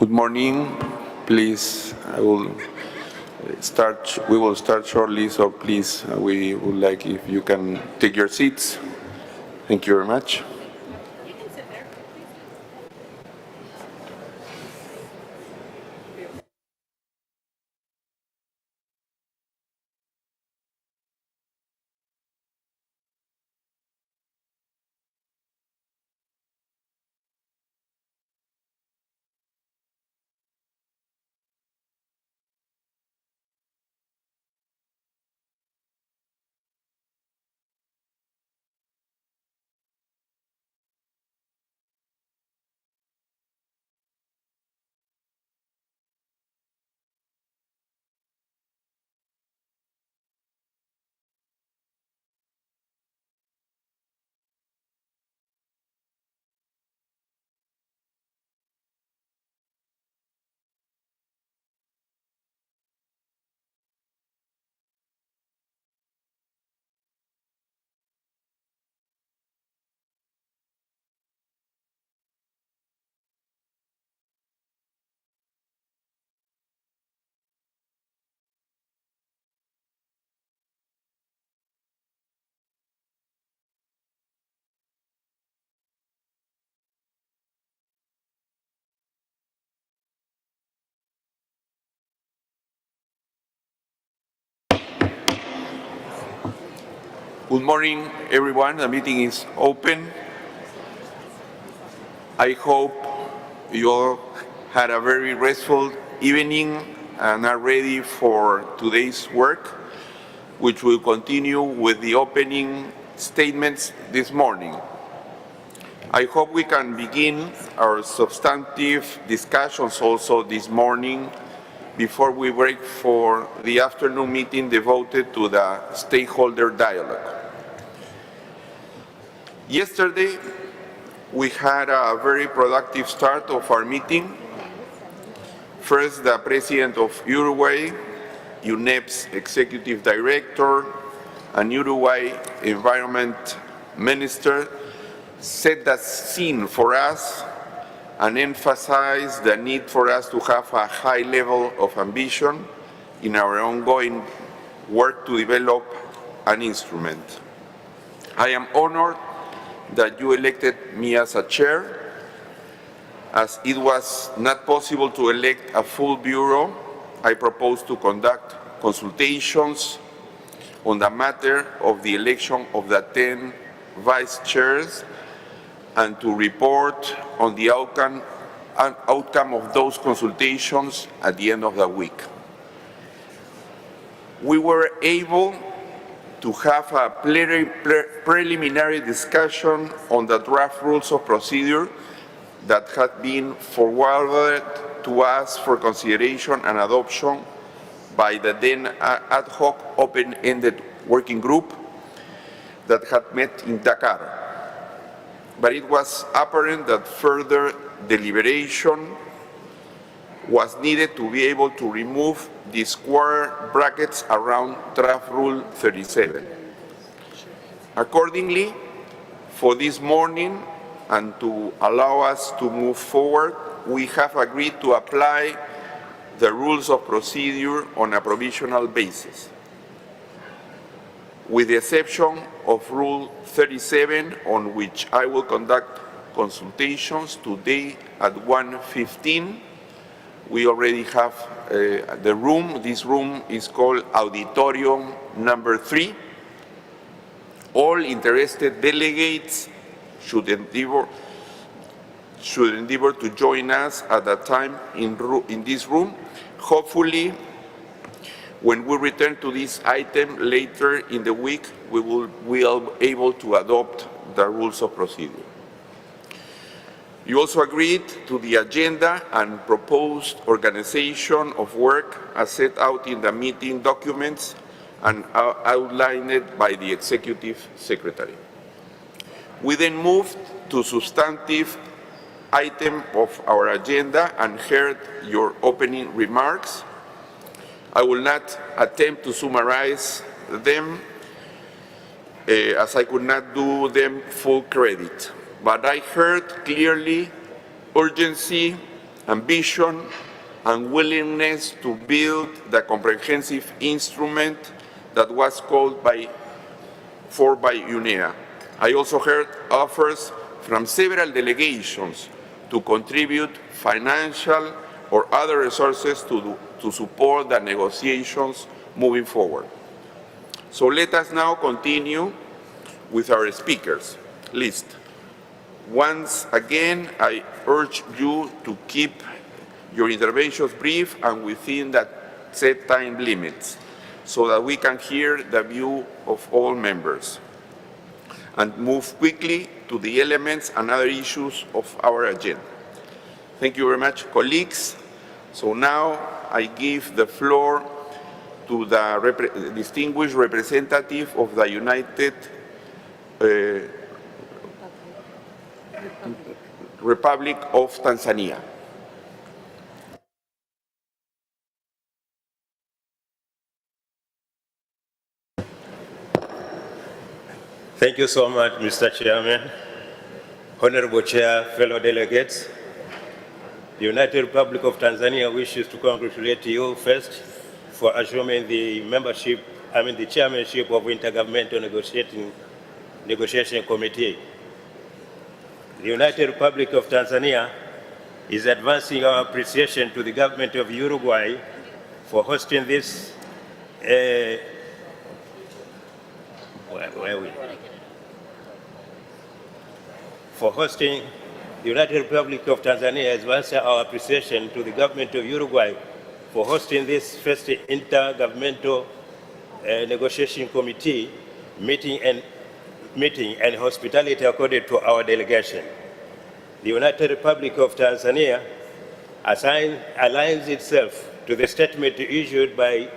Good morning. Please, we will start shortly, so please, we would like if you can take your seats. Thank you very much. Good morning, everyone. The meeting is open. I hope you all had a very restful evening and are ready for today's work, which will continue with the opening statements this morning. I hope we can begin our substantive discussions also this morning before we break for the afternoon meeting devoted to the stakeholder dialogue. Yesterday, we had a very productive start of our meeting. First, the President of Uruguay, UNEP's Executive Director, and Uruguay Environment Minister set the scene for us and emphasized the need for us to have a high level of ambition in our ongoing work to develop an instrument. I am honored that you elected me as a chair. As it was not possible to elect a full bureau, I propose to conduct consultations on the matter of the election of the 10 vice chairs and to report on the outcome of those consultations at the end of the week. We were able to have a preliminary discussion on the draft rules of procedure that had been forwarded to us for consideration and adoption by the then ad hoc open-ended working group that had met in Dakar. But it was apparent that further deliberation was needed to be able to remove the square brackets around Draft Rule 37. Accordingly, for this morning, and to allow us to move forward, we have agreed to apply the rules of procedure on a provisional basis. With the exception of Rule 37, on which I will conduct consultations today at 1:15, we already have the room. This room is called Auditorium number 3. All interested delegates should endeavor to join us at that time in this room. Hopefully, when we return to this item later in the week, we will be able to adopt the rules of procedure. You also agreed to the agenda and proposed organization of work as set out in the meeting documents and outlined by the Executive Secretary. We then moved to substantive item of our agenda and heard your opening remarks. I will not attempt to summarize them as I could not do them full credit, but I heard clearly urgency ambition, and willingness to build the comprehensive instrument that was called for by UNEA. I also heard offers from several delegations to contribute financial or other resources to support the negotiations moving forward. So let us now continue with our speakers list. Once again, I urge you to keep your interventions brief and within the set time limits so that we can hear the view of all members and move quickly to the elements and other issues of our agenda. Thank you very much, colleagues. So now I give the floor to the distinguished representative of the United Republic of Tanzania. Thank you so much, Mr. Chairman. Honorable Chair, fellow delegates, the United Republic of Tanzania wishes to congratulate you first for assuming the the chairmanship of Intergovernmental Negotiation Committee. The United Republic of Tanzania is advancing our appreciation to the government of Uruguay for hosting this the United Republic of Tanzania advances our appreciation to the government of Uruguay for hosting this first intergovernmental negotiation committee meeting and hospitality accorded to our delegation. The United Republic of Tanzania aligns itself to the statement issued by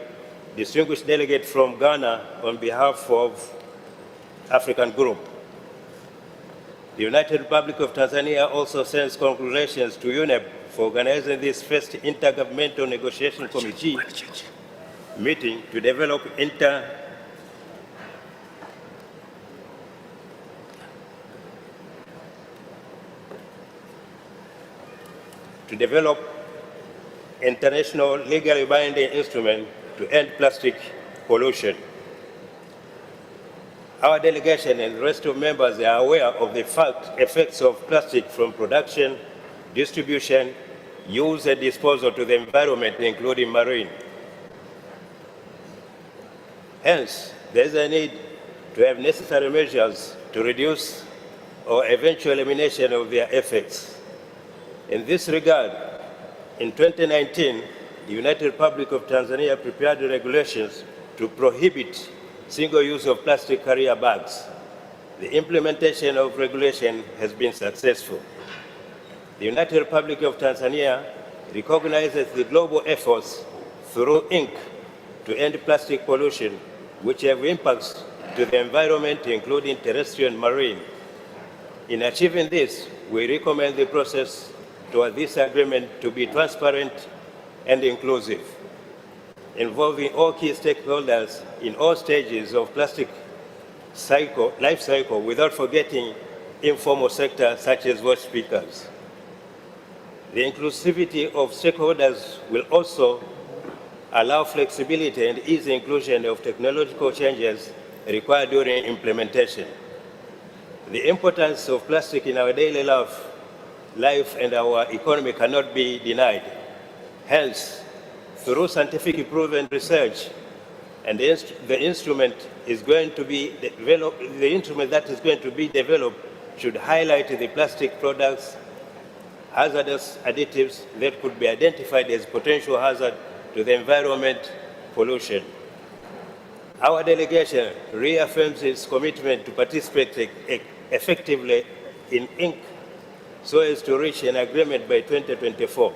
distinguished delegate from Ghana on behalf of African Group. The United Republic of Tanzania also sends congratulations to UNEP for organizing this first intergovernmental negotiation committee meeting to develop international legally binding instrument to end plastic pollution. Our delegation and the rest of members are aware of the effects of plastic from production, distribution, use and disposal to the environment, including marine. Hence, there is a need to have necessary measures to reduce or eventual elimination of their effects. In this regard, in 2019, the United Republic of Tanzania prepared regulations to prohibit single use of plastic carrier bags. The implementation of regulation has been successful. The United Republic of Tanzania recognizes the global efforts through Inc. to end plastic pollution, which have impacts to the environment, including terrestrial and marine. In achieving this, we recommend the process toward this agreement to be transparent and inclusive, involving all key stakeholders in all stages of plastic life cycle without forgetting informal sector such as waste pickers. The inclusivity of stakeholders will also allow flexibility and ease inclusion of technological changes required during implementation. The importance of plastic in our daily life and our economy cannot be denied. Hence, through scientific proven research, and the instrument that is going to be developed should highlight the plastic products, hazardous additives that could be identified as potential hazard to the environment, pollution. Our delegation reaffirms its commitment to participate effectively in Inc. so as to reach an agreement by 2024.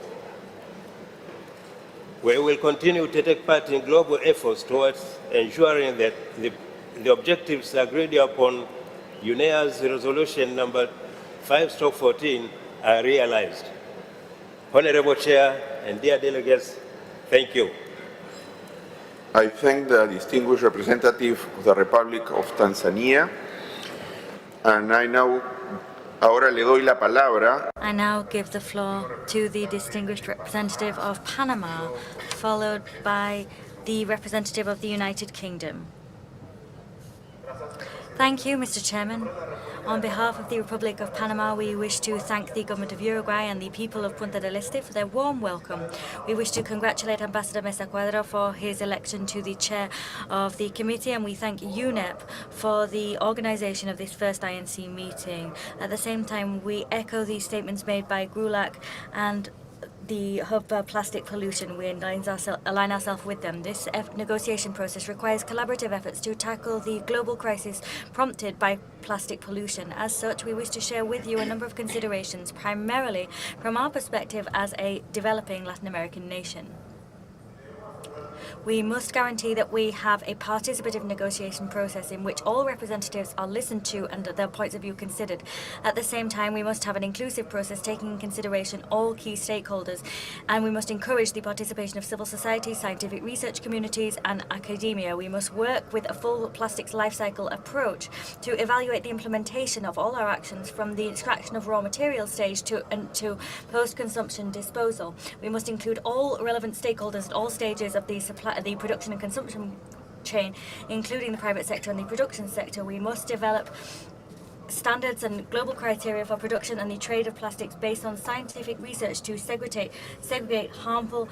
We will continue to take part in global efforts towards ensuring that the objectives agreed upon UNEA's resolution number 5/14 are realized. Honorable Chair and dear delegates, thank you. I thank the distinguished representative of the Republic of Tanzania, and I now Ahora le doy la palabra I now give the floor to the distinguished representative of Panama, followed by the representative of the United Kingdom. Thank you, Mr. Chairman. On behalf of the Republic of Panama, we wish to thank the government of Uruguay and the people of Punta del Este for their warm welcome. We wish to congratulate Ambassador Mesa Cuadra for his election to the chair of the committee, and we thank UNEP for the organization of this first INC meeting. At the same time, we echo the statements made by GRULAC and the Hub for Plastic Pollution. We align ourselves with them. This negotiation process requires collaborative efforts to tackle the global crisis prompted by plastic pollution. As such, we wish to share with you a number of considerations, primarily from our perspective as a developing Latin American nation. We must guarantee that we have a participative negotiation process in which all representatives are listened to and their points of view considered. At the same time, we must have an inclusive process taking in consideration all key stakeholders, and we must encourage the participation of civil society, scientific research communities, and academia. We must work with a full plastics life cycle approach to evaluate the implementation of all our actions from the extraction of raw material stage to post-consumption disposal. We must include all relevant stakeholders at all stages of the production and consumption chain, including the private sector and the production sector. We must develop standards and global criteria for production and the trade of plastics based on scientific research to segregate harmful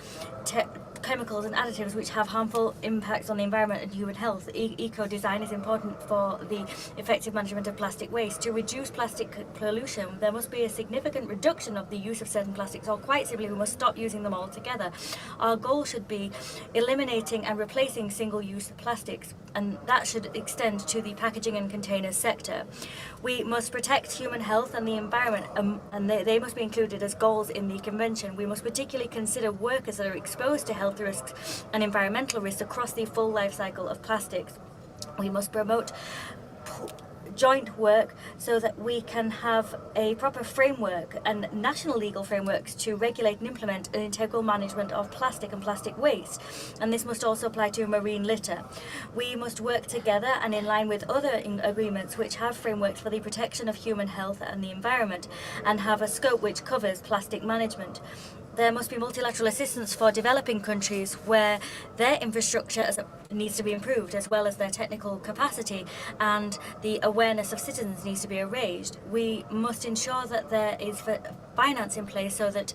chemicals and additives which have harmful impacts on the environment and human health. Eco-design is important for the effective management of plastic waste. To reduce plastic pollution, there must be a significant reduction of the use of certain plastics, or quite simply, we must stop using them altogether. Our goal should be eliminating and replacing single-use plastics, and that should extend to the packaging and containers sector. We must protect human health and the environment, and they must be included as goals in the convention. We must particularly consider workers that are exposed to health risks and environmental risks across the full life cycle of plastics. We must promote joint work so that we can have a proper framework and national legal frameworks to regulate and implement an integral management of plastic and plastic waste. And this must also apply to marine litter. We must work together and in line with other agreements which have frameworks for the protection of human health and the environment and have a scope which covers plastic management. There must be multilateral assistance for developing countries where their infrastructure needs to be improved, as well as their technical capacity, and the awareness of citizens needs to be raised. We must ensure that there is finance in place so that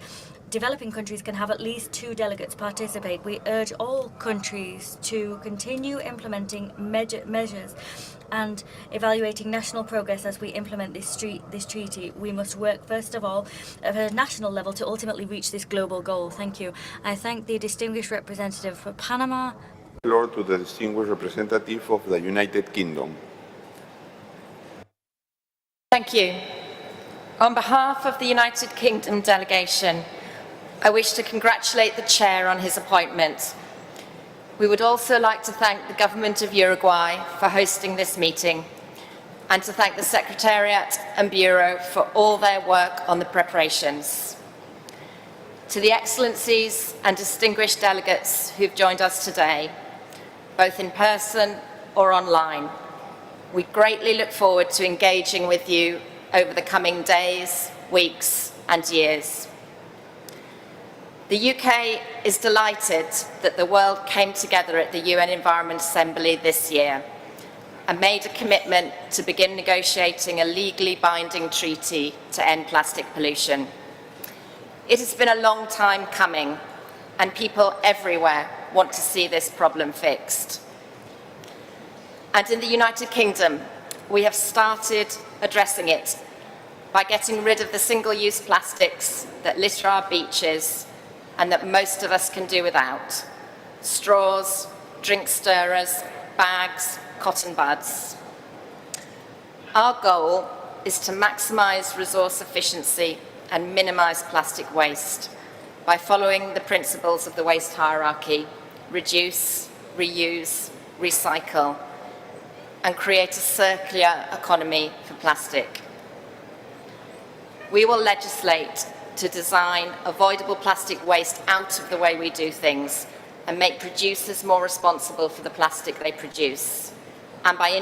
developing countries can have at least 2 delegates participate. We urge all countries to continue implementing measures and evaluating national progress as we implement this treaty. We must work, first of all, at a national level to ultimately reach this global goal. Thank you. I thank the distinguished representative for Panama. floor to the distinguished representative of the United Kingdom. Thank you. On behalf of the United Kingdom delegation, I wish to congratulate the chair on his appointment. We would also like to thank the government of Uruguay for hosting this meeting and to thank the Secretariat and Bureau for all their work on the preparations. To the excellencies and distinguished delegates who've joined us today, both in person or online, we greatly look forward to engaging with you over the coming days, weeks, and years. The UK is delighted that the world came together at the UN Environment Assembly this year and made a commitment to begin negotiating a legally binding treaty to end plastic pollution. It has been a long time coming, and people everywhere want to see this problem fixed. And in the United Kingdom, we have started addressing it by getting rid of the single-use plastics that litter our beaches and that most of us can do without: straws, drink stirrers, bags, cotton buds. Our goal is to maximize resource efficiency and minimize plastic waste by following the principles of the waste hierarchy: reduce, reuse, recycle, and create a circular economy for plastic. We will legislate to design avoidable plastic waste out of the way we do things and make producers more responsible for the plastic they produce. And by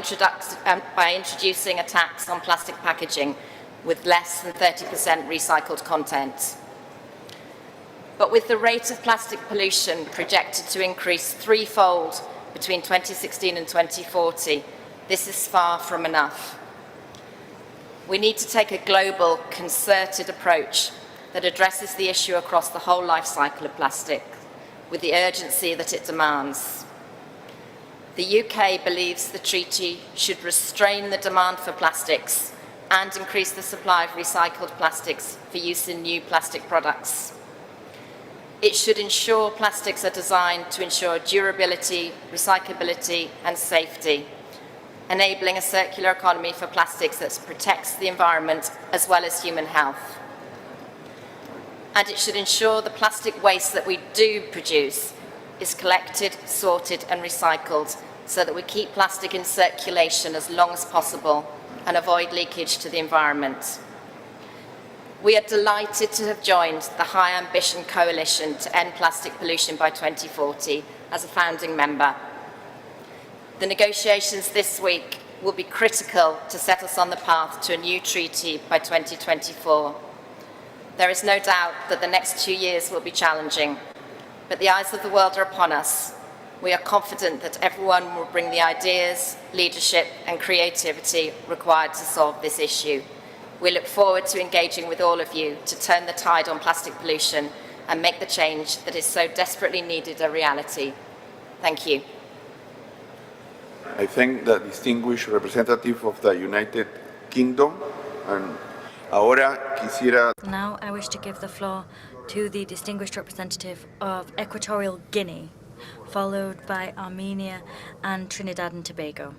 introducing a tax on plastic packaging, with less than 30% recycled content. But with the rate of plastic pollution projected to increase threefold between 2016 and 2040, this is far from enough. We need to take a global, concerted approach that addresses the issue across the whole life cycle of plastic, with the urgency that it demands. The UK believes the treaty should restrain the demand for plastics and increase the supply of recycled plastics for use in new plastic products. It should ensure plastics are designed to ensure durability, recyclability, and safety, enabling a circular economy for plastics that protects the environment as well as human health. And it should ensure the plastic waste that we do produce is collected, sorted, and recycled so that we keep plastic in circulation as long as possible and avoid leakage to the environment. We are delighted to have joined the High Ambition Coalition to end plastic pollution by 2040 as a founding member. The negotiations this week will be critical to set us on the path to a new treaty by 2024. There is no doubt that the next 2 years will be challenging, but the eyes of the world are upon us. We are confident that everyone will bring the ideas, leadership, and creativity required to solve this issue. We look forward to engaging with all of you to turn the tide on plastic pollution and make the change that is so desperately needed a reality. Thank you. I thank the distinguished representative of the United Kingdom, and ahora quisiera. Now I wish to give the floor to the distinguished representative of Equatorial Guinea, followed by Armenia and Trinidad and Tobago.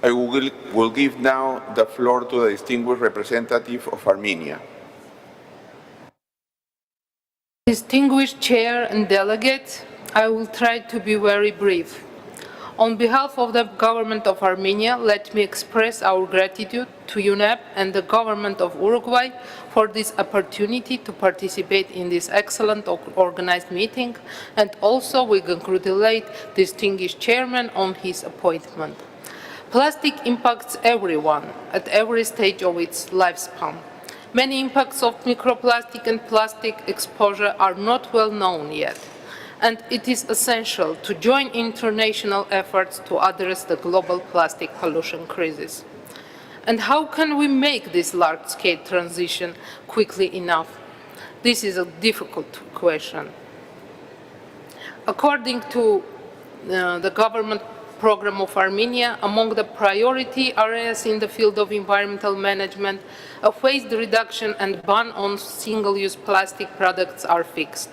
I will give now the floor to the distinguished representative of Armenia. Distinguished Chair and delegates, I will try to be very brief. On behalf of the Government of Armenia, let me express our gratitude to UNEP and the Government of Uruguay for this opportunity to participate in this excellent organized meeting, and also we congratulate distinguished Chairman on his appointment. Plastic impacts everyone at every stage of its lifespan. Many impacts of microplastic and plastic exposure are not well known yet, and it is essential to join international efforts to address the global plastic pollution crisis. And how can we make this large-scale transition quickly enough? This is a difficult question. According to the government program of Armenia, among the priority areas in the field of environmental management, a waste reduction and ban on single-use plastic products are fixed.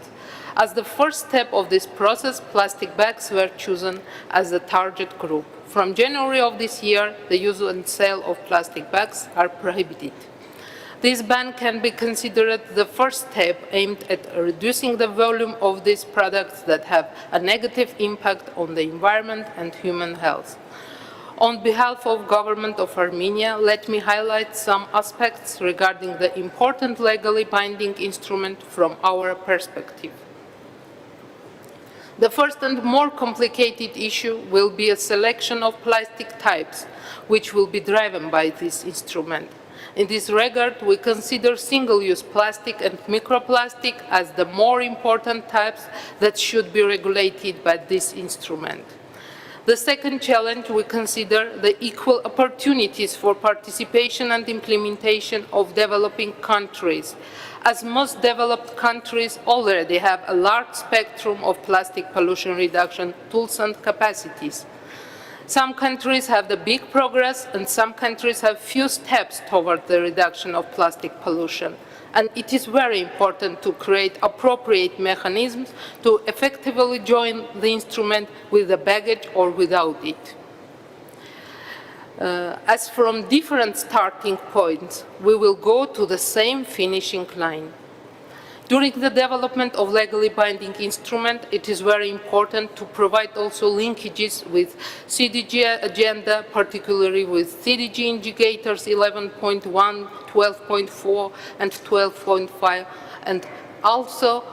As the first step of this process, plastic bags were chosen as the target group. From January of this year, the use and sale of plastic bags are prohibited. This ban can be considered the first step aimed at reducing the volume of these products that have a negative impact on the environment and human health. On behalf of the Government of Armenia, let me highlight some aspects regarding the important legally binding instrument from our perspective. The first and more complicated issue will be a selection of plastic types, which will be driven by this instrument. In this regard, we consider single-use plastic and microplastic as the more important types that should be regulated by this instrument. The second challenge, we consider the equal opportunities for participation and implementation of developing countries, as most developed countries already have a large spectrum of plastic pollution reduction tools and capacities. Some countries have the big progress, and some countries have few steps toward the reduction of plastic pollution. And it is very important to create appropriate mechanisms to effectively join the instrument with the baggage or without it. As from different starting points, we will go to the same finishing line. During the development of legally binding instrument, it is very important to provide also linkages with CDG agenda, particularly with CDG indicators 11.1, 12.4, and 12.5, and also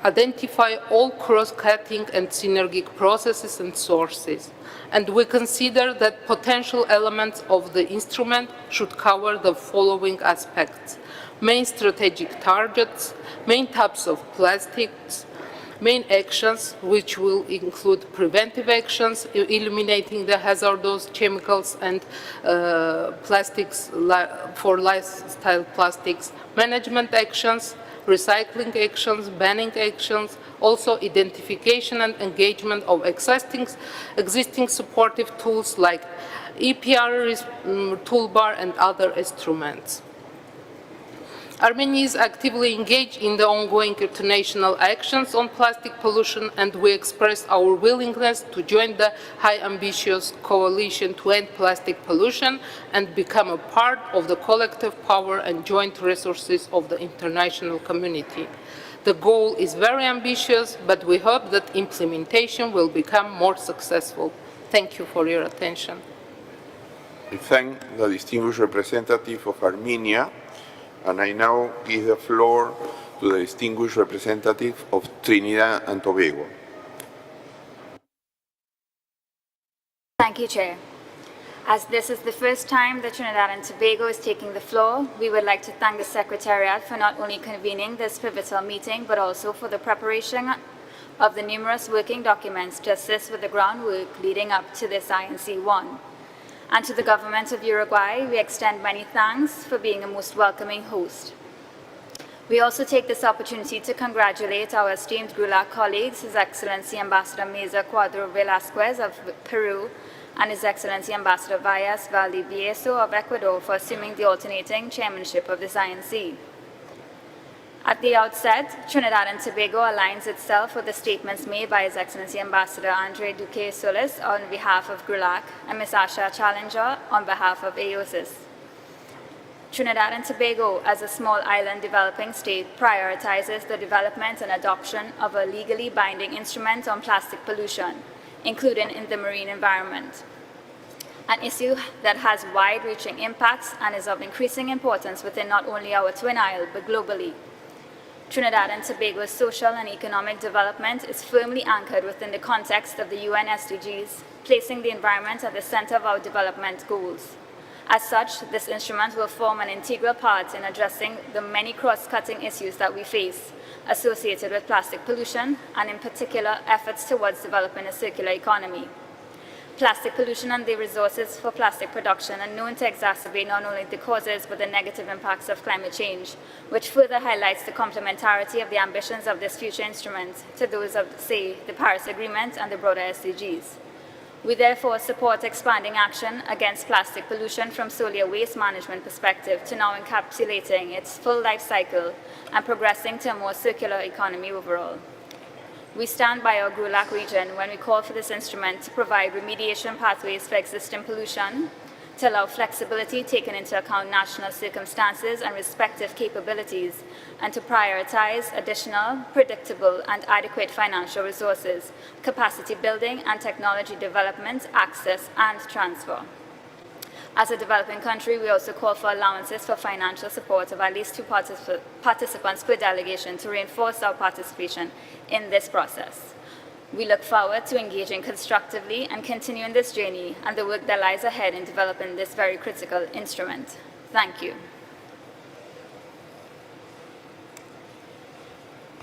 identify all cross-cutting and synergic processes and sources. And we consider that potential elements of the instrument should cover the following aspects: main strategic targets, main types of plastics, main actions, which will include preventive actions, eliminating the hazardous chemicals and plastics for lifestyle plastics, management actions, recycling actions, banning actions, also identification and engagement of existing supportive tools like EPR toolbar and other instruments. Armenia is actively engaged in the ongoing international actions on plastic pollution, and we express our willingness to join the high ambitious coalition to end plastic pollution and become a part of the collective power and joint resources of the international community. The goal is very ambitious, but we hope that implementation will become more successful. Thank you for your attention. I thank the distinguished representative of Armenia, and I now give the floor to the distinguished representative of Trinidad and Tobago. Thank you, Chair. As this is the first time that Trinidad and Tobago is taking the floor, we would like to thank the Secretariat for not only convening this pivotal meeting, but also for the preparation of the numerous working documents to assist with the groundwork leading up to this INC1. And to the government of Uruguay, we extend many thanks for being a most welcoming host. We also take this opportunity to congratulate our esteemed GRULAC colleagues, His Excellency Ambassador Meza Cuadro Velasquez of Peru and His Excellency Ambassador Valles Valdivieso of Ecuador for assuming the alternating chairmanship of this INC. At the outset, Trinidad and Tobago aligns itself with the statements made by His Excellency Ambassador Andre Duque Solis on behalf of GRULAC and Ms. Asha Challenger on behalf of AOSIS. Trinidad and Tobago, as a small island developing state, prioritizes the development and adoption of a legally binding instrument on plastic pollution, including in the marine environment, an issue that has wide-reaching impacts and is of increasing importance within not only our twin isle, but globally. Trinidad and Tobago's social and economic development is firmly anchored within the context of the UN SDGs, placing the environment at the center of our development goals. As such, this instrument will form an integral part in addressing the many cross-cutting issues that we face associated with plastic pollution, and in particular, efforts towards developing a circular economy. Plastic pollution and the resources for plastic production are known to exacerbate not only the causes but the negative impacts of climate change, which further highlights the complementarity of the ambitions of this future instrument to those of, say, the Paris Agreement and the broader SDGs. We therefore support expanding action against plastic pollution from solely a waste management perspective to now encapsulating its full life cycle and progressing to a more circular economy overall. We stand by our GRULAC region when we call for this instrument to provide remediation pathways for existing pollution, to allow flexibility taken into account national circumstances and respective capabilities, and to prioritize additional, predictable, and adequate financial resources, capacity building, and technology development, access, and transfer. As a developing country, we also call for allowances for financial support of at least 2 participants per delegation to reinforce our participation in this process. We look forward to engaging constructively and continuing this journey and the work that lies ahead in developing this very critical instrument. Thank you.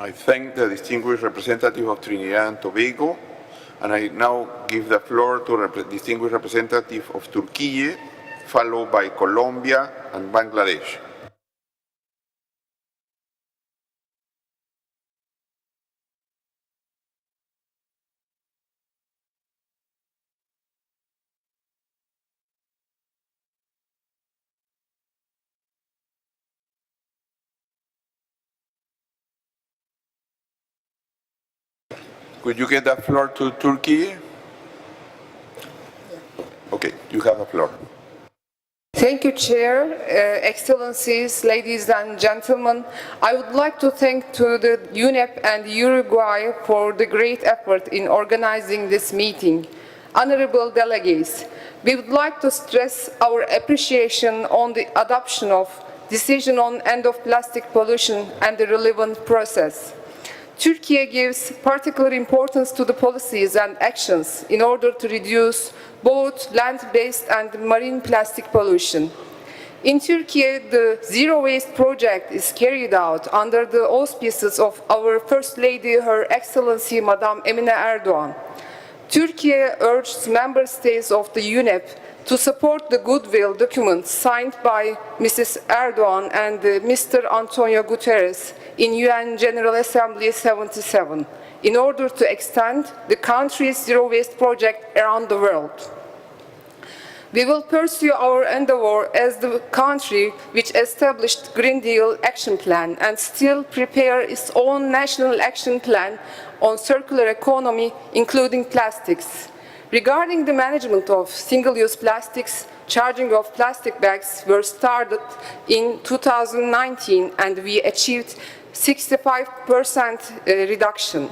I thank the distinguished representative of Trinidad and Tobago, and I now give the floor to the distinguished representative of Turkey, followed by Colombia and Bangladesh. Could you get the floor to Turkey? Okay, you have the floor. Thank you, Chair, Excellencies, ladies and gentlemen. I would like to thank to the UNEP and Uruguay for the great effort in organizing this meeting. Honorable delegates, we would like to stress our appreciation on the adoption of decision on end of plastic pollution and the relevant process. Turkey gives particular importance to the policies and actions in order to reduce both land-based and marine plastic pollution. In Turkey, the Zero Waste project is carried out under the auspices of our First Lady, Her Excellency Madame Emine Erdoğan. Turkey urged member states of the UNEP to support the goodwill document signed by Mrs. Erdoğan and Mr. Antonio Guterres in UN General Assembly 77 in order to extend the country's zero waste project around the world. We will pursue our endeavor as the country which established Green Deal Action Plan and still prepare its own national action plan on circular economy, including plastics. Regarding the management of single-use plastics, charging of plastic bags were started in 2019 and we achieved 65% reduction.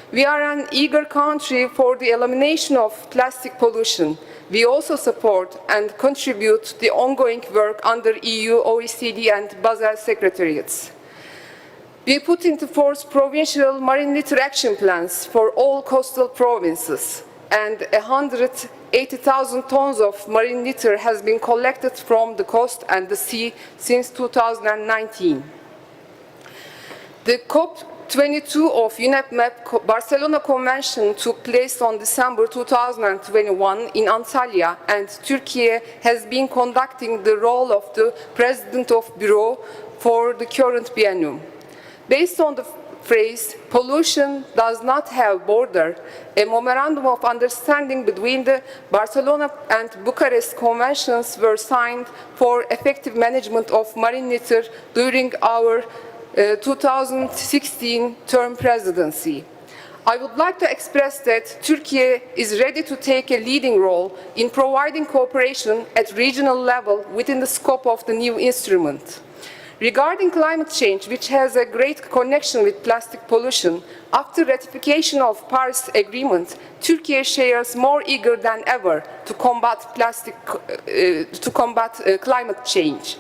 We are an eager country for the elimination of plastic pollution. We also support and contribute to the ongoing work under EU, OECD and Basel secretariats. We put into force provincial marine litter action plans for all coastal provinces, and 180,000 tons of marine litter has been collected from the coast and the sea since 2019. The COP22 of UNEP Barcelona Convention took place on December 2021 in Antalya, and Turkey has been conducting the role of the President of Bureau for the current biennium. Based on the phrase, pollution does not have border, a memorandum of understanding between the Barcelona and Bucharest conventions were signed for effective management of marine litter during our 2016 term presidency. I would like to express that Turkey is ready to take a leading role in providing cooperation at regional level within the scope of the new instrument. Regarding climate change, which has a great connection with plastic pollution, after ratification of Paris Agreement, Turkey shares more eager than ever to combat climate change.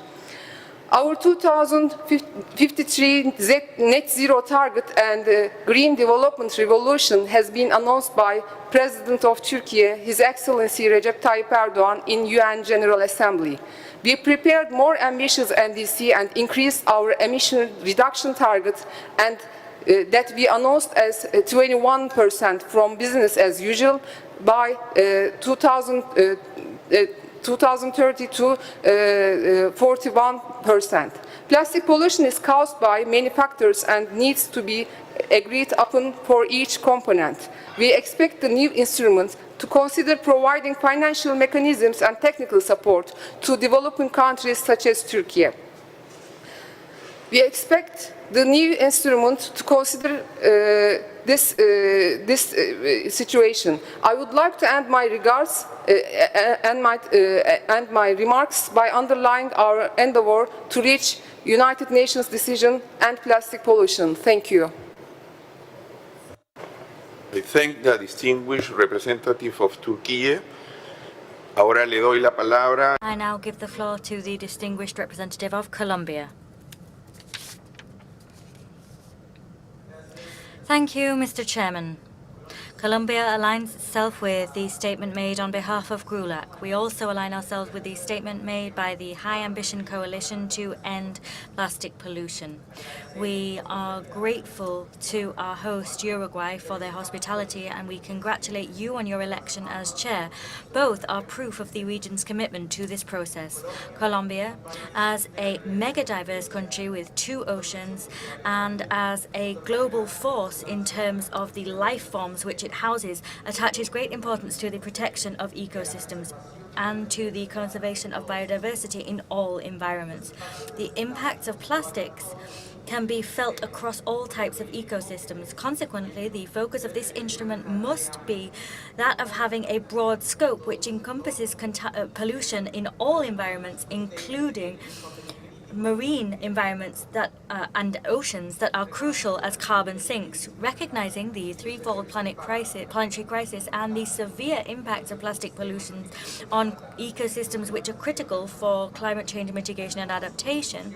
Our 2053 net zero target and green development revolution has been announced by President of Turkey, His Excellency Recep Tayyip Erdoğan in UN General Assembly. We prepared more ambitious NDC and increased our emission reduction target, and that we announced as 21% from business as usual by 2030 to 41%. Plastic pollution is caused by many factors and needs to be agreed upon for each component. We expect the new instrument to consider providing financial mechanisms and technical support to developing countries such as Turkey. We expect the new instrument to consider this situation. I would like to end my regards and my remarks by underlining our endeavor to reach United Nations decision and plastic pollution. Thank you. I thank the distinguished representative of Turkey. Ahora le doy la palabra. I now give the floor to the distinguished representative of Colombia. Thank you, Mr. Chairman. Colombia aligns itself with the statement made on behalf of GRULAC. We also align ourselves with the statement made by the High Ambition Coalition to end plastic pollution. We are grateful to our host, Uruguay, for their hospitality, and we congratulate you on your election as chair. Both are proof of the region's commitment to this process. Colombia, as a mega-diverse country with 2 oceans and as a global force in terms of the life forms which it houses, attaches great importance to the protection of ecosystems and to the conservation of biodiversity in all environments. The impacts of plastics can be felt across all types of ecosystems. Consequently, the focus of this instrument must be that of having a broad scope which encompasses pollution in all environments, including marine environments and oceans that are crucial as carbon sinks. Recognizing the threefold planetary crisis and the severe impacts of plastic pollution on ecosystems which are critical for climate change mitigation and adaptation.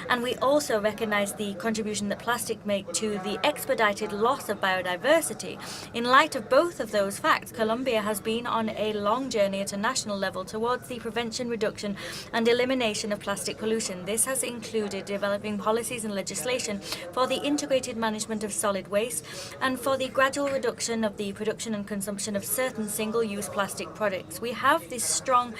And we also recognize the contribution that plastic make to the expedited loss of biodiversity. In light of both of those facts, Colombia has been on a long journey at a national level towards the prevention, reduction and elimination of plastic pollution. This has included developing policies and legislation for the integrated management of solid waste and for the gradual reduction of the production and consumption of certain single-use plastic products. We have this strong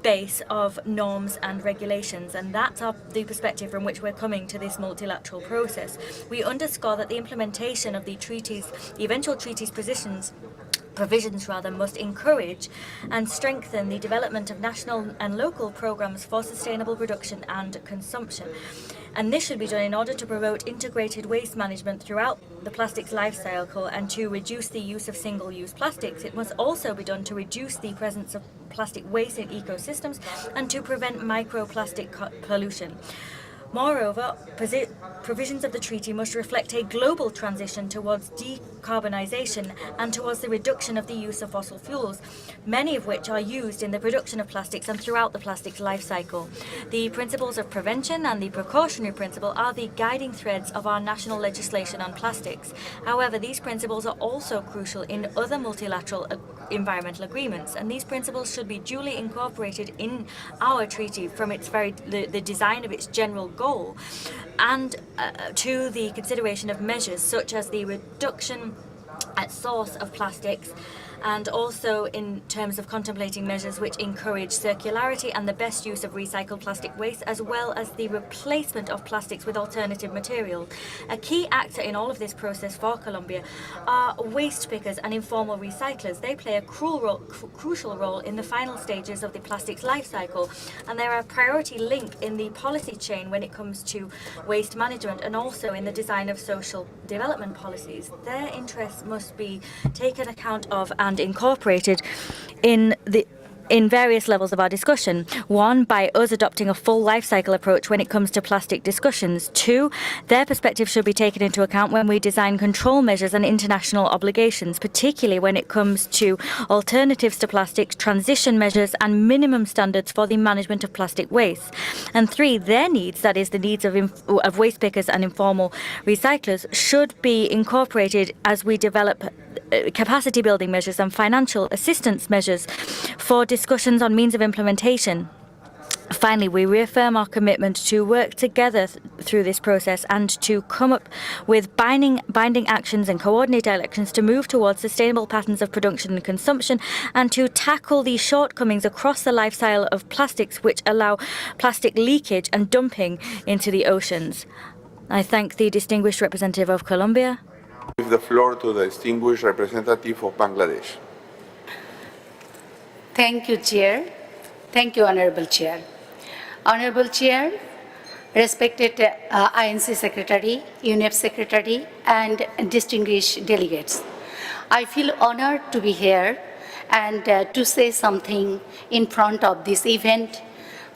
base of norms and regulations, and that's the perspective from which we're coming to this multilateral process. We underscore that the implementation of the eventual treaties provisions must encourage and strengthen the development of national and local programs for sustainable production and consumption. And this should be done in order to promote integrated waste management throughout the plastics life cycle and to reduce the use of single-use plastics. It must also be done to reduce the presence of plastic waste in ecosystems and to prevent microplastic pollution. Moreover, provisions of the treaty must reflect a global transition towards decarbonisation and towards the reduction of the use of fossil fuels, many of which are used in the production of plastics and throughout the plastics life cycle. The principles of prevention and the precautionary principle are the guiding threads of our national legislation on plastics. However, these principles are also crucial in other multilateral environmental agreements, and these principles should be duly incorporated in our treaty from the design of its general goal and to the consideration of measures such as the reduction at source of plastics, and also in terms of contemplating measures which encourage circularity and the best use of recycled plastic waste, as well as the replacement of plastics with alternative materials. A key actor in all of this process for Colombia are waste pickers and informal recyclers. They play a crucial role in the final stages of the plastics life cycle, and they're a priority link in the policy chain when it comes to waste management and also in the design of social development policies. Their interests must be taken account of and incorporated in various levels of our discussion. One, by us adopting a full life cycle approach when it comes to plastic discussions. Two, their perspective should be taken into account when we design control measures and international obligations, particularly when it comes to alternatives to plastics, transition measures and minimum standards for the management of plastic waste. And three, their needs, that is the needs of waste pickers and informal recyclers, should be incorporated as we develop capacity building measures and financial assistance measures for discussions on means of implementation. Finally, we reaffirm our commitment to work together through this process and to come up with binding actions and coordinated actions to move towards sustainable patterns of production and consumption and to tackle the shortcomings across the life cycle of plastics which allow plastic leakage and dumping into the oceans. I thank the distinguished representative of Colombia. Give the floor to the distinguished representative of Bangladesh. Thank you, Chair. Thank you, Honorable Chair. Honorable Chair, respected INC Secretary, UNEP Secretary, and distinguished delegates. I feel honored to be here and to say something in front of this event,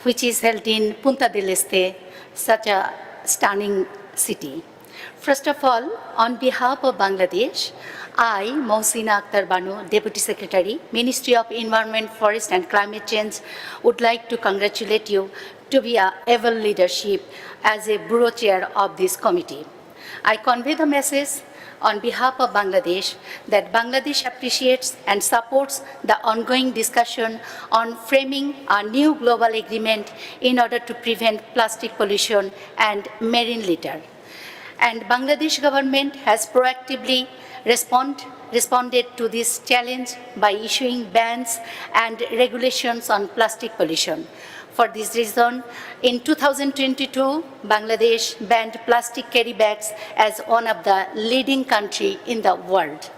which is held in Punta del Este, such a stunning city. First of all, on behalf of Bangladesh, I, Mohsina Akhtar Banu, Deputy Secretary, Ministry of Environment, Forest and Climate Change, would like to congratulate you to be a able leadership as a bureau chair of this committee. I convey the message on behalf of Bangladesh that Bangladesh appreciates and supports the ongoing discussion on framing a new global agreement in order to prevent plastic pollution and marine litter. And Bangladesh government has proactively responded to this challenge by issuing bans and regulations on plastic pollution. For this reason, in 2022, Bangladesh banned plastic carry bags as one of the leading countries in the world.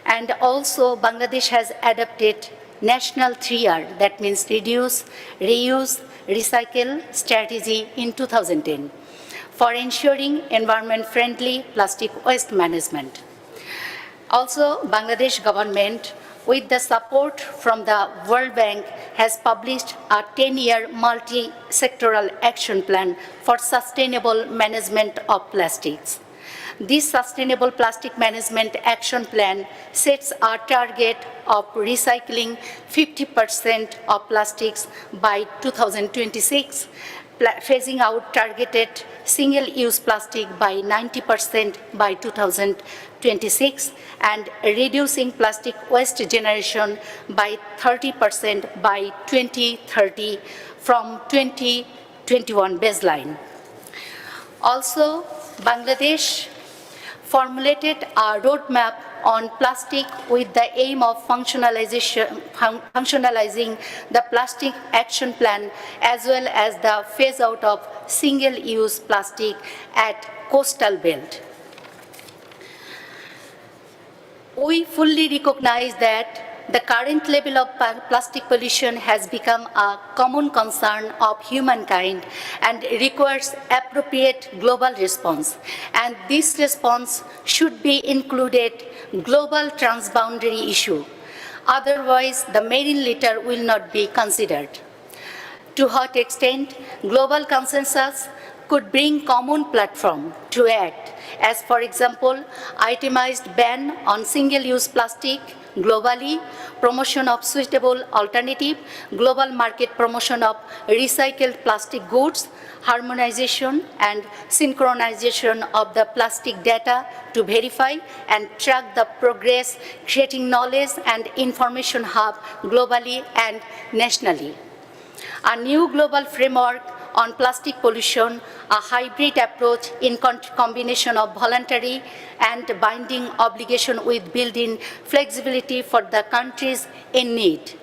And also, Bangladesh has adopted national 3R, that means reduce, reuse, recycle strategy in 2010. for ensuring environment-friendly plastic waste management. Also, Bangladesh government, with the support from the World Bank, has published a 10-year multi-sectoral action plan for sustainable management of plastics. This Sustainable Plastic Management Action Plan sets a target of recycling 50% of plastics by 2026, phasing out targeted single-use plastic by 90% by 2026, and reducing plastic waste generation by 30% by 2030 from 2021 baseline. Also, Bangladesh formulated a roadmap on plastic with the aim of functionalizing the plastic action plan as well as the phase out of single-use plastic at coastal belt. We fully recognize that the current level of plastic pollution has become a common concern of humankind and requires appropriate global response. And this response should be included global transboundary issue. Otherwise, the marine litter will not be considered. To what extent global consensus could bring common platform to act, as for example, itemized ban on single-use plastic globally, promotion of suitable alternative, global market promotion of recycled plastic goods, harmonization and synchronization of the plastic data to verify and track the progress, creating knowledge and information hub globally and nationally. A new global framework on plastic pollution, a hybrid approach in combination of voluntary and binding obligation with built-in flexibility for the countries in need.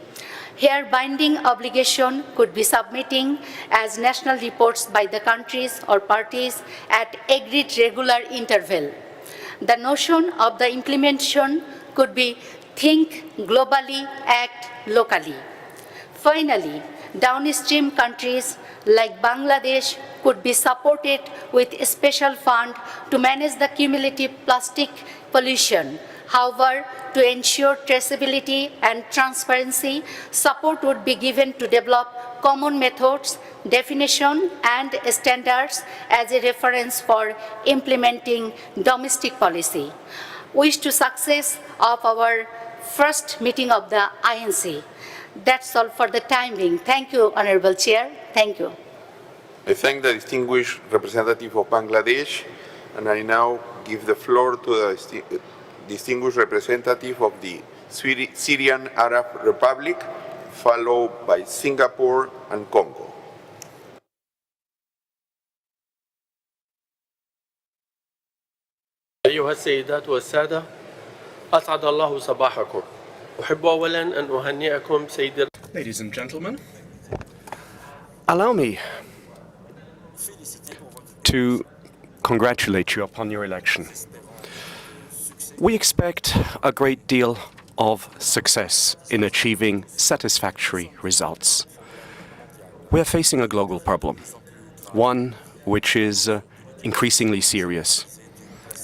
Here, binding obligation could be submitting as national reports by the countries or parties at agreed regular interval. The notion of the implementation could be think globally, act locally. Finally, downstream countries like Bangladesh could be supported with a special fund to manage the cumulative plastic pollution. However, to ensure traceability and transparency, support would be given to develop common methods, definition, and standards as a reference for implementing domestic policy. Wish to success of our first meeting of the INC. That's all for the time being. Thank you, Honorable Chair. Thank you. I thank the distinguished representative of Bangladesh, and I now give the floor to the distinguished representative of the Syrian Arab Republic, followed by Singapore and Congo. أيها السيدات والسادة، أسعد الله صباحكم. أحب أولاً أن أهنئكم سيدي. Ladies and gentlemen, allow me to congratulate you upon your election. We expect a great deal of success in achieving satisfactory results. We are facing a global problem, one which is increasingly serious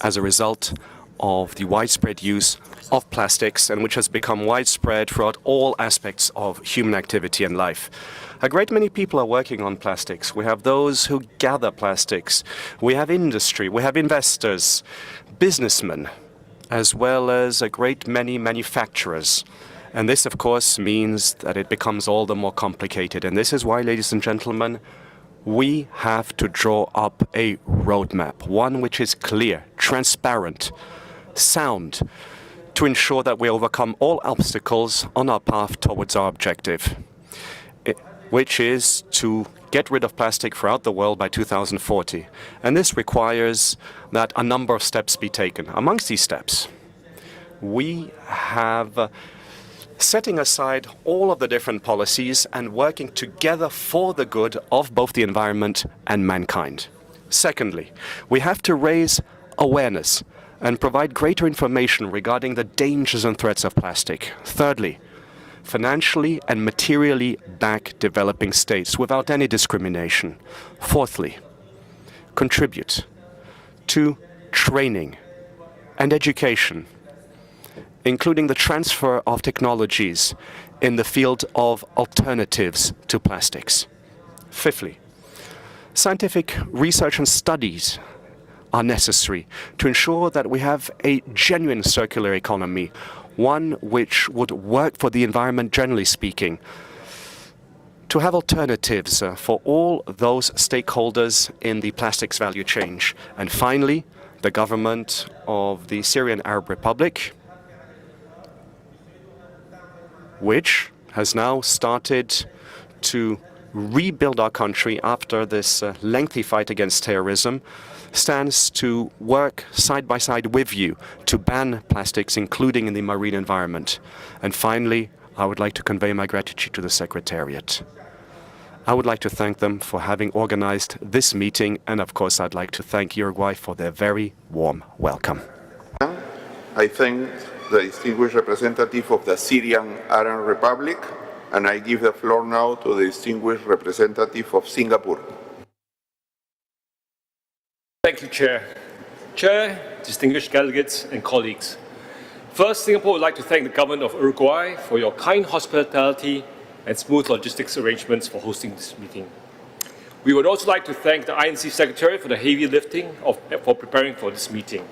as a result of the widespread use of plastics and which has become widespread throughout all aspects of human activity and life. A great many people are working on plastics. We have those who gather plastics. We have industry. We have investors, businessmen, as well as a great many manufacturers. And this, of course, means that it becomes all the more complicated. And this is why, ladies and gentlemen, we have to draw up a roadmap, one which is clear, transparent, sound, to ensure that we overcome all obstacles on our path towards our objective, which is to get rid of plastic throughout the world by 2040. And this requires that a number of steps be taken. Amongst these steps, we have setting aside all of the different policies and working together for the good of both the environment and mankind. Secondly, we have to raise awareness and provide greater information regarding the dangers and threats of plastic. Thirdly, financially and materially back developing states without any discrimination. Fourthly, contribute to training and education, including the transfer of technologies in the field of alternatives to plastics. Fifthly, scientific research and studies are necessary to ensure that we have a genuine circular economy, one which would work for the environment generally speaking, to have alternatives for all those stakeholders in the plastics value chain. And finally, the government of the Syrian Arab Republic, which has now started to rebuild our country after this lengthy fight against terrorism, stands to work side by side with you to ban plastics, including in the marine environment. And finally, I would like to convey my gratitude to the Secretariat. I would like to thank them for having organized this meeting, and of course I'd like to thank Uruguay for their very warm welcome. I thank the distinguished representative of the Syrian Arab Republic, and I give the floor now to the distinguished representative of Singapore. Thank you, Chair. Chair, distinguished delegates and colleagues. First, Singapore would like to thank the government of Uruguay for your kind hospitality and smooth logistics arrangements for hosting this meeting. We would also like to thank the INC Secretary for the heavy lifting for preparing for this meeting.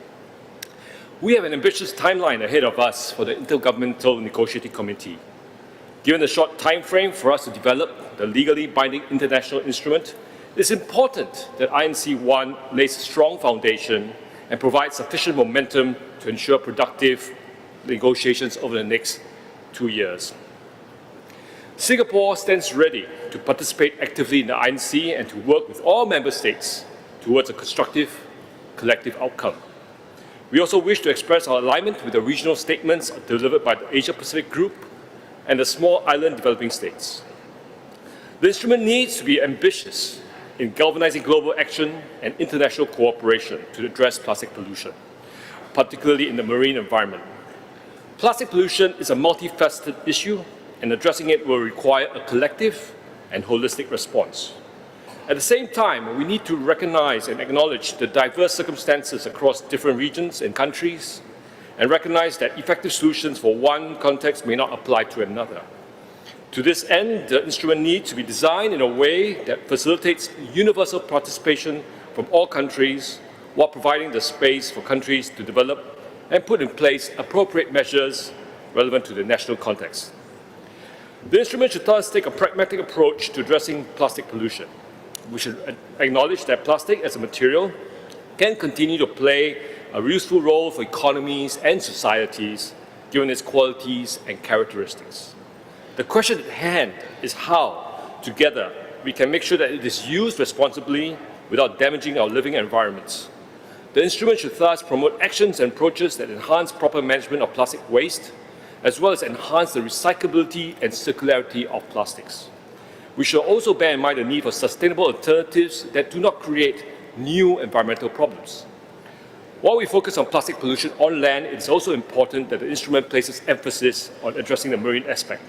We have an ambitious timeline ahead of us for the Intergovernmental Negotiating Committee. Given the short time frame for us to develop the legally binding international instrument, it's important that INC1 lays a strong foundation and provides sufficient momentum to ensure productive negotiations over the next 2 years. Singapore stands ready to participate actively in the INC and to work with all member states towards a constructive, collective outcome. We also wish to express our alignment with the regional statements delivered by the Asia-Pacific Group and the small island developing states. The instrument needs to be ambitious in galvanizing global action and international cooperation to address plastic pollution, particularly in the marine environment. Plastic pollution is a multifaceted issue, and addressing it will require a collective and holistic response. At the same time, we need to recognize and acknowledge the diverse circumstances across different regions and countries, and recognize that effective solutions for one context may not apply to another. To this end, the instrument needs to be designed in a way that facilitates universal participation from all countries, while providing the space for countries to develop and put in place appropriate measures relevant to the national context. The instrument should thus take a pragmatic approach to addressing plastic pollution. We should acknowledge that plastic as a material can continue to play a useful role for economies and societies, given its qualities and characteristics. The question at hand is how, together, we can make sure that it is used responsibly without damaging our living environments. The instrument should thus promote actions and approaches that enhance proper management of plastic waste, as well as enhance the recyclability and circularity of plastics. We should also bear in mind the need for sustainable alternatives that do not create new environmental problems. While we focus on plastic pollution on land, it is also important that the instrument places emphasis on addressing the marine aspect.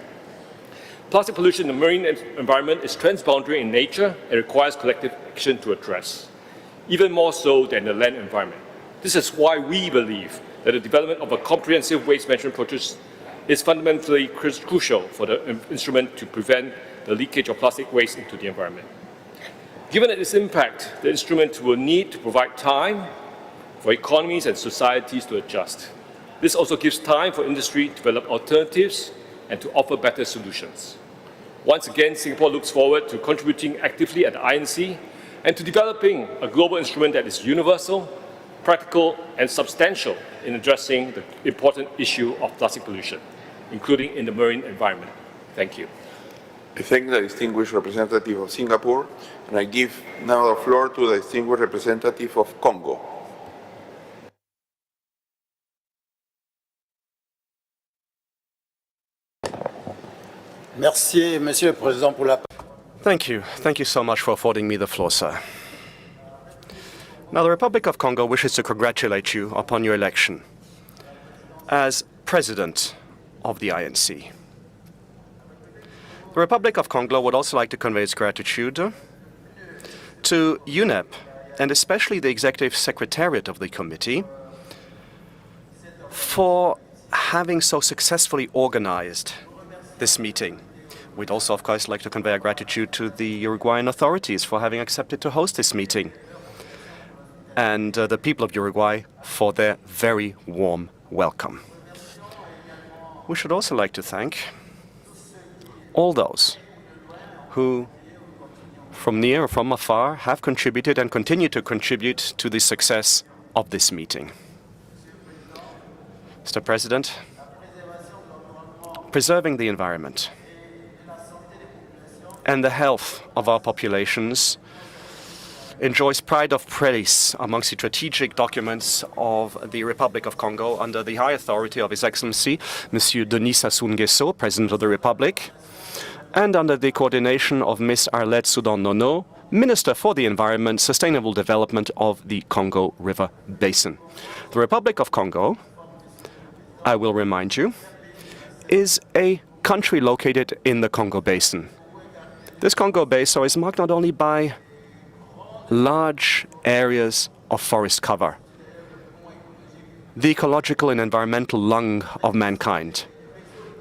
Plastic pollution in the marine environment is transboundary in nature and requires collective action to address, even more so than the land environment. This is why we believe that the development of a comprehensive waste management approach is fundamentally crucial for the instrument to prevent the leakage of plastic waste into the environment. Given its impact, the instrument will need to provide time for economies and societies to adjust. This also gives time for industry to develop alternatives and to offer better solutions. Once again, Singapore looks forward to contributing actively at the INC and to developing a global instrument that is universal, practical, and substantial in addressing the important issue of plastic pollution, including in the marine environment. Thank you. I thank the distinguished representative of Singapore, and I give now the floor to the distinguished representative of Congo. Merci, Monsieur le Président, pour la... Thank you. Thank you so much for affording me the floor, sir. Now, the Republic of Congo wishes to congratulate you upon your election as President of the INC. The Republic of Congo would also like to convey its gratitude to UNEP and especially the Executive Secretariat of the committee, for having so successfully organized this meeting. We'd also, of course, like to convey our gratitude to the Uruguayan authorities for having accepted to host this meeting, and the people of Uruguay for their very warm welcome. We should also like to thank all those who, from near or from afar, have contributed and continue to contribute to the success of this meeting. Mr. President, preserving the environment and the health of our populations enjoys pride of place amongst the strategic documents of the Republic of Congo under the high authority of His Excellency, Monsieur Denis Sassou Nguesso, President of the Republic, and under the coordination of Ms. Arlette Soudan Nono, Minister for the Environment, Sustainable Development of the Congo River Basin. The Republic of Congo, I will remind you, is a country located in the Congo Basin. This Congo Basin is marked not only by large areas of forest cover, the ecological and environmental lung of mankind,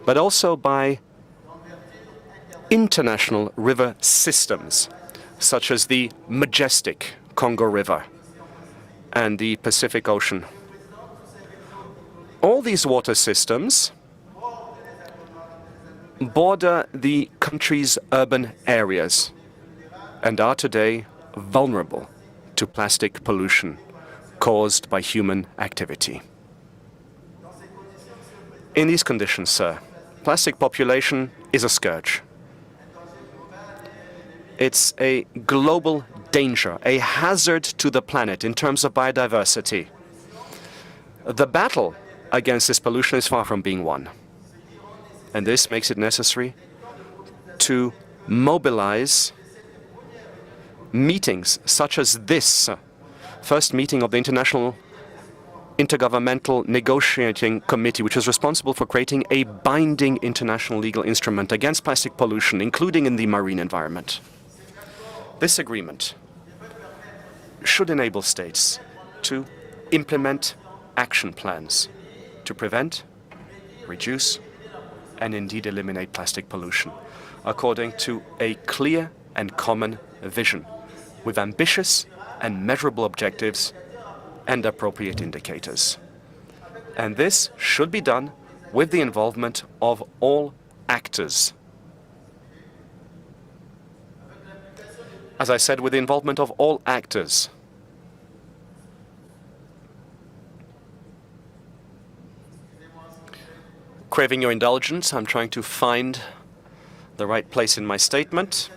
but also by international river systems, such as the majestic Congo River and the Pacific Ocean. All these water systems border the country's urban areas and are today vulnerable to plastic pollution caused by human activity. In these conditions, sir, plastic population is a scourge. It's a global danger, a hazard to the planet in terms of biodiversity. The battle against this pollution is far from being won. And this makes it necessary to mobilize meetings such as this first meeting of the International Intergovernmental Negotiating Committee, which is responsible for creating a binding international legal instrument against plastic pollution, including in the marine environment. This agreement should enable states to implement action plans to prevent, reduce, and indeed eliminate plastic pollution, according to a clear and common vision, with ambitious and measurable objectives and appropriate indicators. And this should be done with the involvement of all actors. As I said, with the involvement of all actors. Craving your indulgence, I'm trying to find the right place in my statement.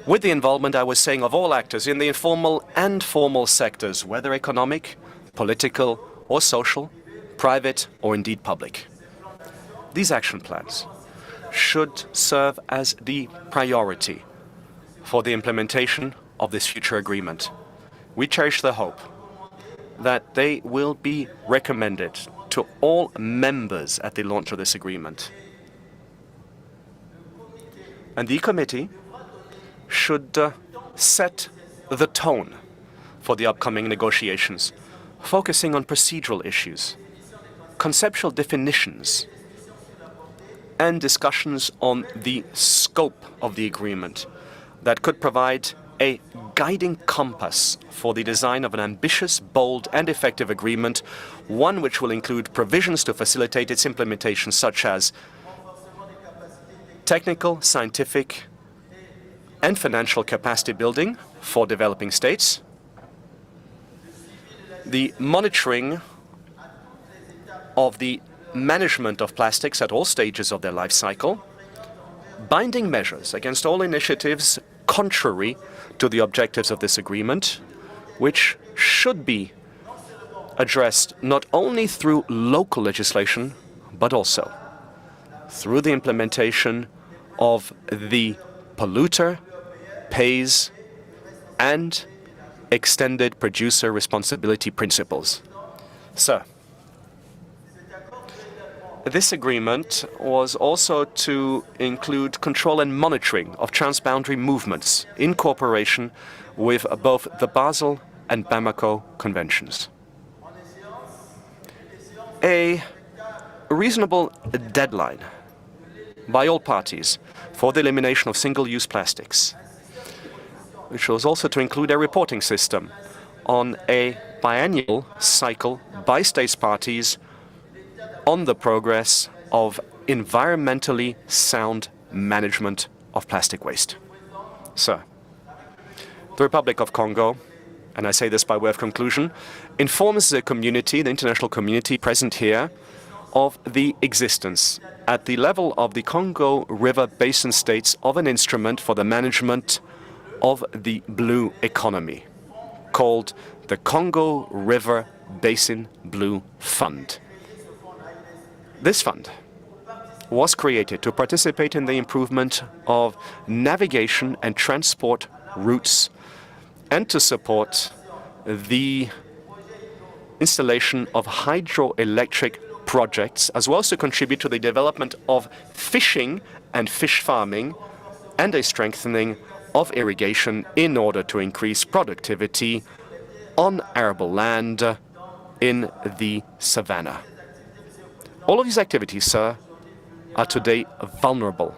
With the involvement, I was saying, of all actors in the informal and formal sectors, whether economic, political, or social, private, or indeed public. These action plans should serve as the priority for the implementation of this future agreement. We cherish the hope that they will be recommended to all members at the launch of this agreement. And the committee should set the tone for the upcoming negotiations, focusing on procedural issues, conceptual definitions, and discussions on the scope of the agreement that could provide a guiding compass for the design of an ambitious, bold, and effective agreement, one which will include provisions to facilitate its implementation, such as technical, scientific, and financial capacity building for developing states, the monitoring of the management of plastics at all stages of their life cycle, binding measures against all initiatives contrary to the objectives of this agreement, which should be addressed not only through local legislation, but also through the implementation of the polluter pays and extended producer responsibility principles. Sir, this agreement was also to include control and monitoring of transboundary movements in cooperation with both the Basel and Bamako Conventions. A reasonable deadline by all parties for the elimination of single-use plastics, which was also to include a reporting system on a biannual cycle by states parties on the progress of environmentally sound management of plastic waste. Sir, the Republic of Congo, and I say this by way of conclusion, informs the community, the international community present here, of the existence at the level of the Congo River Basin states of an instrument for the management of the blue economy called the Congo River Basin Blue Fund. This fund was created to participate in the improvement of navigation and transport routes and to support the installation of hydroelectric projects, as well as to contribute to the development of fishing and fish farming and a strengthening of irrigation in order to increase productivity on arable land in the savannah. All of these activities, sir, are today vulnerable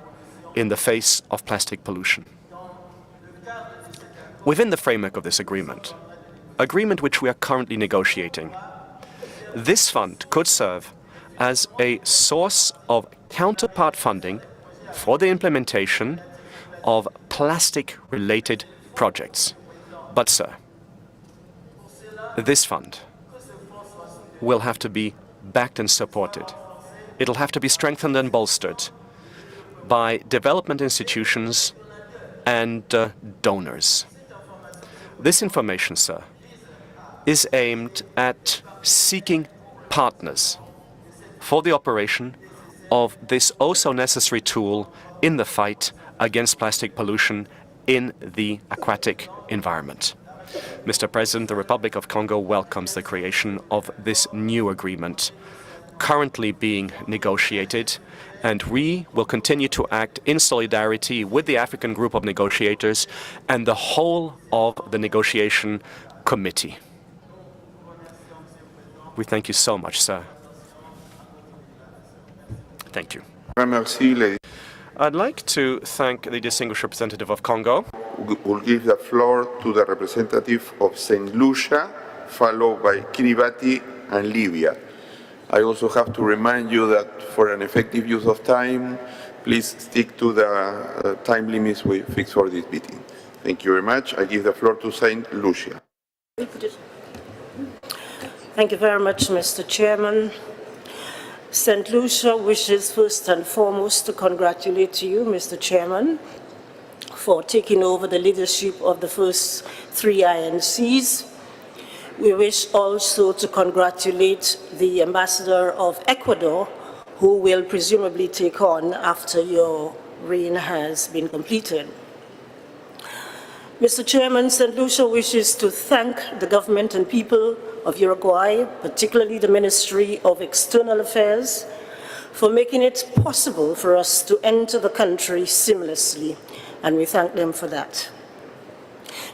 in the face of plastic pollution. Within the framework of this agreement which we are currently negotiating, this fund could serve as a source of counterpart funding for the implementation of plastic-related projects. But, sir, this fund will have to be backed and supported. It'll have to be strengthened and bolstered by development institutions and donors. This information, sir, is aimed at seeking partners for the operation of this oh-so-necessary tool in the fight against plastic pollution in the aquatic environment. Mr. President, the Republic of Congo welcomes the creation of this new agreement currently being negotiated, and we will continue to act in solidarity with the African group of negotiators and the whole of the negotiation committee. We thank you so much, sir. Thank you. I'd like to thank the distinguished representative of Congo. We'll give the floor to the representative of St. Lucia, followed by Kiribati and Libya. I also have to remind you that for an effective use of time, please stick to the time limits we fixed for this meeting. Thank you very much. I give the floor to St. Lucia. Thank you very much, Mr. Chairman. St. Lucia wishes first and foremost to congratulate you, Mr. Chairman, for taking over the leadership of the first 3 INCs. We wish also to congratulate the Ambassador of Ecuador, who will presumably take on after your reign has been completed. Mr. Chairman, St. Lucia wishes to thank the government and people of Uruguay, particularly the Ministry of External Affairs, for making it possible for us to enter the country seamlessly, and we thank them for that.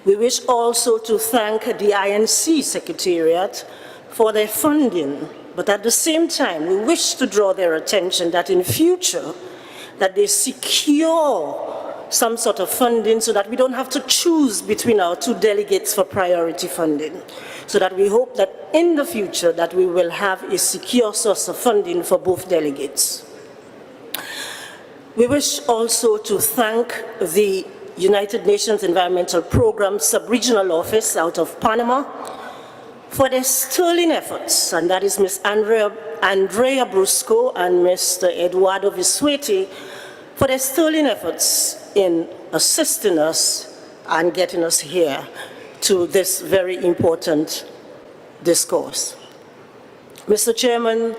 We wish also to thank the INC Secretariat for their funding, but at the same time, we wish to draw their attention that in future, that they secure some sort of funding so that we don't have to choose between our 2 delegates for priority funding. So that we hope that in the future that we will have a secure source of funding for both delegates. We wish also to thank the United Nations Environmental Programme Sub-Regional Office out of Panama for their sterling efforts, and that is Ms. Andrea Brusco and Mr. Eduardo Visueti for their sterling efforts in assisting us and getting us here to this very important discourse. Mr. Chairman,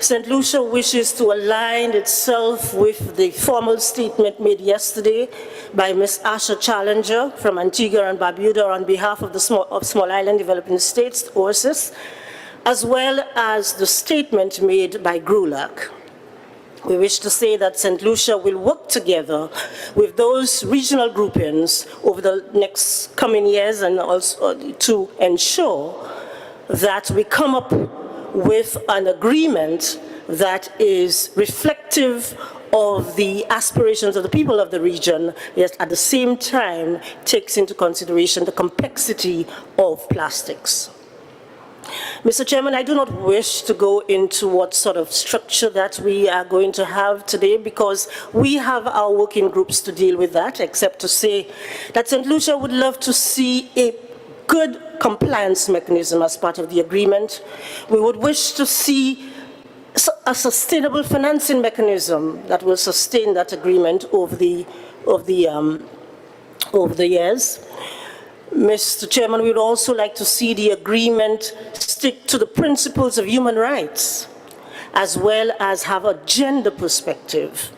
St. Lucia wishes to align itself with the formal statement made yesterday by Ms. Asha Challenger from Antigua and Barbuda on behalf of the Small Island Developing States, OASIS, as well as the statement made by GRULAC. We wish to say that St. Lucia will work together with those regional groupings over the next coming years and also to ensure that we come up with an agreement that is reflective of the aspirations of the people of the region, yet at the same time takes into consideration the complexity of plastics. Mr. Chairman, I do not wish to go into what sort of structure that we are going to have today because we have our working groups to deal with that, except to say that St. Lucia would love to see a good compliance mechanism as part of the agreement. We would wish to see a sustainable financing mechanism that will sustain that agreement over the years. Mr. Chairman, we would also like to see the agreement stick to the principles of human rights, as well as have a gender perspective.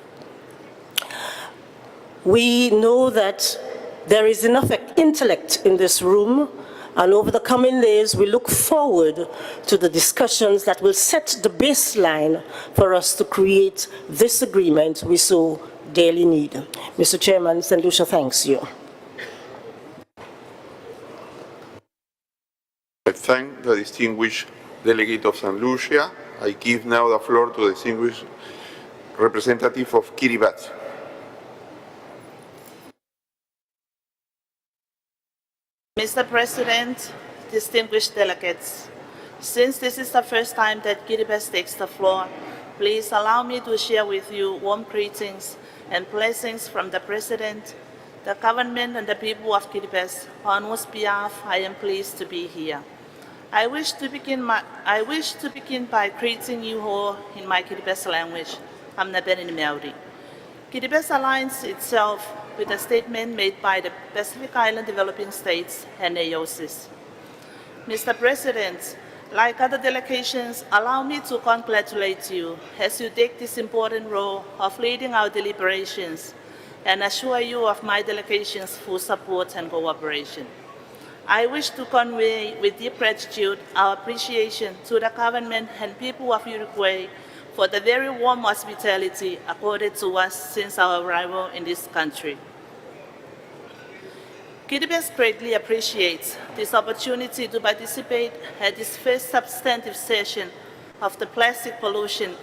We know that there is enough intellect in this room, and over the coming days, we look forward to the discussions that will set the baseline for us to create this agreement we so dearly need. Mr. Chairman, St. Lucia thanks you. I thank the distinguished delegate of St. Lucia. I give now the floor to the distinguished representative of Kiribati. Mr. President, distinguished delegates, since this is the first time that Kiribati takes the floor, please allow me to share with you warm greetings and blessings from the President, the government, and the people of Kiribati, on whose behalf I am pleased to be here. I wish to begin by greeting you all in my Kiribati language. I'm Nabeni Maori. Kiribati aligns itself with a statement made by the Pacific Island Developing States and AOCIS. Mr. President, like other delegations, allow me to congratulate you as you take this important role of leading our deliberations and assure you of my delegation's full support and cooperation. I wish to convey with deep gratitude our appreciation to the government and people of Uruguay for the very warm hospitality accorded to us since our arrival in this country. Kiribati greatly appreciates this opportunity to participate at this first substantive session of the plastic pollution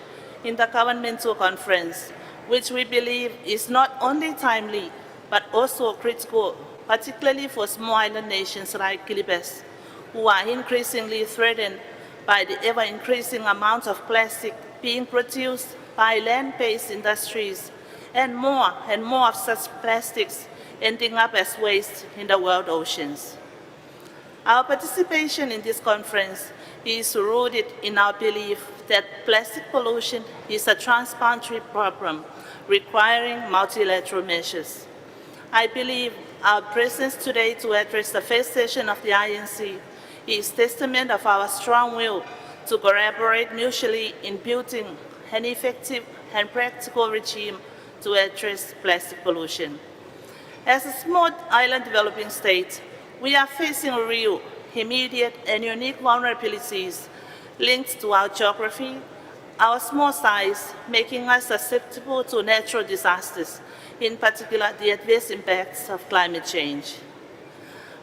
intergovernmental conference, which we believe is not only timely but also critical, particularly for small island nations like Kiribati, who are increasingly threatened by the ever-increasing amount of plastic being produced by land-based industries, and more of such plastics ending up as waste in the world oceans. Our participation in this conference is rooted in our belief that plastic pollution is a transboundary problem requiring multilateral measures. I believe our presence today to address the first session of the INC is testament of our strong will to collaborate mutually in building an effective and practical regime to address plastic pollution. As a small island developing state, we are facing real, immediate, and unique vulnerabilities linked to our geography, our small size, making us susceptible to natural disasters, in particular the adverse impacts of climate change.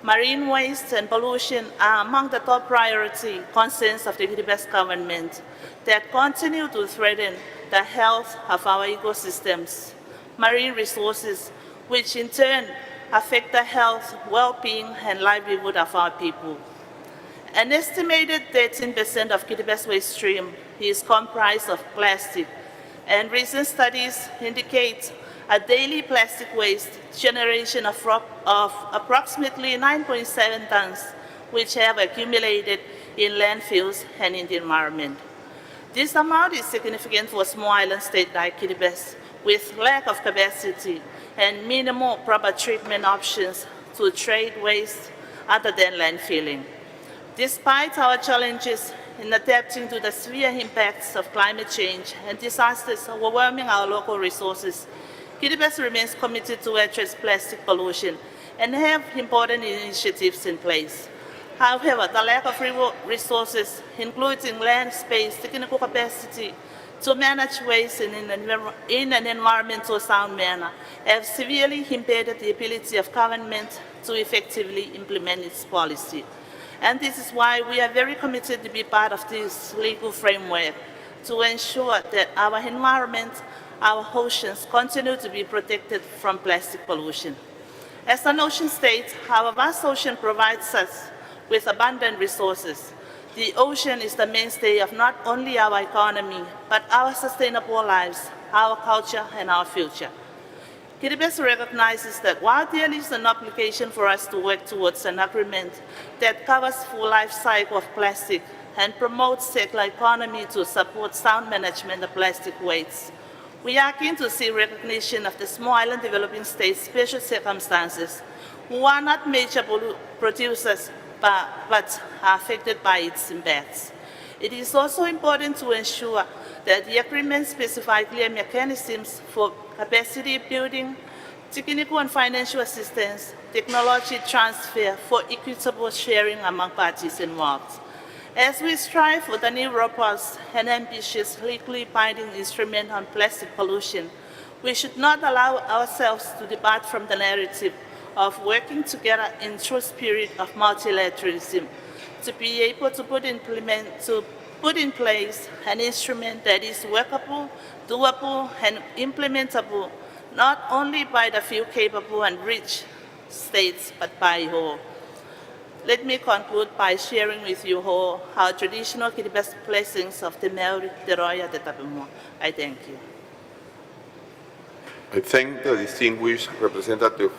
Marine waste and pollution are among the top priority concerns of the Kiribati government that continue to threaten the health of our ecosystems, marine resources, which in turn affect the health, well-being, and livelihood of our people. An estimated 13% of Kiribati waste stream is comprised of plastic, and recent studies indicate a daily plastic waste generation of approximately 9.7 tons, which have accumulated in landfills and in the environment. This amount is significant for a small island state like Kiribati, with lack of capacity and minimal proper treatment options to trade waste other than landfilling. Despite our challenges in adapting to the severe impacts of climate change and disasters overwhelming our local resources, Kiribati remains committed to address plastic pollution and have important initiatives in place. However, the lack of resources, including land space, technical capacity to manage waste in an environmental sound manner, have severely impeded the ability of government to effectively implement its policy. And this is why we are very committed to be part of this legal framework to ensure that our environment, our oceans continue to be protected from plastic pollution. As the notion states, our vast ocean provides us with abundant resources. The ocean is the mainstay of not only our economy, but our sustainable lives, our culture, and our future. Kiribati recognizes that while there is an obligation for us to work towards an agreement that covers full life cycle of plastic and promotes circular economy to support sound management of plastic waste, we are keen to see recognition of the small island developing states' special circumstances, who are not major producers but are affected by its impacts. It is also important to ensure that the agreement specifies clear mechanisms for capacity building, technical and financial assistance, technology transfer for equitable sharing among parties involved. As we strive for the new robust and ambitious legally binding instrument on plastic pollution, we should not allow ourselves to depart from the narrative of working together in true spirit of multilateralism to be able to put in place an instrument that is workable, doable, and implementable not only by the few capable and rich states, but by all. Let me conclude by sharing with you all our traditional Kiribati blessings of the Maori, the Roya, the Tapemo. I thank you. I thank the distinguished representative.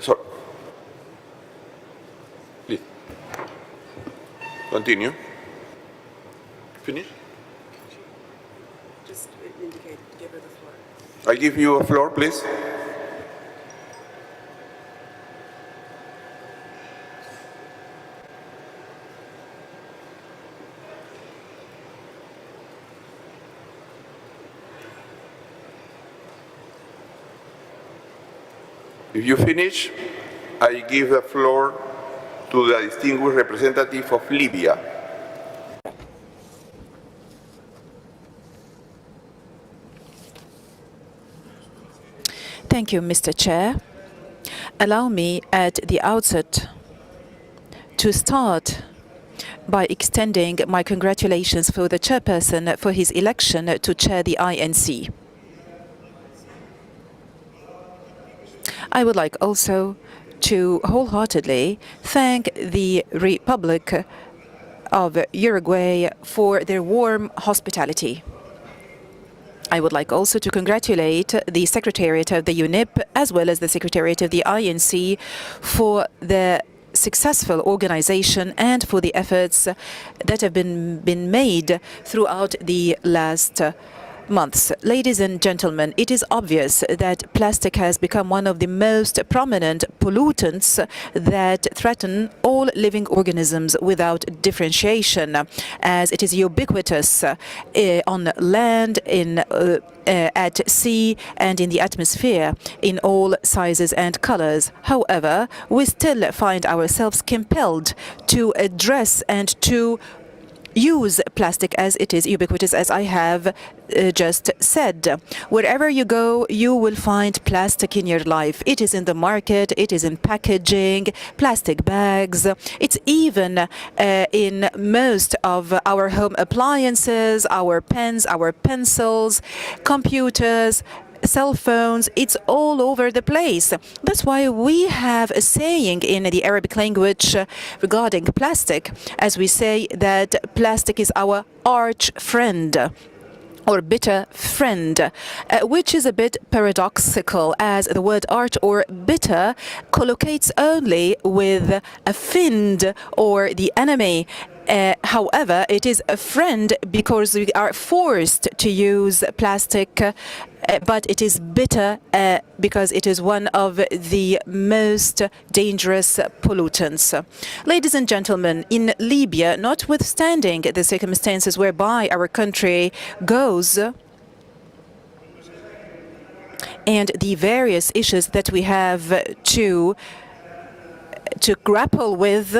Sorry. Please. Continue. Finish? Just indicate, give her the floor. I give you a floor, please. If you finish, I give the floor to the distinguished representative of Libya. Thank you, Mr. Chair. Allow me at the outset to start by extending my congratulations for the chairperson for his election to chair the INC. I would like also to wholeheartedly thank the Republic of Uruguay for their warm hospitality. I would like also to congratulate the Secretariat of the UNEP as well as the Secretariat of the INC for the successful organization and for the efforts that have been made throughout the last months. Ladies and gentlemen, it is obvious that plastic has become one of the most prominent pollutants that threaten all living organisms without differentiation, as it is ubiquitous on land, at sea, and in the atmosphere in all sizes and colors. However, we still find ourselves compelled to address and to use plastic as it is ubiquitous, as I have just said. Wherever you go, you will find plastic in your life. It is in the market, it is in packaging, plastic bags. It's even in most of our home appliances, our pens, our pencils, computers, cell phones. It's all over the place. That's why we have a saying in the Arabic language regarding plastic, as we say that plastic is our arch friend or bitter friend, which is a bit paradoxical, as the word arch or bitter collocates only with a fiend or the enemy. However, it is a friend because we are forced to use plastic, but it is bitter because it is one of the most dangerous pollutants. Ladies and gentlemen, in Libya, notwithstanding the circumstances whereby our country goes, and the various issues that we have to to grapple with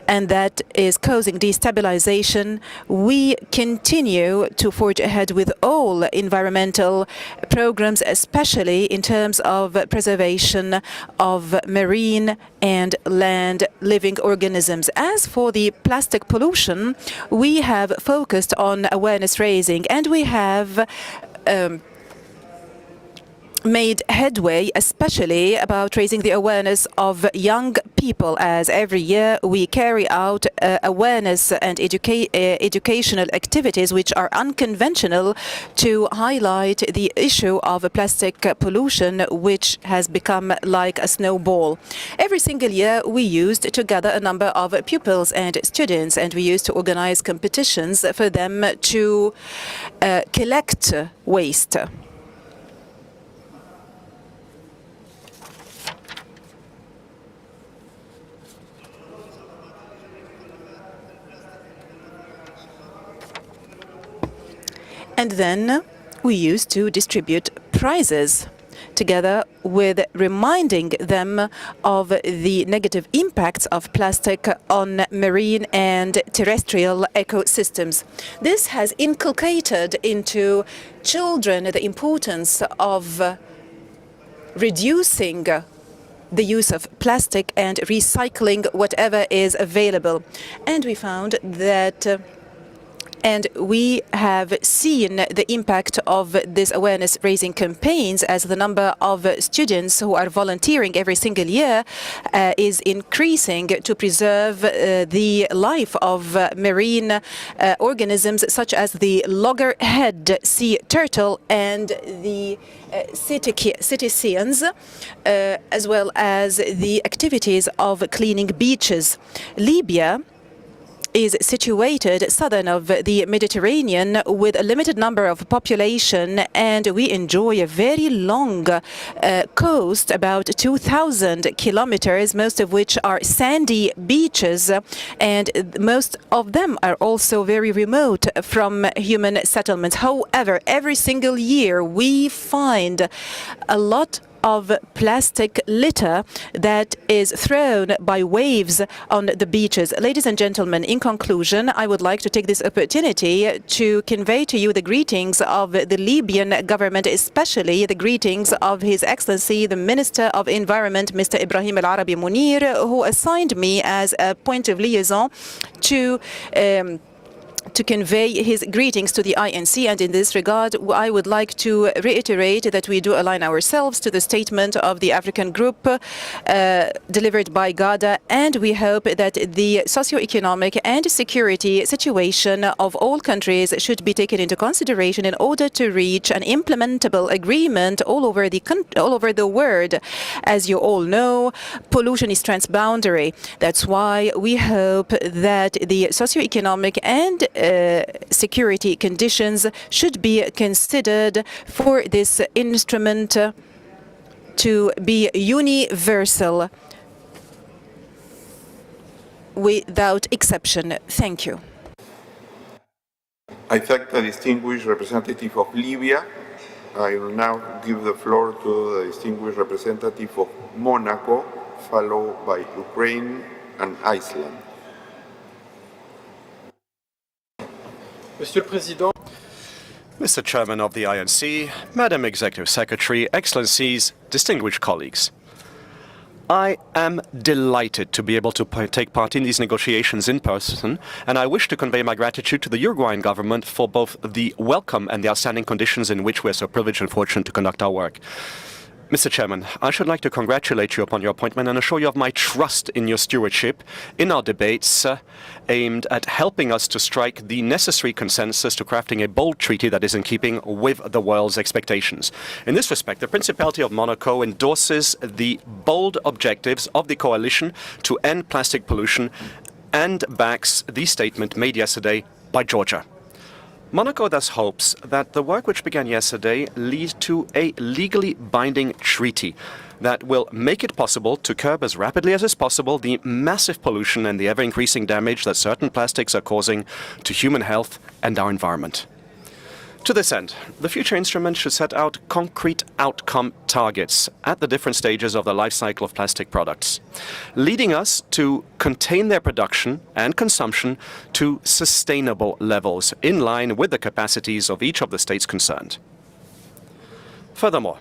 and that is causing destabilization, we continue to forge ahead with all environmental programs, especially in terms of preservation of marine and land living organisms. As for the plastic pollution, we have focused on awareness raising, and we have made headway, especially about raising the awareness of young people, as every year we carry out awareness and educational activities which are unconventional to highlight the issue of plastic pollution, which has become like a snowball. Every single year we used to gather a number of pupils and students, and we used to organize competitions for them to collect waste. And then we used to distribute prizes, together with reminding them of the negative impacts of plastic on marine and terrestrial ecosystems. This has inculcated into children the importance of reducing the use of plastic and recycling whatever is available. And we found that and we have seen the impact of these awareness-raising campaigns as the number of students who are volunteering every single year is increasing to preserve the life of marine organisms such as the loggerhead sea turtle and the cetaceans, as well as the activities of cleaning beaches. Libya is situated southern of the Mediterranean with a limited number of population, and we enjoy a very long coast, about 2,000 kilometers, most of which are sandy beaches, and most of them are also very remote from human settlements. However, every single year we find a lot of plastic litter that is thrown by waves on the beaches. Ladies and gentlemen, in conclusion, I would like to take this opportunity to convey to you the greetings of the Libyan government, especially the greetings of His Excellency, the Minister of Environment, Mr. Ibrahim Al Arabi Munir, who assigned me as a point of liaison to convey his greetings to the INC. And in this regard, I would like to reiterate that we do align ourselves to the statement of the African Group delivered by GADA, and we hope that the socio-economic and security situation of all countries should be taken into consideration in order to reach an implementable agreement all over the world. As you all know, pollution is transboundary. That's why we hope that the socio-economic and security conditions should be considered for this instrument to be universal without exception. Thank you. I thank the distinguished representative of Libya. I will now give the floor to the distinguished representative of Monaco, followed by Ukraine and Iceland. Monsieur le Président, Mr. Chairman of the INC, Madam Executive Secretary, Excellencies, distinguished colleagues. I am delighted to be able to take part in these negotiations in person, and I wish to convey my gratitude to the Uruguayan government for both the welcome and the outstanding conditions in which we are so privileged and fortunate to conduct our work. Mr. Chairman, I should like to congratulate you upon your appointment and assure you of my trust in your stewardship in our debates aimed at helping us to strike the necessary consensus to crafting a bold treaty that is in keeping with the world's expectations. In this respect, the Principality of Monaco endorses the bold objectives of the coalition to end plastic pollution and backs the statement made yesterday by Georgia. Monaco thus hopes that the work which began yesterday leads to a legally binding treaty that will make it possible to curb as rapidly as is possible the massive pollution and the ever-increasing damage that certain plastics are causing to human health and our environment. To this end, the future instrument should set out concrete outcome targets at the different stages of the life cycle of plastic products, leading us to contain their production and consumption to sustainable levels in line with the capacities of each of the states concerned. Furthermore,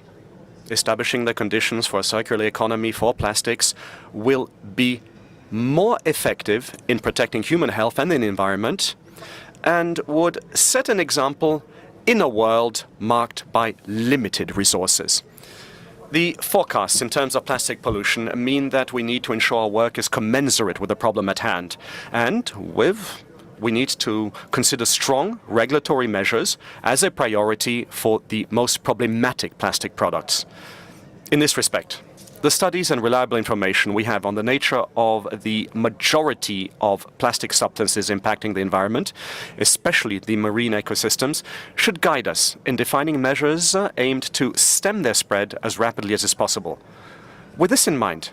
establishing the conditions for a circular economy for plastics will be more effective in protecting human health and the environment, and would set an example in a world marked by limited resources. The forecasts in terms of plastic pollution mean that we need to ensure our work is commensurate with the problem at hand, and we need to consider strong regulatory measures as a priority for the most problematic plastic products. In this respect, the studies and reliable information we have on the nature of the majority of plastic substances impacting the environment, especially the marine ecosystems, should guide us in defining measures aimed to stem their spread as rapidly as is possible. With this in mind,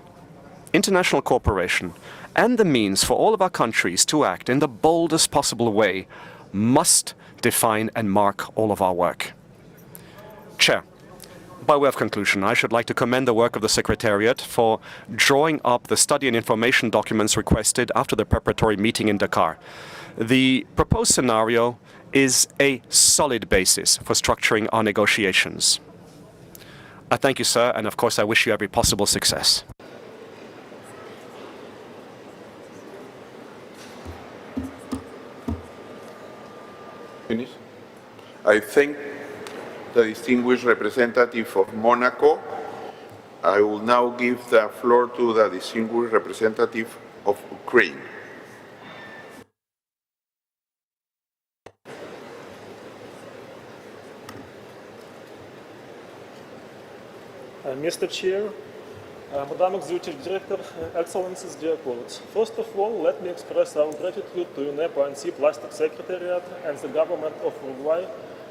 international cooperation and the means for all of our countries to act in the boldest possible way must define and mark all of our work. Chair, by way of conclusion, I should like to commend the work of the Secretariat for drawing up the study and information documents requested after the preparatory meeting in Dakar. The proposed scenario is a solid basis for structuring our negotiations. I thank you, sir, and of course I wish you every possible success. Finish. I thank the distinguished representative of Monaco. I will now give the floor to the distinguished representative of Ukraine. Mr. Chair, Madam Executive Director, Excellencies, dear colleagues. First of all, let me express our gratitude to UNEP ANC Plastic Secretariat and the government of Uruguay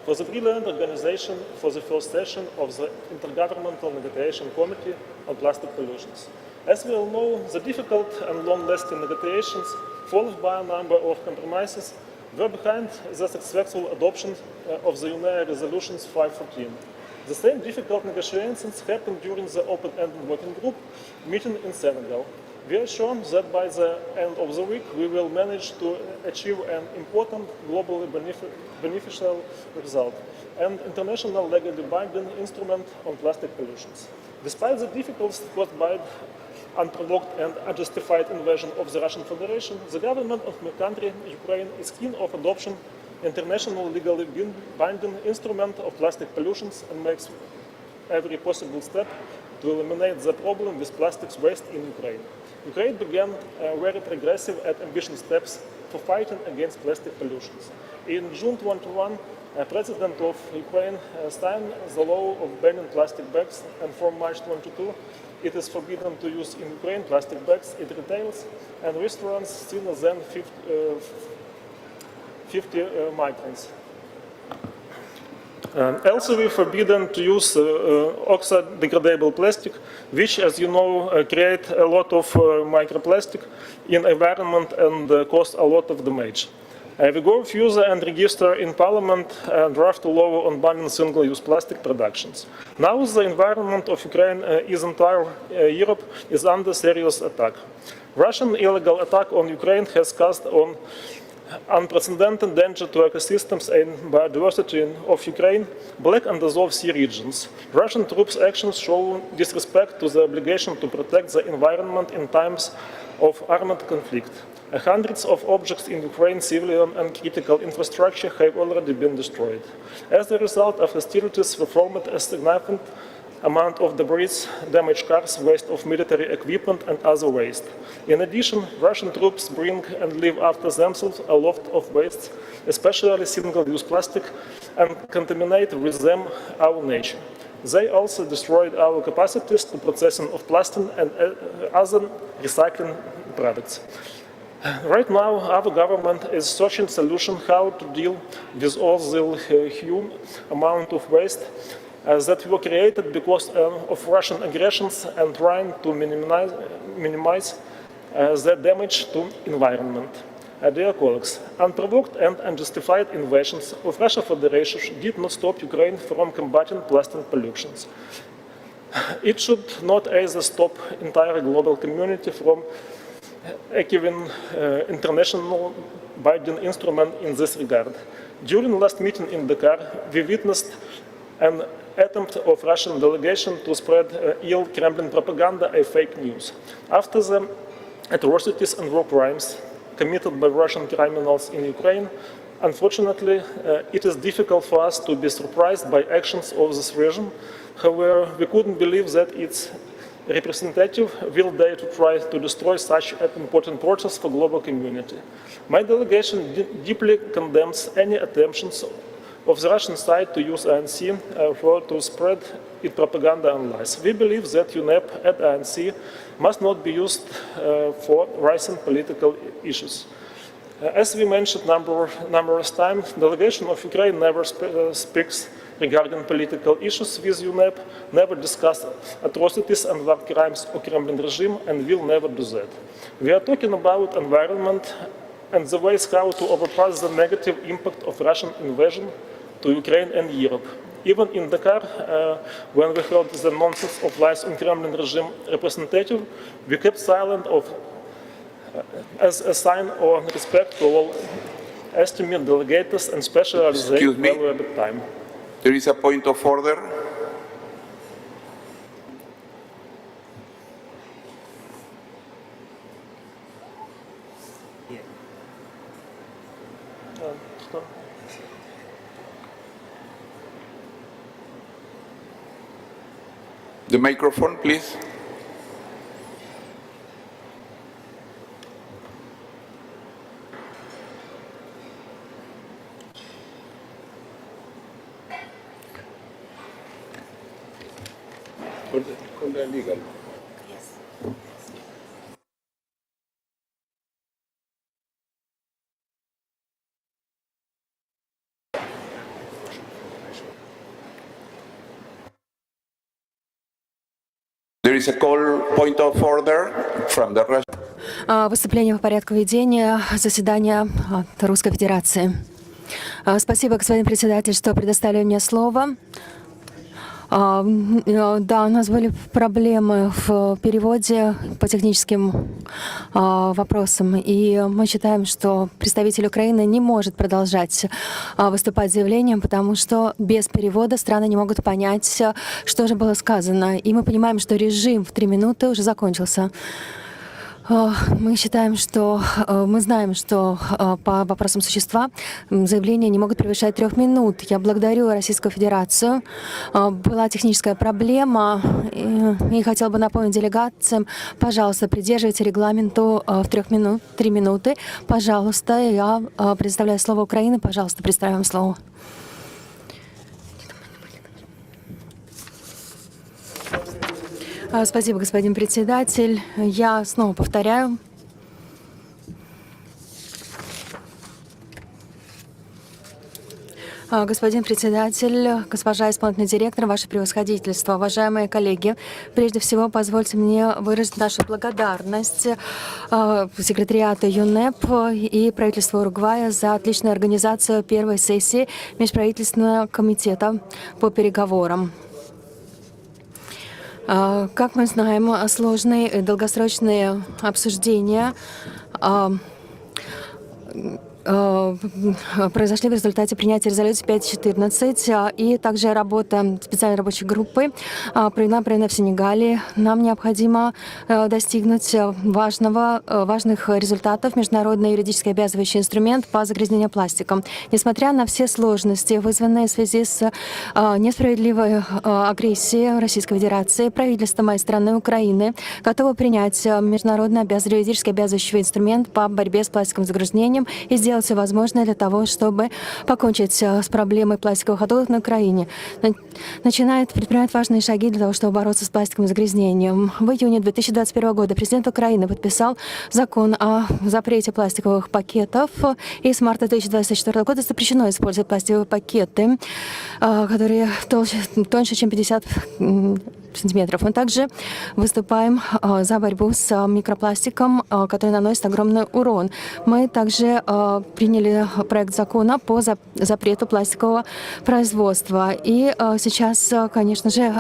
for the brilliant organization for the first session of the Intergovernmental Negotiation Committee on Plastic Pollutions. As we all know, the difficult and long-lasting negotiations, followed by a number of compromises, were behind the successful adoption of the UN Resolutions 514. The same difficult negotiations happened during the open-ended working group meeting in Senegal. We are sure that by the end of the week we will manage to achieve an important globally beneficial result, an international legally binding instrument on plastic pollutions. Despite the difficulties caused by unprovoked and unjustified invasion of the Russian Federation, the government of my country, Ukraine, is keen of adoption international legally binding instrument of plastic pollutions and makes every possible step to eliminate the problem with plastics waste in Ukraine. Ukraine began very progressive and ambitious steps for fighting against plastic pollutions. In June 2021, President of Ukraine signed the law of banning plastic bags, and from March 2022, it is forbidden to use in Ukraine plastic bags in retailers and restaurants thinner than 50 microns. Also, we forbidden to use oxo-degradable plastic, which, as you know, create a lot of microplastic in environment and cause a lot of damage. We go further and register in Parliament a draft law on banning single-use plastic productions. Now the environment of Ukraine is entire Europe is under serious attack. Russian illegal attack on Ukraine has caused on unprecedented danger to ecosystems and biodiversity of Ukraine, Black and Azov Sea regions. Russian troops' actions show disrespect to the obligation to protect the environment in times of armed conflict. Hundreds of objects in Ukraine's civilian and critical infrastructure have already been destroyed. As a result of hostilities, we formed a significant amount of debris, damaged cars, waste of military equipment and other waste. In addition, Russian troops bring and leave after themselves a lot of waste, especially single-use plastic, and contaminate with them our nature. They also destroyed our capacities to processing of plastic and other recycling products. Right now, our government is searching solution how to deal with all the huge amount of waste that were created because of Russian aggressions and trying to minimize the damage to environment. Dear colleagues, unprovoked and unjustified invasions of Russian Federation did not stop Ukraine from combating plastic pollutions. It should not either stop entire global community from giving international binding instrument in this regard. During last meeting in Dakar, we witnessed an attempt of Russian delegation to spread ill Kremlin propaganda and fake news. After the atrocities and war crimes committed by Russian criminals in Ukraine, unfortunately, it is difficult for us to be surprised by actions of this regime. However, we couldn't believe that its representative will dare to try to destroy such an important process for global community. My delegation deeply condemns any attempts of the Russian side to use ANC to spread its propaganda and lies. We believe that UNEP and ANC must not be used for rising political issues. As we mentioned numerous times, the delegation of Ukraine never speaks regarding political issues with UNEP, never discuss atrocities and war crimes of Kremlin regime, and will never do that. We are talking about environment and the ways how to overpass the negative impact of Russian invasion to Ukraine and Europe. Even in Dakar, when we heard the nonsense of lies on Kremlin regime representative, we kept silent as a sign of respect to all esteemed delegates and especially their valuable time. There is a point of order. The microphone, please. Legal. There is a point of order from the Russian. Выступление по порядку ведения заседания Российской Федерации. Спасибо, господин председатель, что предоставили мне слово. Да, у нас были проблемы в переводе по техническим вопросам, и мы считаем, что представитель Украины не может продолжать выступать с заявлением, потому что без перевода страны не могут понять, что же было сказано. И мы понимаем, что режим в 3 минуты уже закончился. Мы считаем, что мы знаем, что по вопросам существа заявления не могут превышать 3 минут. Я благодарю Российскую Федерацию. Была техническая проблема, и хотела бы напомнить делегациям, пожалуйста, придерживайте регламенту в 3 минуты. Пожалуйста, я предоставляю слово Украины. Пожалуйста, предоставляем слово. Спасибо, господин председатель. Я снова повторяю. Господин председатель, госпожа исполнительный директор, ваше превосходительство, уважаемые коллеги, прежде всего позвольте мне выразить нашу благодарность секретариату ЮНЕП и правительству Уругвая за отличную организацию первой сессии Межправительственного комитета по переговорам. Как мы знаем, сложные и долгосрочные обсуждения произошли в результате принятия резолюции 5.14 и также работа специальной рабочей группы проведена в Сенегале. Нам необходимо достигнуть важных результатов. Международный юридически обязывающий инструмент по загрязнению пластиком. Несмотря на все сложности, вызванные в связи с несправедливой агрессией Российской Федерации, правительство моей страны Украины готово принять международный юридически обязывающий инструмент по борьбе с пластиковым загрязнением и сделать все возможное для того, чтобы покончить с проблемой пластиковых отходов на Украине. Начинает предпринимать важные шаги для того, чтобы бороться с пластиковым загрязнением. В июне 2021 года президент Украины подписал закон о запрете пластиковых пакетов, и с марта 2024 года запрещено использовать пластиковые пакеты, которые тоньше, чем 50 сантиметров. Мы также выступаем за борьбу с микропластиком, который наносит огромный урон. Мы также приняли проект закона по запрету пластикового производства. И сейчас, конечно же,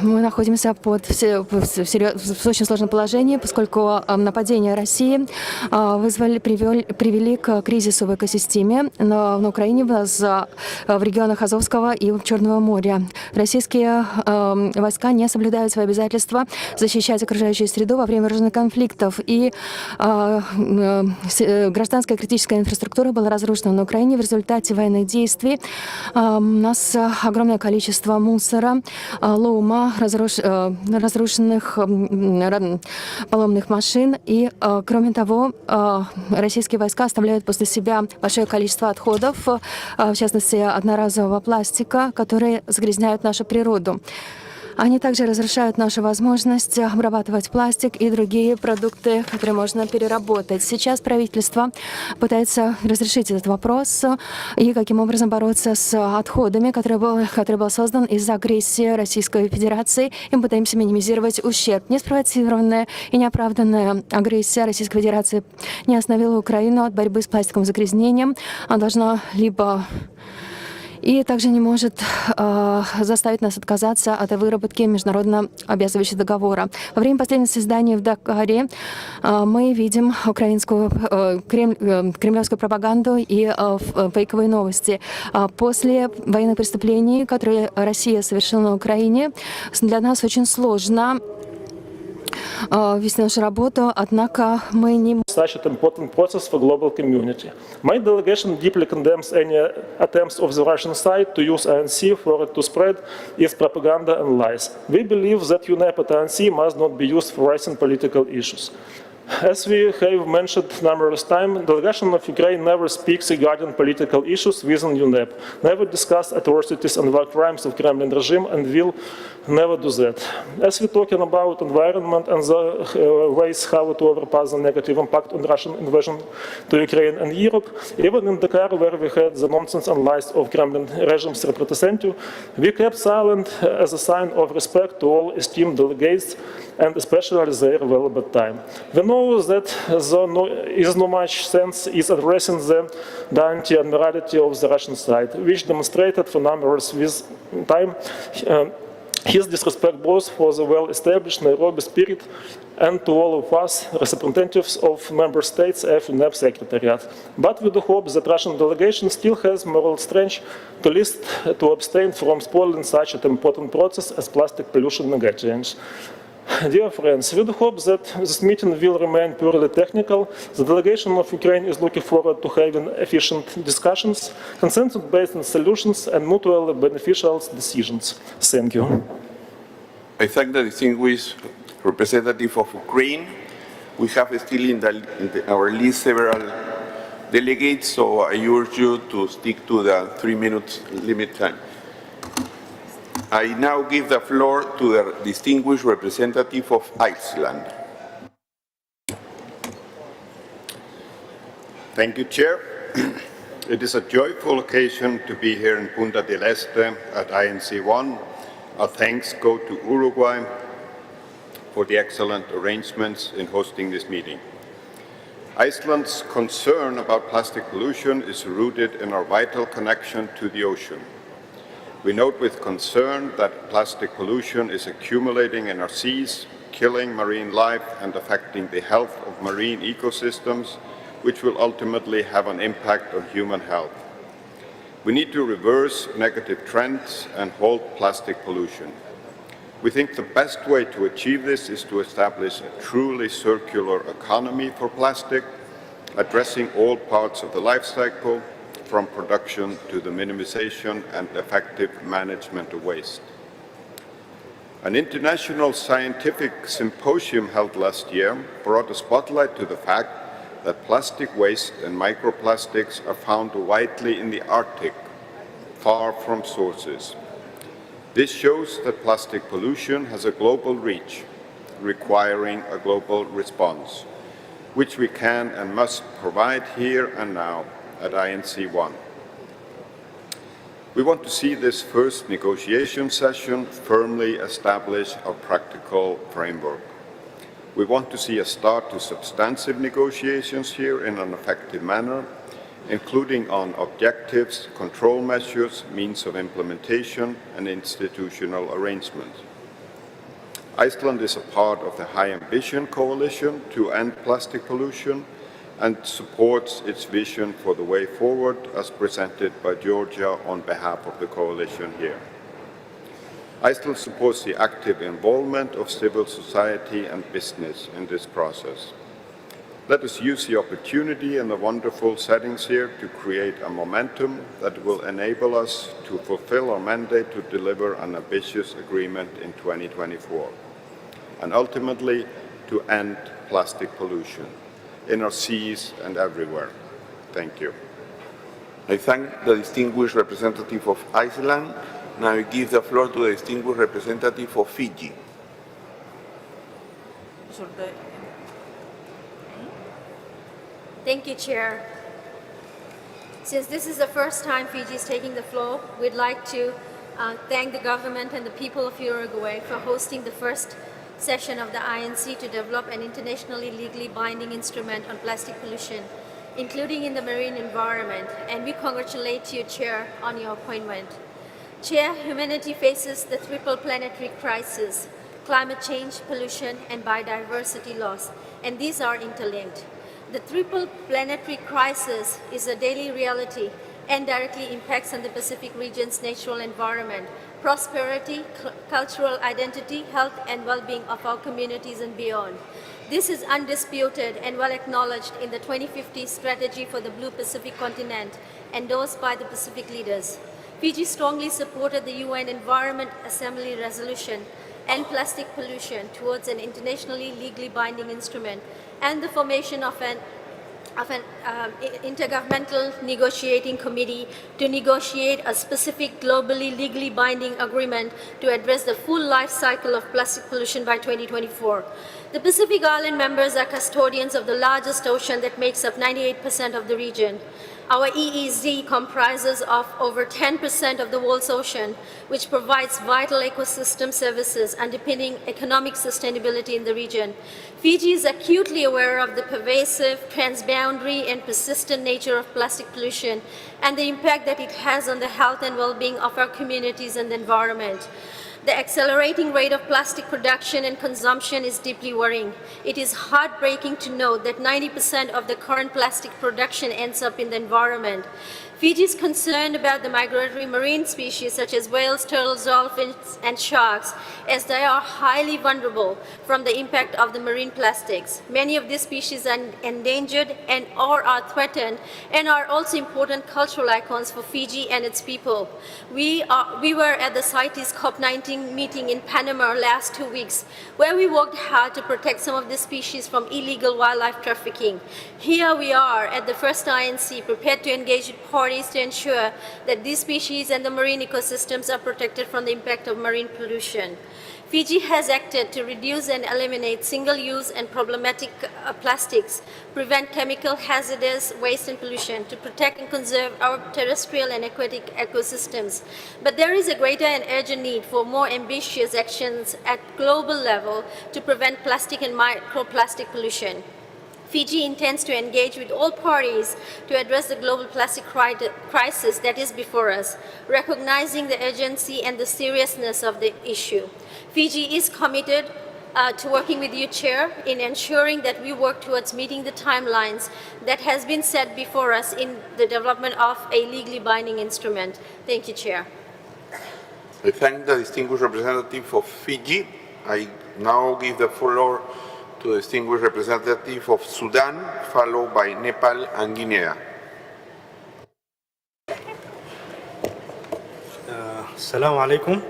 мы находимся в очень сложном положении, поскольку нападения России привели к кризису в экосистеме на Украине, в регионах Азовского и Черного моря. Российские войска не соблюдают свои обязательства защищать окружающую среду во время вооруженных конфликтов. И гражданская критическая инфраструктура была разрушена на Украине в результате военных действий. У нас огромное количество мусора, лома, разрушенных поломных машин. И, кроме того, российские войска оставляют после себя большое количество отходов, в частности, одноразового пластика, которые загрязняют нашу природу. Они также разрушают нашу возможность обрабатывать пластик и другие продукты, которые можно переработать. Сейчас правительство пытается разрешить этот вопрос и каким образом бороться с отходами, который был создан из-за агрессии Российской Федерации. И мы пытаемся минимизировать ущерб. Неспровоцированная и неоправданная агрессия Российской Федерации не остановила Украину от борьбы с пластиковым загрязнением. Она должна либо и также не может заставить нас отказаться от выработки международно обязывающего договора. Во время последнего заседания в Дакаре мы видим украинскую кремлевскую пропаганду и фейковые новости. После военных преступлений, которые Россия совершила на Украине, для нас очень сложно вести нашу работу, однако мы не... Such an important process for global community. My delegation deeply condemns any attempts of the Russian side to use ANC for it to spread its propaganda and lies. We believe that UNEP and ANC must not be used for raising political issues. As we have mentioned numerous times, the delegation of Ukraine never speaks regarding political issues within UNEP, never discuss atrocities and war crimes of Kremlin regime, and will never do that. As we're talking about environment and the ways how to overpass the negative impact on Russian invasion to Ukraine and Europe, even in Dakar, where we had the nonsense and lies of Kremlin regime's representative, we kept silent as a sign of respect to all esteemed delegates and especially their valuable time. We know that there is no much sense in addressing the anti-admiralty of the Russian side, which demonstrated for numerous time his disrespect both for the well-established Nairobi spirit and to all of us, representatives of member states of UNEP Secretariat. But we do hope that Russian delegation still has moral strength to abstain from spoiling such an important process as plastic pollution negations. Dear friends, we do hope that this meeting will remain purely technical. The delegation of Ukraine is looking forward to having efficient discussions, consensus-based solutions, and mutually beneficial decisions. Thank you. I thank the distinguished representative of Ukraine. We have still in our list several delegates, so I urge you to stick to the 3 minutes limit time. I now give the floor to the distinguished representative of Iceland. Thank you, Chair. It is a joyful occasion to be here in Punta del Este at INC1. Our thanks go to Uruguay for the excellent arrangements in hosting this meeting. Iceland's concern about plastic pollution is rooted in our vital connection to the ocean. We note with concern that plastic pollution is accumulating in our seas, killing marine life and affecting the health of marine ecosystems, which will ultimately have an impact on human health. We need to reverse negative trends and halt plastic pollution. We think the best way to achieve this is to establish a truly circular economy for plastic, addressing all parts of the life cycle, from production to the minimization and effective management of waste. An international scientific symposium held last year brought a spotlight to the fact that plastic waste and microplastics are found widely in the Arctic, far from sources. This shows that plastic pollution has a global reach, requiring a global response, which we can and must provide here and now at INC1. We want to see this first negotiation session firmly establish a practical framework. We want to see a start to substantive negotiations here in an effective manner, including on objectives, control measures, means of implementation, and institutional arrangements. Iceland is a part of the High Ambition Coalition to end plastic pollution and supports its vision for the way forward as presented by Georgia on behalf of the coalition here. Iceland supports the active involvement of civil society and business in this process. Let us use the opportunity and the wonderful settings here to create a momentum that will enable us to fulfill our mandate to deliver an ambitious agreement in 2024, and ultimately to end plastic pollution in our seas and everywhere. Thank you. I thank the distinguished representative of Iceland. Now I give the floor to the distinguished representative of Fiji. Thank you, Chair. Since this is the first time Fiji is taking the floor, we'd like to thank the government and the people of Uruguay for hosting the first session of the INC to develop an internationally legally binding instrument on plastic pollution, including in the marine environment, and we congratulate you, Chair, on your appointment. Chair, humanity faces the triple planetary crisis: climate change, pollution, and biodiversity loss, and these are interlinked. The triple planetary crisis is a daily reality and directly impacts on the Pacific region's natural environment, prosperity, cultural identity, health, and well-being of our communities and beyond. This is undisputed and well acknowledged in the 2050 strategy for the Blue Pacific continent, endorsed by the Pacific leaders. Fiji strongly supported the UN Environment Assembly resolution and plastic pollution towards an internationally legally binding instrument and the formation of an intergovernmental negotiating committee to negotiate a specific globally legally binding agreement to address the full life cycle of plastic pollution by 2024. The Pacific Island members are custodians of the largest ocean that makes up 98% of the region. Our EEZ comprises of over 10% of the world's ocean, which provides vital ecosystem services underpinning economic sustainability in the region. Fiji is acutely aware of the pervasive, transboundary, and persistent nature of plastic pollution and the impact that it has on the health and well-being of our communities and the environment. The accelerating rate of plastic production and consumption is deeply worrying. It is heartbreaking to note that 90% of the current plastic production ends up in the environment. Fiji is concerned about the migratory marine species such as whales, turtles, dolphins, and sharks, as they are highly vulnerable from the impact of the marine plastics. Many of these species are endangered or are threatened and are also important cultural icons for Fiji and its people. We were at the CITES COP19 meeting in Panama last 2 weeks, where we worked hard to protect some of these species from illegal wildlife trafficking. Here we are at the first INC, prepared to engage with parties to ensure that these species and the marine ecosystems are protected from the impact of marine pollution. Fiji has acted to reduce and eliminate single-use and problematic plastics, prevent chemical hazardous waste and pollution, to protect and conserve our terrestrial and aquatic ecosystems. But there is a greater and urgent need for more ambitious actions at global level to prevent plastic and microplastic pollution. Fiji intends to engage with all parties to address the global plastic crisis that is before us, recognizing the urgency and the seriousness of the issue. Fiji is committed to working with you, Chair, in ensuring that we work towards meeting the timelines that has been set before us in the development of a legally binding instrument. Thank you, Chair. I thank the distinguished representative of Fiji. I now give the floor to the distinguished representative of Sudan, followed by Nepal and Guinea. السلام عليكم.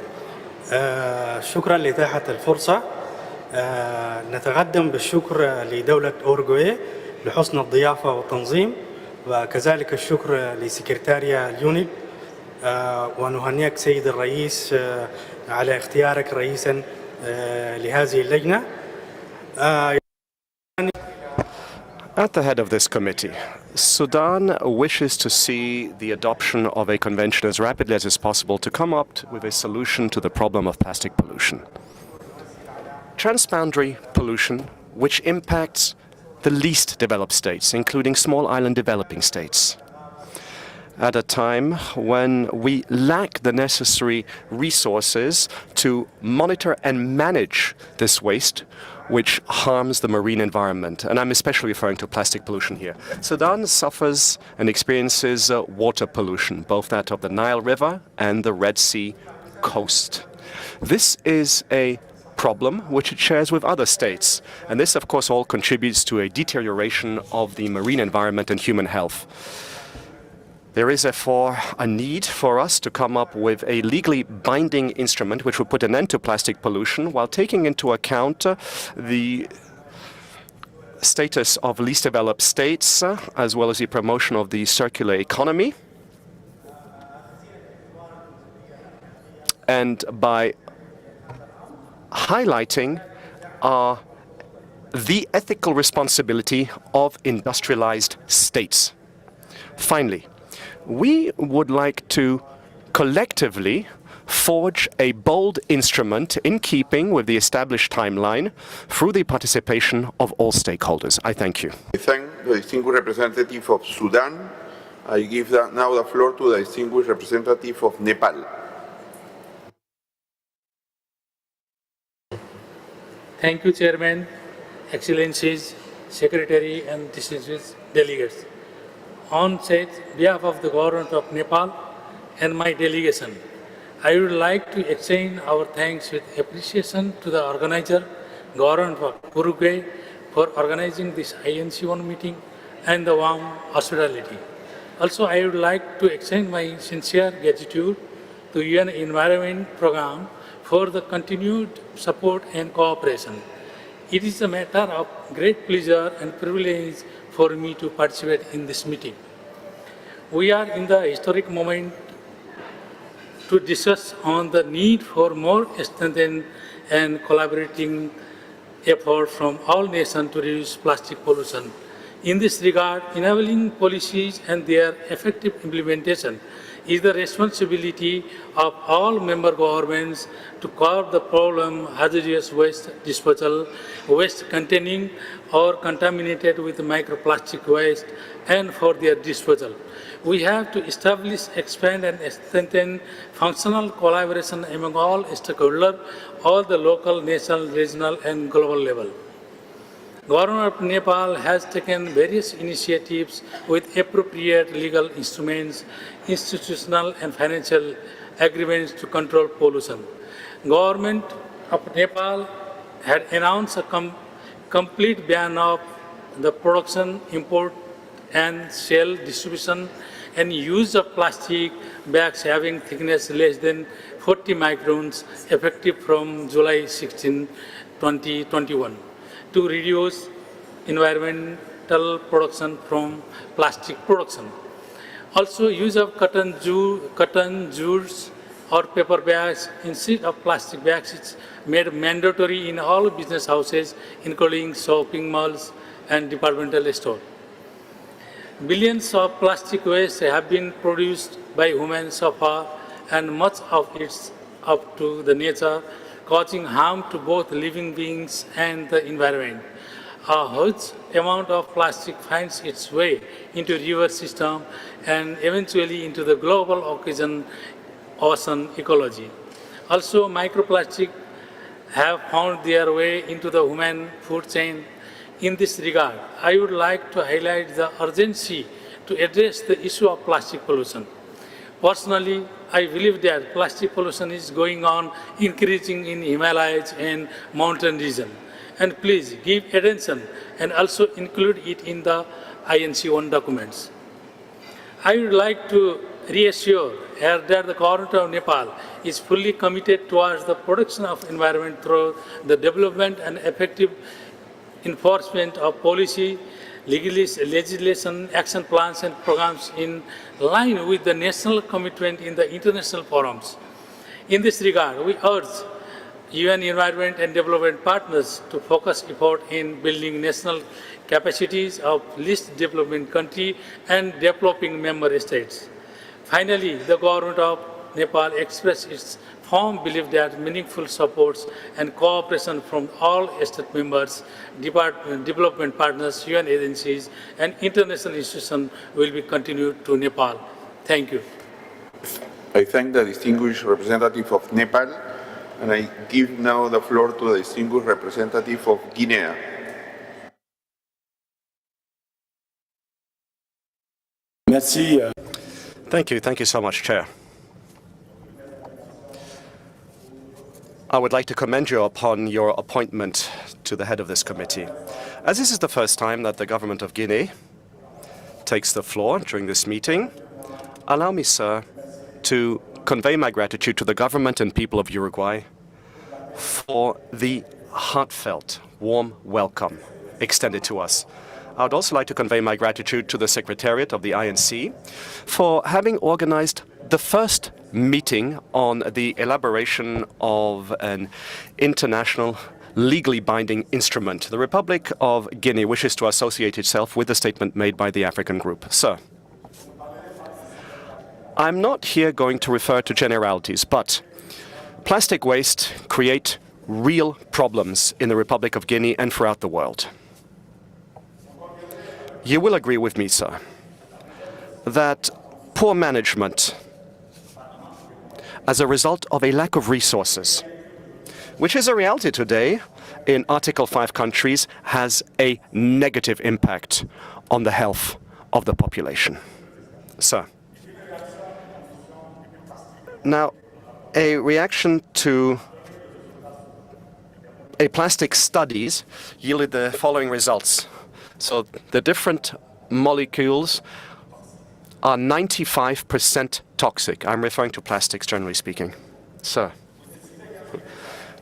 شكرا لإتاحة الفرصة. نتقدم بالشكر لدولة أوروغواي لحسن الضيافة والتنظيم، وكذلك الشكر لسكرتاريا اليونيب، ونهنئك سيد الرئيس على اختيارك رئيسا لهذه اللجنة. At the head of this committee, Sudan wishes to see the adoption of a convention as rapidly as is possible to come up with a solution to the problem of plastic pollution. Transboundary pollution, which impacts the least developed states, including small island developing states, at a time when we lack the necessary resources to monitor and manage this waste, which harms the marine environment. And I'm especially referring to plastic pollution here. Sudan suffers and experiences water pollution, both that of the Nile River and the Red Sea coast. This is a problem which it shares with other states. And this, of course, all contributes to a deterioration of the marine environment and human health. There is therefore a need for us to come up with a legally binding instrument which will put an end to plastic pollution while taking into account the status of least developed states, as well as the promotion of the circular economy. And by highlighting the ethical responsibility of industrialized states. Finally, we would like to collectively forge a bold instrument in keeping with the established timeline through the participation of all stakeholders. I thank you. I thank the distinguished representative of Sudan. I give now the floor to the distinguished representative of Nepal. Thank you, Chairman, Excellencies, Secretary, and distinguished delegates. On behalf of the government of Nepal and my delegation, I would like to extend our thanks with appreciation to the organizer, government of Uruguay, for organizing this INC1 meeting and the warm hospitality. Also, I would like to extend my sincere gratitude to UN Environment Program for the continued support and cooperation. It is a matter of great pleasure and privilege for me to participate in this meeting. We are in the historic moment to discuss on the need for more strengthened and collaborating effort from all nations to reduce plastic pollution. In this regard, enabling policies and their effective implementation is the responsibility of all member governments to curb the problem hazardous waste disposal, waste containing or contaminated with microplastic waste, and for their disposal. We have to establish, expand, and strengthen functional collaboration among all stakeholders, all the local, national, regional, and global level. Government of Nepal has taken various initiatives with appropriate legal instruments, institutional and financial agreements to control pollution. Government of Nepal had announced a complete ban of the production, import, and sale, distribution, and use of plastic bags having thickness less than 40 microns, effective from July 16, 2021. To reduce environmental production from plastic production. Also, use of cotton jutes or paper bags instead of plastic bags is made mandatory in all business houses, including shopping malls and departmental stores. Billions of plastic waste have been produced by humans so far, and much of it's up to the nature, causing harm to both living beings and the environment. A huge amount of plastic finds its way into river system and eventually into the global ocean ecology. Also, microplastic have found their way into the human food chain. In this regard, I would like to highlight the urgency to address the issue of plastic pollution. Personally, I believe that plastic pollution is going on increasing in Himalayas and mountain region. And please give attention and also include it in the INC1 documents. I would like to reassure here that the government of Nepal is fully committed towards the protection of environment through the development and effective enforcement of policy, legislation, action plans and programs in line with the national commitment in the international forums. In this regard, we urge UN Environment and Development Partners to focus effort in building national capacities of least developing country and developing member states. Finally, the government of Nepal expressed its firm belief that meaningful supports and cooperation from all state members, development partners, UN agencies, and international institutions will be continued to Nepal. Thank you. I thank the distinguished representative of Nepal, and I give now the floor to the distinguished representative of Guinea. Merci. Thank you so much, Chair. I would like to commend you upon your appointment to the head of this committee. As this is the first time that the government of Guinea takes the floor during this meeting, allow me, sir, to convey my gratitude to the government and people of Uruguay for the heartfelt, warm welcome extended to us. I would also like to convey my gratitude to the Secretariat of the INC for having organized the first meeting on the elaboration of an international legally binding instrument. The Republic of Guinea wishes to associate itself with the statement made by the African Group. Sir, I'm not here going to refer to generalities, but plastic waste create real problems in the Republic of Guinea and throughout the world. You will agree with me, sir, that poor management as a result of a lack of resources, which is a reality today in Article 5 countries, has a negative impact on the health of the population. Sir, now, a reaction to a plastic studies yielded the following results. So the different molecules are 95% toxic. I'm referring to plastics, generally speaking. Sir,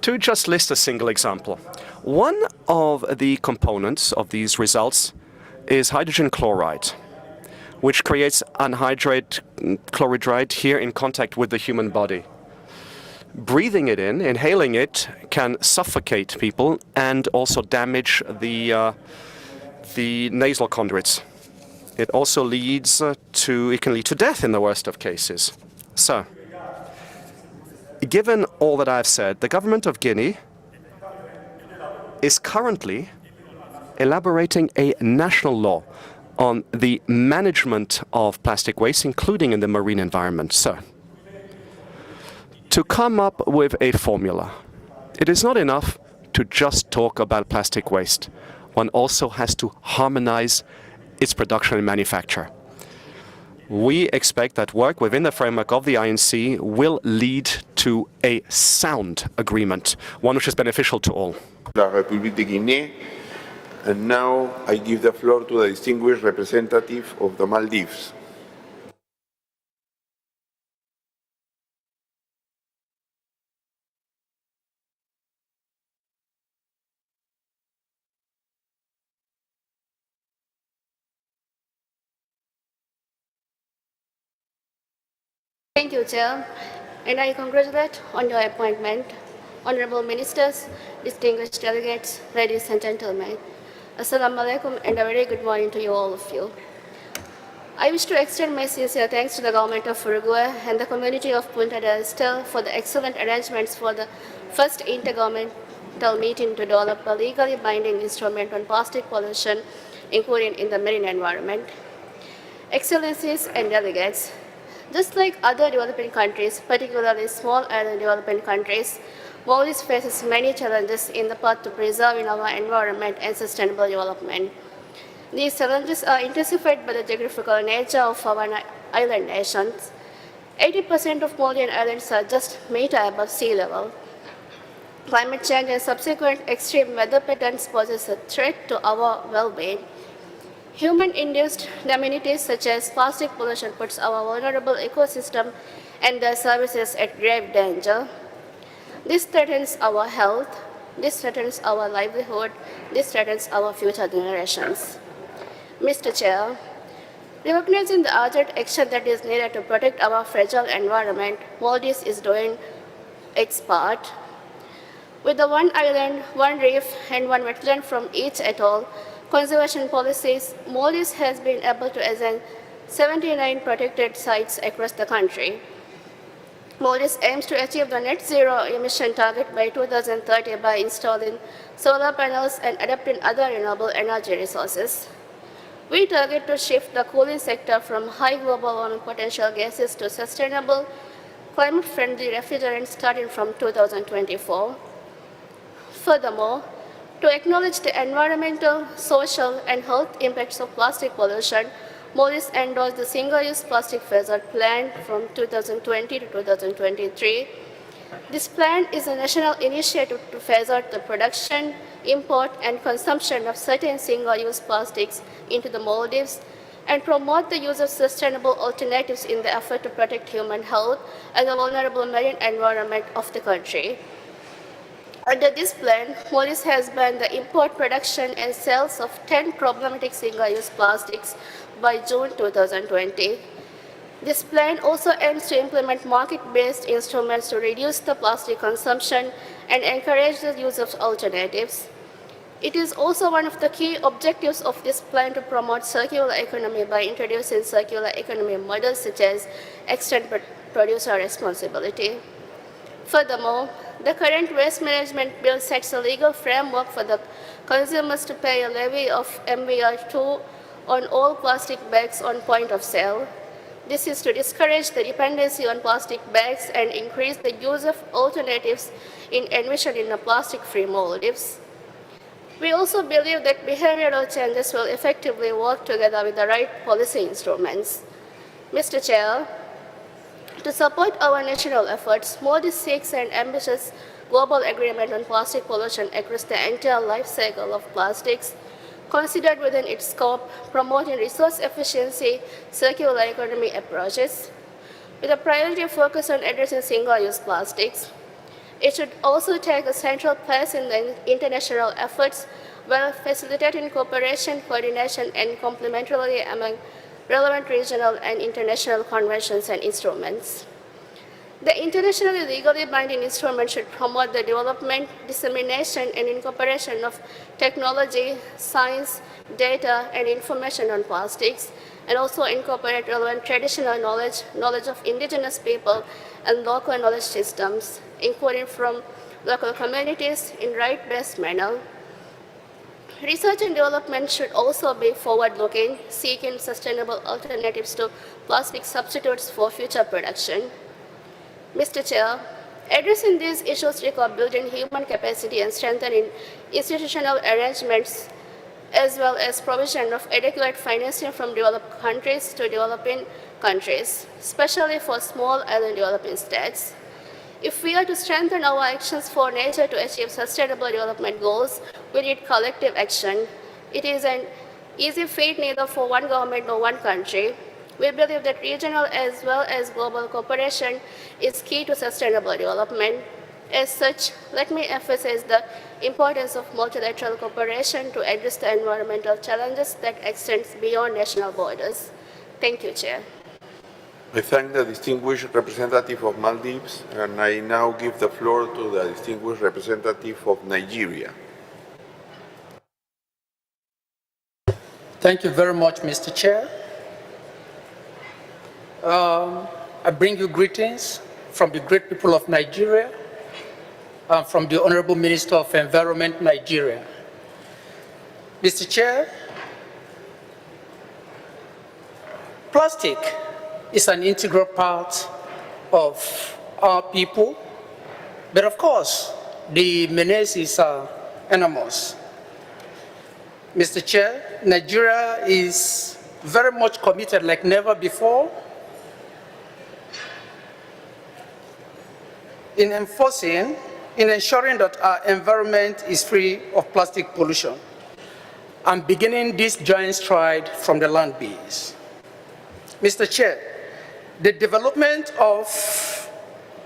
to just list a single example, one of the components of these results is hydrogen chloride, which creates anhydride chloride here in contact with the human body. Breathing it in, inhaling it, can suffocate people and also damage the nasal conduits. It also leads it can lead to death in the worst of cases. So, given all that I've said, the government of Guinea is currently elaborating a national law on the management of plastic waste, including in the marine environment. So, to come up with a formula, it is not enough to just talk about plastic waste. One also has to harmonize its production and manufacture. We expect that work within the framework of the INC will lead to a sound agreement, one which is beneficial to all. La République de Guinée, and now I give the floor to the distinguished representative of the Maldives. Thank you, Chair, and I congratulate on your appointment. Honorable Ministers, distinguished delegates, ladies and gentlemen, Assalamu alaikum and a very good morning to you, all of you. I wish to extend my sincere thanks to the government of Uruguay and the community of Punta del Este for the excellent arrangements for the first intergovernmental meeting to develop a legally binding instrument on plastic pollution, including in the marine environment. Excellencies and delegates, just like other developing countries, particularly small island developing countries, Maldives faces many challenges in the path to preserving our environment and sustainable development. These challenges are intensified by the geographical nature of our island nations. 80% of Maldivian islands are just a meter above sea level. Climate change and subsequent extreme weather patterns poses a threat to our well-being. Human-induced calamities such as plastic pollution puts our vulnerable ecosystem and their services at grave danger. This threatens our health, this threatens our livelihood, this threatens our future generations. Mr. Chair, recognizing the urgent action that is needed to protect our fragile environment, Maldives is doing its part. With the one island, one reef, and one wetland from each atoll conservation policies, Maldives has been able to assign 79 protected sites across the country. Maldives aims to achieve the net zero emission target by 2030 by installing solar panels and adopting other renewable energy resources. We target to shift the cooling sector from high global warming potential gases to sustainable, climate-friendly refrigerants starting from 2024. Furthermore, to acknowledge the environmental, social, and health impacts of plastic pollution, Maldives endorsed the Single-Use Plastic Phase-Out Plan from 2020 to 2023. This plan is a national initiative to phase out the production, import, and consumption of certain single-use plastics into the Maldives and promote the use of sustainable alternatives in the effort to protect human health and the vulnerable marine environment of the country. Under this plan, Maldives has banned the import, production, and sales of 10 problematic single-use plastics by June 2020. This plan also aims to implement market-based instruments to reduce the plastic consumption and encourage the use of alternatives. It is also one of the key objectives of this plan to promote circular economy by introducing circular economy models such as extended producer responsibility. Furthermore, the current waste management bill sets a legal framework for the consumers to pay a levy of MBR2 on all plastic bags on point of sale. This is to discourage the dependency on plastic bags and increase the use of alternatives in envisioning a plastic-free Maldives. We also believe that behavioral changes will effectively work together with the right policy instruments. Mr. Chair, to support our national efforts, Maldives seeks an ambitious global agreement on plastic pollution across the entire life cycle of plastics, considered within its scope, promoting resource efficiency, circular economy approaches, with a priority focus on addressing single-use plastics. It should also take a central place in the international efforts while facilitating cooperation, coordination, and complementarity among relevant regional and international conventions and instruments. The internationally legally binding instrument should promote the development, dissemination, and incorporation of technology, science, data, and information on plastics, and also incorporate relevant traditional knowledge, knowledge of indigenous people, and local knowledge systems, including from local communities in right-based manner. Research and development should also be forward-looking, seeking sustainable alternatives to plastic substitutes for future production. Mr. Chair, addressing these issues require building human capacity and strengthening institutional arrangements, as well as provision of adequate financing from developed countries to developing countries, especially for small island developing states. If we are to strengthen our actions for nature to achieve sustainable development goals, we need collective action. It is an easy feat neither for one government nor one country. We believe that regional as well as global cooperation is key to sustainable development. As such, let me emphasize the importance of multilateral cooperation to address the environmental challenges that extend beyond national borders. Thank you, Chair. I thank the distinguished representative of Maldives, and I now give the floor to the distinguished representative of Nigeria. Thank you very much, Mr. Chair. I bring you greetings from the great people of Nigeria and from the Honorable Minister of Environment, Nigeria. Mr. Chair, plastic is an integral part of our people, but of course, the menace is enormous. Mr. Chair, Nigeria is very much committed like never before in ensuring that our environment is free of plastic pollution and beginning this joint stride from the land base. Mr. Chair, the development of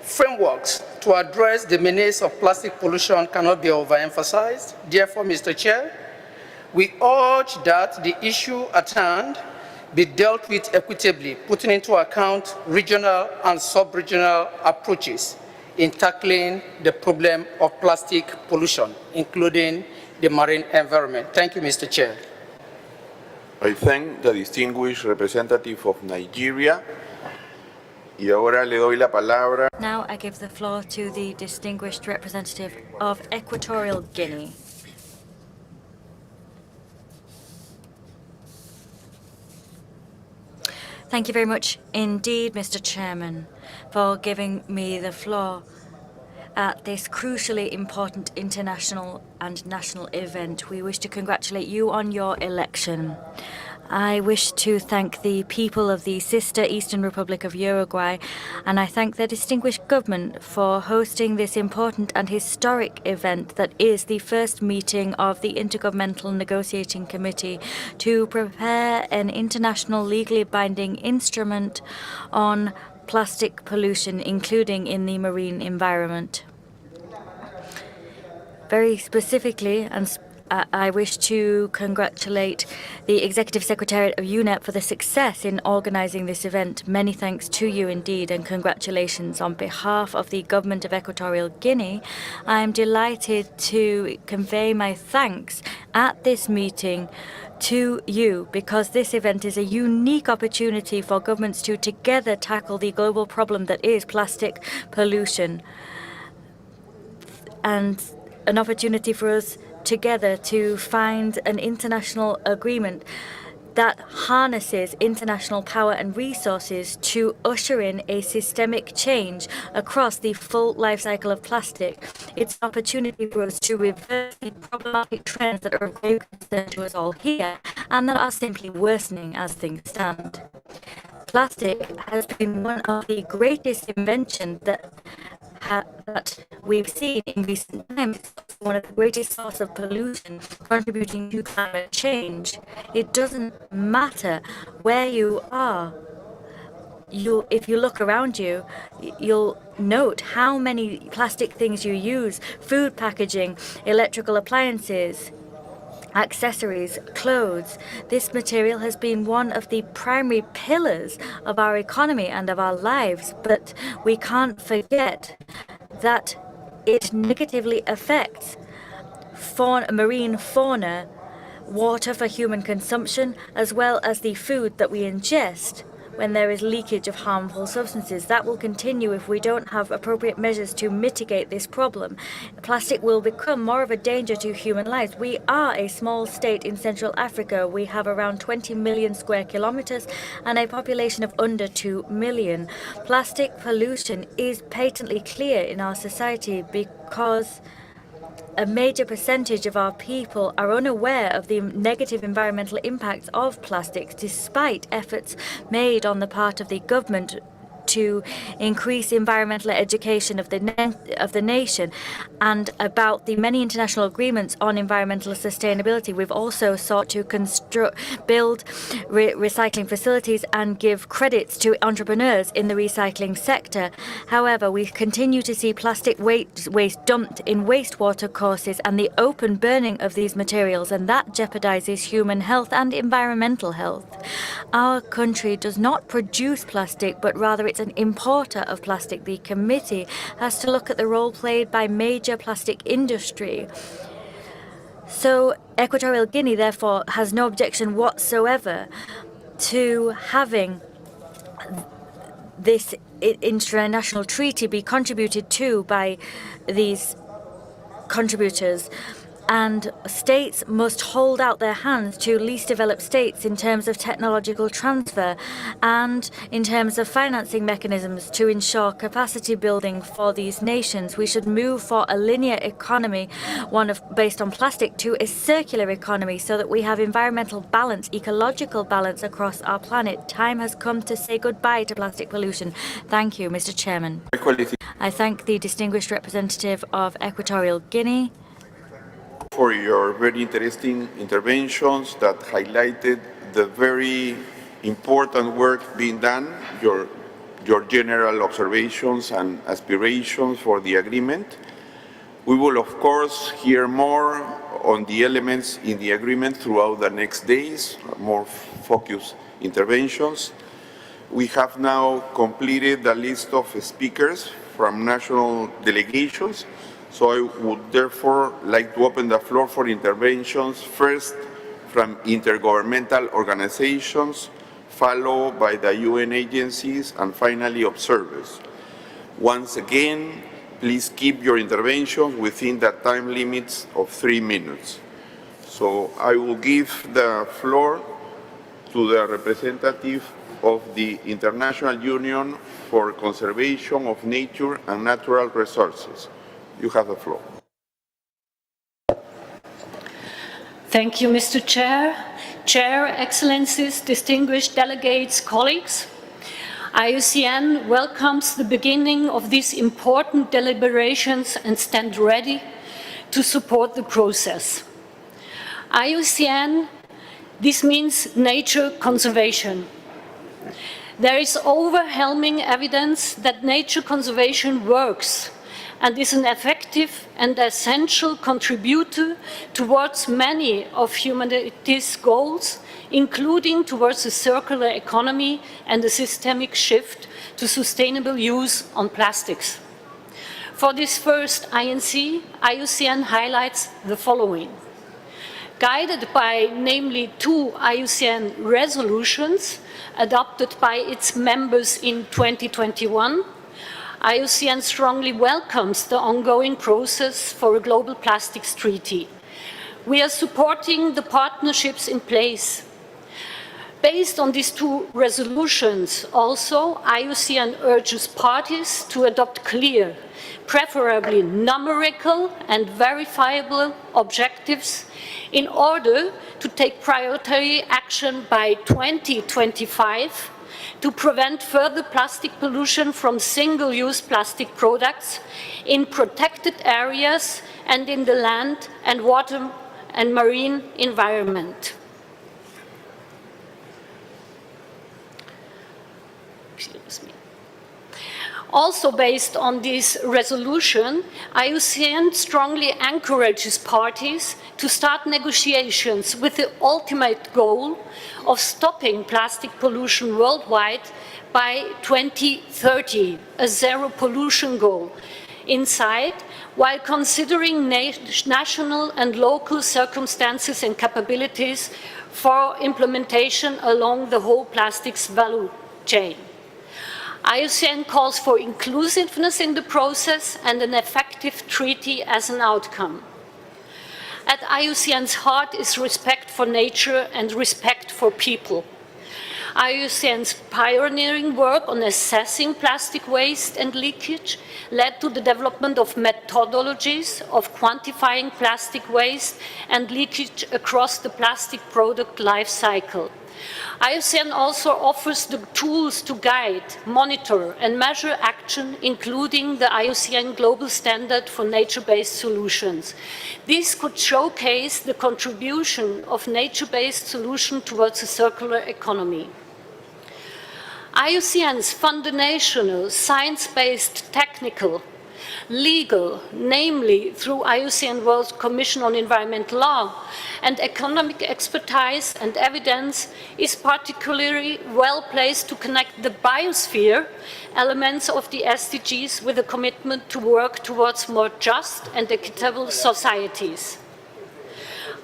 frameworks to address the menace of plastic pollution cannot be overemphasized. Therefore, Mr. Chair, we urge that the issue at hand be dealt with equitably, putting into account regional and sub-regional approaches in tackling the problem of plastic pollution, including the marine environment. Thank you, Mr. Chair. I thank the distinguished representative of Nigeria. Y ahora le doy la palabra. Now I give the floor to the distinguished representative of Equatorial Guinea. Thank you very much indeed, Mr. Chairman, for giving me the floor at this crucially important international and national event. We wish to congratulate you on your election. I wish to thank the people of the sister Eastern Republic of Uruguay, and I thank the distinguished government for hosting this important and historic event that is the first meeting of the Intergovernmental Negotiating Committee to prepare an international legally binding instrument on plastic pollution, including in the marine environment. Very specifically, I wish to congratulate the Executive Secretariat of UNEP for the success in organizing this event. Many thanks to you indeed, and congratulations. On behalf of the government of Equatorial Guinea, I am delighted to convey my thanks at this meeting to you, because this event is a unique opportunity for governments to together tackle the global problem that is plastic pollution, and an opportunity for us together to find an international agreement that harnesses international power and resources to usher in a systemic change across the full life cycle of plastic. It's an opportunity for us to reverse the problematic trends that are of great concern to us all here and that are simply worsening as things stand. Plastic has been one of the greatest inventions that we've seen in recent times. It's one of the greatest sources of pollution contributing to climate change. It doesn't matter where you are. If you look around you, you'll note how many plastic things you use: food packaging, electrical appliances, accessories, clothes. This material has been one of the primary pillars of our economy and of our lives, but we can't forget that it negatively affects marine fauna, water for human consumption, as well as the food that we ingest when there is leakage of harmful substances. That will continue if we don't have appropriate measures to mitigate this problem. Plastic will become more of a danger to human lives. We are a small state in Central Africa. We have around 20 million square kilometers and a population of under 2 million. Plastic pollution is patently clear in our society because a major percentage of our people are unaware of the negative environmental impacts of plastics, despite efforts made on the part of the government to increase environmental education of the nation and about the many international agreements on environmental sustainability. We've also sought to build recycling facilities and give credits to entrepreneurs in the recycling sector. However, we continue to see plastic waste dumped in wastewater courses and the open burning of these materials, and that jeopardizes human health and environmental health. Our country does not produce plastic, but rather it's an importer of plastic. The committee has to look at the role played by major plastic industry. So Equatorial Guinea, therefore, has no objection whatsoever to having this international treaty be contributed to by these contributors. And states must hold out their hands to least developed states in terms of technological transfer and in terms of financing mechanisms to ensure capacity building for these nations. We should move for a linear economy, based on plastic, to a circular economy so that we have environmental balance, ecological balance across our planet. Time has come to say goodbye to plastic pollution. Thank you, Mr. Chairman. I thank the distinguished representative of Equatorial Guinea for your very interesting interventions that highlighted the very important work being done, your general observations and aspirations for the agreement. We will, of course, hear more on the elements in the agreement throughout the next days, more focused interventions. We have now completed the list of speakers from national delegations. So I would therefore like to open the floor for interventions, first from intergovernmental organizations, followed by the UN agencies, and finally observers. Once again, please keep your interventions within the time limits of 3 minutes. So I will give the floor to the representative of the International Union for Conservation of Nature and Natural Resources. You have the floor. Thank you, Mr. Chair. Chair, Excellencies, distinguished delegates, colleagues. IUCN welcomes the beginning of these important deliberations and stands ready to support the process. IUCN, this means nature conservation. There is overwhelming evidence that nature conservation works and is an effective and essential contributor towards many of humanity's goals, including towards a circular economy and a systemic shift to sustainable use on plastics. For this first INC, IUCN highlights the following. Guided by namely 2 IUCN resolutions adopted by its members in 2021, IUCN strongly welcomes the ongoing process for a global plastics treaty. We are supporting the partnerships in place. Based on these 2 resolutions, also, IUCN urges parties to adopt clear, preferably numerical and verifiable objectives in order to take priority action by 2025 to prevent further plastic pollution from single-use plastic products in protected areas and in the land and water and marine environment. Excuse me. Also based on this resolution, IUCN strongly encourages parties to start negotiations with the ultimate goal of stopping plastic pollution worldwide by 2030, a zero pollution goal in sight, while considering national and local circumstances and capabilities for implementation along the whole plastics value chain. IUCN calls for inclusiveness in the process and an effective treaty as an outcome. At IUCN's heart is respect for nature and respect for people. IUCN's pioneering work on assessing plastic waste and leakage led to the development of methodologies of quantifying plastic waste and leakage across the plastic product life cycle. IUCN also offers the tools to guide, monitor, and measure action, including the IUCN Global Standard for Nature-Based Solutions. This could showcase the contribution of nature-based solutions towards a circular economy. IUCN's foundational, science-based, technical, legal, namely through IUCN World Commission on Environmental Law, and economic expertise and evidence is particularly well placed to connect the biosphere elements of the SDGs with a commitment to work towards more just and equitable societies.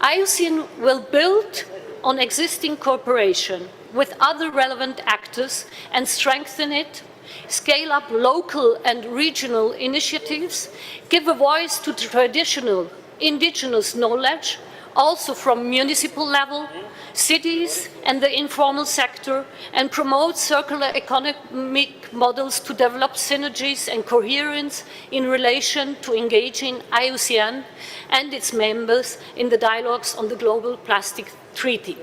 IUCN will build on existing cooperation with other relevant actors and strengthen it, scale up local and regional initiatives, give a voice to traditional indigenous knowledge, also from municipal level, cities and the informal sector, and promote circular economic models to develop synergies and coherence in relation to engaging IUCN and its members in the dialogues on the Global Plastic Treaty.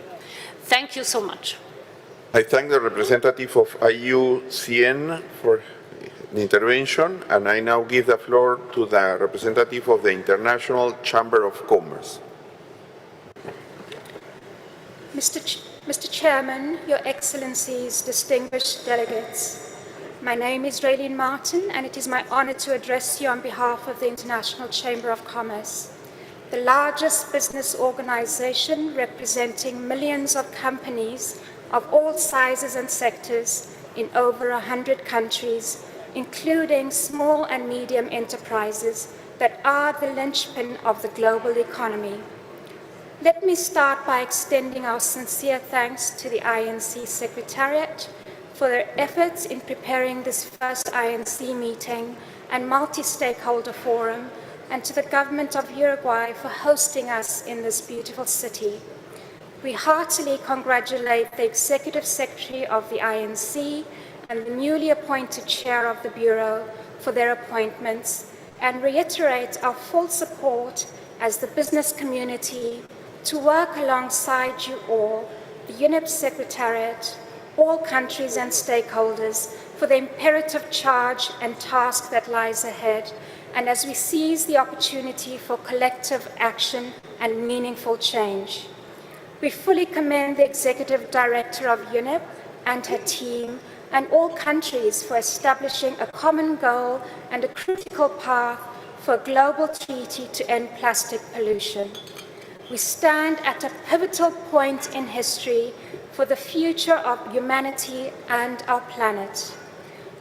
Thank you so much. I thank the representative of IUCN for the intervention, and I now give the floor to the representative of the International Chamber of Commerce. Mr. Chairman, Your Excellencies, distinguished delegates, my name is Raylene Martin, and it is my honor to address you on behalf of the International Chamber of Commerce, the largest business organization representing millions of companies of all sizes and sectors in over 100 countries including small and medium enterprises that are the linchpin of the global economy. Let me start by extending our sincere thanks to the INC Secretariat for their efforts in preparing this first INC meeting and multi-stakeholder forum, and to the government of Uruguay for hosting us in this beautiful city. We heartily congratulate the Executive Secretary of the INC and the newly appointed Chair of the Bureau for their appointments, and reiterate our full support as the business community to work alongside you all, the UNEP Secretariat, all countries and stakeholders, for the imperative charge and task that lies ahead, and as we seize the opportunity for collective action and meaningful change. We fully commend the Executive Director of UNEP and her team and all countries for establishing a common goal and a critical path for a global treaty to end plastic pollution. We stand at a pivotal point in history for the future of humanity and our planet.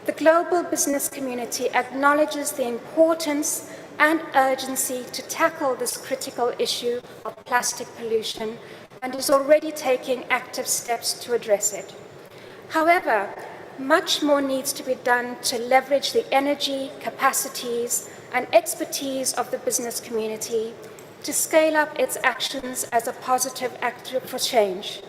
The global business community acknowledges the importance and urgency to tackle this critical issue of plastic pollution and is already taking active steps to address it. However, much more needs to be done to leverage the energy, capacities, and expertise of the business community to scale up its actions as a positive actor for change.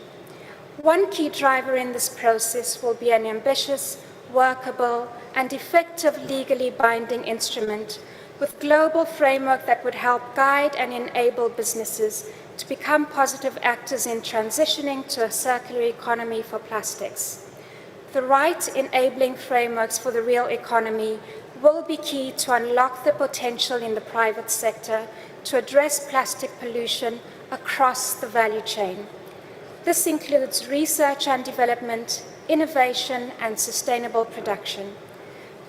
One key driver in this process will be an ambitious, workable, and effective legally binding instrument with global framework that would help guide and enable businesses to become positive actors in transitioning to a circular economy for plastics. The right enabling frameworks for the real economy will be key to unlock the potential in the private sector to address plastic pollution across the value chain. This includes research and development, innovation, and sustainable production.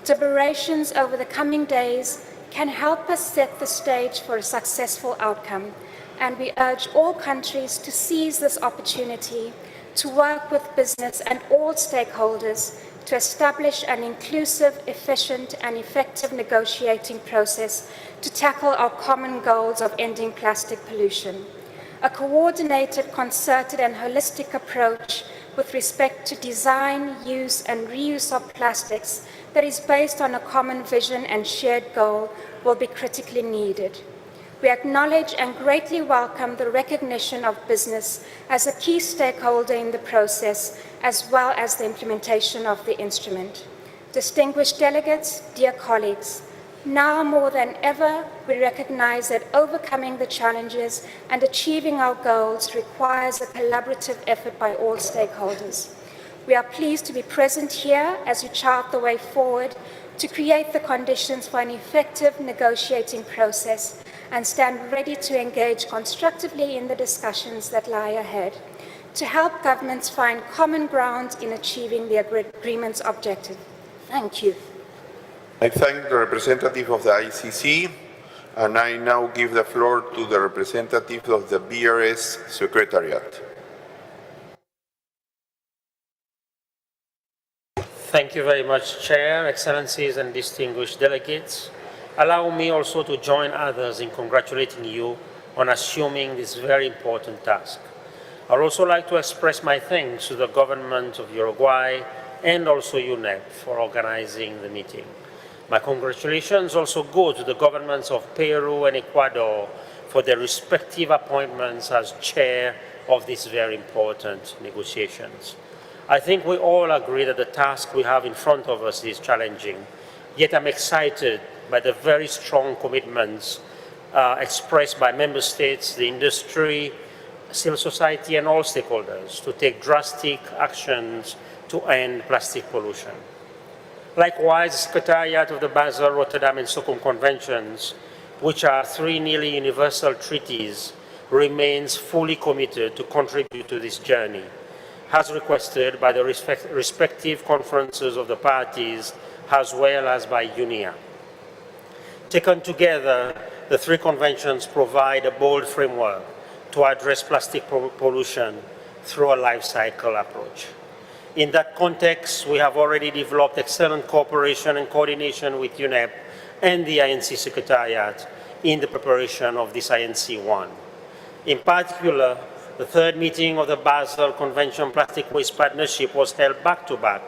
Deliberations over the coming days can help us set the stage for a successful outcome, and we urge all countries to seize this opportunity to work with business and all stakeholders to establish an inclusive, efficient, and effective negotiating process to tackle our common goals of ending plastic pollution. A coordinated, concerted, and holistic approach with respect to design, use, and reuse of plastics that is based on a common vision and shared goal will be critically needed. We acknowledge and greatly welcome the recognition of business as a key stakeholder in the process, as well as the implementation of the instrument. Distinguished delegates, dear colleagues, now more than ever, we recognize that overcoming the challenges and achieving our goals requires a collaborative effort by all stakeholders. We are pleased to be present here as we chart the way forward to create the conditions for an effective negotiating process and stand ready to engage constructively in the discussions that lie ahead to help governments find common ground in achieving the agreement's objective. Thank you. I thank the representative of the ICC, and I now give the floor to the representative of the BRS Secretariat. Thank you very much, Chair, Excellencies, and distinguished delegates. Allow me also to join others in congratulating you on assuming this very important task. I would also like to express my thanks to the government of Uruguay and also UNEP for organizing the meeting. My congratulations also go to the governments of Peru and Ecuador for their respective appointments as chair of these very important negotiations. I think we all agree that the task we have in front of us is challenging, yet I'm excited by the very strong commitments expressed by member states, the industry, civil society, and all stakeholders to take drastic actions to end plastic pollution. Likewise, the Secretariat of the Basel, Rotterdam, and Stockholm Conventions, which are three nearly universal treaties, remains fully committed to contribute to this journey, as requested by the respective conferences of the parties, as well as by UNEA. Taken together, the three conventions provide a bold framework to address plastic pollution through a life cycle approach. In that context, we have already developed excellent cooperation and coordination with UNEP and the INC Secretariat in the preparation of this INC1. In particular, the third meeting of the Basel Convention Plastic Waste Partnership was held back-to-back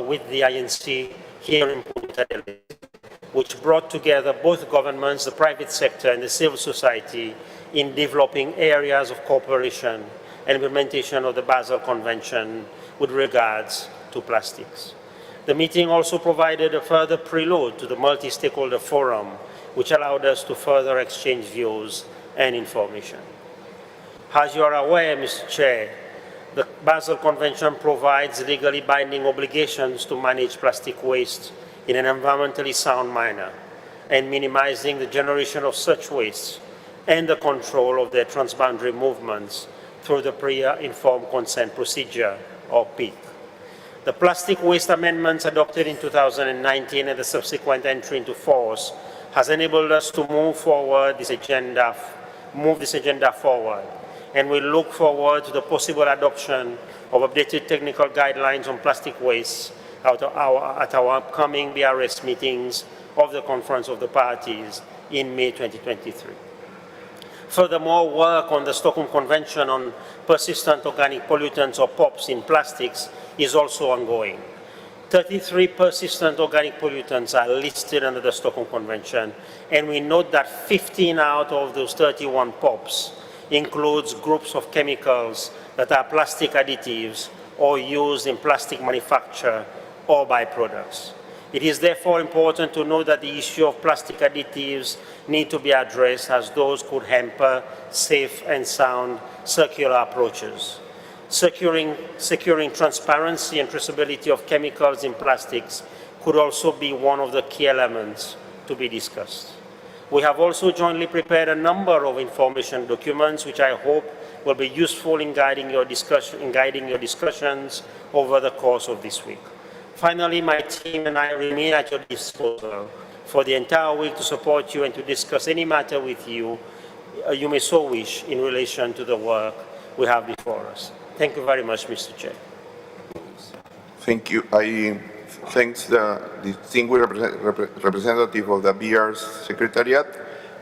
with the INC here in Punta del Este, which brought together both governments, the private sector, and the civil society in developing areas of cooperation and implementation of the Basel Convention with regards to plastics. The meeting also provided a further prelude to the multi-stakeholder forum, which allowed us to further exchange views and information. As you are aware, Mr. Chair, the Basel Convention provides legally binding obligations to manage plastic waste in an environmentally sound manner and minimizing the generation of such wastes and the control of their transboundary movements through the Pre-Informed Consent Procedure, or PIC. The plastic waste amendments adopted in 2019 and the subsequent entry into force has enabled us to move this agenda forward, and we look forward to the possible adoption of updated technical guidelines on plastic waste at our upcoming BRS meetings of the Conference of the Parties in May 2023. Furthermore, work on the Stockholm Convention on Persistent Organic Pollutants, or POPs, in plastics is also ongoing. 33 persistent organic pollutants are listed under the Stockholm Convention, and we note that 15 out of those 31 POPs includes groups of chemicals that are plastic additives or used in plastic manufacture or byproducts. It is therefore important to note that the issue of plastic additives need to be addressed, as those could hamper safe and sound circular approaches. Securing transparency and traceability of chemicals in plastics could also be one of the key elements to be discussed. We have also jointly prepared a number of information documents which I hope will be useful in guiding your discussions over the course of this week. Finally, my team and I remain at your disposal for the entire week to support you and to discuss any matter with you you may so wish in relation to the work we have before us. Thank you very much, Mr. Chair. Thank you. I thank the distinguished representative of the BR's Secretariat.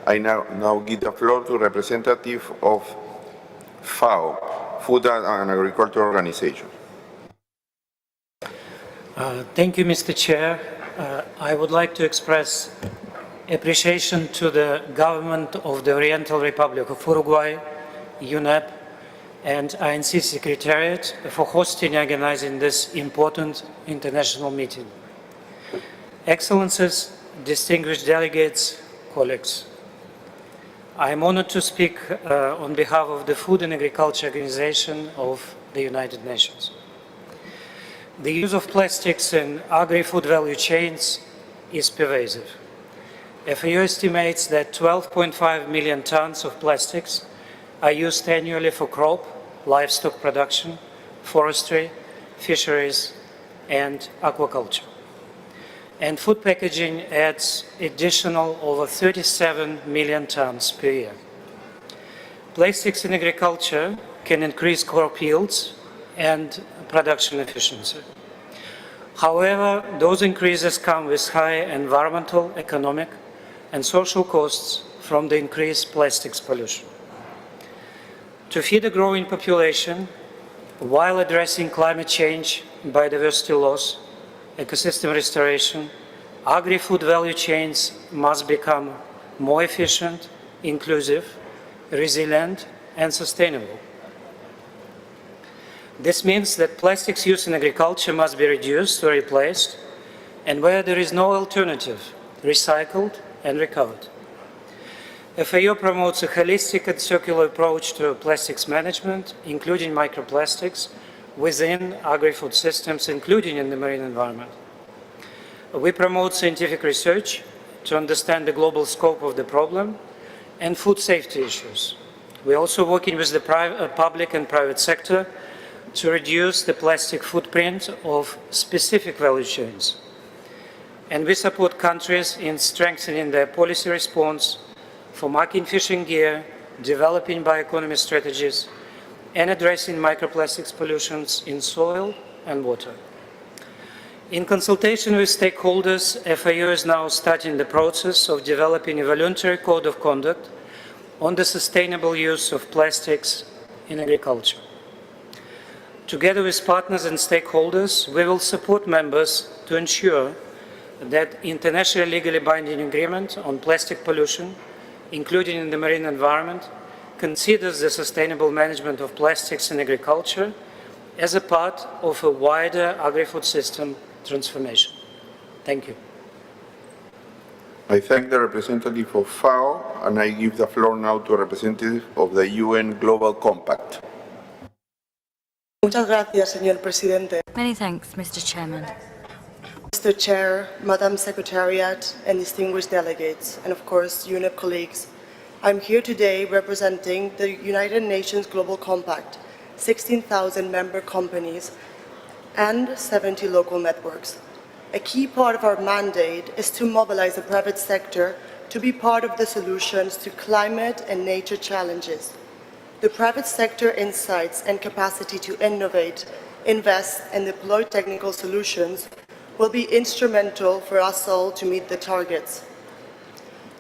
I now give the floor to representative of FAO, Food and Agriculture Organization. Thank you, Mr. Chair. I would like to express appreciation to the government of the Oriental Republic of Uruguay, UNEP, and INC Secretariat for hosting and organizing this important international meeting. Excellencies, distinguished delegates, colleagues, I am honored to speak on behalf of the Food and Agriculture Organization of the United Nations. The use of plastics in agri-food value chains is pervasive. FAO estimates that 12.5 million tons of plastics are used annually for crop, livestock production, forestry, fisheries, and aquaculture. And food packaging adds additional over 37 million tons per year. Plastics in agriculture can increase crop yields and production efficiency. However, those increases come with high environmental, economic, and social costs from the increased plastics pollution. To feed a growing population, while addressing climate change, biodiversity loss, ecosystem restoration, agri-food value chains must become more efficient, inclusive, resilient, and sustainable. This means that plastics used in agriculture must be reduced or replaced, and where there is no alternative, recycled and recovered. FAO promotes a holistic and circular approach to plastics management, including microplastics, within agri-food systems, including in the marine environment. We promote scientific research to understand the global scope of the problem and food safety issues. We're also working with the public and private sector to reduce the plastic footprint of specific value chains. And we support countries in strengthening their policy response for marking fishing gear, developing bioeconomy strategies, and addressing microplastics pollutions in soil and water. In consultation with stakeholders, FAO is now starting the process of developing a voluntary code of conduct on the sustainable use of plastics in agriculture. Together with partners and stakeholders, we will support members to ensure that international legally binding agreement on plastic pollution, including in the marine environment, considers the sustainable management of plastics in agriculture as a part of a wider agri-food system transformation. Thank you. I thank the representative of FAO, and I give the floor now to a representative of the UN Global Compact. Muchas gracias, señor presidente. Many thanks, Mr. Chairman. Mr. Chair, Madam Secretariat, and distinguished delegates, and of course, UNEP colleagues. I'm here today representing the United Nations Global Compact, 16,000 member companies, and 70 local networks. A key part of our mandate is to mobilize the private sector to be part of the solutions to climate and nature challenges. The private sector insights and capacity to innovate, invest, and deploy technical solutions will be instrumental for us all to meet the targets.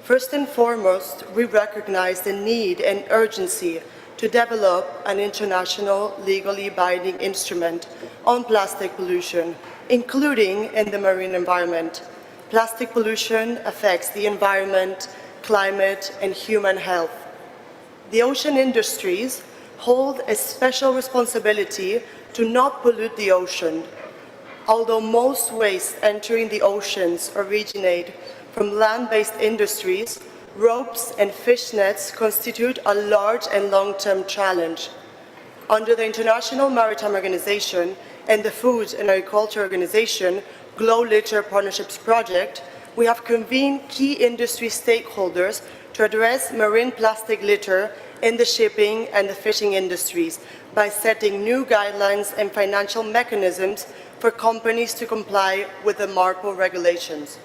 First and foremost, we recognize the need and urgency to develop an international legally binding instrument on plastic pollution, including in the marine environment. Plastic pollution affects the environment, climate, and human health. The ocean industries hold a special responsibility to not pollute the ocean. Although most waste entering the oceans originate from land-based industries, ropes and fish nets constitute a large and long-term challenge. Under the International Maritime Organization and the Food and Agriculture Organization GLOW Litter Partnerships Project, we have convened key industry stakeholders to address marine plastic litter in the shipping and the fishing industries by setting new guidelines and financial mechanisms for companies to comply with the MARPOL regulations.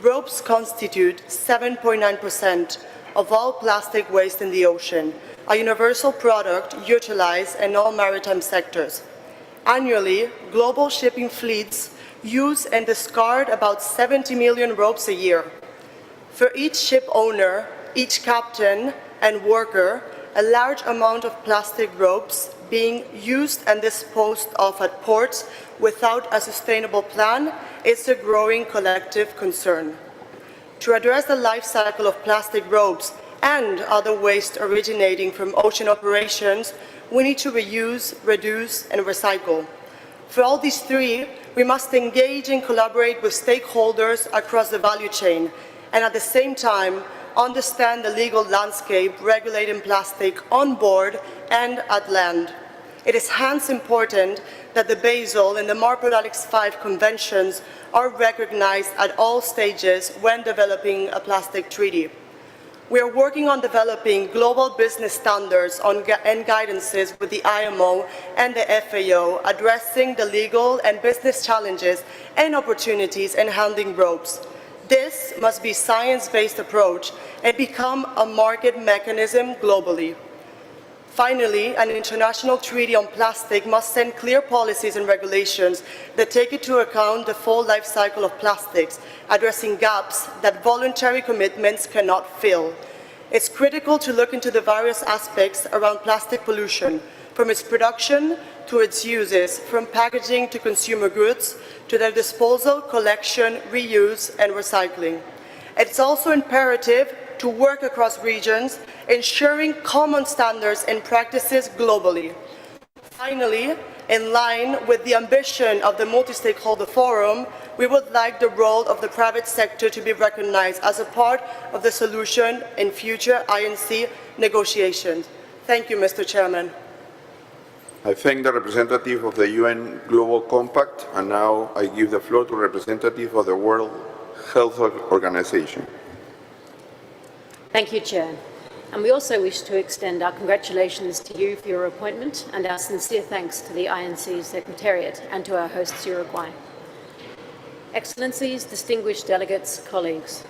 Ropes constitute 7.9% of all plastic waste in the ocean, a universal product utilized in all maritime sectors. Annually, global shipping fleets use and discard about 70 million ropes a year. For each ship owner, each captain and worker, a large amount of plastic ropes being used and disposed of at ports without a sustainable plan is a growing collective concern. To address the life cycle of plastic ropes and other waste originating from ocean operations, we need to reuse, reduce, and recycle. For all these three, we must engage and collaborate with stakeholders across the value chain, and at the same time, understand the legal landscape regulating plastic on board and at land. It is hence important that the Basel and the MARPOL Annex 5 conventions are recognized at all stages when developing a plastic treaty. We are working on developing global business standards and guidances with the IMO and the FAO, addressing the legal and business challenges and opportunities in handling ropes. This must be a science-based approach and become a market mechanism globally. Finally, an international treaty on plastic must send clear policies and regulations that take into account the full life cycle of plastics, addressing gaps that voluntary commitments cannot fill. It's critical to look into the various aspects around plastic pollution, from its production to its uses, from packaging to consumer goods, to their disposal, collection, reuse, and recycling. It's also imperative to work across regions, ensuring common standards and practices globally. Finally, in line with the ambition of the Multi-Stakeholder Forum, we would like the role of the private sector to be recognized as a part of the solution in future INC negotiations. Thank you, Mr. Chairman. I thank the representative of the UN Global Compact, and now I give the floor to a representative of the World Health Organization. Thank you, Chair. And we also wish to extend our congratulations to you for your appointment and our sincere thanks to the INC Secretariat and to our hosts, Uruguay. Excellencies, distinguished delegates, colleagues,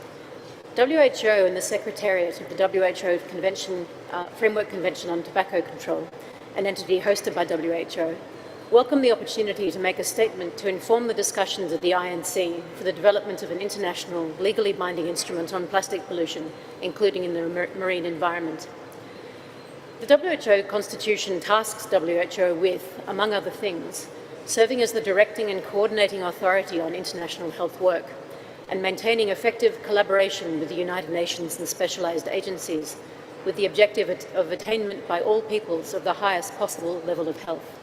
WHO and the Secretariat of the WHO Framework Convention on Tobacco Control an entity hosted by WHO, welcome the opportunity to make a statement to inform the discussions of the INC for the development of an international legally binding instrument on plastic pollution, including in the marine environment. The WHO Constitution tasks WHO with, among other things, serving as the directing and coordinating authority on international health work and maintaining effective collaboration with the United Nations and specialized agencies with the objective of attainment by all peoples of the highest possible level of health.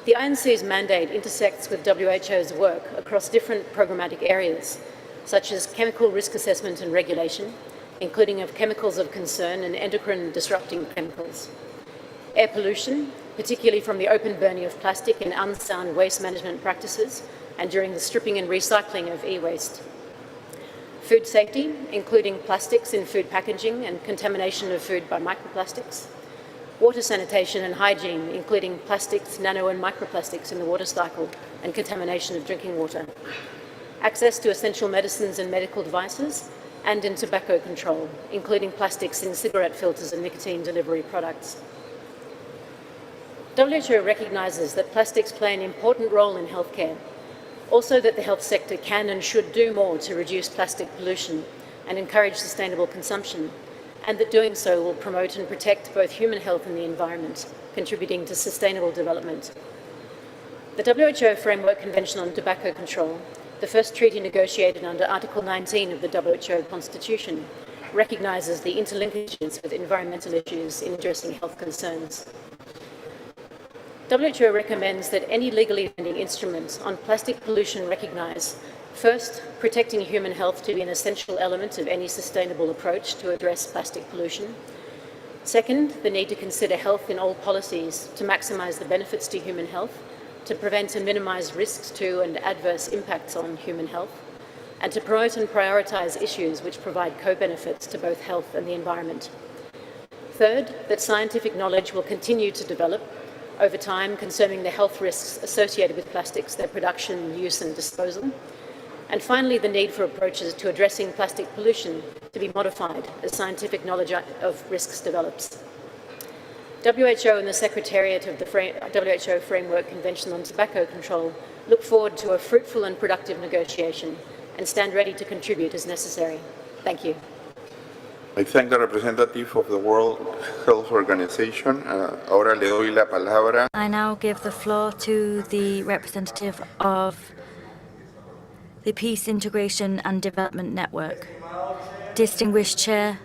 The INC's mandate intersects with WHO's work across different programmatic areas, such as chemical risk assessment and regulation, including of chemicals of concern and endocrine disrupting chemicals, air pollution, particularly from the open burning of plastic and unsound waste management practices, and during the stripping and recycling of e-waste, food safety, including plastics in food packaging and contamination of food by microplastics, water sanitation and hygiene, including plastics, nano and microplastics in the water cycle and contamination of drinking water, access to essential medicines and medical devices, and in tobacco control, including plastics in cigarette filters and nicotine delivery products. WHO recognises that plastics play an important role in healthcare, also that the health sector can and should do more to reduce plastic pollution and encourage sustainable consumption, and that doing so will promote and protect both human health and the environment, contributing to sustainable development. The WHO Framework Convention on Tobacco Control, the first treaty negotiated under Article 19 of the WHO Constitution, recognises the interlinkages with environmental issues in addressing health concerns. WHO recommends that any legally binding instruments on plastic pollution recognise, first, protecting human health to be an essential element of any sustainable approach to address plastic pollution. Second, the need to consider health in all policies to maximise the benefits to human health, to prevent and minimise risks to and adverse impacts on human health, and to promote and prioritise issues which provide co-benefits to both health and the environment. Third, that scientific knowledge will continue to develop over time concerning the health risks associated with plastics, their production, use and disposal. And finally, the need for approaches to addressing plastic pollution to be modified as scientific knowledge of risks develops. WHO and the Secretariat of the WHO Framework Convention on Tobacco Control look forward to a fruitful and productive negotiation and stand ready to contribute as necessary. Thank you. I thank the representative of the World Health Organization. Ahora le doy la palabra. I now give the floor to the representative of the Peace, Integration and Development Network. Distinguished Chair.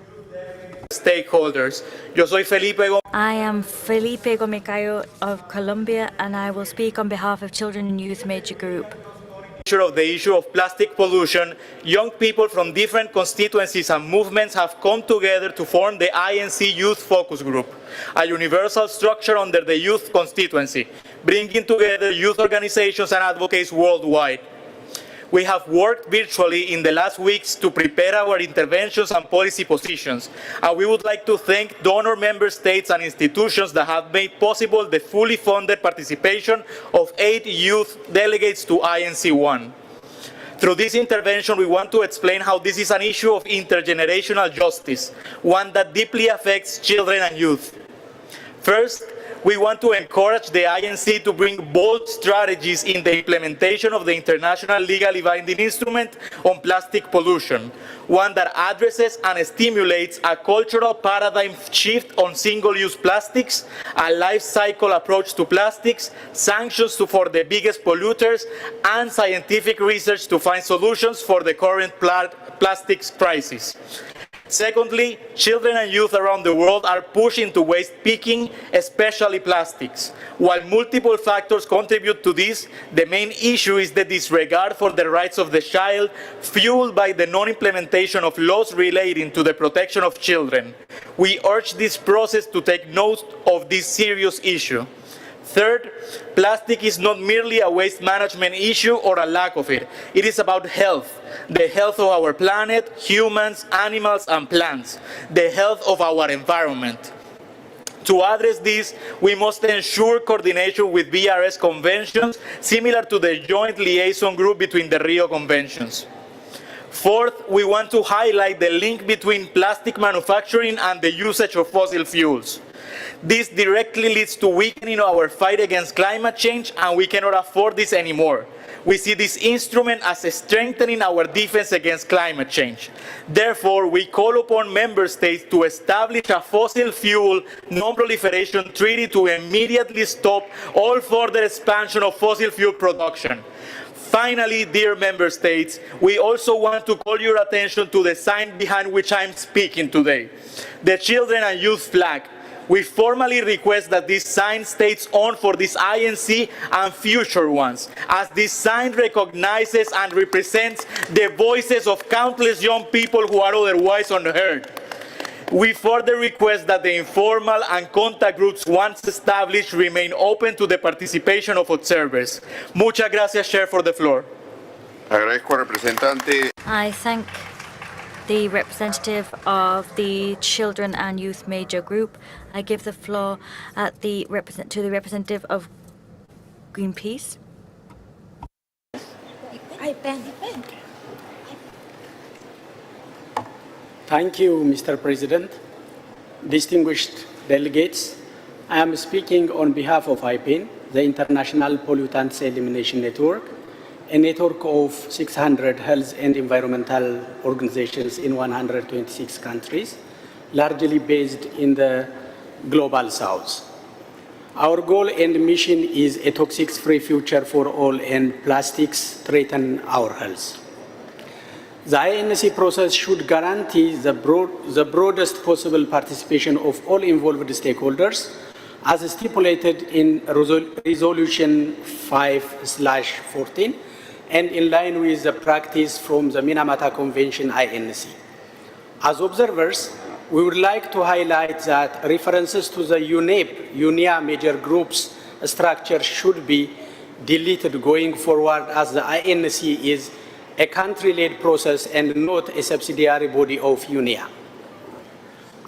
Stakeholders. Yo soy Felipe Gómez. I am Felipe Gomecayo of Colombia, and I will speak on behalf of Children and Youth Major Group. Of the issue of plastic pollution, young people from different constituencies and movements have come together to form the INC Youth Focus Group, a universal structure under the youth constituency, bringing together youth organizations and advocates worldwide. We have worked virtually in the last weeks to prepare our interventions and policy positions, and we would like to thank donor member states and institutions that have made possible the fully funded participation of 8 youth delegates to INC1. Through this intervention, we want to explain how this is an issue of intergenerational justice, one that deeply affects children and youth. First, we want to encourage the INC to bring bold strategies in the implementation of the international legally binding instrument on plastic pollution, one that addresses and stimulates a cultural paradigm shift on single-use plastics, a life cycle approach to plastics, sanctions for the biggest polluters, and scientific research to find solutions for the current plastics crisis. Secondly, children and youth around the world are pushed into waste picking, especially plastics. While multiple factors contribute to this, the main issue is the disregard for the rights of the child, fueled by the non-implementation of laws relating to the protection of children. We urge this process to take note of this serious issue. Third, plastic is not merely a waste management issue or a lack of it. It is about health, the health of our planet, humans, animals, and plants, the health of our environment. To address this, we must ensure coordination with BRS conventions, similar to the joint liaison group between the Rio Conventions. Fourth, we want to highlight the link between plastic manufacturing and the usage of fossil fuels. This directly leads to weakening our fight against climate change, and we cannot afford this anymore. We see this instrument as strengthening our defense against climate change. Therefore, we call upon member states to establish a fossil fuel non-proliferation treaty to immediately stop all further expansion of fossil fuel production. Finally, dear member states, we also want to call your attention to the sign behind which I'm speaking today, the Children and Youth flag. We formally request that this sign stays on for this INC and future ones, as this sign recognizes and represents the voices of countless young people who are otherwise unheard. We further request that the informal and contact groups once established remain open to the participation of observers. Muchas gracias, Chair, for the floor. Agradezco al representante. I thank the representative of the Children and Youth Major Group. I give the floor to the representative of Greenpeace. Thank you, Mr. President. Distinguished delegates, I am speaking on behalf of IPEN, the International Pollutants Elimination Network, a network of 600 health and environmental organizations in 126 countries, largely based in the Global South. Our goal and mission is a toxics-free future for all, and plastics threaten our health. The INC process should guarantee the broadest possible participation of all involved stakeholders, as stipulated in Resolution 5/14, and in line with the practice from the Minamata Convention INC. As observers, we would like to highlight that references to the UNEA major groups structure should be deleted going forward, as the INC is a country-led process and not a subsidiary body of UNEA.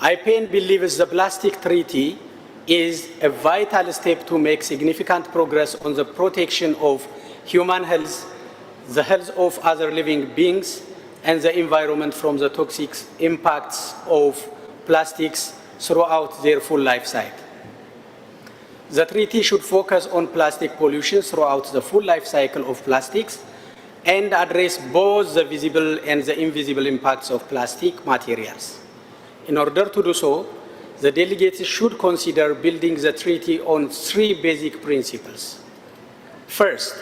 IPEN believes the Plastic Treaty is a vital step to make significant progress on the protection of human health, the health of other living beings, and the environment from the toxic impacts of plastics throughout their full life cycle. The treaty should focus on plastic pollution throughout the full life cycle of plastics and address both the visible and the invisible impacts of plastic materials. In order to do so, the delegates should consider building the treaty on 3 basic principles. First,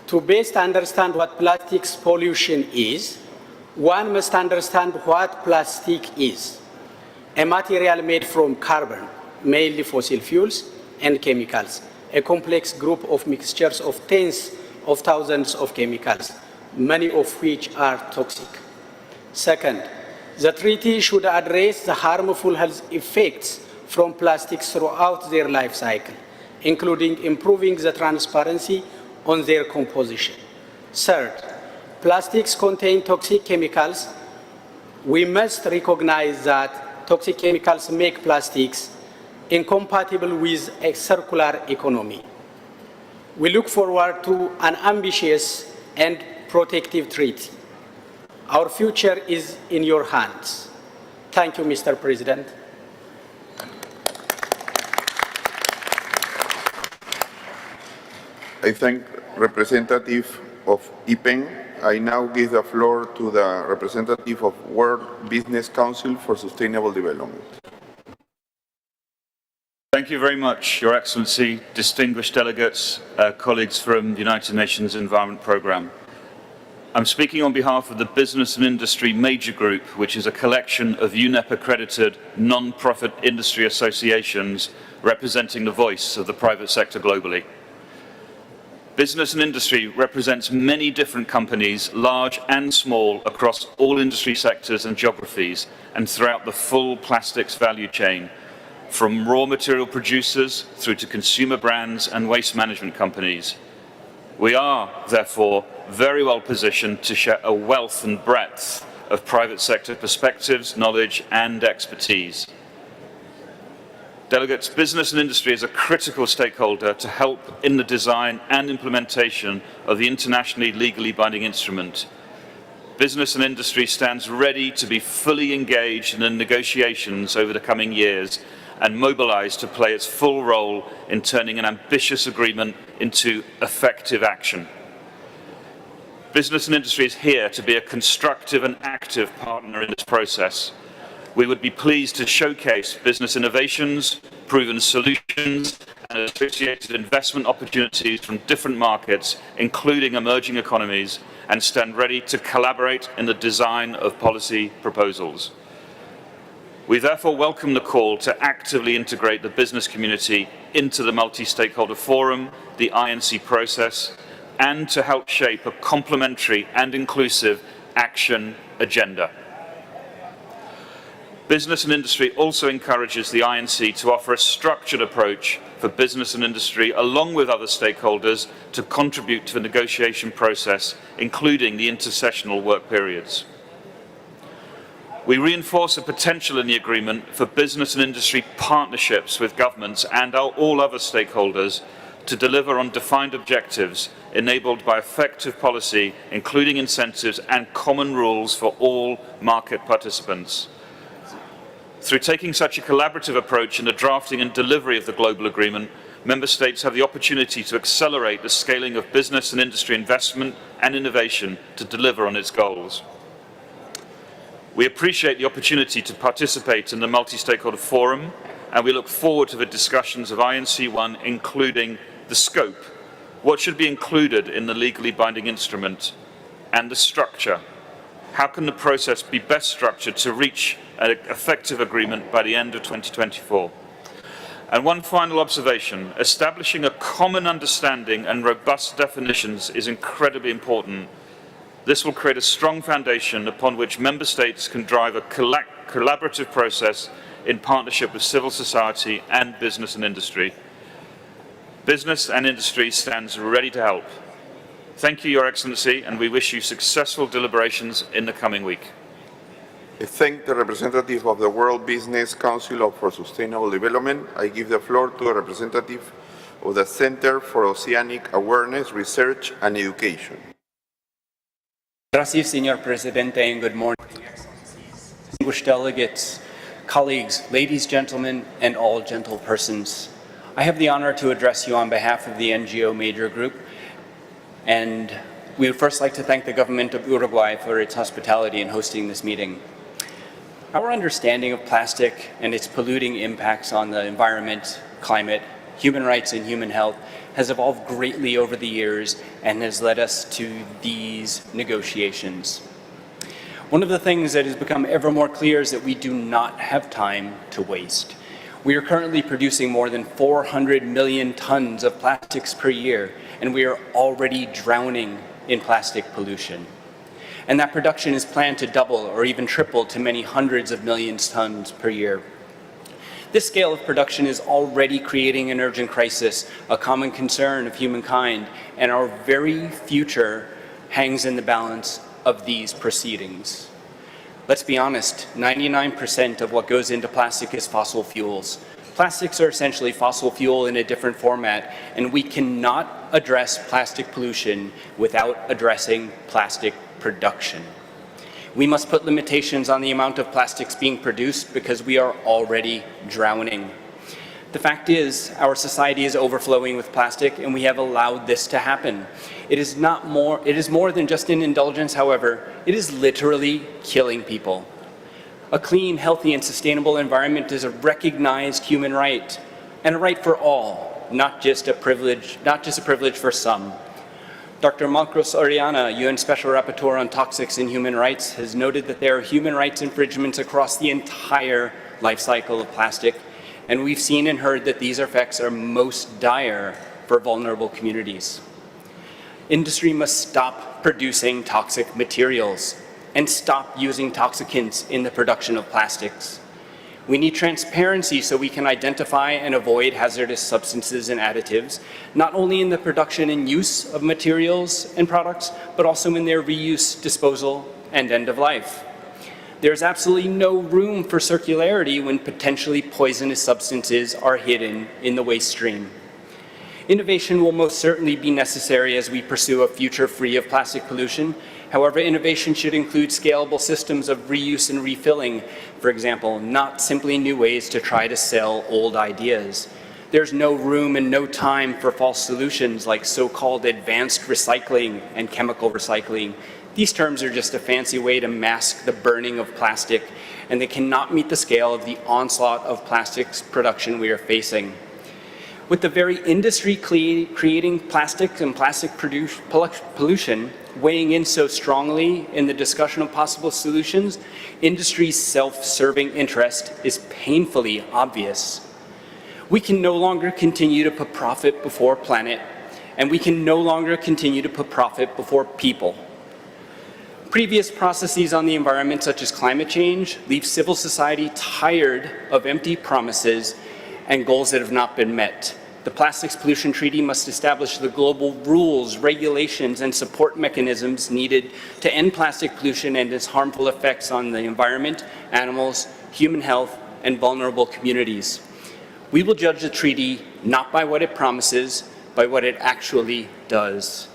to best understand what plastics pollution is, one must understand what plastic is: a material made from carbon, mainly fossil fuels, and chemicals, a complex group of mixtures of tens of thousands of chemicals, many of which are toxic. Second, the treaty should address the harmful health effects from plastics throughout their life cycle, including improving the transparency on their composition. Third, plastics contain toxic chemicals. We must recognize that toxic chemicals make plastics incompatible with a circular economy. We look forward to an ambitious and protective treaty. Our future is in your hands. Thank you, Mr. President. I thank representative of IPEN. I now give the floor to the representative of World Business Council for Sustainable Development. Thank you very much, Your Excellency, distinguished delegates, colleagues from the United Nations Environment Programme. I'm speaking on behalf of the Business and Industry Major Group, which is a collection of UNEP-accredited non-profit industry associations representing the voice of the private sector globally. Business and industry represents many different companies, large and small, across all industry sectors and geographies, and throughout the full plastics value chain, from raw material producers through to consumer brands and waste management companies. We are, therefore, very well positioned to share a wealth and breadth of private sector perspectives, knowledge, and expertise. Delegates, business and industry is a critical stakeholder to help in the design and implementation of the internationally legally binding instrument. Business and industry stands ready to be fully engaged in the negotiations over the coming years, and mobilized to play its full role in turning an ambitious agreement into effective action. Business and industry is here to be a constructive and active partner in this process. We would be pleased to showcase business innovations, proven solutions, and associated investment opportunities from different markets, including emerging economies, and stand ready to collaborate in the design of policy proposals. We therefore welcome the call to actively integrate the business community into the multi-stakeholder forum, the INC process, and to help shape a complementary and inclusive action agenda. Business and industry also encourages the INC to offer a structured approach for business and industry, along with other stakeholders, to contribute to the negotiation process, including the intersessional work periods. We reinforce the potential in the agreement for business and industry partnerships with governments and all other stakeholders to deliver on defined objectives enabled by effective policy, including incentives and common rules for all market participants. Through taking such a collaborative approach in the drafting and delivery of the global agreement, Member States have the opportunity to accelerate the scaling of business and industry investment and innovation to deliver on its goals. We appreciate the opportunity to participate in the multi-stakeholder forum, and we look forward to the discussions of INC1, including the scope, what should be included in the legally binding instrument, and the structure. How can the process be best structured to reach an effective agreement by the end of 2024? And one final observation, establishing a common understanding and robust definitions is incredibly important. This will create a strong foundation upon which Member States can drive a collaborative process in partnership with civil society and business and industry. Business and industry stands ready to help. Thank you, Your Excellency, and we wish you successful deliberations in the coming week. I thank the representative of the World Business Council for Sustainable Development. I give the floor to a representative of the Center for Oceanic Awareness, Research and Education. Gracias, Señor Presidente, and good morning, distinguished delegates, colleagues, ladies, gentlemen, and all gentle persons. I have the honor to address you on behalf of the NGO Major Group, and we would first like to thank the government of Uruguay for its hospitality in hosting this meeting. Our understanding of plastic and its polluting impacts on the environment, climate, human rights, and human health has evolved greatly over the years and has led us to these negotiations. One of the things that has become ever more clear is that we do not have time to waste. We are currently producing more than 400 million tons of plastics per year, and we are already drowning in plastic pollution. And that production is planned to double or even triple to many hundreds of millions of tons per year. This scale of production is already creating an urgent crisis, a common concern of humankind, and our very future hangs in the balance of these proceedings. Let's be honest, 99% of what goes into plastic is fossil fuels. Plastics are essentially fossil fuel in a different format, and we cannot address plastic pollution without addressing plastic production. We must put limitations on the amount of plastics being produced because we are already drowning. The fact is, our society is overflowing with plastic, and we have allowed this to happen. It is more than just an indulgence, however. It is literally killing people. A clean, healthy, and sustainable environment is a recognized human right, and a right for all, not just a privilege for some. Dr. Marcos Oriana, UN Special Rapporteur on Toxics and Human Rights, has noted that there are human rights infringements across the entire life cycle of plastic, and we've seen and heard that these effects are most dire for vulnerable communities. Industry must stop producing toxic materials and stop using toxicants in the production of plastics. We need transparency so we can identify and avoid hazardous substances and additives, not only in the production and use of materials and products, but also in their reuse, disposal, and end of life. There's absolutely no room for circularity when potentially poisonous substances are hidden in the waste stream. Innovation will most certainly be necessary as we pursue a future free of plastic pollution. However, innovation should include scalable systems of reuse and refilling, for example, not simply new ways to try to sell old ideas. There's no room and no time for false solutions like so-called advanced recycling and chemical recycling. These terms are just a fancy way to mask the burning of plastic, and they cannot meet the scale of the onslaught of plastics production we are facing. With the very industry creating plastic and plastic pollution weighing in so strongly in the discussion of possible solutions, industry's self-serving interest is painfully obvious. We can no longer continue to put profit before planet, and we can no longer continue to put profit before people. Previous processes on the environment, such as climate change, leave civil society tired of empty promises and goals that have not been met. The Plastics Pollution Treaty must establish the global rules, regulations, and support mechanisms needed to end plastic pollution and its harmful effects on the environment, animals, human health, and vulnerable communities. We will judge the treaty not by what it promises, but what it actually does.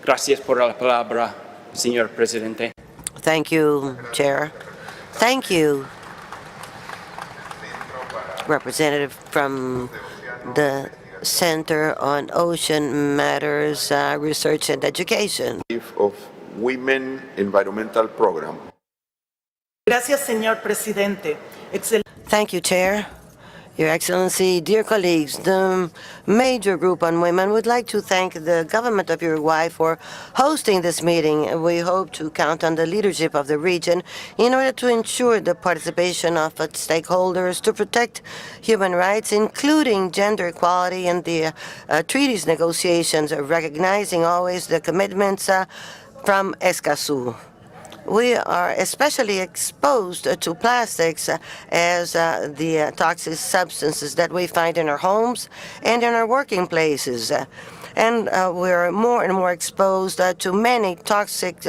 Gracias por la palabra, señor presidente. Thank you, Chair. Thank you, Representative from the Center on Ocean Matters, Research and Education. Of Women Environmental Program. Gracias, señor presidente. Thank you, Chair. Your Excellency, dear colleagues, the major group on women would like to thank the government of Uruguay for hosting this meeting. We hope to count on the leadership of the region in order to ensure the participation of its stakeholders to protect human rights, including gender equality in the treaties negotiations, recognizing always the commitments from Escazú. We are especially exposed to plastics as the toxic substances that we find in our homes and in our working places. And we're more and more exposed to many toxic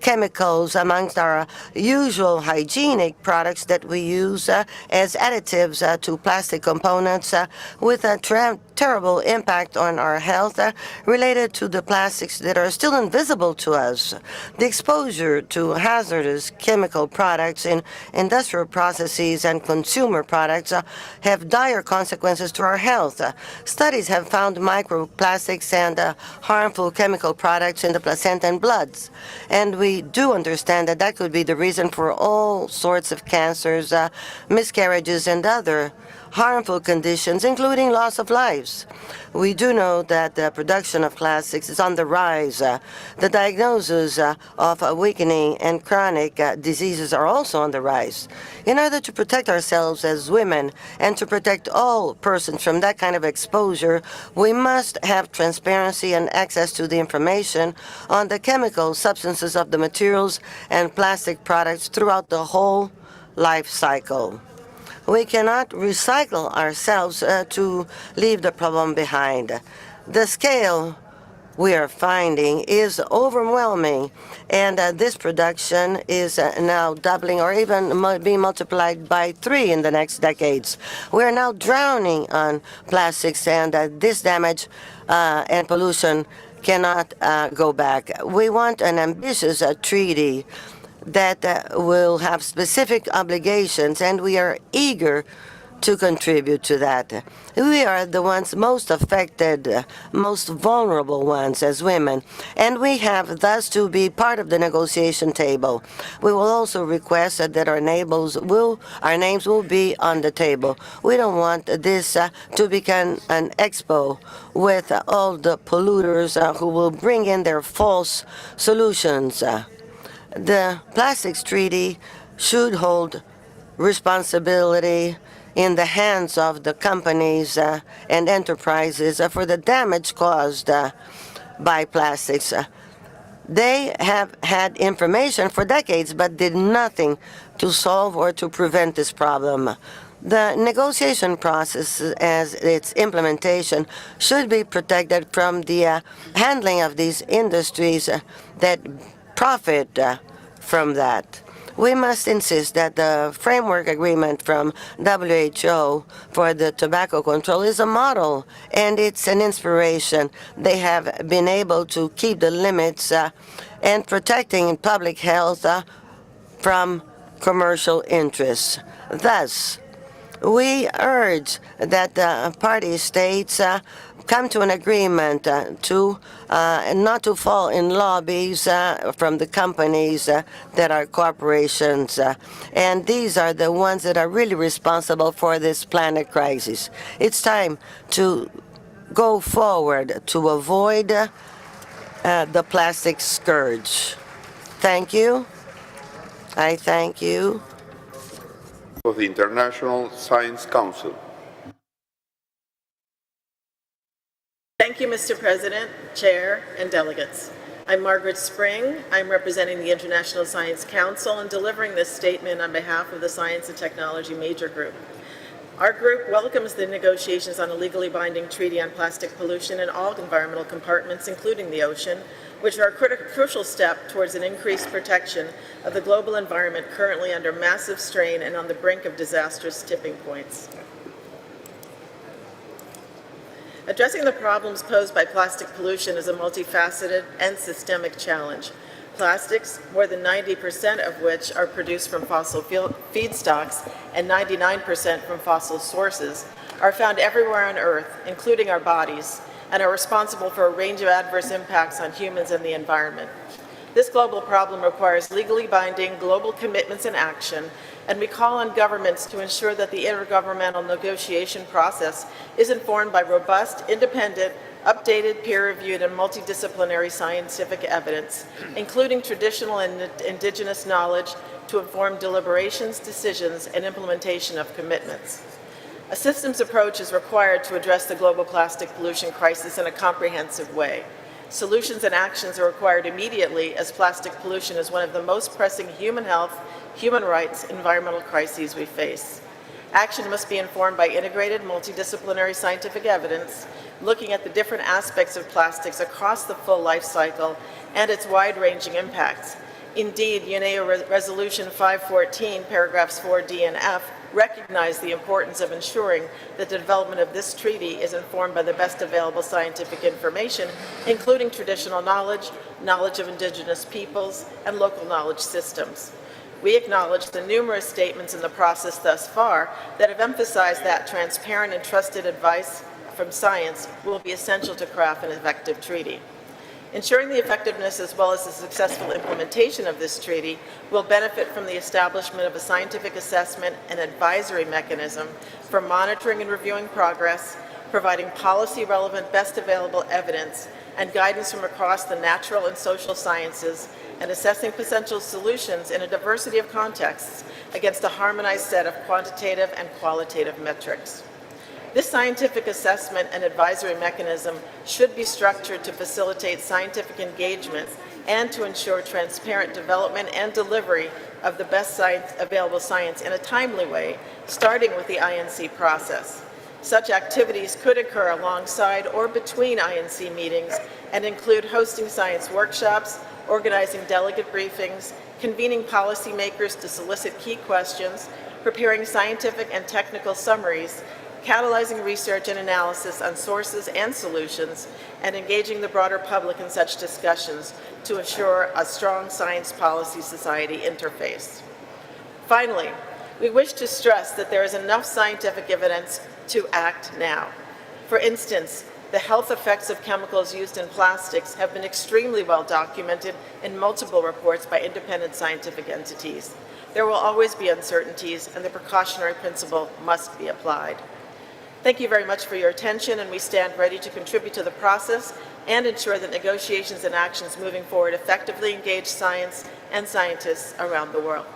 chemicals amongst our usual hygienic products that we use as additives to plastic components with a terrible impact on our health related to the plastics that are still invisible to us. The exposure to hazardous chemical products in industrial processes and consumer products have dire consequences to our health. Studies have found microplastics and harmful chemical products in the placenta and bloods. And we do understand that that could be the reason for all sorts of cancers, miscarriages, and other harmful conditions, including loss of lives. We do know that the production of plastics is on the rise. The diagnosis of weakening and chronic diseases are also on the rise. In order to protect ourselves as women and to protect all persons from that kind of exposure, we must have transparency and access to the information on the chemical substances of the materials and plastic products throughout the whole life cycle. We cannot recycle ourselves to leave the problem behind. The scale we are finding is overwhelming, and this production is now doubling or even being multiplied by 3 in the next decades. We are now drowning on plastics, and this damage and pollution cannot go back. We want an ambitious treaty that will have specific obligations, and we are eager to contribute to that. We are the ones most affected, most vulnerable ones as women, and we have thus to be part of the negotiation table. We will also request that our names will be on the table. We don't want this to become an expo with all the polluters who will bring in their false solutions. The Plastics Treaty should hold responsibility in the hands of the companies and enterprises for the damage caused by plastics. They have had information for decades but did nothing to solve or to prevent this problem. The negotiation process as its implementation should be protected from the handling of these industries that profit from that. We must insist that the framework agreement from WHO for the tobacco control is a model, and it's an inspiration. They have been able to keep the limits and protecting public health from commercial interests. Thus, we urge that the party states come to an agreement to not to fall in lobbies from the companies that are corporations. And these are the ones that are really responsible for this planet crisis. It's time to go forward to avoid the plastic scourge. Thank you. I thank you. Of the International Science Council. Thank you, Mr. President, Chair, and delegates. I'm Margaret Spring. I'm representing the International Science Council and delivering this statement on behalf of the Science and Technology Major Group. Our group welcomes the negotiations on a legally binding treaty on plastic pollution in all environmental compartments, including the ocean, which are a crucial step towards an increased protection of the global environment currently under massive strain and on the brink of disastrous tipping points. Addressing the problems posed by plastic pollution is a multifaceted and systemic challenge. Plastics, more than 90% of which are produced from fossil feedstocks and 99% from fossil sources, are found everywhere on Earth, including our bodies, and are responsible for a range of adverse impacts on humans and the environment. This global problem requires legally binding global commitments and action, and we call on governments to ensure that the intergovernmental negotiation process is informed by robust, independent, updated, peer-reviewed, and multidisciplinary scientific evidence, including traditional and indigenous knowledge to inform deliberations, decisions, and implementation of commitments. A systems approach is required to address the global plastic pollution crisis in a comprehensive way. Solutions and actions are required immediately, as plastic pollution is one of the most pressing human health, human rights, environmental crises we face. Action must be informed by integrated, multidisciplinary scientific evidence, looking at the different aspects of plastics across the full life cycle and its wide-ranging impacts. Indeed, UNESCO Resolution 514, paragraphs 4D and F, recognize the importance of ensuring that the development of this treaty is informed by the best available scientific information, including traditional knowledge, knowledge of indigenous peoples, and local knowledge systems. We acknowledge the numerous statements in the process thus far that have emphasized that transparent and trusted advice from science will be essential to craft an effective treaty. Ensuring the effectiveness as well as the successful implementation of this treaty will benefit from the establishment of a scientific assessment and advisory mechanism for monitoring and reviewing progress, providing policy-relevant best available evidence and guidance from across the natural and social sciences, and assessing potential solutions in a diversity of contexts against a harmonized set of quantitative and qualitative metrics. This scientific assessment and advisory mechanism should be structured to facilitate scientific engagement and to ensure transparent development and delivery of the best available science in a timely way, starting with the INC process. Such activities could occur alongside or between INC meetings and include hosting science workshops, organizing delegate briefings, convening policymakers to solicit key questions, preparing scientific and technical summaries, catalyzing research and analysis on sources and solutions, and engaging the broader public in such discussions to assure a strong science policy society interface. Finally, we wish to stress that there is enough scientific evidence to act now. For instance, the health effects of chemicals used in plastics have been extremely well documented in multiple reports by independent scientific entities. There will always be uncertainties, and the precautionary principle must be applied. Thank you very much for your attention, and we stand ready to contribute to the process and ensure that negotiations and actions moving forward effectively engage science and scientists around the world.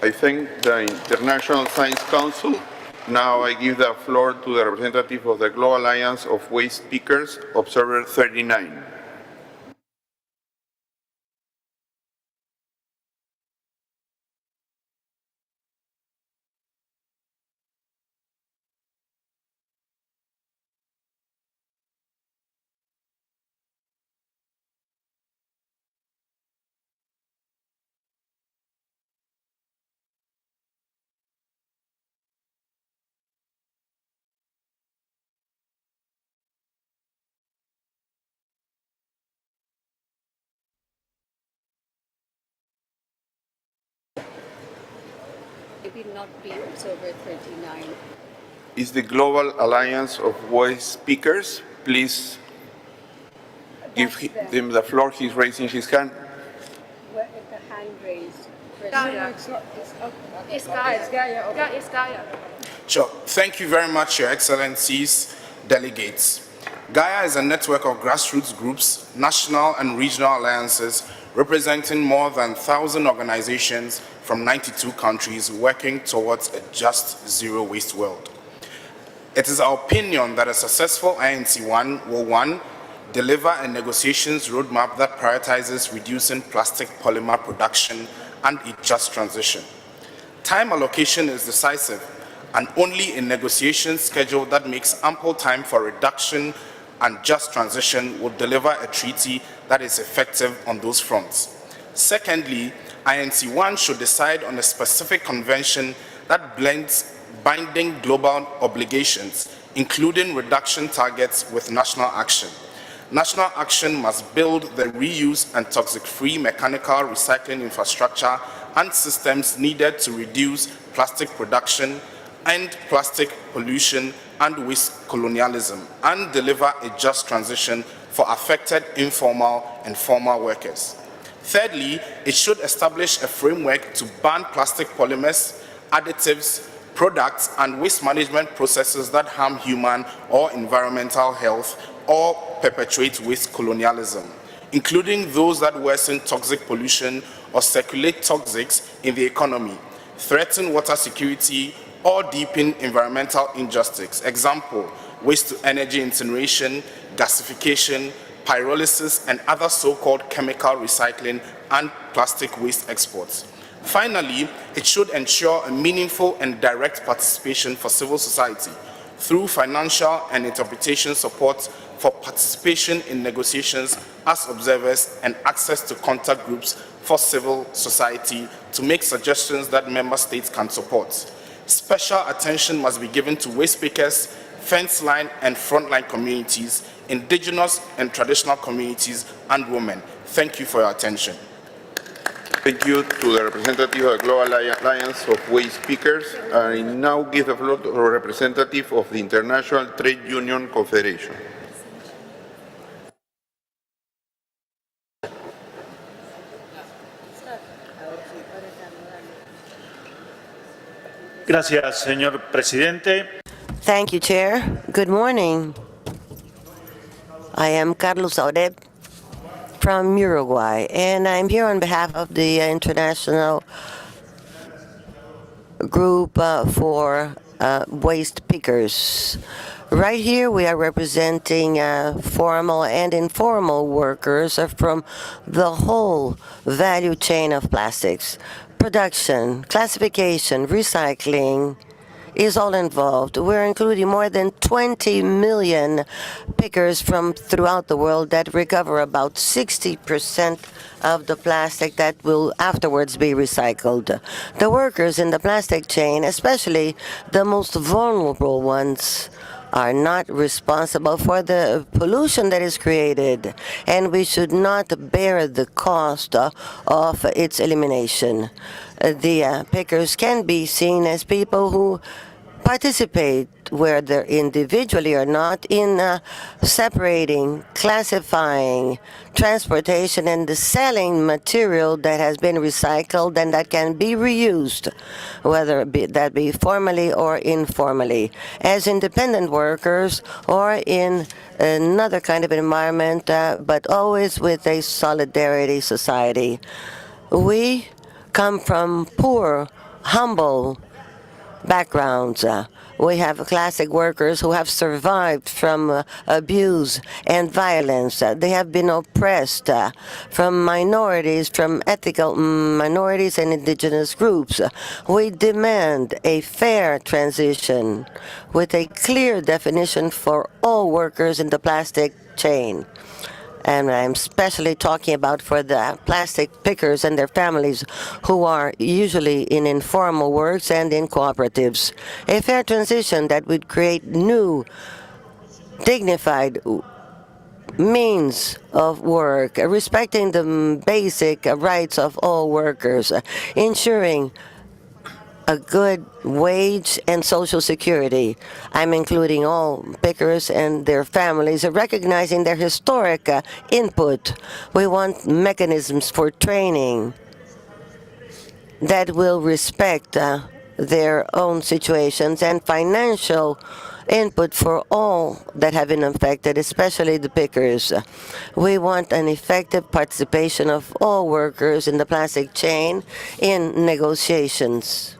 I thank the International Science Council. Now I give the floor to the representative of the Global Alliance of Waste Pickers, Observer 39. Maybe not be Observer 39. Is the Global Alliance of Waste Pickers? Please give him the floor. He's raising his hand. Where is the hand raised? It's Gaia. It's Gaia. Sure. Thank you very much, Your Excellencies, delegates. Gaia is a network of grassroots groups, national and regional alliances representing more than 1,000 organizations from 92 countries working towards a just zero waste world. It is our opinion that a successful INC1 will, one, deliver a negotiations roadmap that prioritizes reducing plastic polymer production and a just transition. Time allocation is decisive, and only a negotiation schedule that makes ample time for reduction and just transition will deliver a treaty that is effective on those fronts. Secondly, INC1 should decide on a specific convention that blends binding global obligations, including reduction targets with national action. National action must build the reuse and toxic-free mechanical recycling infrastructure and systems needed to reduce plastic production, end plastic pollution and waste colonialism, and deliver a just transition for affected informal and formal workers. Thirdly, it should establish a framework to ban plastic polymers, additives, products, and waste management processes that harm human or environmental health or perpetuate waste colonialism, including those that worsen toxic pollution or circulate toxics in the economy, threaten water security, or deepen environmental injustice. Example, waste-to-energy incineration, gasification, pyrolysis, and other so-called chemical recycling and plastic waste exports. Finally, it should ensure a meaningful and direct participation for civil society through financial and interpretation support for participation in negotiations as observers and access to contact groups for civil society to make suggestions that member states can support. Special attention must be given to waste pickers, fence line and frontline communities, indigenous and traditional communities, and women. Thank you for your attention. Thank you to the representative of the Global Alliance of Waste Pickers. I now give the floor to the representative of the International Trade Union Confederation. Gracias, señor presidente. Thank you, Chair. Good morning. I am Carlos Aureb from Uruguay, and I'm here on behalf of the International Group for Waste Pickers. Right here, we are representing formal and informal workers from the whole value chain of plastics. Production, classification, recycling is all involved. We're including more than 20 million pickers from throughout the world that recover about 60% of the plastic that will afterwards be recycled. The workers in the plastic chain, especially the most vulnerable ones, are not responsible for the pollution that is created, and we should not bear the cost of its elimination. The pickers can be seen as people who participate, whether individually or not, in separating, classifying, transportation, and the selling material that has been recycled and that can be reused, whether that be formally or informally, as independent workers or in another kind of environment, but always with a solidarity society. We come from poor, humble backgrounds. We have classic workers who have survived from abuse and violence. They have been oppressed from minorities, from ethical minorities and indigenous groups. We demand a fair transition with a clear definition for all workers in the plastic chain. And I'm especially talking about for the plastic pickers and their families who are usually in informal works and in cooperatives. A fair transition that would create new, dignified means of work, respecting the basic rights of all workers, ensuring a good wage and social security. I'm including all pickers and their families, recognizing their historic input. We want mechanisms for training that will respect their own situations and financial input for all that have been affected, especially the pickers. We want an effective participation of all workers in the plastic chain in negotiations.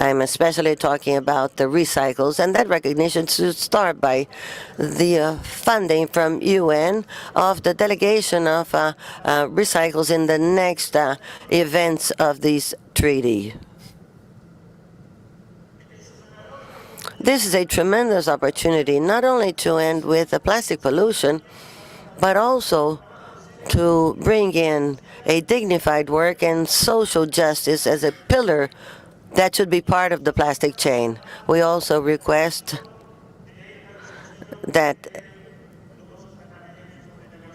I'm especially talking about the recycles, and that recognition should start by the funding from UN of the delegation of recycles in the next events of this treaty. This is a tremendous opportunity not only to end with the plastic pollution, but also to bring in a dignified work and social justice as a pillar that should be part of the plastic chain. We also request that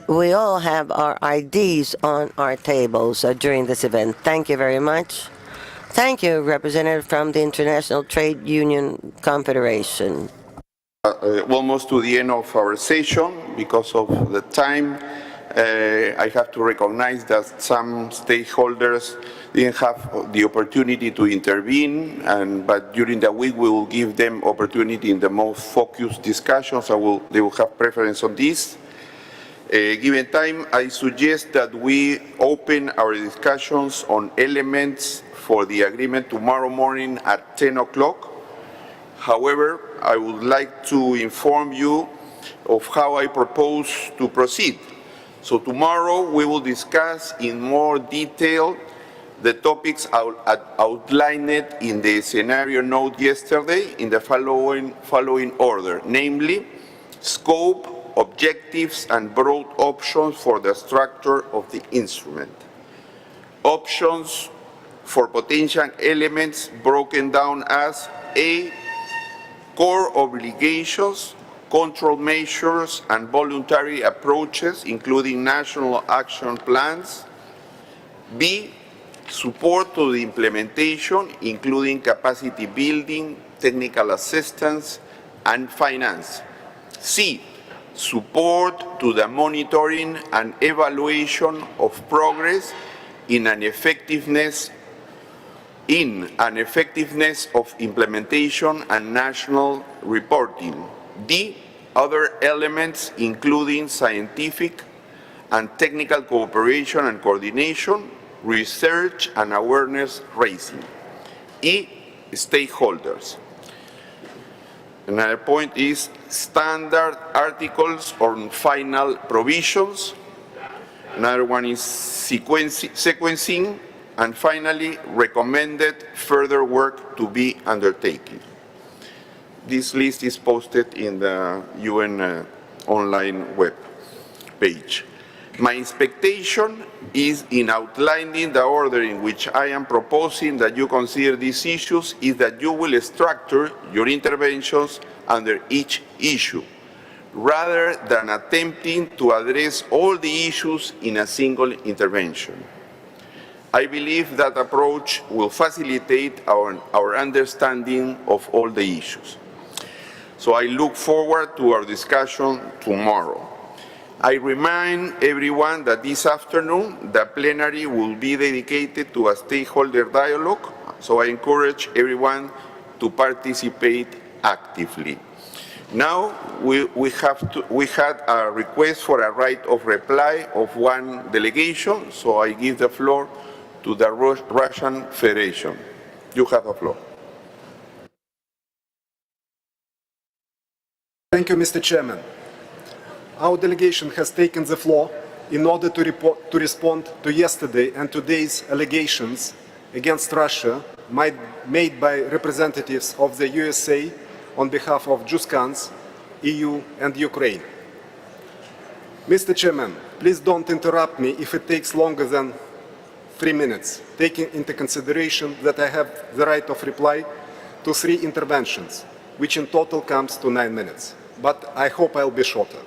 we all have our IDs on our tables during this event. Thank you very much. Thank you, Representative from the International Trade Union Confederation. Almost to the end of our session. Because of the time, I have to recognize that some stakeholders didn't have the opportunity to intervene, but during the week we will give them opportunity in the most focused discussions. They will have preference on this. Given time, I suggest that we open our discussions on elements for the agreement tomorrow morning at 10 o'clock. However, I would like to inform you of how I propose to proceed. So tomorrow we will discuss in more detail the topics outlined in the scenario note yesterday in the following order, namely scope, objectives, and broad options for the structure of the instrument. Options for potential elements broken down as A, core obligations, control measures, and voluntary approaches, including national action plans. B, support to the implementation, including capacity building, technical assistance, and finance. C, support to the monitoring and evaluation of progress in an effectiveness of implementation and national reporting. D, other elements including scientific and technical cooperation and coordination, research and awareness raising. E, stakeholders. Another point is standard articles on final provisions. Another one is sequencing. And finally, recommended further work to be undertaken. This list is posted in the UN online web page. My expectation is in outlining the order in which I am proposing that you consider these issues is that you will structure your interventions under each issue, rather than attempting to address all the issues in a single intervention. I believe that approach will facilitate our understanding of all the issues. So I look forward to our discussion tomorrow. I remind everyone that this afternoon, the plenary will be dedicated to a stakeholder dialogue, so I encourage everyone to participate actively. Now, we had a request for a right of reply of one delegation, so I give the floor to the Russian Federation. You have the floor. Thank you, Mr. Chairman. Our delegation has taken the floor in order to respond to yesterday and today's allegations against Russia made by representatives of the USA on behalf of JUSCANS, EU and Ukraine. Mr. Chairman, please don't interrupt me if it takes longer than 3 minutes, taking into consideration that I have the right of reply to 3 interventions, which in total comes to 9 minutes. But I hope I'll be shorter.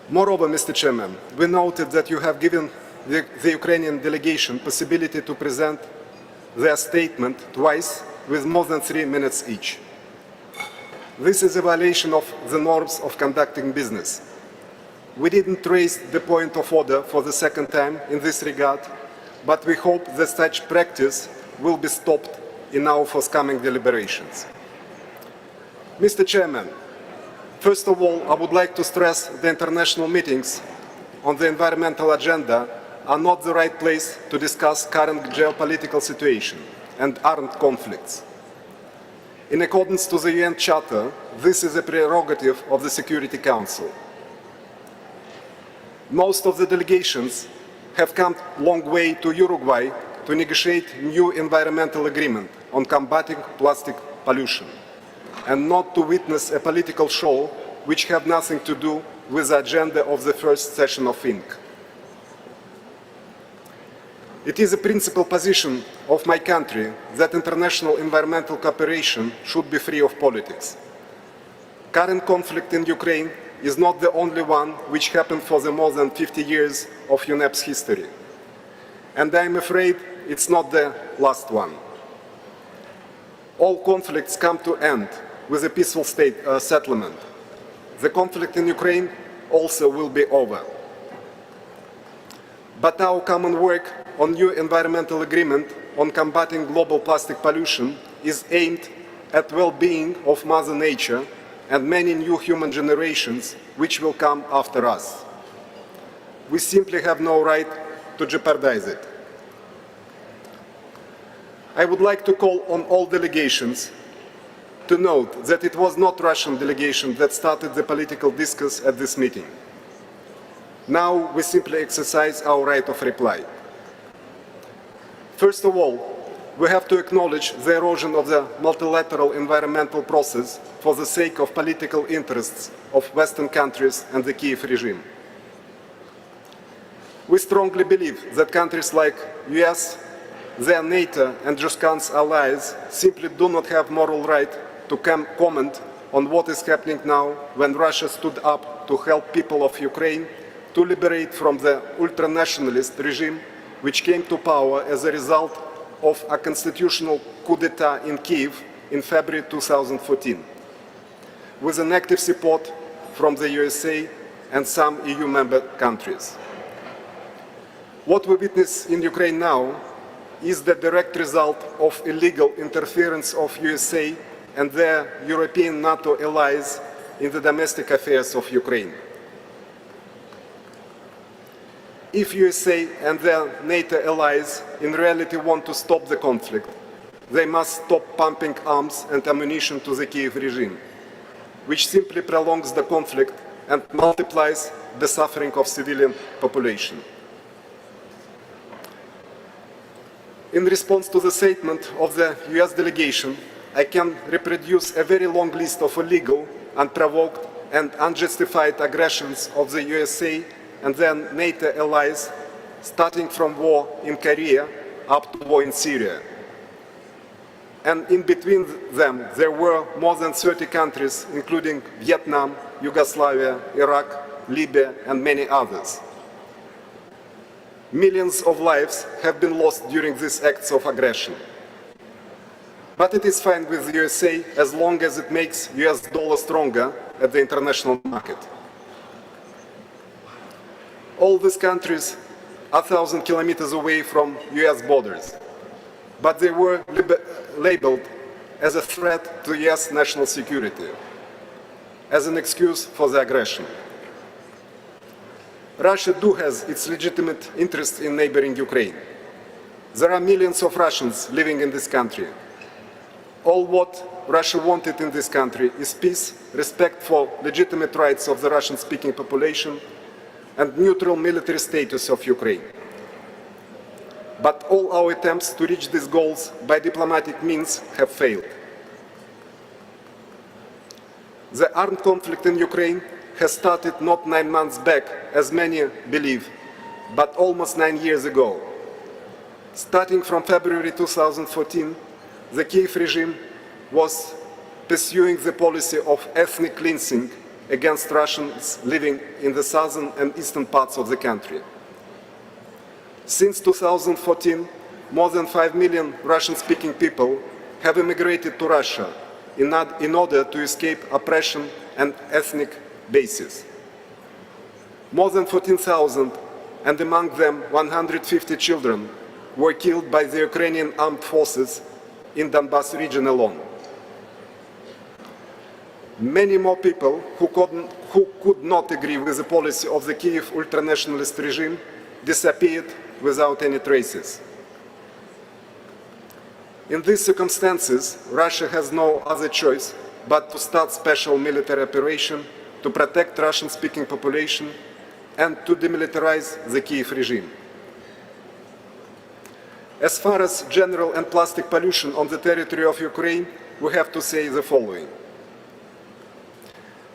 Moreover, Mr. Chairman, we noted that you have given the Ukrainian delegation possibility to present their statement twice with more than 3 minutes each. This is a violation of the norms of conducting business. We didn't raise the point of order for the second time in this regard, but we hope that such practice will be stopped in our forthcoming deliberations. Mr. Chairman, first of all, I would like to stress the international meetings on the environmental agenda are not the right place to discuss current geopolitical situation and armed conflicts. In accordance to the UN Charter, this is a prerogative of the Security Council. Most of the delegations have come a long way to Uruguay to negotiate new environmental agreement on combating plastic pollution, and not to witness a political show which have nothing to do with the agenda of the first session of INC. It is a principal position of my country that international environmental cooperation should be free of politics. Current conflict in Ukraine is not the only one which happened for the more than 50 years of UNEP's history. And I'm afraid it's not the last one. All conflicts come to end with a peaceful settlement. The conflict in Ukraine also will be over. But our common work on new environmental agreement on combating global plastic pollution is aimed at well-being of Mother Nature and many new human generations which will come after us. We simply have no right to jeopardize it. I would like to call on all delegations to note that it was not Russian delegation that started the political discourse at this meeting. Now we simply exercise our right of reply. First of all, we have to acknowledge the erosion of the multilateral environmental process for the sake of political interests of Western countries and the Kiev regime. We strongly believe that countries like US, their NATO and Juskan's allies simply do not have moral right to comment on what is happening now when Russia stood up to help people of Ukraine to liberate from the ultra-nationalist regime which came to power as a result of a constitutional coup d'etat in Kiev in February 2014, with an active support from the USA and some EU member countries. What we witness in Ukraine now is the direct result of illegal interference of USA and their European NATO allies in the domestic affairs of Ukraine. If USA and their NATO allies in reality want to stop the conflict, they must stop pumping arms and ammunition to the Kiev regime, which simply prolongs the conflict and multiplies the suffering of civilian population. In response to the statement of the US delegation, I can reproduce a very long list of illegal, unprovoked and unjustified aggressions of the USA and their NATO allies, starting from war in Korea up to war in Syria. And in between them, there were more than 30 countries, including Vietnam, Yugoslavia, Iraq, Libya, and many others. Millions of lives have been lost during these acts of aggression. But it is fine with the USA as long as it makes US dollar stronger at the international market. All these countries are 1,000 kilometers away from US borders, but they were labeled as a threat to US national security, as an excuse for the aggression. Russia has its legitimate interest in neighboring Ukraine. There are millions of Russians living in this country. All what Russia wanted in this country is peace, respect for legitimate rights of the Russian-speaking population, and neutral military status of Ukraine. But all our attempts to reach these goals by diplomatic means have failed. The armed conflict in Ukraine has started not 9 months back, as many believe, but almost 9 years ago. Starting from February 2014, the Kiev regime was pursuing the policy of ethnic cleansing against Russians living in the southern and eastern parts of the country. Since 2014, more than 5 million Russian-speaking people have immigrated to Russia in order to escape oppression and ethnic basis. More than 14,000, and among them 150 children, were killed by the Ukrainian armed forces in Donbas region alone. Many more people who could not agree with the policy of the Kiev ultranationalist regime disappeared without any traces. In these circumstances, Russia has no other choice but to start special military operation to protect Russian-speaking population and to demilitarize the Kiev regime. As far as general and plastic pollution on the territory of Ukraine, we have to say the following.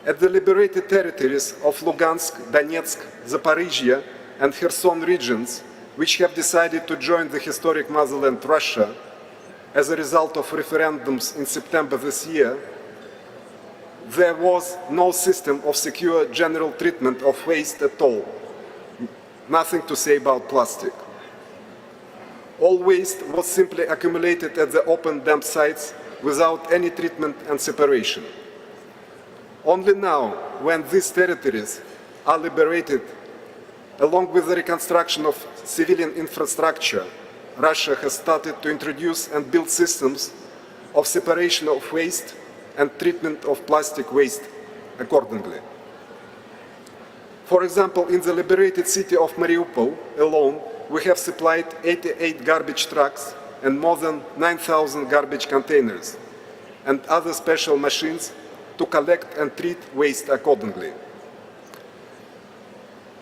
At the liberated territories of Lugansk, Donetsk, Zaporizhia, and Kherson regions, which have decided to join the historic motherland Russia as a result of referendums in September this year, there was no system of secure general treatment of waste at all. Nothing to say about plastic. All waste was simply accumulated at the open dump sites without any treatment and separation. Only now, when these territories are liberated, along with the reconstruction of civilian infrastructure, Russia has started to introduce and build systems of separation of waste and treatment of plastic waste accordingly. For example, in the liberated city of Mariupol alone, we have supplied 88 garbage trucks and more than 9,000 garbage containers and other special machines to collect and treat waste accordingly,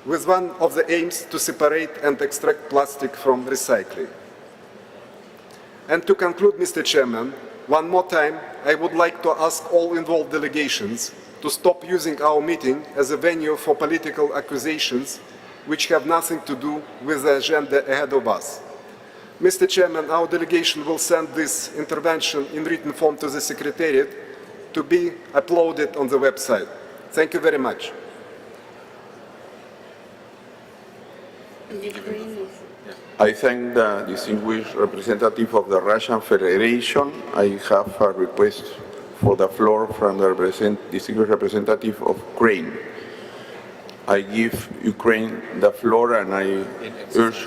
with one of the aims to separate and extract plastic from recycling. And to conclude, Mr. Chairman, one more time, I would like to ask all involved delegations to stop using our meeting as a venue for political accusations which have nothing to do with the agenda ahead of us. Mr. Chairman, our delegation will send this intervention in written form to the Secretariat to be uploaded on the website. Thank you very much. I thank the distinguished representative of the Russian Federation. I have a request for the floor from the distinguished representative of Ukraine. I give Ukraine the floor, and I urge,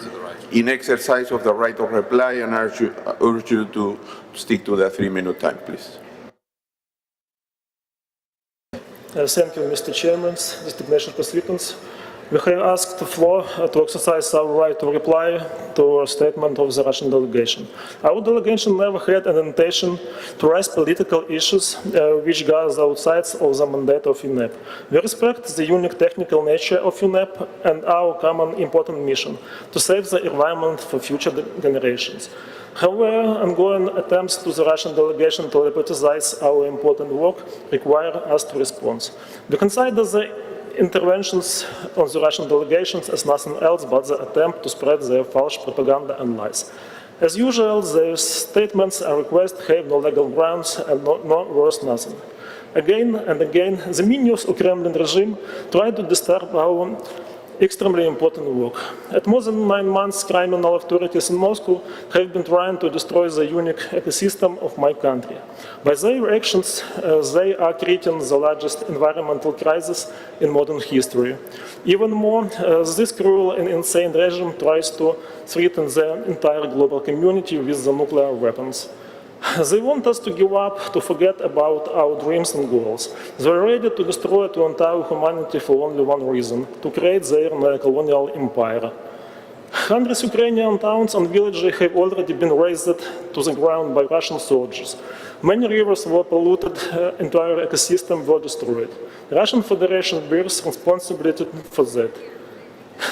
in exercise of the right of reply, and I urge you to stick to the 3-minute time, please. Thank you, Mr. Chairman, distinguished participants. We have asked the floor to exercise our right to reply to a statement of the Russian delegation. Our delegation never had an intention to raise political issues which goes outside of the mandate of UNEP. We respect the unique technical nature of UNEP and our common important mission to save the environment for future generations. However, ongoing attempts to the Russian delegation to politicize our important work require us to respond. We consider the interventions on the Russian delegations as nothing else but the attempt to spread their false propaganda and lies. As usual, their statements and requests have no legal grounds and no worth nothing. Again and again, the minions of Kremlin regime try to disturb our extremely important work. At more than 9 months, criminal authorities in Moscow have been trying to destroy the unique ecosystem of my country. By their actions, they are creating the largest environmental crisis in modern history. Even more, this cruel and insane regime tries to threaten the entire global community with the nuclear weapons. They want us to give up, to forget about our dreams and goals. They are ready to destroy the entire humanity for only one reason, to create their colonial empire. Hundreds of Ukrainian towns and villages have already been razed to the ground by Russian soldiers. Many rivers were polluted, entire ecosystem were destroyed. The Russian Federation bears responsibility for that.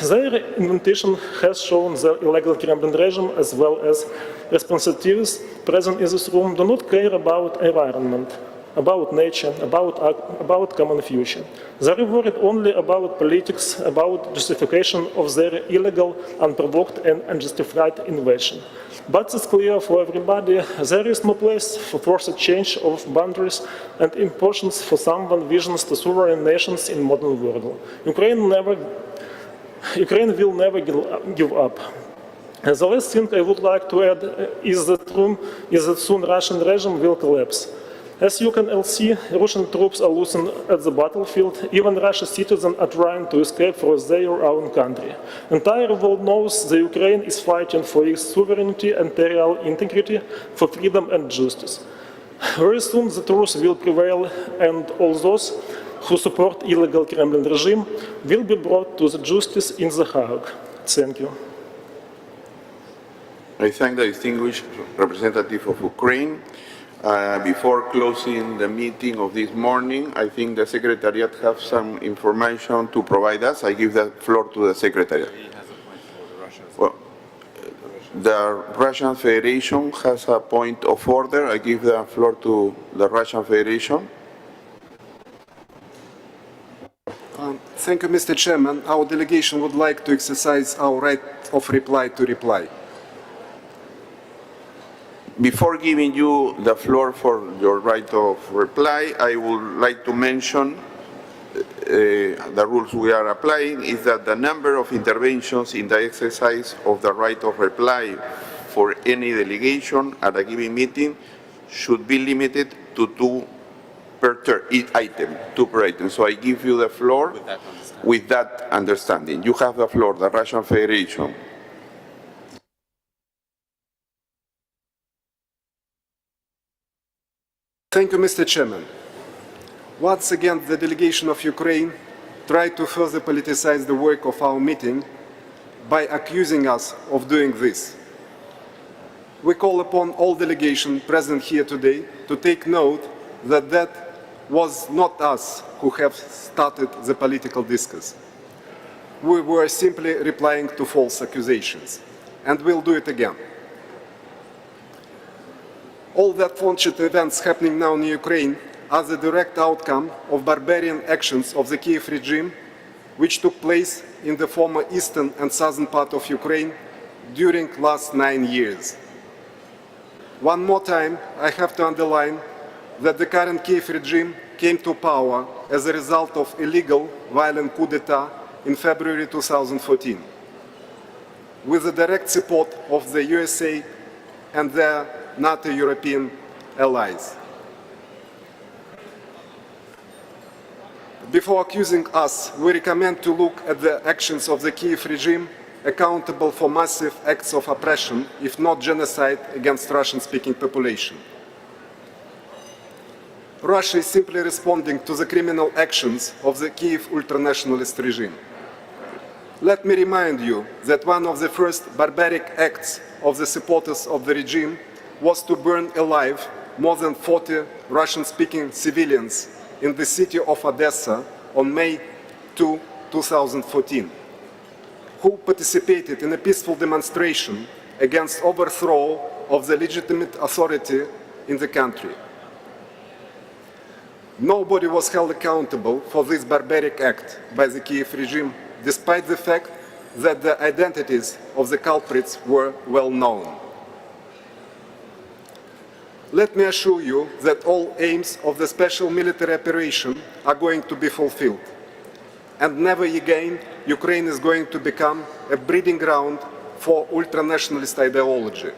Their invitation has shown the illegal Kremlin regime as well as representatives present in this room do not care about environment, about nature, about common future. They are worried only about politics, about justification of their illegal, unprovoked and unjustified invasion. But it's clear for everybody, there is no place for forced change of boundaries and impositions for someone visions to sovereign nations in modern world. Ukraine will never give up. The last thing I would like to add is that soon Russian regime will collapse. As you can all see, Russian troops are losing at the battlefield. Even Russian citizens are trying to escape from their own country. The entire world knows that Ukraine is fighting for its sovereignty and territorial integrity, for freedom and justice. Very soon the truth will prevail, and all those who support illegal Kremlin regime will be brought to the justice in The Hague. Thank you. I thank the distinguished representative of Ukraine. Before closing the meeting of this morning, I think the Secretariat has some information to provide us. I give the floor to the Secretariat. Well, the Russian Federation has a point of order. I give the floor to the Russian Federation. Thank you, Mr. Chairman. Our delegation would like to exercise our right of reply to reply. Before giving you the floor for your right of reply, I would like to mention the rules we are applying is that the number of interventions in the exercise of the right of reply for any delegation at a given meeting should be limited to two per item. So I give you the floor with that understanding. You have the floor, the Russian Federation. Thank you, Mr. Chairman. Once again, the delegation of Ukraine tried to further politicize the work of our meeting by accusing us of doing this. We call upon all delegations present here today to take note that that was not us who have started the political discourse. We were simply replying to false accusations, and we'll do it again. All the unfortunate events happening now in Ukraine are the direct outcome of barbarian actions of the Kiev regime, which took place in the former eastern and southern part of Ukraine during the last 9 years. One more time, I have to underline that the current Kiev regime came to power as a result of illegal, violent coup d'etat in February 2014, with the direct support of the USA and their NATO European allies. Before accusing us, we recommend to look at the actions of the Kiev regime accountable for massive acts of oppression, if not genocide, against Russian-speaking population. Russia is simply responding to the criminal actions of the Kiev ultranationalist regime. Let me remind you that one of the first barbaric acts of the supporters of the regime was to burn alive more than 40 Russian-speaking civilians in the city of Odessa on May 2, 2014, who participated in a peaceful demonstration against overthrow of the legitimate authority in the country. Nobody was held accountable for this barbaric act by the Kiev regime, despite the fact that the identities of the culprits were well known. Let me assure you that all aims of the special military operation are going to be fulfilled. And never again Ukraine is going to become a breeding ground for ultranationalist ideology.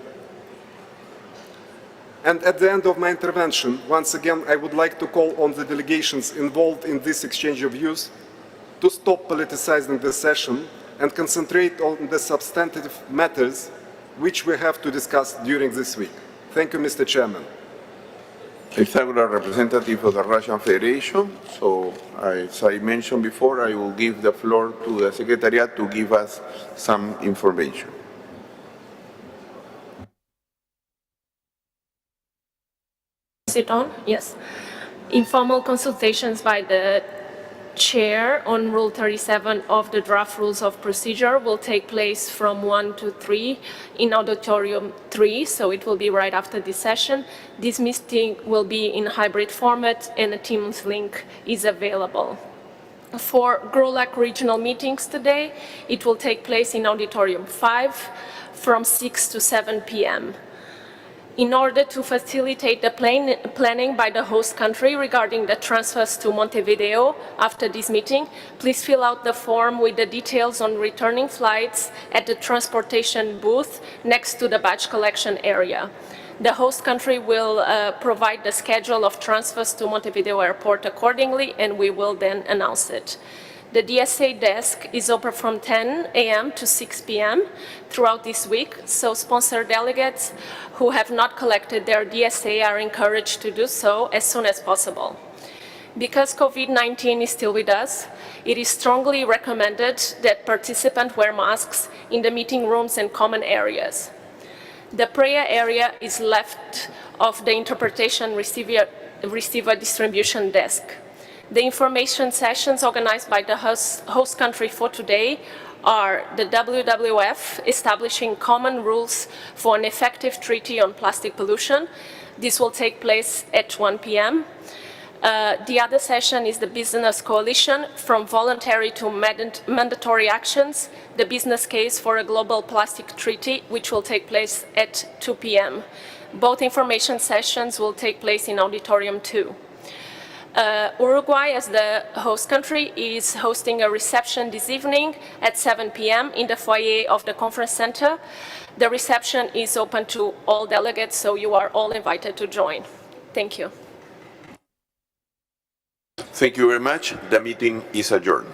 And at the end of my intervention, once again, I would like to call on the delegations involved in this exchange of views to stop politicizing the session and concentrate on the substantive matters which we have to discuss during this week. Thank you, Mr. Chairman. I thank the representative of the Russian Federation. So, as I mentioned before, I will give the floor to the Secretariat to give us some information. Sit on? Yes. Informal consultations by the Chair on Rule 37 of the draft rules of procedure will take place from 1 to 3 in Auditorium 3, so it will be right after this session. This meeting will be in hybrid format and a Teams link is available. For GROLAC regional meetings today, it will take place in Auditorium 5 from 6 to 7 p.m. In order to facilitate the planning by the host country regarding the transfers to Montevideo after this meeting, please fill out the form with the details on returning flights at the transportation booth next to the badge collection area. The host country will provide the schedule of transfers to Montevideo Airport accordingly, and we will then announce it. The DSA desk is open from 10 a.m. to 6 p.m. throughout this week, so sponsor delegates who have not collected their DSA are encouraged to do so as soon as possible. Because COVID-19 is still with us, it is strongly recommended that participants wear masks in the meeting rooms and common areas. The prayer area is left of the interpretation receiver distribution desk. The information sessions organized by the host country for today are the WWF establishing common rules for an effective treaty on plastic pollution. This will take place at 1 p.m. The other session is the Business Coalition from voluntary to mandatory actions, the business case for a global plastic treaty, which will take place at 2 p.m. Both information sessions will take place in Auditorium 2. Uruguay, as the host country, is hosting a reception this evening at 7 p.m. in the foyer of the conference center. The reception is open to all delegates, so you are all invited to join. Thank you. Thank you very much. The meeting is adjourned.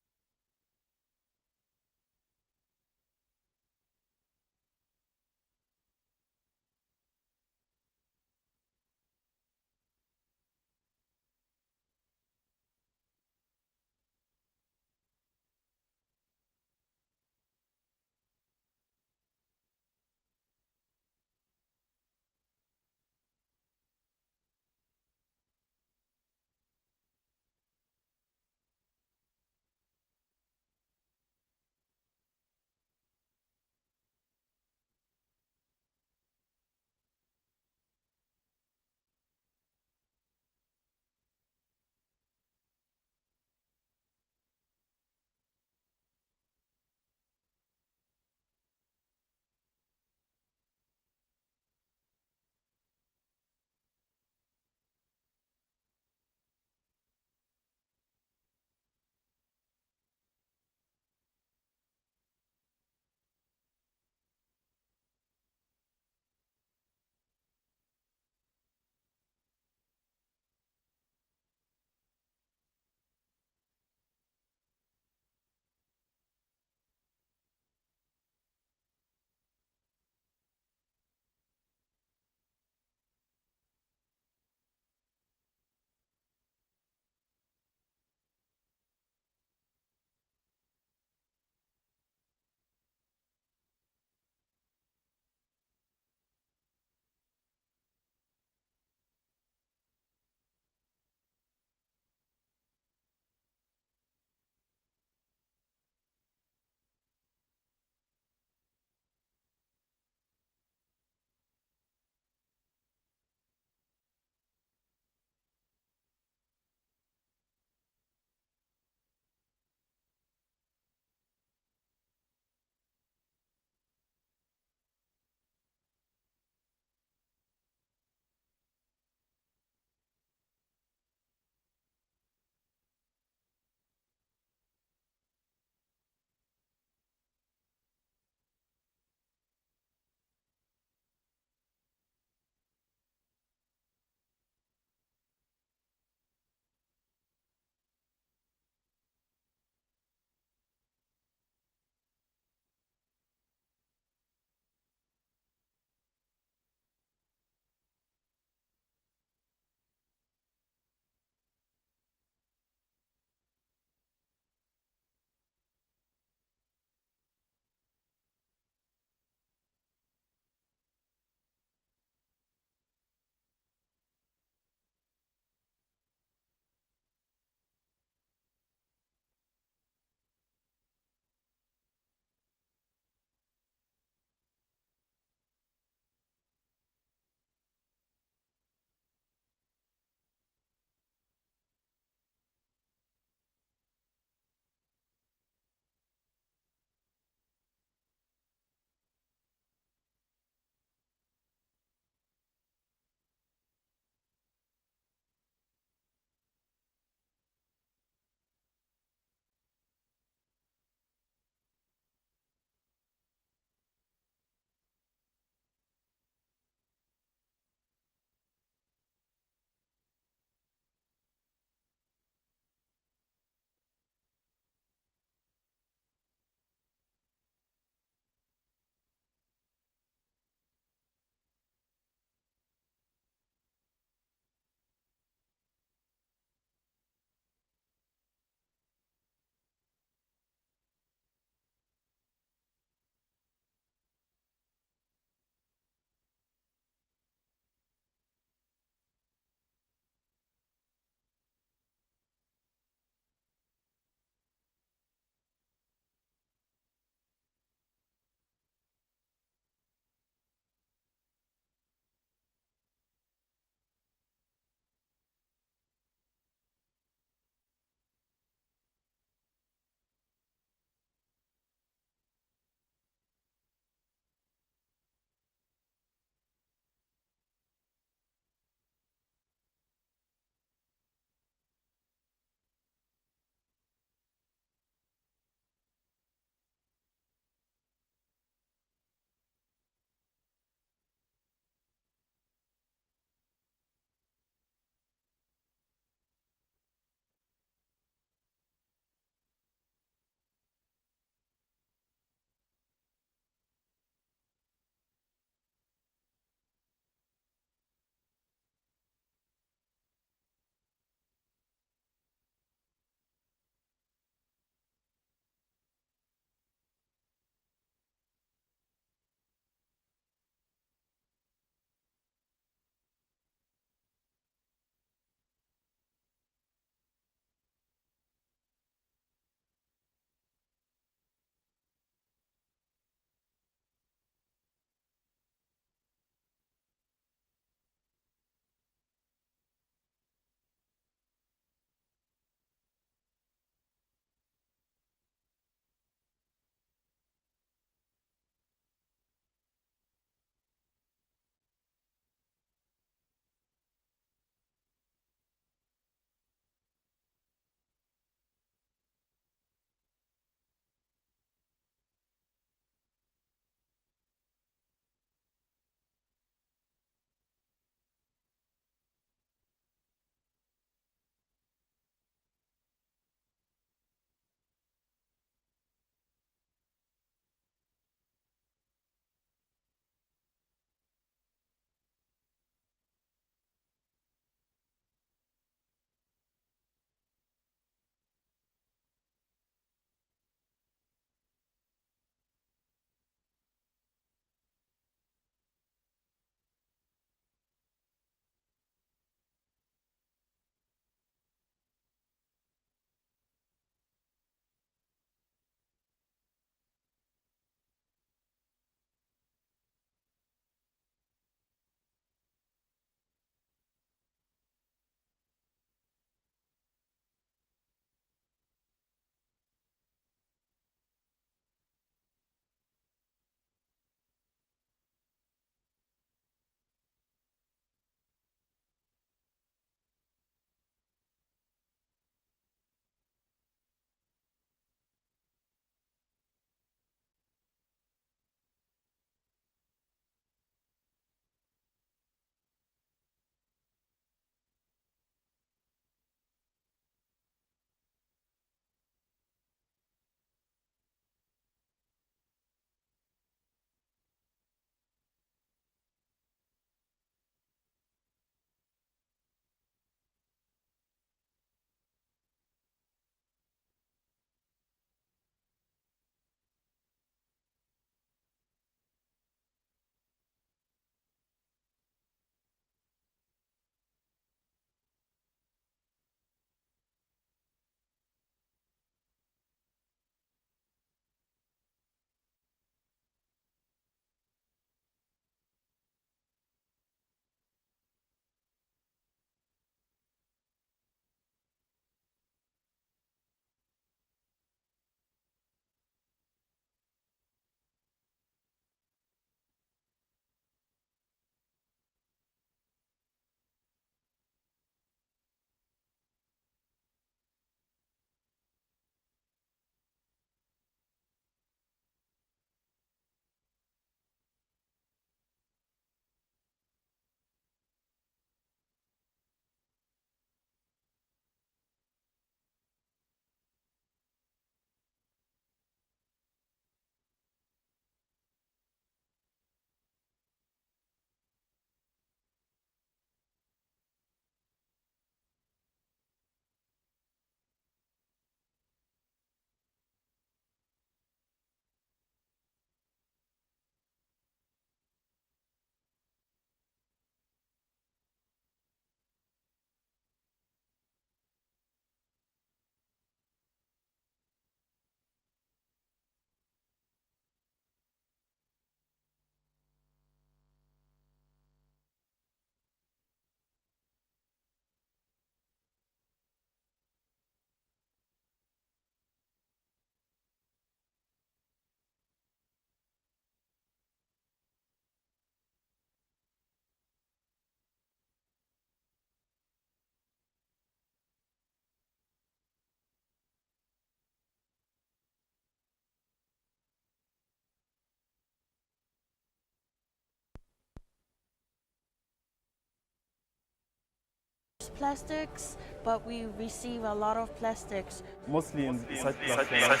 Plastics, but we receive a lot of plastics. Mostly in such platforms,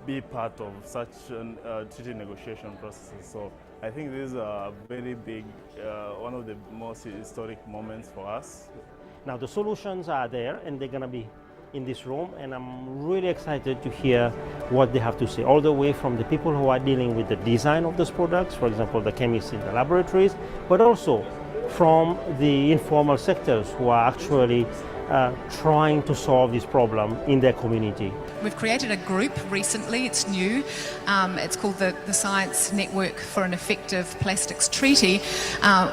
be part of such treaty negotiation processes. So I think this is a very big, one of the most historic moments for us. Now the solutions are there and they're going to be in this room, and I'm really excited to hear what they have to say, all the way from the people who are dealing with the design of those products, for example, the chemists in the laboratories, but also from the informal sectors who are actually trying to solve this problem in their community. We've created a group recently, it's new, it's called the Science Network for an Effective Plastics Treaty,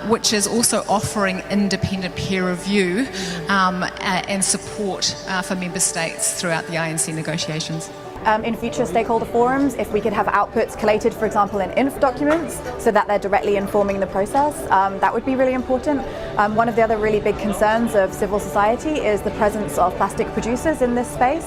which is also offering independent peer review and support for member states throughout the INC negotiations. In future stakeholder forums, if we could have outputs collated, for example, in INF documents, so that they're directly informing the process, that would be really important. One of the other really big concerns of civil society is the presence of plastic producers in this space.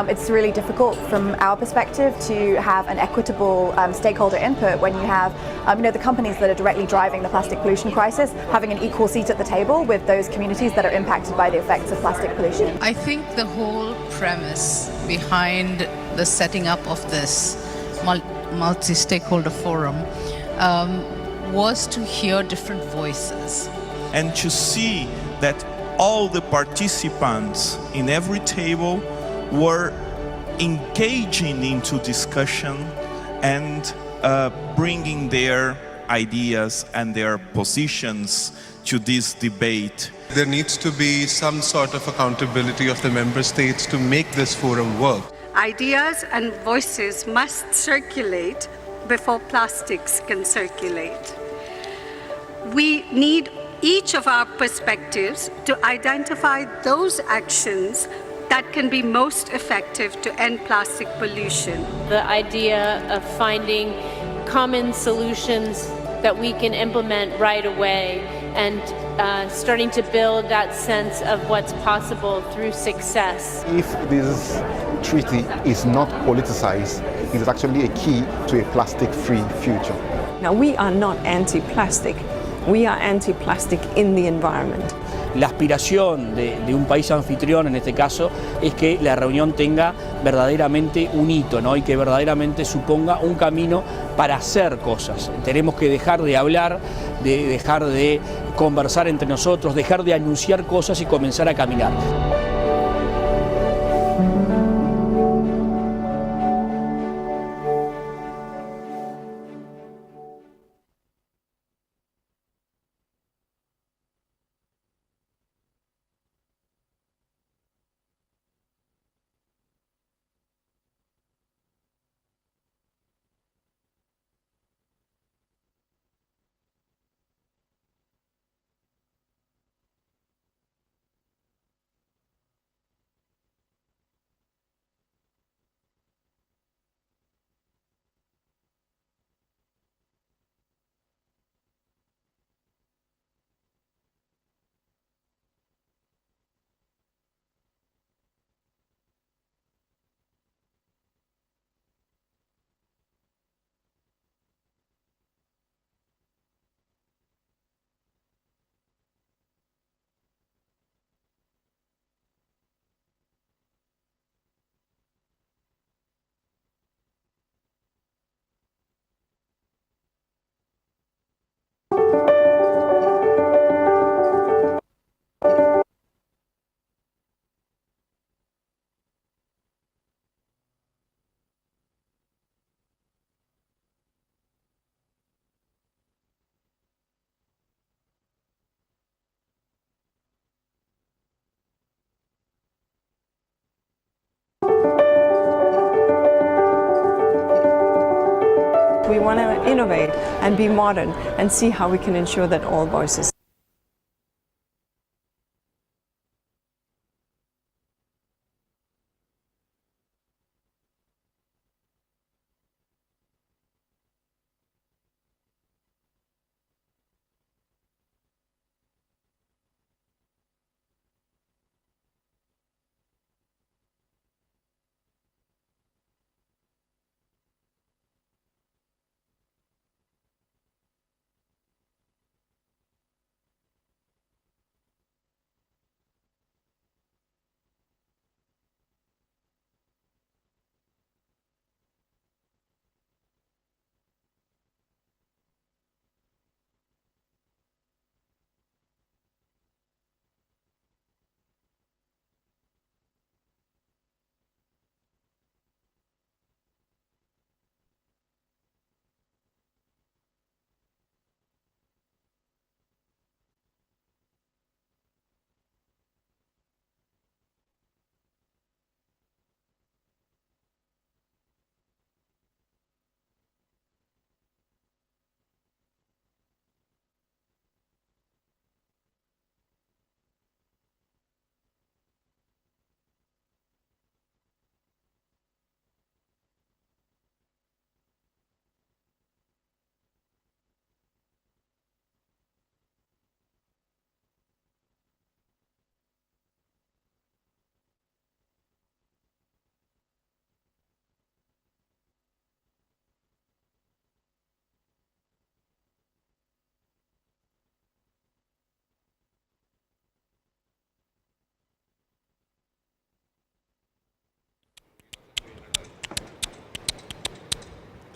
It's really difficult from our perspective to have an equitable stakeholder input when you have the companies that are directly driving the plastic pollution crisis having an equal seat at the table with those communities that are impacted by the effects of plastic pollution. I think the whole premise behind the setting up of this multi-stakeholder forum was to hear different voices. And to see that all the participants in every table were engaging into discussion and bringing their ideas and their positions to this debate. There needs to be some sort of accountability of the member states to make this forum work. Ideas and voices must circulate before plastics can circulate. We need each of our perspectives to identify those actions that can be most effective to end plastic pollution. The idea of finding common solutions that we can implement right away and starting to build that sense of what's possible through success. If this treaty is not politicized, it is actually a key to a plastic-free future. Now, we are not anti-plastic. We are anti-plastic in the environment. La aspiración de un país anfitrión, en este caso, es que la reunión tenga verdaderamente un hito, ¿no? Y que verdaderamente suponga un camino para hacer cosas. Tenemos que dejar de hablar, dejar de conversar entre nosotros, dejar de anunciar cosas y comenzar a caminar. We want to innovate and be modern and see how we can ensure that all voices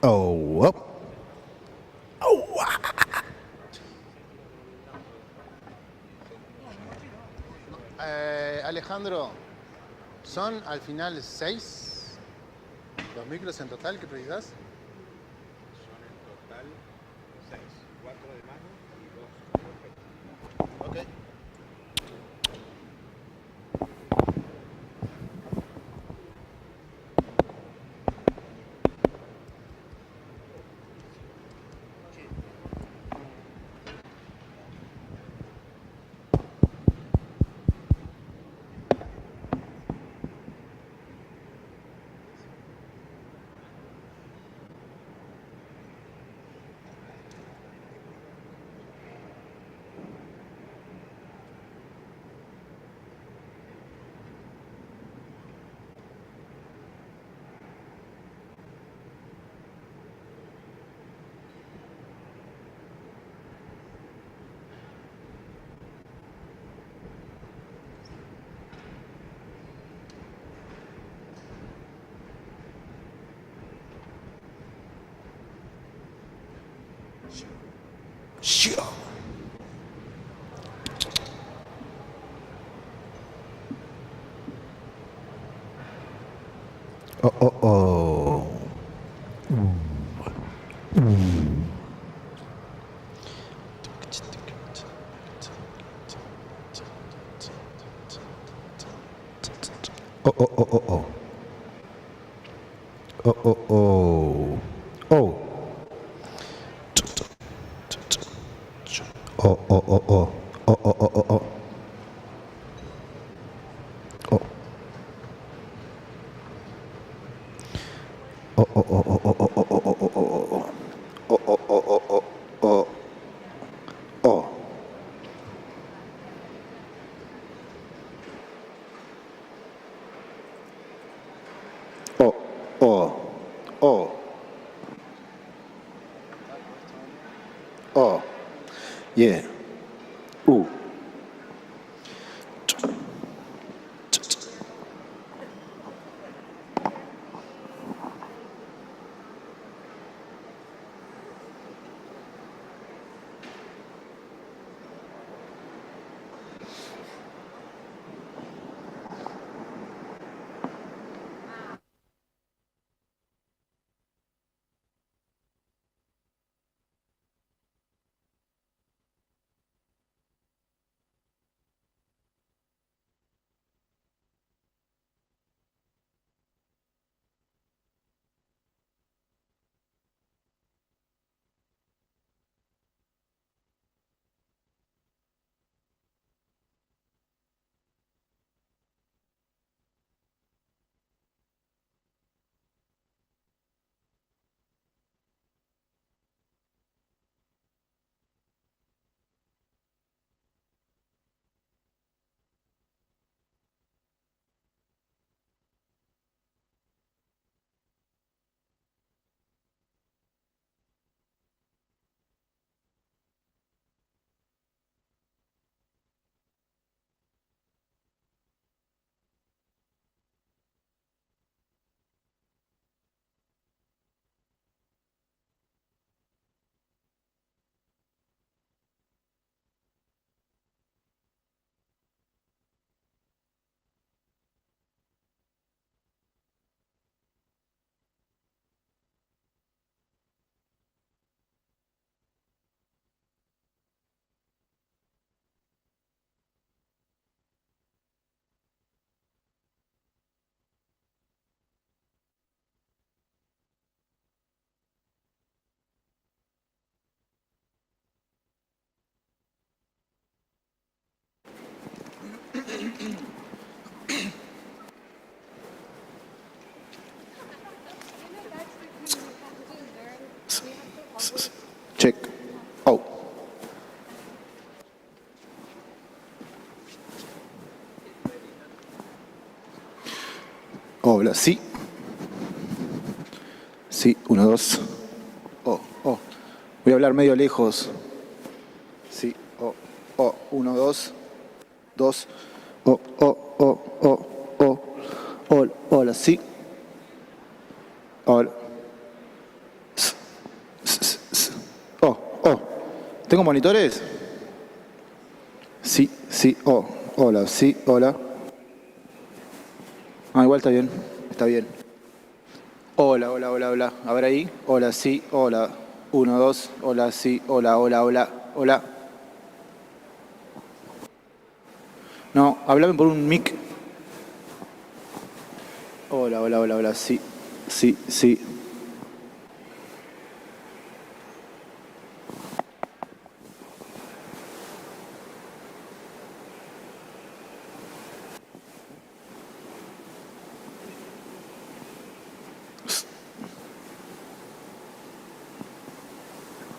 Oh, oh. Alejandro, son al final 6 los micros en total que precisas. Son en total 6, 4 de mano y 2 con Ok. Sure. Oh, oh, oh. Oh, oh, oh, oh, oh. Oh, oh, oh. Oh. Oh, oh, oh, oh. Oh, oh, oh, oh, oh. Oh. Oh, oh, oh, oh, oh, oh, oh, oh, oh, oh, oh. Oh, oh, oh, oh, oh, oh. Oh. Oh, oh, oh. Oh. Yeah. Ooh. Check. Oh. Hola, sí. Sí, 1, 2. Oh, oh. Voy a hablar medio lejos. Sí, oh, oh. 1, 2. 2. Oh, oh, oh, oh, oh. Hola, hola, sí. Hola. ¿Tengo monitores? Sí, sí, oh, hola, sí, hola. Ah, igual está bien, está bien. Hola, hola, hola, hola. A ver ahí. Hola, sí, hola. 1, 2, hola, sí, hola, hola, hola, hola. No, háblame por un mic. Hola, hola, hola, hola, sí, sí, sí.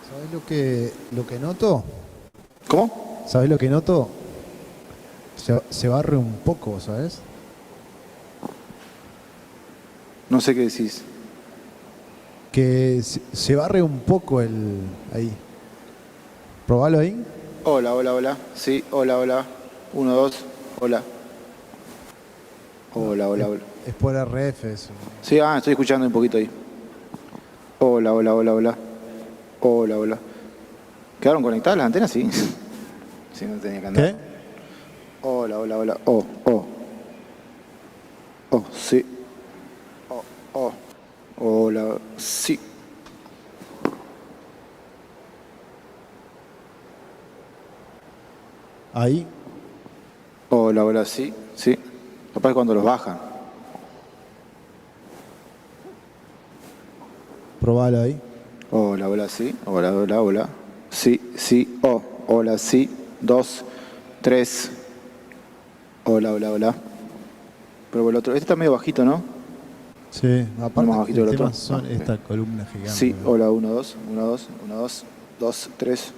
¿Sabes lo que noto? ¿Cómo? ¿Sabes lo que noto? Se barre un poco, ¿sabes? No sé qué decís. Que se barre un poco el... ahí. Probalo ahí. Hola, hola, hola. Sí, hola, hola. 1, 2, hola. Hola, hola, hola. Es por RF eso. Sí, estoy escuchando un poquito ahí. Hola, hola, hola, hola. Hola, hola. ¿Quedaron conectadas las antenas? Sí. Sí, no tenía que andar. ¿Qué? Hola, hola, hola. Oh, oh. Oh, sí. Oh, oh. Hola, sí. Ahí. Hola, hola, sí. Sí. Capaz cuando los bajan. Probalo ahí. Hola, hola, sí. Hola, hola, hola. Sí, sí. Oh, hola, sí. 2, 3. Hola, hola, hola. Pero el otro. Este está medio bajito, ¿no? Sí, Más aparte bajito el del tema otro. son Ah, esta columna gigante. sí, ¿no? hola, 1, 2, 1, 2, 1, 2, 2, 3,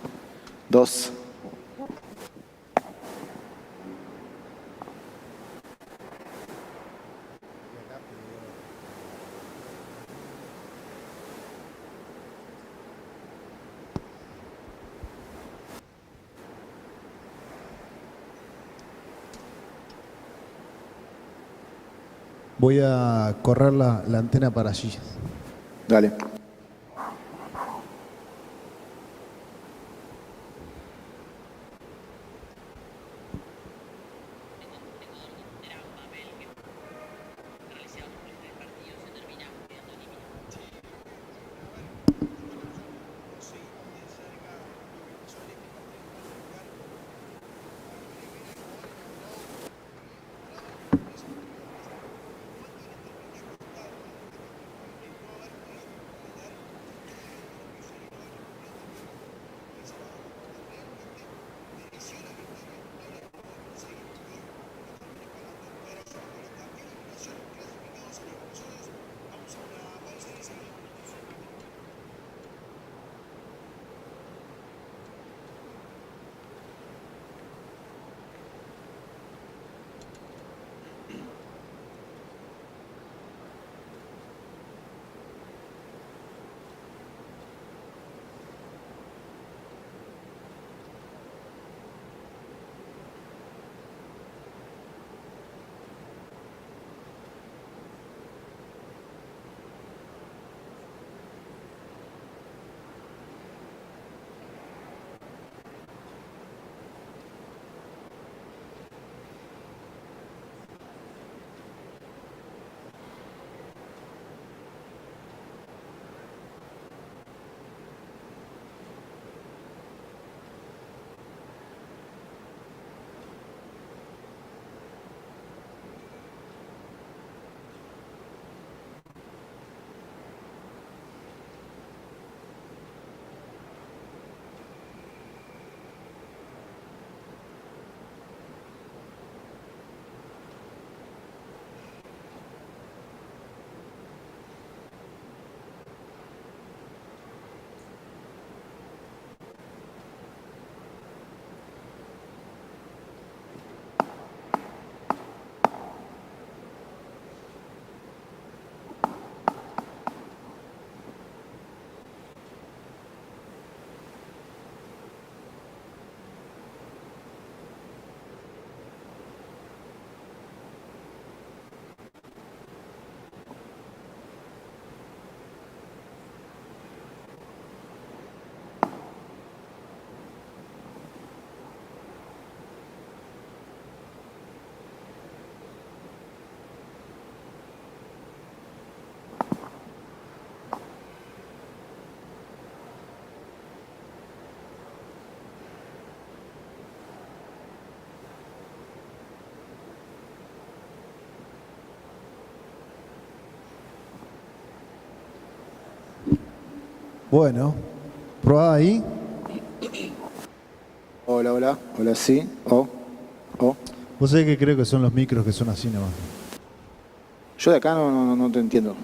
2. Voy a correr la antena para allí. Dale. Bueno, probá ahí. Hola, hola, hola, sí, Vos sabés que creo que son los micros que son así nomás. Yo de acá no te entiendo.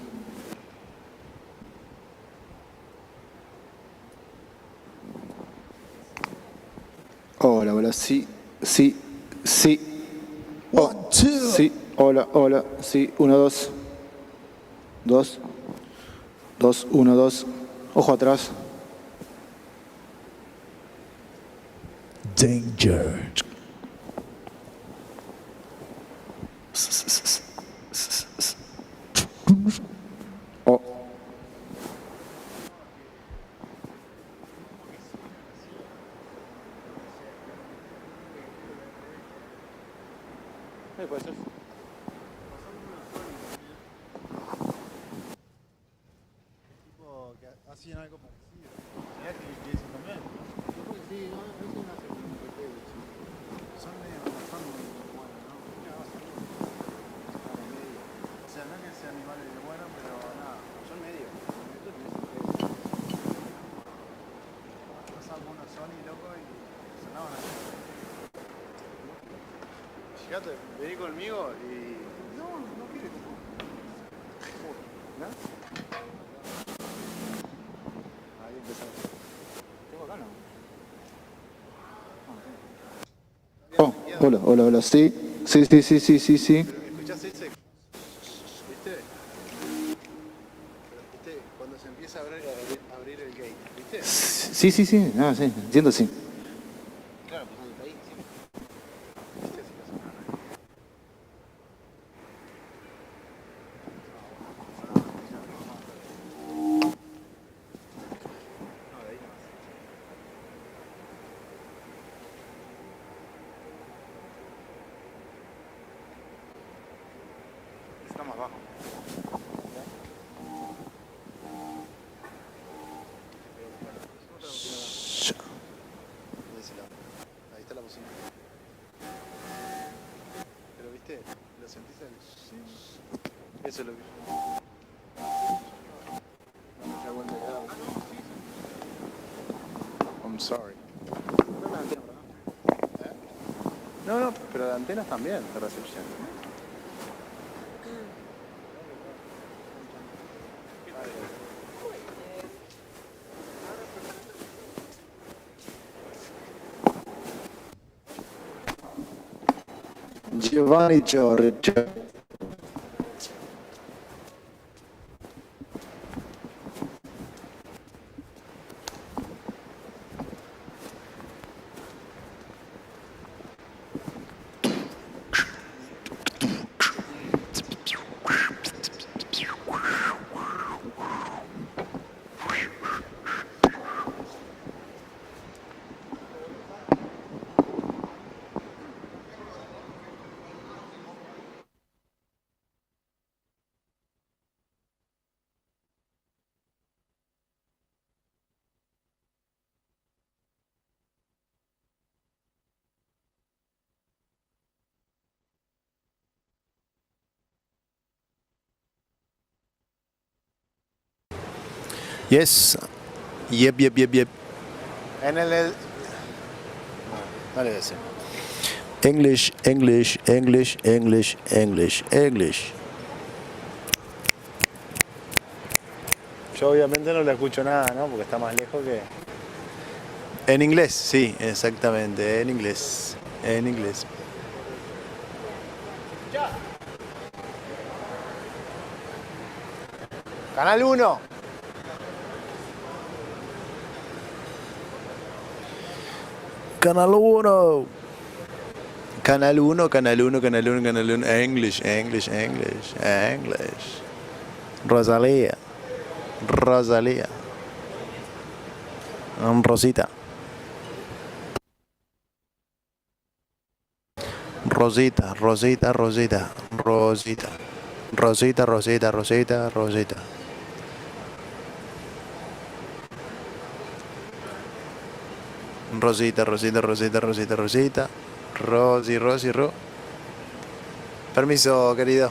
Hola, hola, sí, sí, sí. Sí, hola, hola, sí, 1, 2. 2. 2, 1, 2. Ojo atrás. Danger. Oh. Puede ser. Hacían algo parecido. ¿Sabías que eso también? Sí, no, es una segunda que son medio buenos, ¿no? O sea, no es que sean animales de buenos, pero nada, son medio. Pasan unos Sony, loco, y sonaban así. Fíjate, vení conmigo y... No quiere. ¿No? Ahí empezamos. ¿Tengo acá, no? Oh, hola, hola, hola, sí. Sí, sí, sí, sí, sí, sí. ¿Escuchás ese? ¿Viste? ¿Viste? Cuando se empieza a abrir el gate, ¿viste? Sí, sí, sí, no, sí, entiendo, sí. Claro, pues está ahí, sí. ¿Viste? Así que suena. Está más bajo. Ahí está la bocina. Pero viste, lo sentís el... Eso es lo que... I'm sorry. No, pero de antenas también, de recepción. Giovanni Giorgio. Yes. Yep. En el... Dale ese. English. Yo obviamente no le escucho nada, ¿no? Porque está más lejos que... En inglés, sí, exactamente, en inglés. Canal 1. Canal 1. English. Rosalía. Rosita. Rosita. Rosy. Permiso, querido.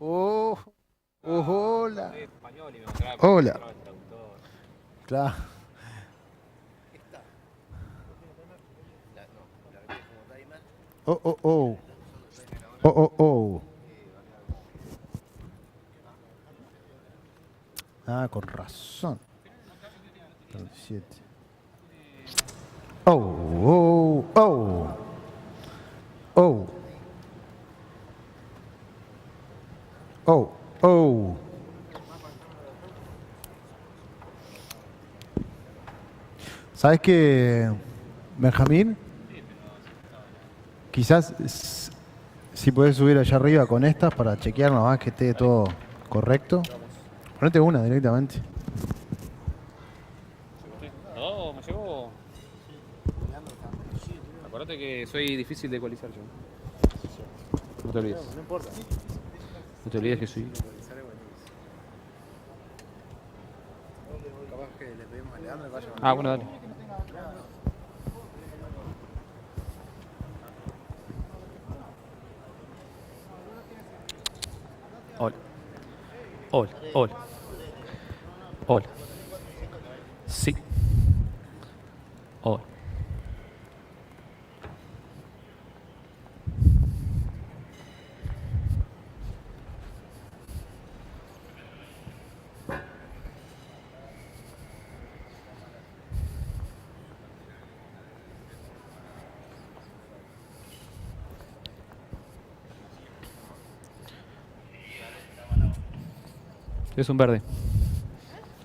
Oh, hola. Hola. Claro. Oh, oh, oh. Oh, oh, oh. Ah, con razón. 37. Oh, oh, oh. Oh. Oh, oh. ¿Sabes qué, Benjamín? Quizás si puedes subir allá arriba con estas para chequear nomás que esté todo correcto. Ponete una directamente. No, me llegó. Acuérdate que soy difícil de ecualizar yo. No te olvides. No importa. No te olvides que soy. Capaz que le pedimos a Leandro que vaya Ah, bueno, dale. Hola. Hola, hola. Hola. Sí. Hola. Es un verde.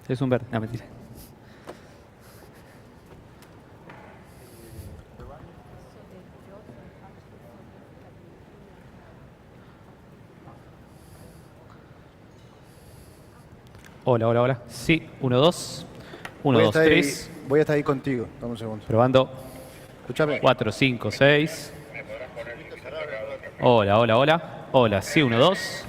Es un verde. No, mentira. Hola, hola, hola. Sí, 1, 2. 1, 2, 3. Voy a estar ahí contigo. Dame un segundo. Probando. Escúchame. 4, 5, 6. Hola, hola, hola. Hola, sí, 1, 2.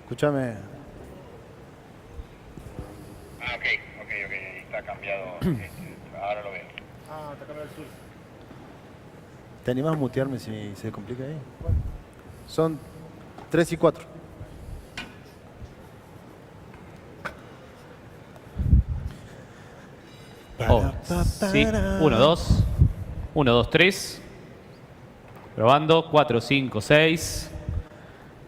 Escúchame. Ah, ok, está cambiado. Ahora lo veo. Ah, te cambió el sur. ¿Te animas a mutearme si se complica ahí? Son 3 y 4. Oh, sí, 1, 2. 1, 2, 3. Probando. 4, 5, 6.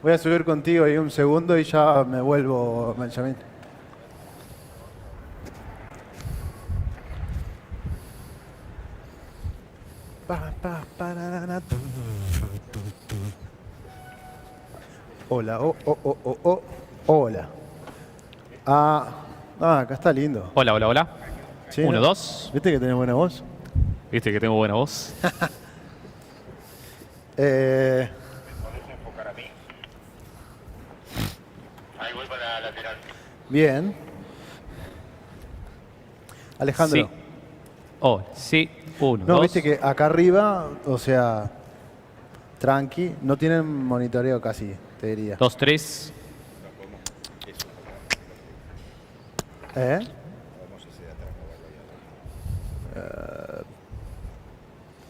Voy a subir contigo ahí un segundo y ya me vuelvo, Benjamín. Hola, oh, oh, oh, oh, oh. Hola. Acá está lindo. Hola, hola, hola. Sí, 1, ¿no? 2. ¿Viste que tenés buena voz? ¿Viste que tengo buena voz? Ahí voy para la lateral. Bien. Alejandro. Sí. Oh, sí. 1, No, 2. viste que acá arriba, o sea, tranqui, no tienen monitoreo casi, te diría. 2, 3. ¿Eh?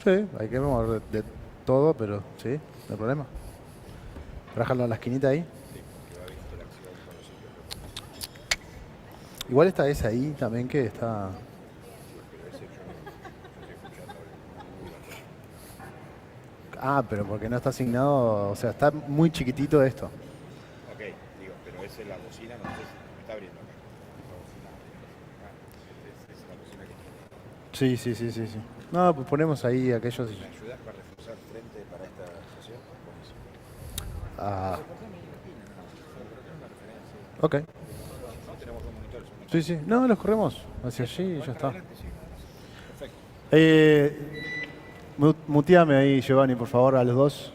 Sí, hay que mover de todo, pero sí, no hay problema. Rájalo a la esquinita ahí. Igual está esa ahí también que está... pero porque no está asignado, o sea, está muy chiquitito esto. Ok, digo, pero esa es la bocina, no sé si me está abriendo acá. Esa es la bocina que tiene. Sí. No, pues ponemos ahí aquellos... ¿Me ayudas para reforzar frente para esta estación? Ok. No tenemos dos monitores. Sí. No, los corremos hacia allí y ya está. Perfecto. Muteame ahí, Giovanni, por favor, a los dos.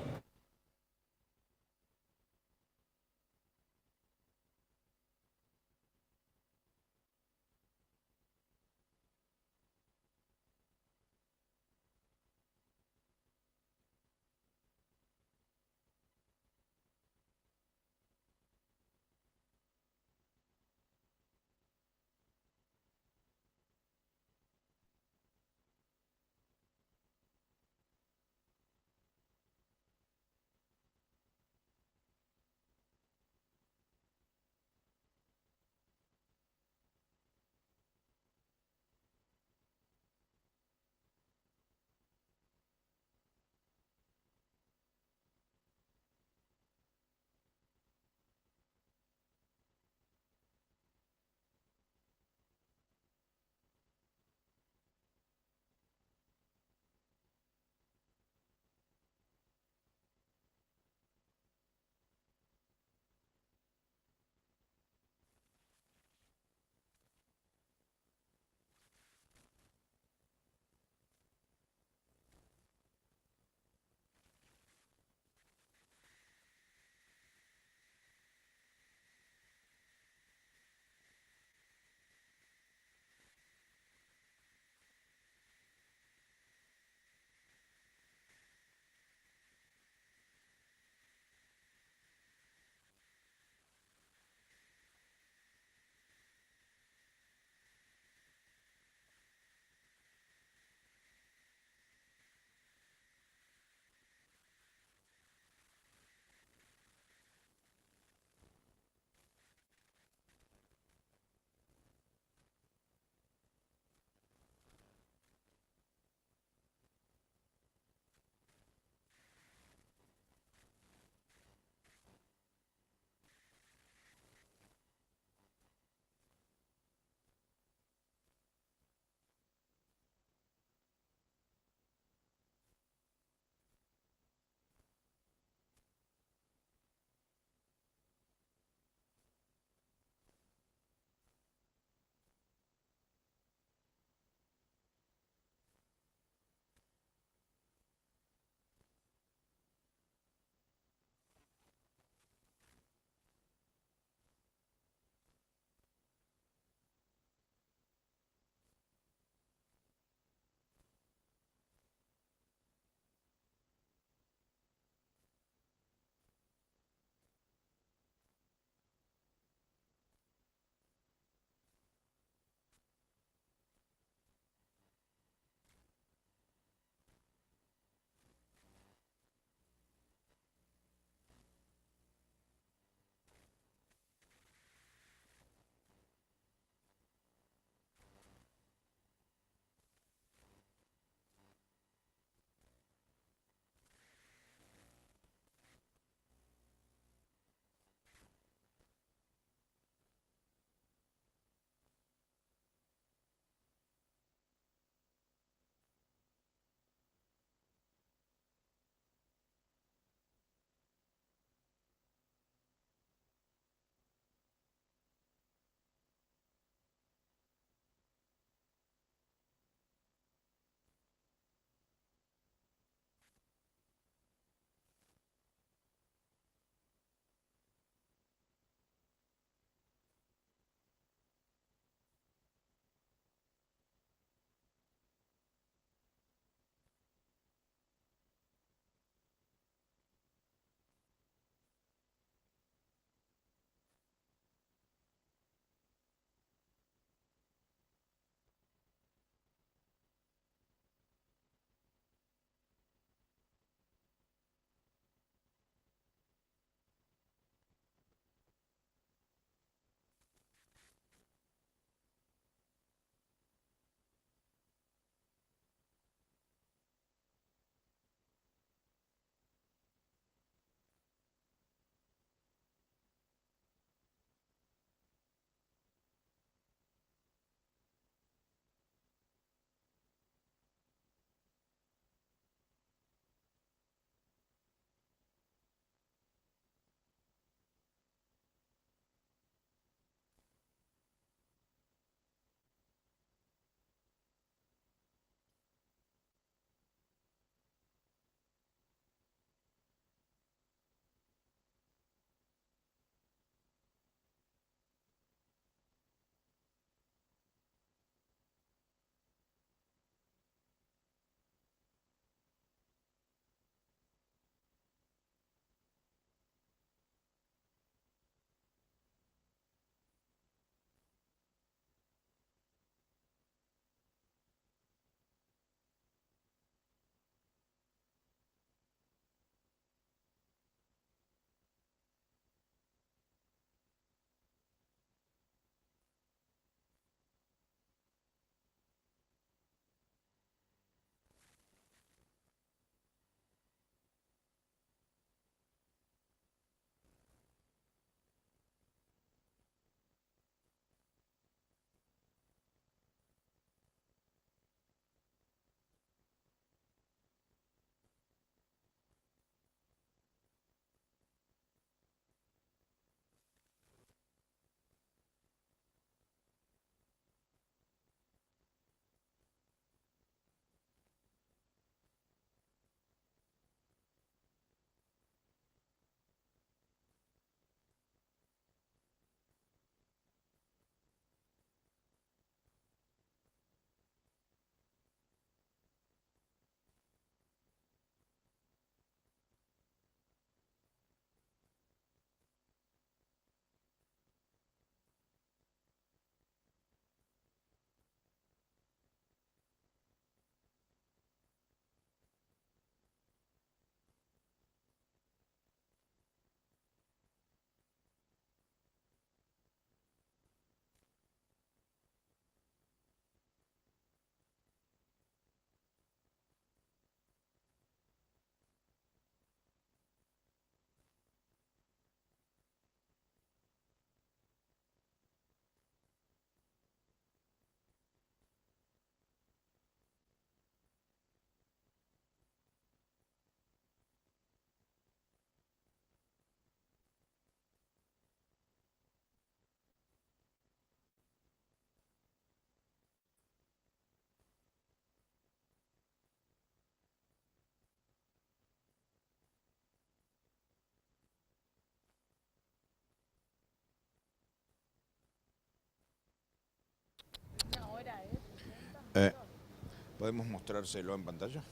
¿Podemos mostrárselo en pantalla?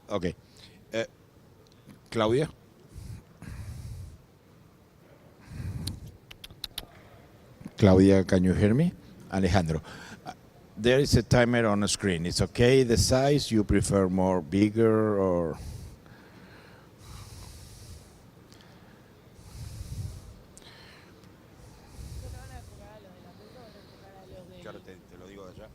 Ok. Claudia. Claudia, can you hear me? Alejandro. There is a timer on the screen. It's okay, the size, you prefer more bigger or... Claro, te lo digo de allá.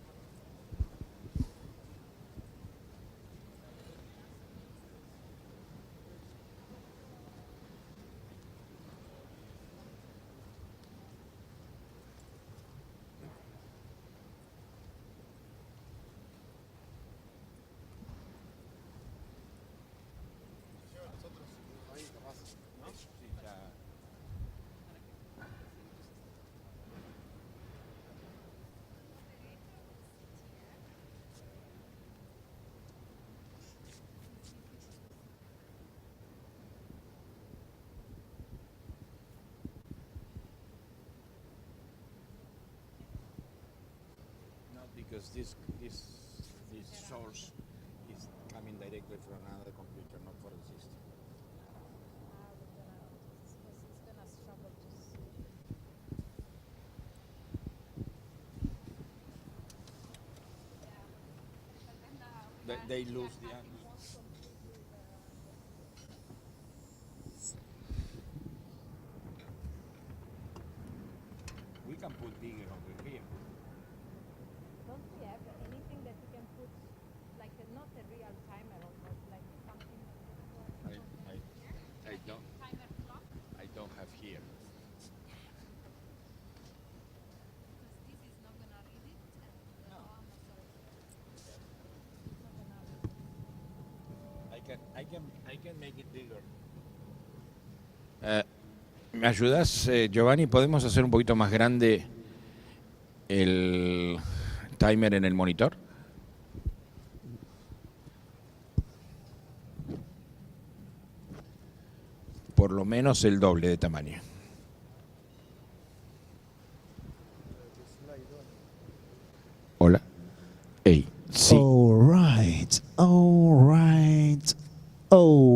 Because this source is coming directly from another computer, not for the system. They lose the angle. We can put bigger over here. Don't we have anything that you can put, like not a real timer, but like something? I don't. Timer clock? I don't have here. Because this is not gonna read it, and no. I can make it bigger. ¿Me ayudas, Giovanni? ¿Podemos hacer un poquito más grande el timer en el monitor? Por lo menos el doble de tamaño. Hola. Hey. Sí. All right. Oh.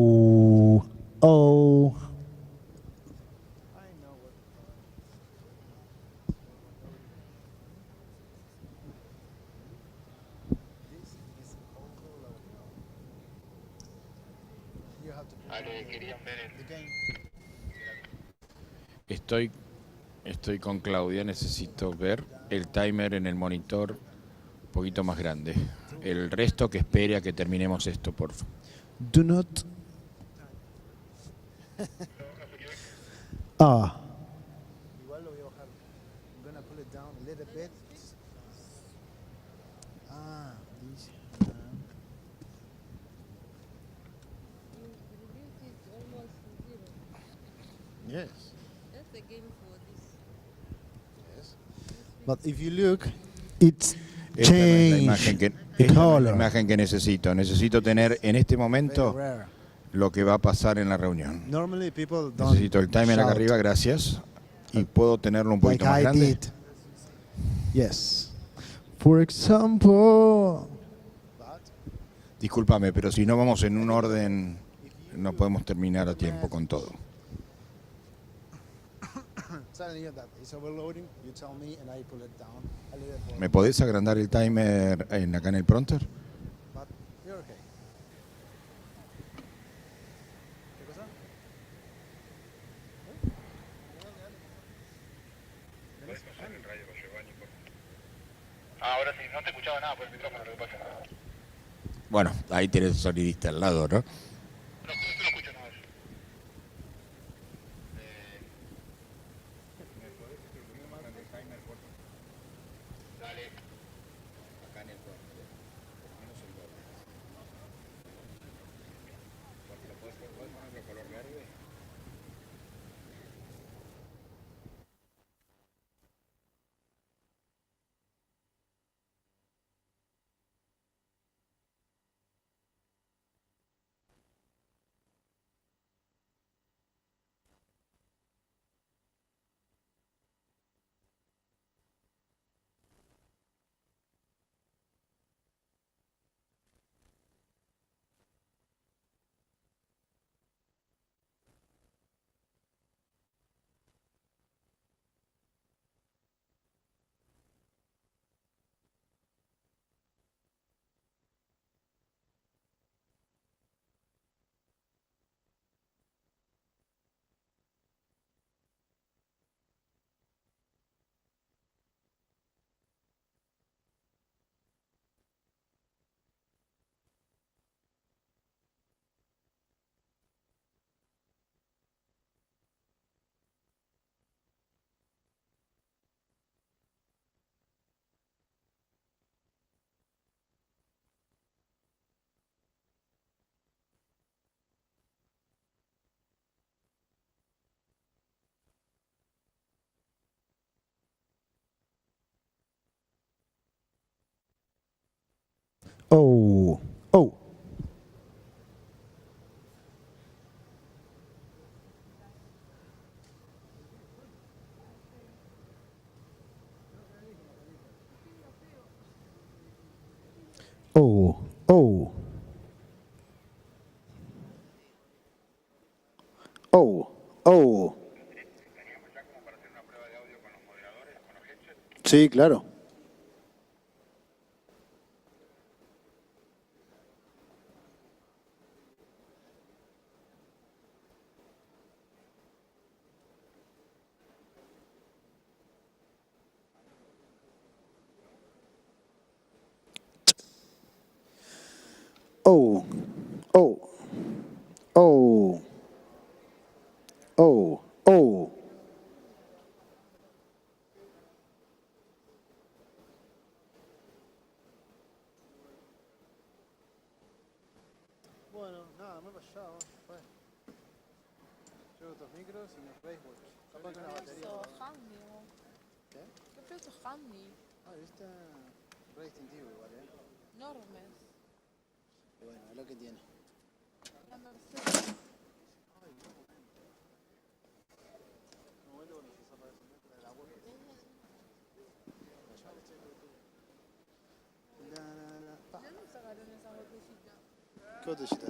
Estoy con Claudia, necesito ver el timer en el monitor un poquito más grande. El resto que espere a que terminemos esto, por favor. Do not. Igual lo voy a bajar. I'm gonna pull it down a little bit. This. Yes. That's the game for this. Yes. But if you look, it's Esta no es la imagen changed. esta no es la imagen que necesito. Necesito tener en este momento lo que va a pasar en la reunión. Normally people don't Necesito el timer acá shout arriba, gracias. Y puedo tenerlo un poquito like más I grande. did. Yes. For example. Discúlpame, pero si no vamos en un orden, no podemos terminar a tiempo con todo. Telling you that it's overloading, you tell me and I pull it down a little bit. ¿Me podés agrandar el timer acá en el prompter? But you're okay. ¿Qué cosa? ¿Puedes pasar el radio con Giovanni, por favor? Ahora sí, no te escuchaba nada por el micrófono, lo que pasa. Bueno, ahí tenés el sonidista al lado, ¿no? No escucho nada. ¿Me podés introducir más grande el timer, por favor? Oh, oh. Oh, oh. Oh, oh. Sí, claro. Oh, oh, oh, oh, oh. Bueno, nada, me vaya, fue. Llevo dos micros y mi Racewatch. Capaz que una batería. ¿Qué? ¿Qué precio handy? Ah, viste. Re distintivo igual, Enormes. Y bueno, es lo que tiene. La Mercedes. Ay, no. No vuelvo cuando se zapa eso, ¿no? De la vuelta. ¿De dónde sacaron esa botellita? ¿Qué botellita?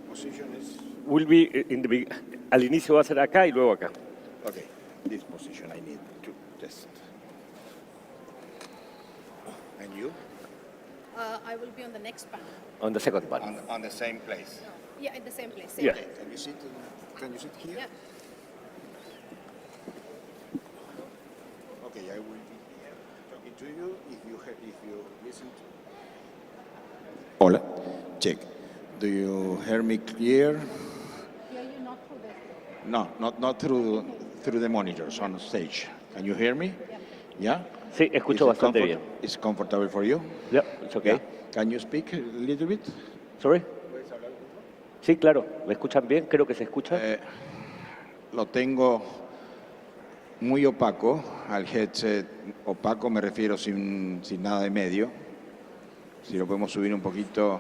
position is... Will be in the al inicio va a ser acá y luego acá. Okay, this position I need to test. And you? I will be on the next panel. On the second one. On the same place. Yeah, in the same place. Yeah. Okay, can you sit here? Yeah. Okay, I will be here talking to you if you listen to... Hola, check. Do you hear me clear? Yeah, you not through this. No, not through the monitors on stage. Can you hear me? Yeah? Sí, escucho bastante bien. It's comfortable for you? Yeah, it's okay. Yeah. Can you speak a little bit? Sorry? Sí, claro. ¿Me escuchan bien? Creo que se escucha. Lo tengo muy opaco, al headset opaco me refiero sin nada de medio. Si lo podemos subir un poquito.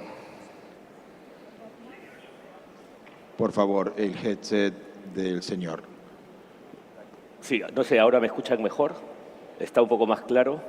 Por favor, el headset del señor. Sí, no sé, ahora me escuchan mejor. Está un poco más claro.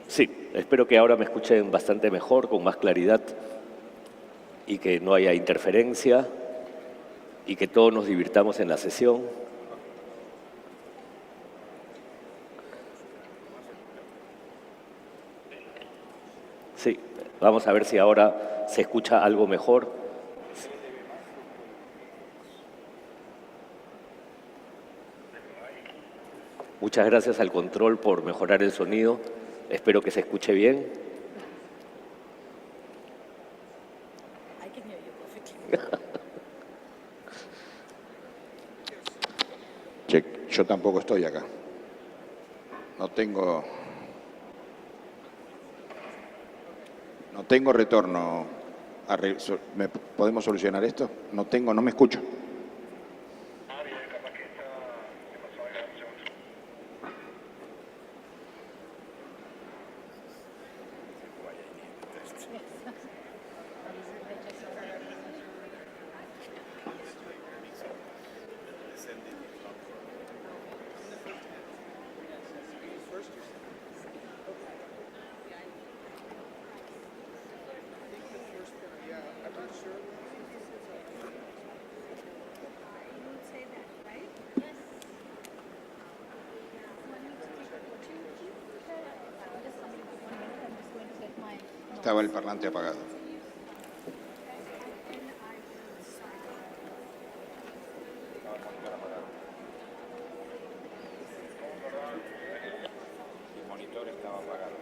Sí, espero que ahora me escuchen bastante mejor, con más claridad y que no haya interferencia y que todos nos divirtamos en la sesión. Sí, vamos a ver si ahora se escucha algo mejor. Muchas gracias al control por mejorar el sonido. Espero que se escuche bien. Check. Yo tampoco estoy acá. No tengo retorno. ¿Podemos solucionar esto? No me escucho. Estaba el parlante apagado. El monitor estaba apagado.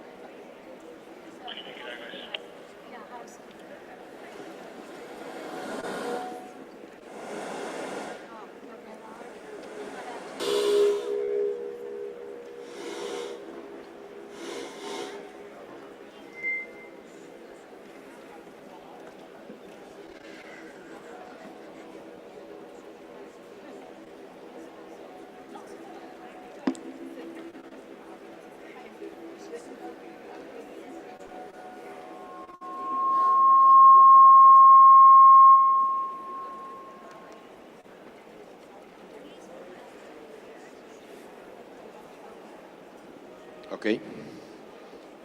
Ok,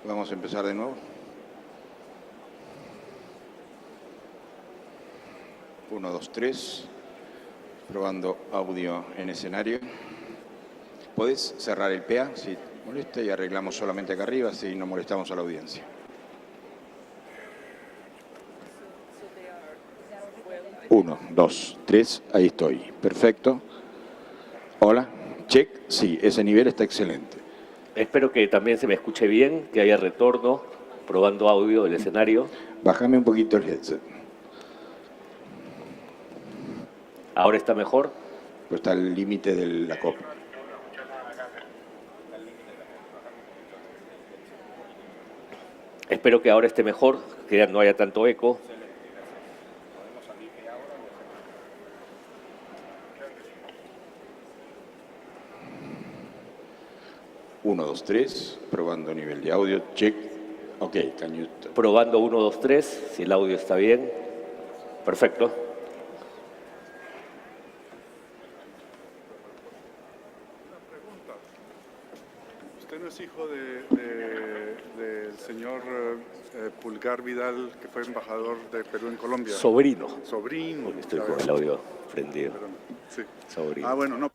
vamos a empezar de nuevo. 1, 2, 3. Probando audio en escenario. ¿Podés cerrar el PA si molesta y arreglamos solamente acá arriba si no molestamos a la audiencia? Uno, 2, 3, ahí estoy. Perfecto. Hola, check. Sí, ese nivel está excelente. Espero que también se me escuche bien, que haya retorno, probando audio del escenario. Bájame un poquito el headset. ¿Ahora está mejor? Pues está al límite de la copia. Espero que ahora esté mejor, que no haya tanto eco. Uno, 2, 3, probando nivel de audio, check. Okay, can you... Probando 1, 2, 3, si el audio está bien. Perfecto. ¿Usted no es hijo del señor Pulgar Vidal, que fue embajador de Perú en Colombia? Sobrino. Sobrino. Porque estoy con el audio prendido. Sí. Sobrino. Ah, bueno, no.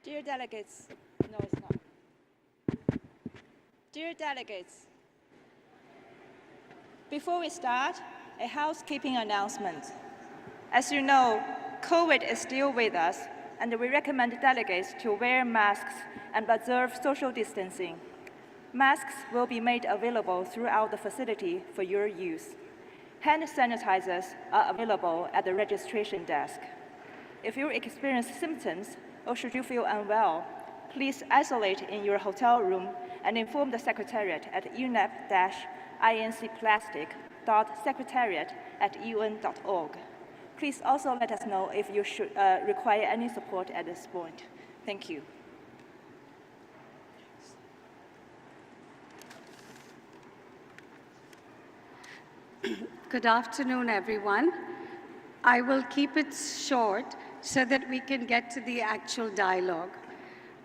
Dear delegates, no, it's not. Dear delegates, before we start, a housekeeping announcement. As you know, COVID is still with us, and we recommend delegates to wear masks and observe social distancing. Masks will be made available throughout the facility for your use. Hand sanitizers are available at the registration desk. If you experience symptoms or should you feel unwell, please isolate in your hotel room and inform the Secretariat at unep-incplastic.secretariat@un.org. Please also let us know if you should require any support at this point. Thank you. Good afternoon, everyone. I will keep it short so that we can get to the actual dialogue.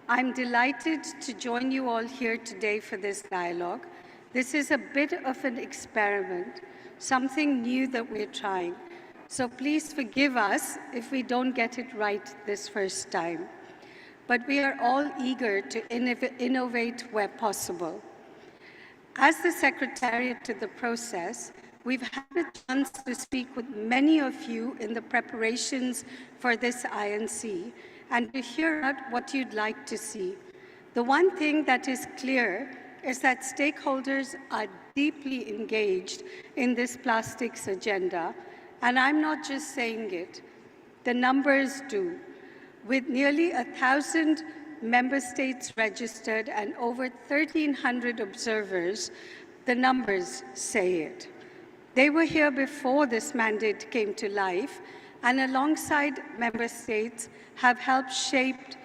I'm delighted to join you all here today for this dialogue. This is a bit of an experiment, something new that we're trying. So please forgive us if we don't get it right this first time. But we are all eager to innovate where possible. As the Secretariat to the process, we've had a chance to speak with many of you in the preparations for this INC and to hear out what you'd like to see. The one thing that is clear is that stakeholders are deeply engaged in this plastics agenda, and I'm not just saying it. The numbers do. With nearly 1,000 member states registered and over 1,300 observers, the numbers say it. They were here before this mandate came to life, and alongside member states have helped shape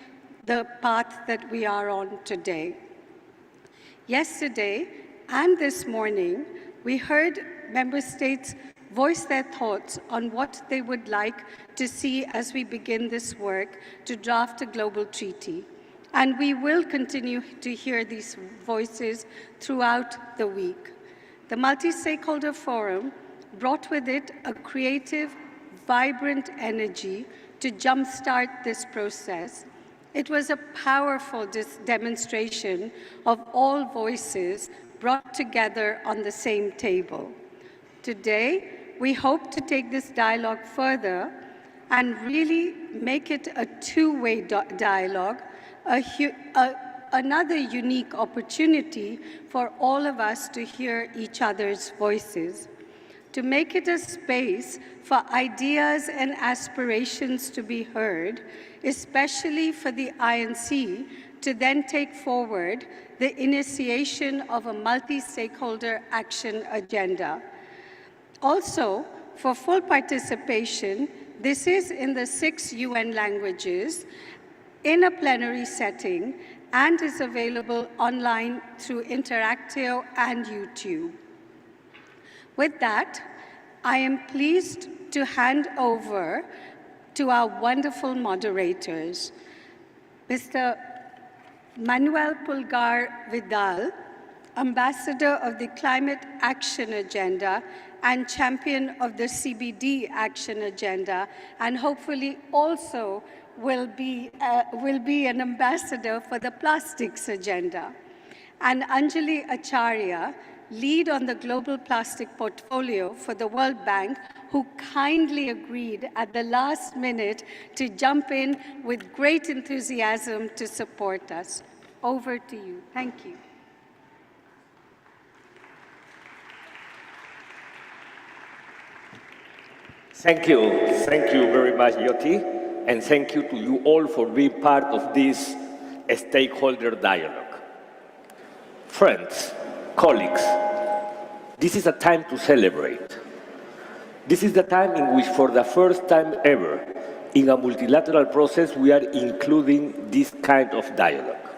the path that we are on today. Yesterday and this morning, we heard member states voice their thoughts on what they would like to see as we begin this work to draft a global treaty. And we will continue to hear these voices throughout the week. The Multi-Stakeholder Forum brought with it a creative, vibrant energy to jumpstart this process. It was a powerful demonstration of all voices brought together on the same table. Today, we hope to take this dialogue further and really make it a two-way dialogue, another unique opportunity for all of us to hear each other's voices, to make it a space for ideas and aspirations to be heard, especially for the INC to then take forward the initiation of a multi-stakeholder action agenda. Also, for full participation, this is in the 6 UN languages, in a plenary setting, and is available online through Interactio and YouTube. With that, I am pleased to hand over to our wonderful moderators, Mr. Manuel Pulgar Vidal, Ambassador of the Climate Action Agenda and champion of the CBD Action Agenda, and hopefully also will be an ambassador for the plastics agenda. And Anjali Acharya, lead on the global plastic portfolio for the World Bank, who kindly agreed at the last minute to jump in with great enthusiasm to support us. Over to you. Thank you. Thank you very much, Jyoti, and thank you to you all for being part of this stakeholder dialogue. Friends, colleagues, this is a time to celebrate. This is the time in which, for the first time ever, in a multilateral process, we are including this kind of dialogue.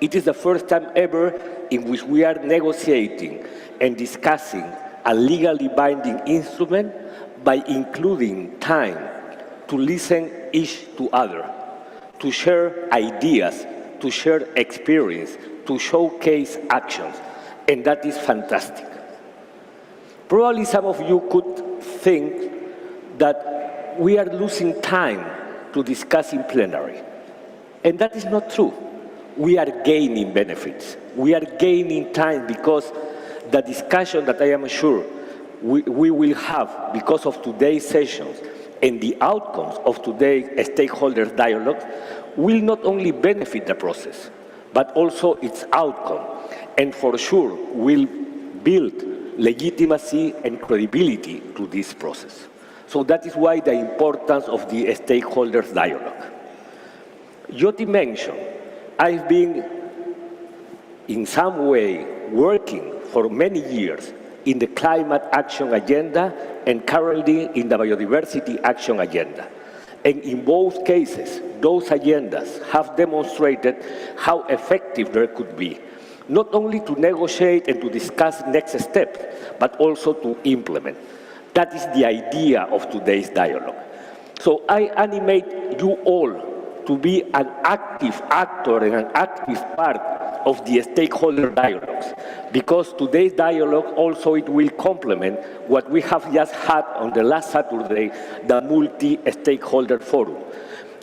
It is the first time ever in which we are negotiating and discussing a legally binding instrument by including time to listen each to other, to share ideas, to share experience, to showcase actions, and that is fantastic. Probably some of you could think that we are losing time to discuss in plenary. And that is not true. We are gaining benefits. We are gaining time because the discussion that I am sure we will have because of today's sessions and the outcomes of today's stakeholder dialogue will not only benefit the process, but also its outcome, and for sure will build legitimacy and credibility to this process. So that is why the importance of the stakeholders dialogue. Jyoti mentioned, I've been in some way working for many years in the climate action agenda and currently in the biodiversity action agenda. And in both cases, those agendas have demonstrated how effective there could be, not only to negotiate and to discuss next steps, but also to implement. That is the idea of today's dialogue. So I animate you all to be an active actor and an active part of the stakeholder dialogues, because today's dialogue also it will complement what we have just had on the last Saturday, the multi-stakeholder forum.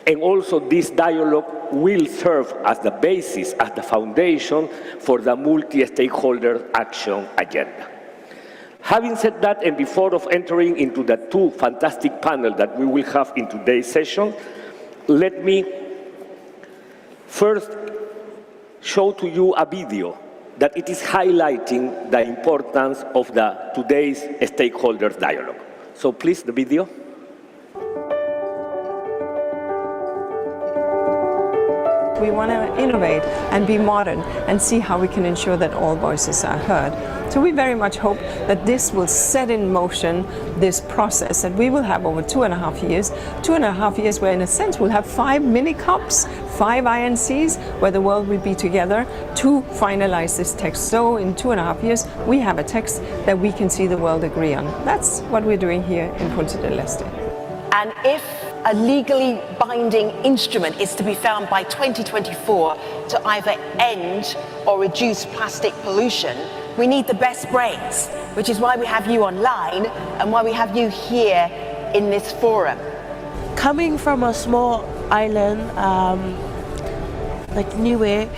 And also this dialogue will serve as the basis, as the foundation for the multi-stakeholder action agenda. Having said that, and before of entering into the two fantastic panels that we will have in today's session, let me first show to you a video that it is highlighting the importance of today's stakeholders dialogue. So please, the video. We want to innovate and be modern and see how we can ensure that all voices are heard. So we very much hope that this will set in motion this process that we will have over 2.5 years. 2.5 years where in a sense we'll have 5 mini COPs, 5 INCs, where the world will be together to finalize this text. So in 2.5 years we have a text that we can see the world agree on. That's what we're doing here in Punta del Este. And if a legally binding instrument is to be found by 2024 to either end or reduce plastic pollution, we need the best brains, which is why we have you online and why we have you here in this forum. Coming from a small island like Niue,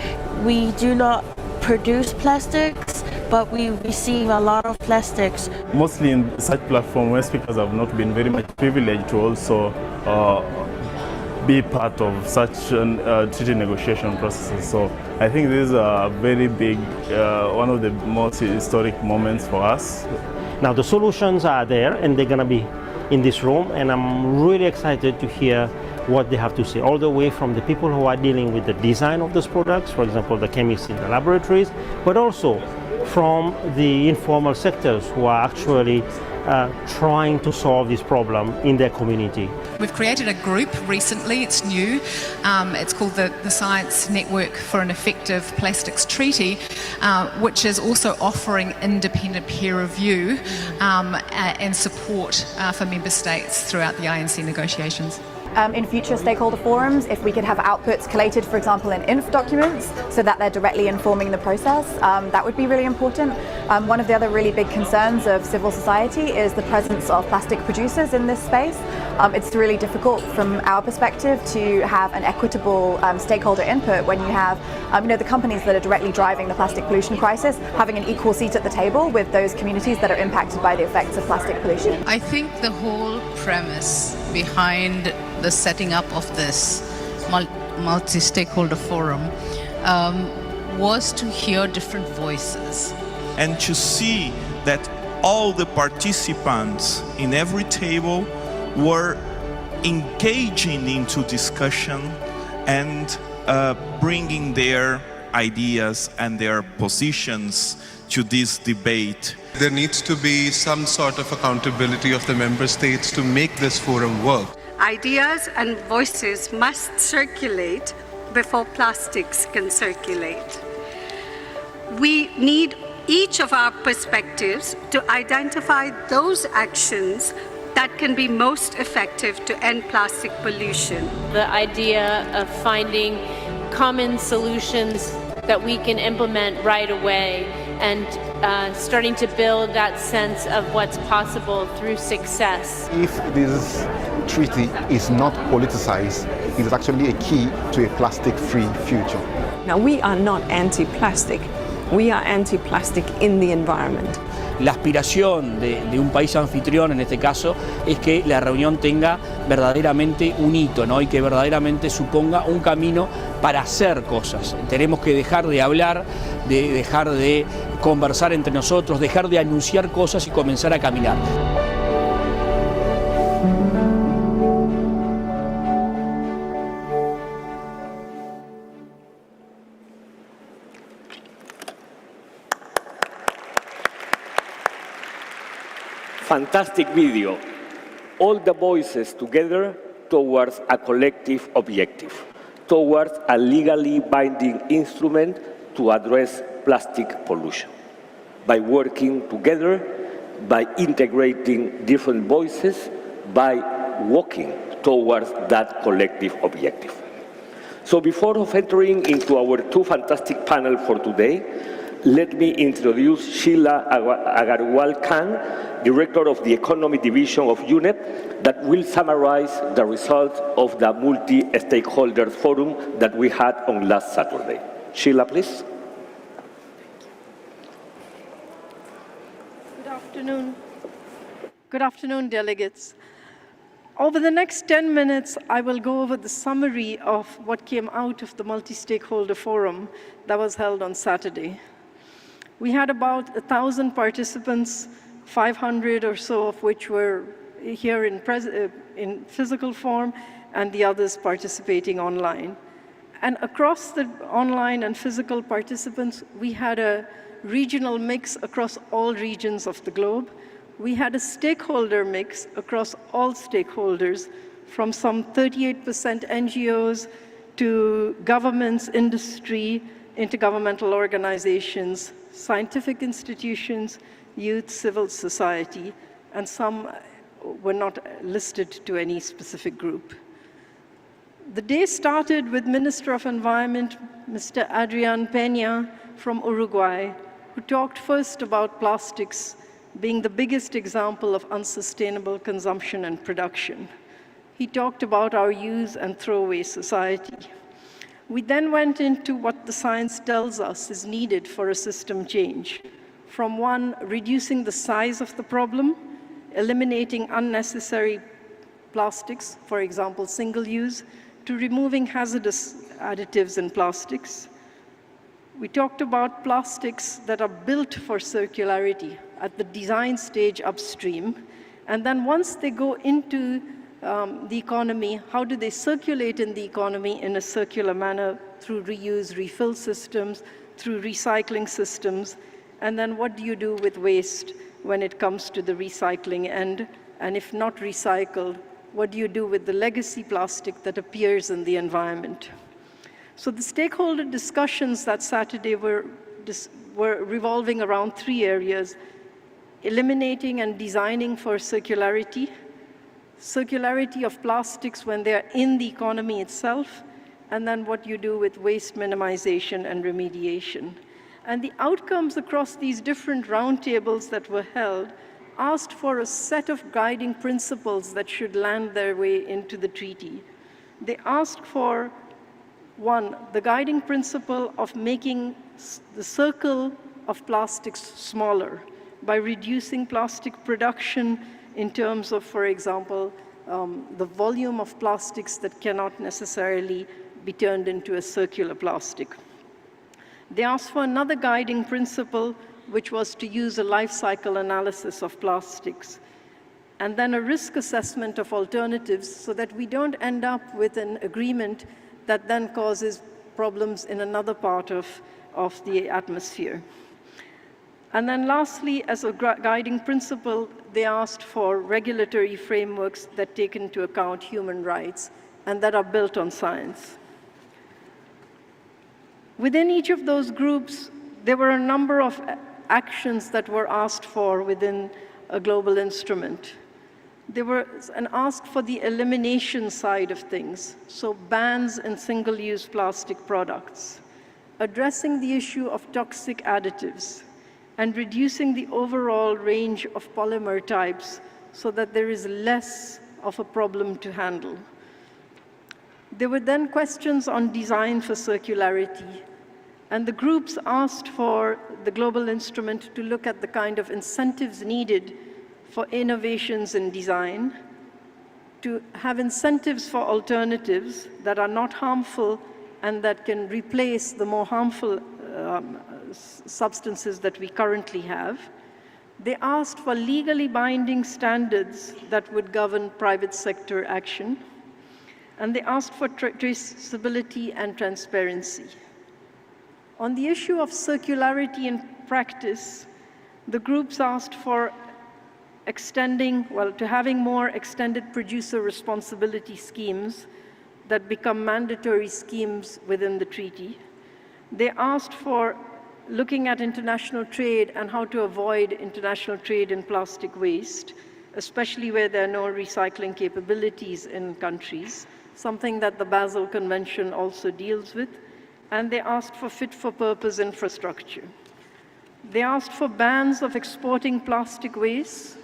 we do not produce plastics, but we receive a lot of plastics. Mostly in such platform where speakers have not been very much privileged to also be part of such treaty negotiation processes. So I think this is a very big, one of the most historic moments for us. Now the solutions are there and they're going to be in this room, and I'm really excited to hear what they have to say, all the way from the people who are dealing with the design of those products, for example, the chemists in the laboratories, but also from the informal sectors who are actually trying to solve this problem in their community. We've created a group recently, it's new, it's called the Science Network for an Effective Plastics Treaty, which is also offering independent peer review and support for member states throughout the INC negotiations. In future stakeholder forums, if we could have outputs collated, for example, in INF documents, so that they're directly informing the process, that would be really important. One of the other really big concerns of civil society is the presence of plastic producers in this space. It's really difficult from our perspective to have an equitable stakeholder input when you have the companies that are directly driving the plastic pollution crisis having an equal seat at the table with those communities that are impacted by the effects of plastic pollution. I think the whole premise behind the setting up of this multi-stakeholder forum was to hear different voices. And to see that all the participants in every table were engaging into discussion and bringing their ideas and their positions to this debate. There needs to be some sort of accountability of the member states to make this forum work. Ideas and voices must circulate before plastics can circulate. We need each of our perspectives to identify those actions that can be most effective to end plastic pollution. The idea of finding common solutions that we can implement right away and starting to build that sense of what's possible through success. If this treaty is not politicized, it is actually a key to a plastic-free future. Now, we are not anti-plastic. We are anti-plastic in the environment. La aspiración de un país anfitrión, en este caso, es que la reunión tenga verdaderamente un hito, ¿no? Y que verdaderamente suponga un camino para hacer cosas. Tenemos que dejar de hablar, dejar de conversar entre nosotros, dejar de anunciar cosas y comenzar a caminar. Fantastic video. All the voices together towards a collective objective, towards a legally binding instrument to address plastic pollution. By working together, by integrating different voices, by walking towards that collective objective. So before entering into our two fantastic panels for today, let me introduce Sheila Agarwal Khan, Director of the Economy Division of UNEP, that will summarize the results of the multi-stakeholder forum that we had on last Saturday. Sheila, please. Good afternoon. Good afternoon, delegates. Over the next 10 minutes, I will go over the summary of what came out of the multi-stakeholder forum that was held on Saturday. We had about 1,000 participants, 500 or so of which were here in physical form, and the others participating online. And across the online and physical participants, we had a regional mix across all regions of the globe. We had a stakeholder mix across all stakeholders, from some 38% NGOs to governments, industry, intergovernmental organizations, scientific institutions, youth, civil society, and some were not listed to any specific group. The day started with Minister of Environment, Mr. Adrian Peña from Uruguay, who talked first about plastics being the biggest example of unsustainable consumption and production. He talked about our use and throwaway society. We then went into what the science tells us is needed for a system change. From one, reducing the size of the problem, eliminating unnecessary plastics, for example, single use, to removing hazardous additives in plastics. We talked about plastics that are built for circularity at the design stage upstream, and then once they go into the economy, how do they circulate in the economy in a circular manner through reuse, refill systems, through recycling systems, and then what do you do with waste when it comes to the recycling end, and if not recycled, what do you do with the legacy plastic that appears in the environment? So the stakeholder discussions that Saturday were revolving around three areas: eliminating and designing for circularity, circularity of plastics when they're in the economy itself, and then what you do with waste minimization and remediation. And the outcomes across these different roundtables that were held asked for a set of guiding principles that should land their way into the treaty. They asked for, one, the guiding principle of making the circle of plastics smaller by reducing plastic production in terms of, for example, the volume of plastics that cannot necessarily be turned into a circular plastic. They asked for another guiding principle, which was to use a life cycle analysis of plastics, and then a risk assessment of alternatives so that we don't end up with an agreement that then causes problems in another part of the atmosphere. And then lastly, as a guiding principle, they asked for regulatory frameworks that take into account human rights and that are built on science. Within each of those groups, there were a number of actions that were asked for within a global instrument. There was an ask for the elimination side of things, so bans in single-use plastic products, addressing the issue of toxic additives, and reducing the overall range of polymer types so that there is less of a problem to handle. There were then questions on design for circularity, and the groups asked for the global instrument to look at the kind of incentives needed for innovations in design, to have incentives for alternatives that are not harmful and that can replace the more harmful substances that we currently have. They asked for legally binding standards that would govern private sector action, and they asked for traceability and transparency. On the issue of circularity in practice, the groups asked for having more extended producer responsibility schemes that become mandatory schemes within the treaty. They asked for looking at international trade and how to avoid international trade in plastic waste, especially where there are no recycling capabilities in countries, something that the Basel Convention also deals with. And they asked for fit-for-purpose infrastructure. They asked for bans of exporting plastic waste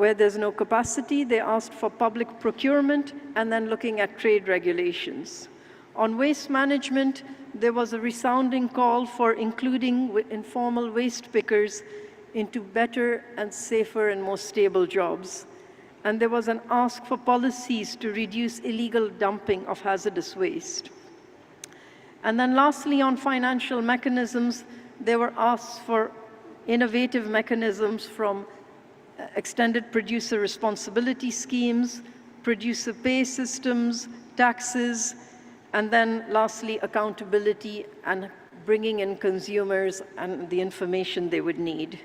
where there's no capacity. They asked for public procurement and then looking at trade regulations. On waste management, there was a resounding call for including informal waste pickers into better and safer and more stable jobs. And there was an ask for policies to reduce illegal dumping of hazardous waste. And then lastly, on financial mechanisms, there were asks for innovative mechanisms from extended producer responsibility schemes, producer pay systems, taxes, and then lastly, accountability and bringing in consumers and the information they would need.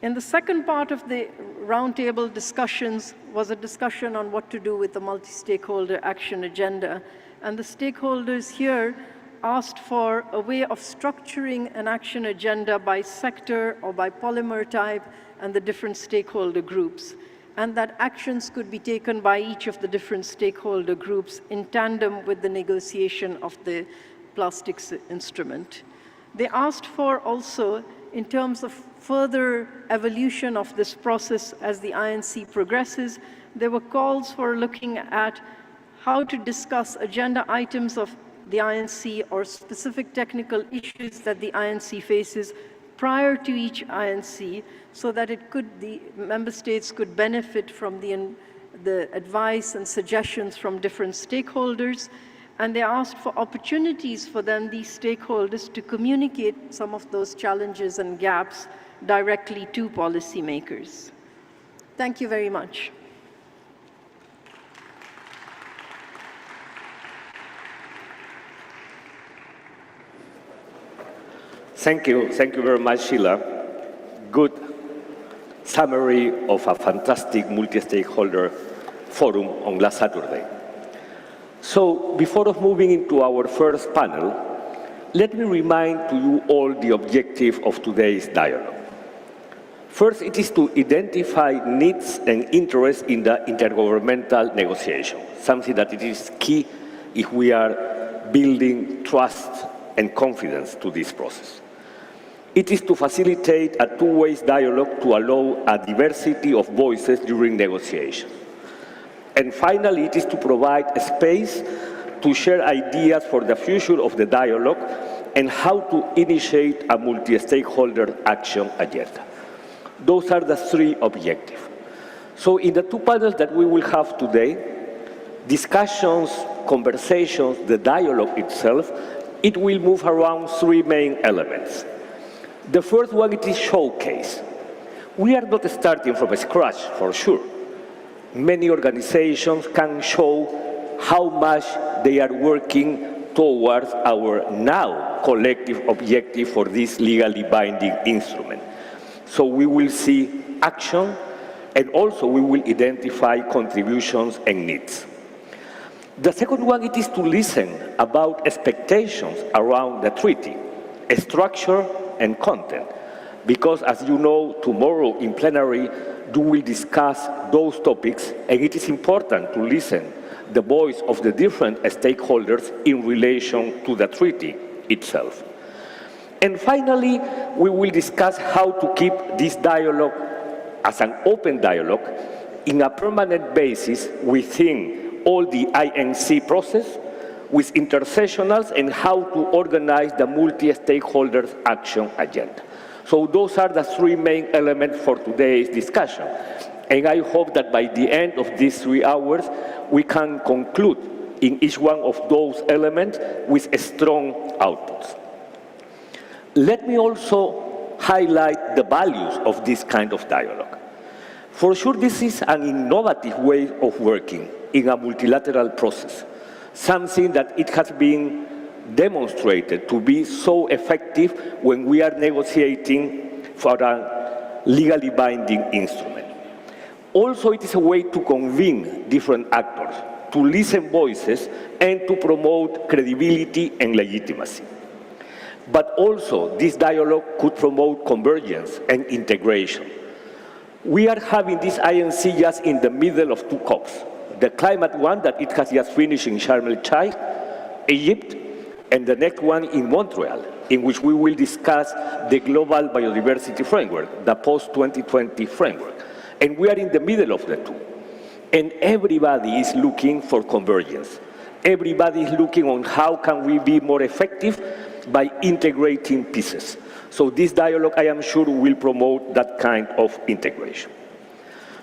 In the second part of the roundtable discussions was a discussion on what to do with the multi-stakeholder action agenda. And the stakeholders here asked for a way of structuring an action agenda by sector or by polymer type and the different stakeholder groups, and that actions could be taken by each of the different stakeholder groups in tandem with the negotiation of the plastics instrument. They asked for also, in terms of further evolution of this process as the INC progresses, there were calls for looking at how to discuss agenda items of the INC or specific technical issues that the INC faces prior to each INC, so that the member states could benefit from the advice and suggestions from different stakeholders. And they asked for opportunities for then these stakeholders to communicate some of those challenges and gaps directly to policymakers. Thank you very much. Thank you very much, Sheila. Good summary of a fantastic multi-stakeholder forum on last Saturday. So before moving into our first panel, let me remind to you all the objective of today's dialogue. First, it is to identify needs and interests in the intergovernmental negotiation, something that it is key if we are building trust and confidence to this process. It is to facilitate a two-way dialogue to allow a diversity of voices during negotiations. And finally, it is to provide a space to share ideas for the future of the dialogue and how to initiate a multi-stakeholder action agenda. Those are the three objectives. So in the two panels that we will have today, discussions, conversations, the dialogue itself, it will move around three main elements. The first one is showcase. We are not starting from scratch, for sure. Many organizations can show how much they are working towards our now collective objective for this legally binding instrument. So we will see action, and also we will identify contributions and needs. The second one, it is to listen about expectations around the treaty, structure and content, because as you know, tomorrow in plenary, you will discuss those topics, and it is important to listen the voice of the different stakeholders in relation to the treaty itself. And finally, we will discuss how to keep this dialogue as an open dialogue in a permanent basis within all the INC process with intersessionals and how to organize the multi-stakeholders action agenda. So those are the three main elements for today's discussion. And I hope that by the end of these 3 hours, we can conclude in each one of those elements with strong outputs. Let me also highlight the values of this kind of dialogue. For sure, this is an innovative way of working in a multilateral process, something that it has been demonstrated to be so effective when we are negotiating for a legally binding instrument. Also, it is a way to convene different actors, to listen voices, and to promote credibility and legitimacy. But also, this dialogue could promote convergence and integration. We are having this INC just in the middle of 2 COPs. The climate one that it has just finished in Sharm el-Sheikh, Egypt, and the next one in Montreal, in which we will discuss the global biodiversity framework, the post-2020 framework. And we are in the middle of the 2. And everybody is looking for convergence. Everybody is looking on how can we be more effective by integrating pieces. So this dialogue, I am sure, will promote that kind of integration.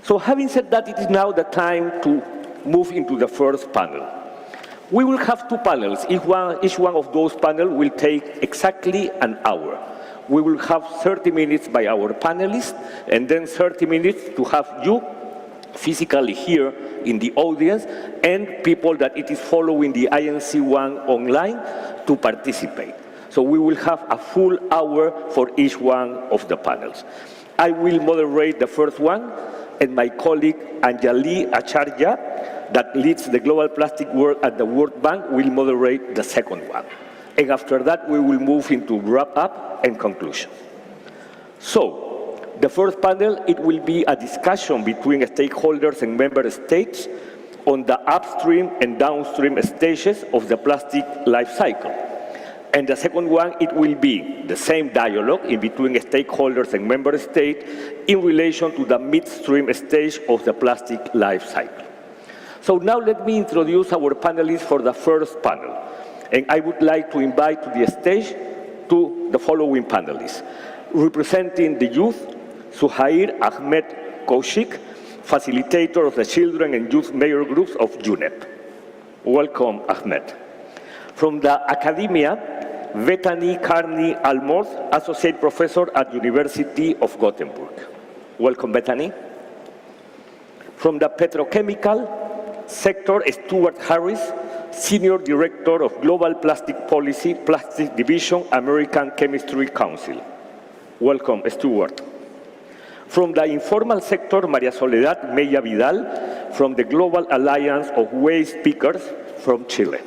So having said that, it is now the time to move into the first panel. We will have 2 panels. Each one of those panels will take exactly an hour. We will have 30 minutes by our panelists, and then 30 minutes to have you physically here in the audience and people that it is following the INC1 online to participate. So we will have a full hour for each one of the panels. I will moderate the first one, and my colleague Anjali Acharya, that leads the Global Plastic Work at the World Bank, will moderate the second one. And after that, we will move into wrap-up and conclusion. So, the first panel, it will be a discussion between stakeholders and member states on the upstream and downstream stages of the plastic life cycle. And the second one, it will be the same dialogue in between stakeholders and member states in relation to the midstream stage of the plastic life cycle. So now let me introduce our panelists for the first panel. And I would like to invite to the stage to the following panelists. Representing the youth, Suhair Ahmed Kaushik, facilitator of the Children and Youth Mayor Groups of UNEP. Welcome, Ahmed. From the academia, Bethany Carney Almorth, Associate Professor at University of Gothenburg. Welcome, Bethany. From the petrochemical sector, Stuart Harris, Senior Director of Global Plastic Policy, Plastic Division, American Chemistry Council. Welcome, Stuart. From the informal sector, Maria Soledad Mella Vidal, from the Global Alliance of Waste Pickers from Chile.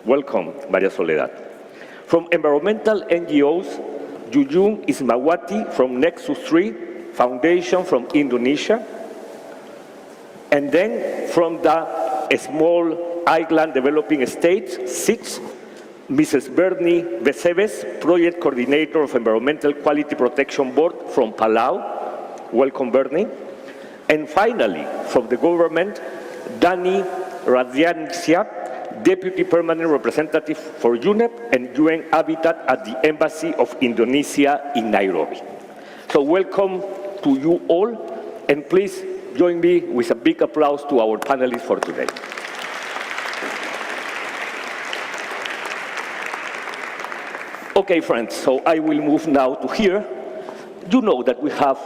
Welcome, Maria Soledad. From environmental NGOs, Yuyun Ismawati from Nexus 3 Foundation from Indonesia. And then from the small island developing states, 6, Mrs. Bernie Beseves, Project Coordinator of Environmental Quality Protection Board from Palau. Welcome, Bernie. And finally, from the government, Dani Radiansyah, Deputy Permanent Representative for UNEP and UN Habitat at the Embassy of Indonesia in Nairobi. So welcome to you all, and please join me with a big applause to our panelists for today. Okay, friends, so I will move now to here. You know that we have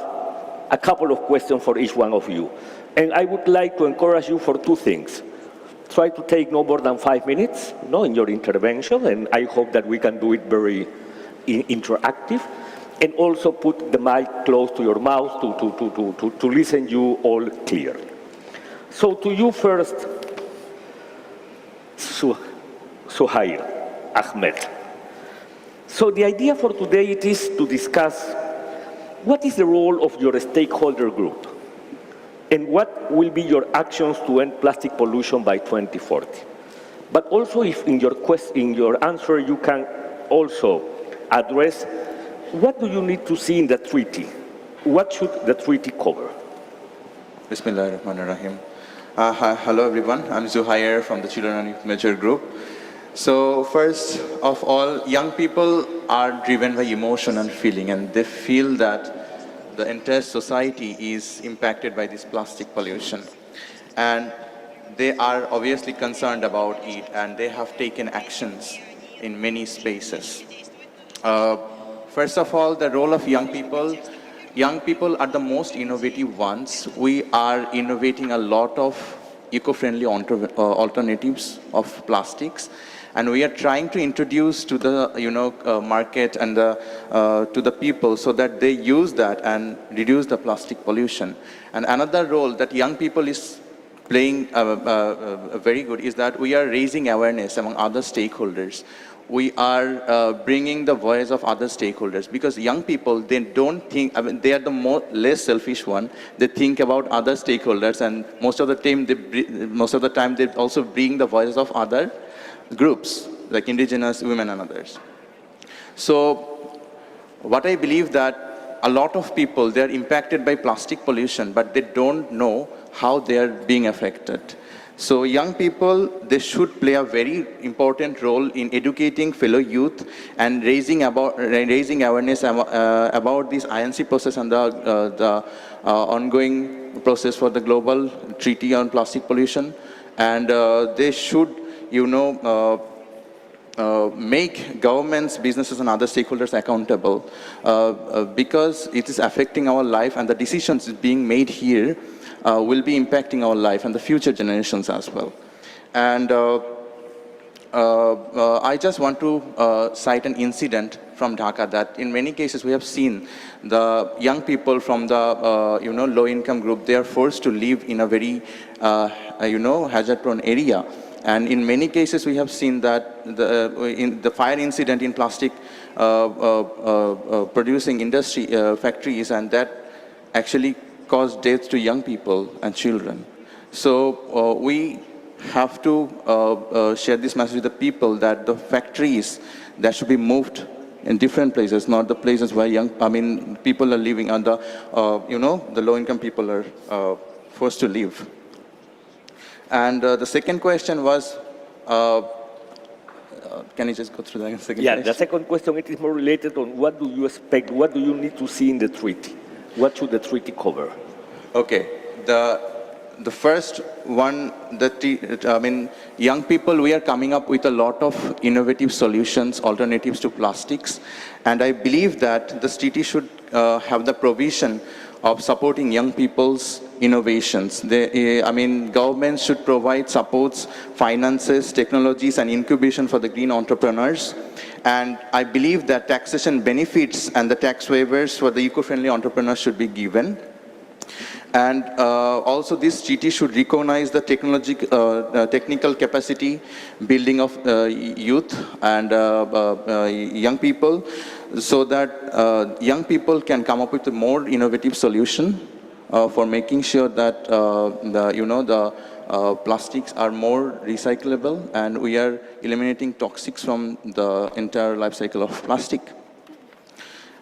a couple of questions for each one of you. And I would like to encourage you for 2 things. Try to take no more than 5 minutes in your intervention, and I hope that we can do it very interactive. And also put the mic close to your mouth to listen you all clearly. So to you first, Suhair Ahmed. So the idea for today it is to discuss what is the role of your stakeholder group and what will be your actions to end plastic pollution by 2040. But also if in your answer you can also address, what do you need to see in the treaty? What should the treaty cover? Bismillahirrahmanirrahim. Hello everyone, I'm Zuhair from the Children and Youth Major Group. So first of all, young people are driven by emotion and feeling, and they feel that the entire society is impacted by this plastic pollution. And they are obviously concerned about it, and they have taken actions in many spaces. First of all, the role of young people. Young people are the most innovative ones. We are innovating a lot of eco-friendly alternatives of plastics, and we are trying to introduce to the market and to the people so that they use that and reduce the plastic pollution. And another role that young people is playing very good is that we are raising awareness among other stakeholders. We are bringing the voice of other stakeholders, because young people, they don't think, they are the less selfish one. They think about other stakeholders, and most of the time they also bring the voices of other groups like indigenous women and others. So what I believe that a lot of people, they are impacted by plastic pollution, but they don't know how they are being affected. So young people, they should play a very important role in educating fellow youth and raising awareness about this INC process and the ongoing process for the global treaty on plastic pollution. And they should, make governments, businesses, and other stakeholders accountable because it is affecting our life, and the decisions being made here will be impacting our life and the future generations as well. And I just want to cite an incident from Dhaka that in many cases we have seen the young people from the low-income group, they are forced to live in a very hazard-prone area. And in many cases we have seen that in the fire incident in plastic producing industry factories, and that actually caused death to young people and children. So we have to share this message with the people that the factories that should be moved in different places, not the places where people are living, and the the low-income people are forced to live. And the second question was, can you just go through the second question? The second question, it is more related on what do you expect, what do you need to see in the treaty? What should the treaty cover? Okay, the first one, young people, we are coming up with a lot of innovative solutions, alternatives to plastics, and I believe that the treaty should have the provision of supporting young people's innovations. Governments should provide supports, finances, technologies, and incubation for the green entrepreneurs. And I believe that taxation benefits and the tax waivers for the eco-friendly entrepreneurs should be given. And also this treaty should recognize the technical capacity building of youth and young people, so that young people can come up with a more innovative solution for making sure that the plastics are more recyclable, and we are eliminating toxics from the entire life cycle of plastic.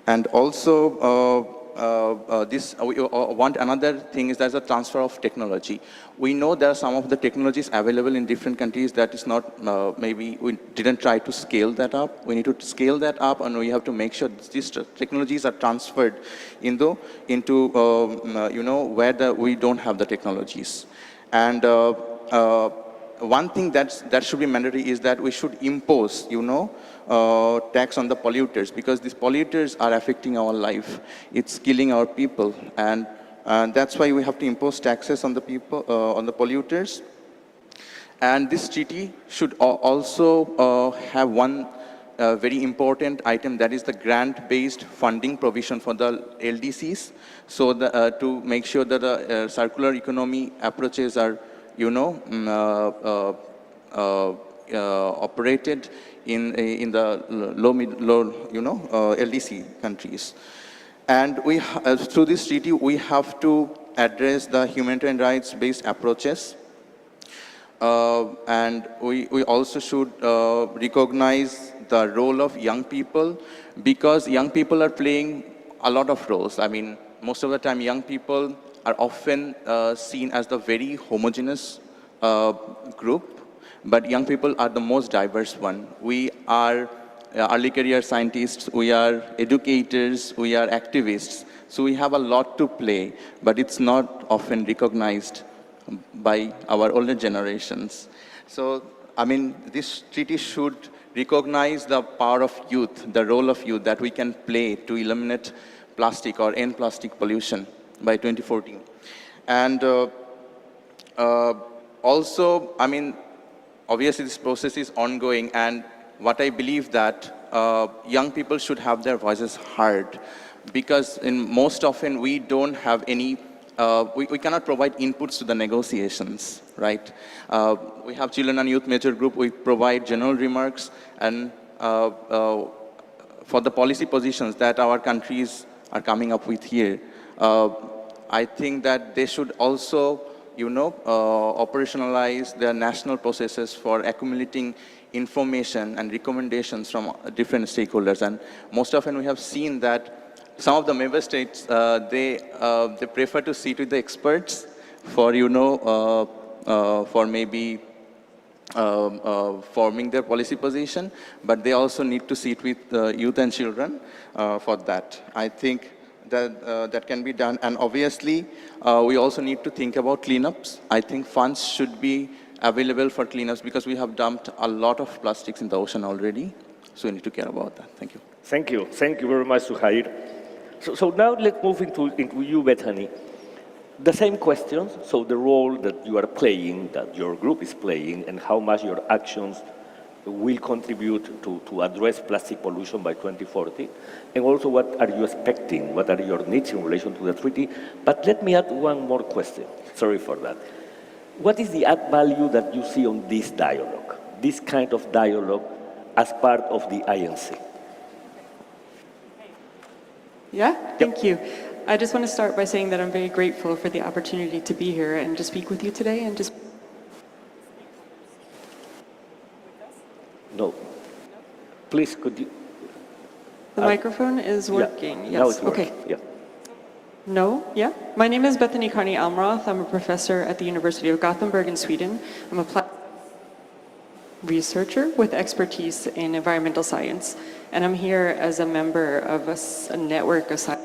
And also, we want another thing is there's a transfer of technology. We know there are some of the technologies available in different countries that is not, maybe we didn't try to scale that up. We need to scale that up, and we have to make sure these technologies are transferred into where we don't have the technologies. And one thing that should be mandatory is that we should impose, tax on the polluters, because these polluters are affecting our life. It's killing our people, and that's why we have to impose taxes on the people, on the polluters. And this treaty should also have one very important item, that is the grant-based funding provision for the LDCs, so to make sure that the circular economy approaches are, operated in the low LDC countries. And we, through this treaty, we have to address the humanitarian rights-based approaches. And we also should recognize the role of young people, because young people are playing a lot of roles. I mean, most of the time, young people are often seen as the very homogeneous group, but young people are the most diverse one. We are early career scientists, we are educators, we are activists. So we have a lot to play, but it's not often recognized by our older generations. So, I mean, this treaty should recognize the power of youth, the role of youth that we can play to eliminate plastic or end plastic pollution by 2014. And also, I mean, obviously this process is ongoing, and what I believe that young people should have their voices heard, because most often we don't have any, we cannot provide inputs to the negotiations, right? We have Children and Youth Major Group, we provide general remarks, and for the policy positions that our countries are coming up with here, I think that they should also, you know, operationalize their national processes for accumulating information and recommendations from different stakeholders. And most often we have seen that some of the member states, they prefer to sit with the experts for, you know, for maybe forming their policy position, but they also need to sit with youth and children for that. I think that that can be done. And obviously, we also need to think about cleanups. I think funds should be available for cleanups because we have dumped a lot of plastics in the ocean already. So we need to care about that. Thank you. Thank you. Thank you very much, Suhair. So now let's move into you, Bethany. The same question, so the role that you are playing, that your group is playing, and how much your actions will contribute to address plastic pollution by 2040, and also what are you expecting, what are your needs in relation to the treaty. But let me add one more question, sorry for that. What is the add value that you see on this dialogue, this kind of dialogue as part of the INC? Yeah, thank you. I just want to start by saying that I'm very grateful for the opportunity to be here and to speak with you today and just... No. Please, could you... The microphone is working. Yeah. Yes. Now it's working. Okay. Yeah. No? Yeah? My name is Bethany Carney Almroth. I'm a professor at the University of Gothenburg in Sweden. I'm a researcher with expertise in environmental science, and I'm here as a member of a network of science.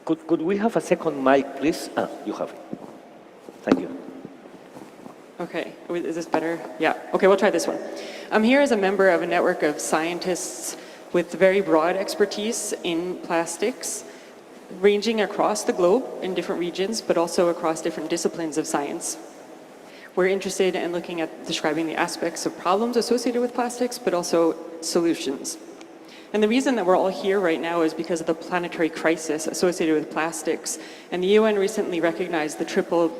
Could we have a second mic, please? You have it. Thank you. Okay, is this better? Yeah, okay, we'll try this one. I'm here as a member of a network of scientists with very broad expertise in plastics, ranging across the globe in different regions, but also across different disciplines of science. We're interested in looking at describing the aspects of problems associated with plastics, but also solutions. And the reason that we're all here right now is because of the planetary crisis associated with plastics. And the UN recently recognized the triple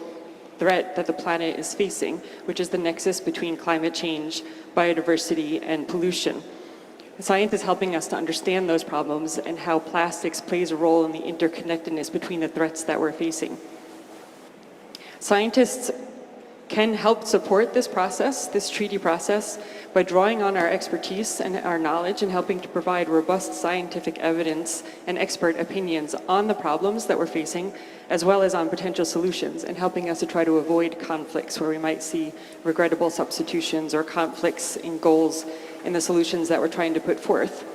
threat that the planet is facing, which is the nexus between climate change, biodiversity, and pollution. Science is helping us to understand those problems and how plastics plays a role in the interconnectedness between the threats that we're facing. Scientists can help support this process, this treaty process, by drawing on our expertise and our knowledge and helping to provide robust scientific evidence and expert opinions on the problems that we're facing, as well as on potential solutions, and helping us to try to avoid conflicts where we might see regrettable substitutions or conflicts in goals in the solutions that we're trying to put forth.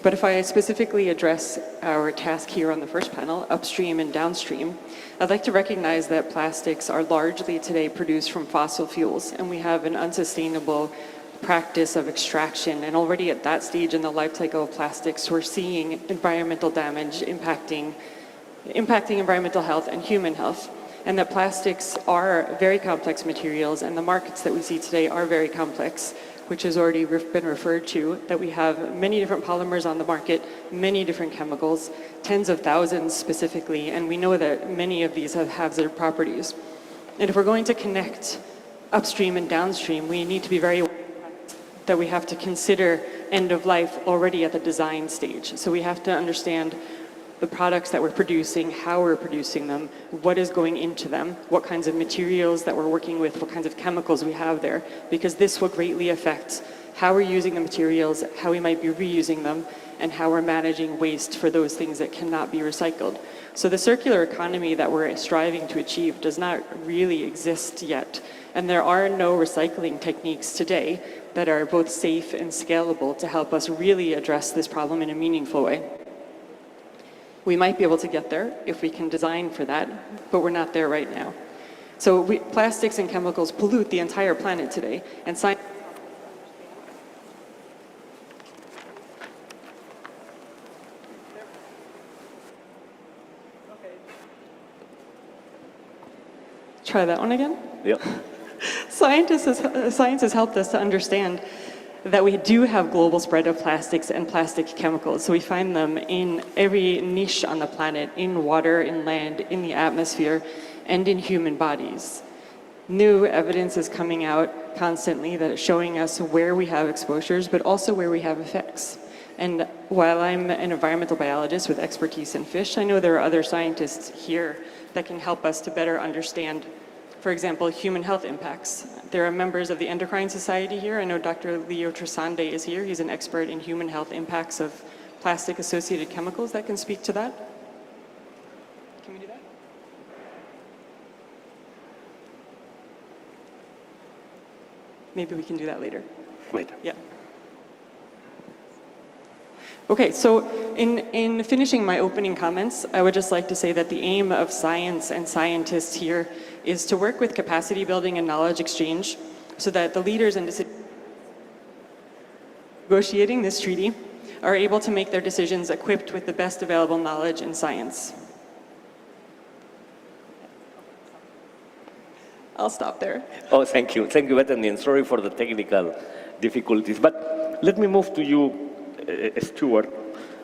But if I specifically address our task here on the first panel, upstream and downstream, I'd like to recognize that plastics are largely today produced from fossil fuels, and we have an unsustainable practice of extraction. And already at that stage in the life cycle of plastics, we're seeing environmental damage impacting environmental health and human health. And that plastics are very complex materials, and the markets that we see today are very complex, which has already been referred to, that we have many different polymers on the market, many different chemicals, tens of thousands specifically, and we know that many of these have hazard properties. And if we're going to connect upstream and downstream, we need to be very aware that we have to consider end of life already at the design stage. So we have to understand the products that we're producing, how we're producing them, what is going into them, what kinds of materials that we're working with, what kinds of chemicals we have there, because this will greatly affect how we're using the materials, how we might be reusing them, and how we're managing waste for those things that cannot be recycled. So the circular economy that we're striving to achieve does not really exist yet. And there are no recycling techniques today that are both safe and scalable to help us really address this problem in a meaningful way. We might be able to get there if we can design for that, but we're not there right now. So plastics and chemicals pollute the entire planet today, and science Try that one again? Yeah. Science has helped us to understand that we do have global spread of plastics and plastic chemicals. So we find them in every niche on the planet, in water, in land, in the atmosphere, and in human bodies. New evidence is coming out constantly that is showing us where we have exposures, but also where we have effects. And while I'm an environmental biologist with expertise in fish, I know there are other scientists here that can help us to better understand, for example, human health impacts. There are members of the Endocrine Society here. I know Dr. Leo Trasande is here. He's an expert in human health impacts of plastic-associated chemicals that can speak to that. Can we do that? Maybe we can do that later. Later. Yeah. Okay, so in finishing my opening comments, I would just like to say that the aim of science and scientists here is to work with capacity building and knowledge exchange so that the leaders in negotiating this treaty are able to make their decisions equipped with the best available knowledge and science. I'll stop there. Oh, thank you. Thank you, Bethany, and sorry for the technical difficulties. But let me move to you, Stuart.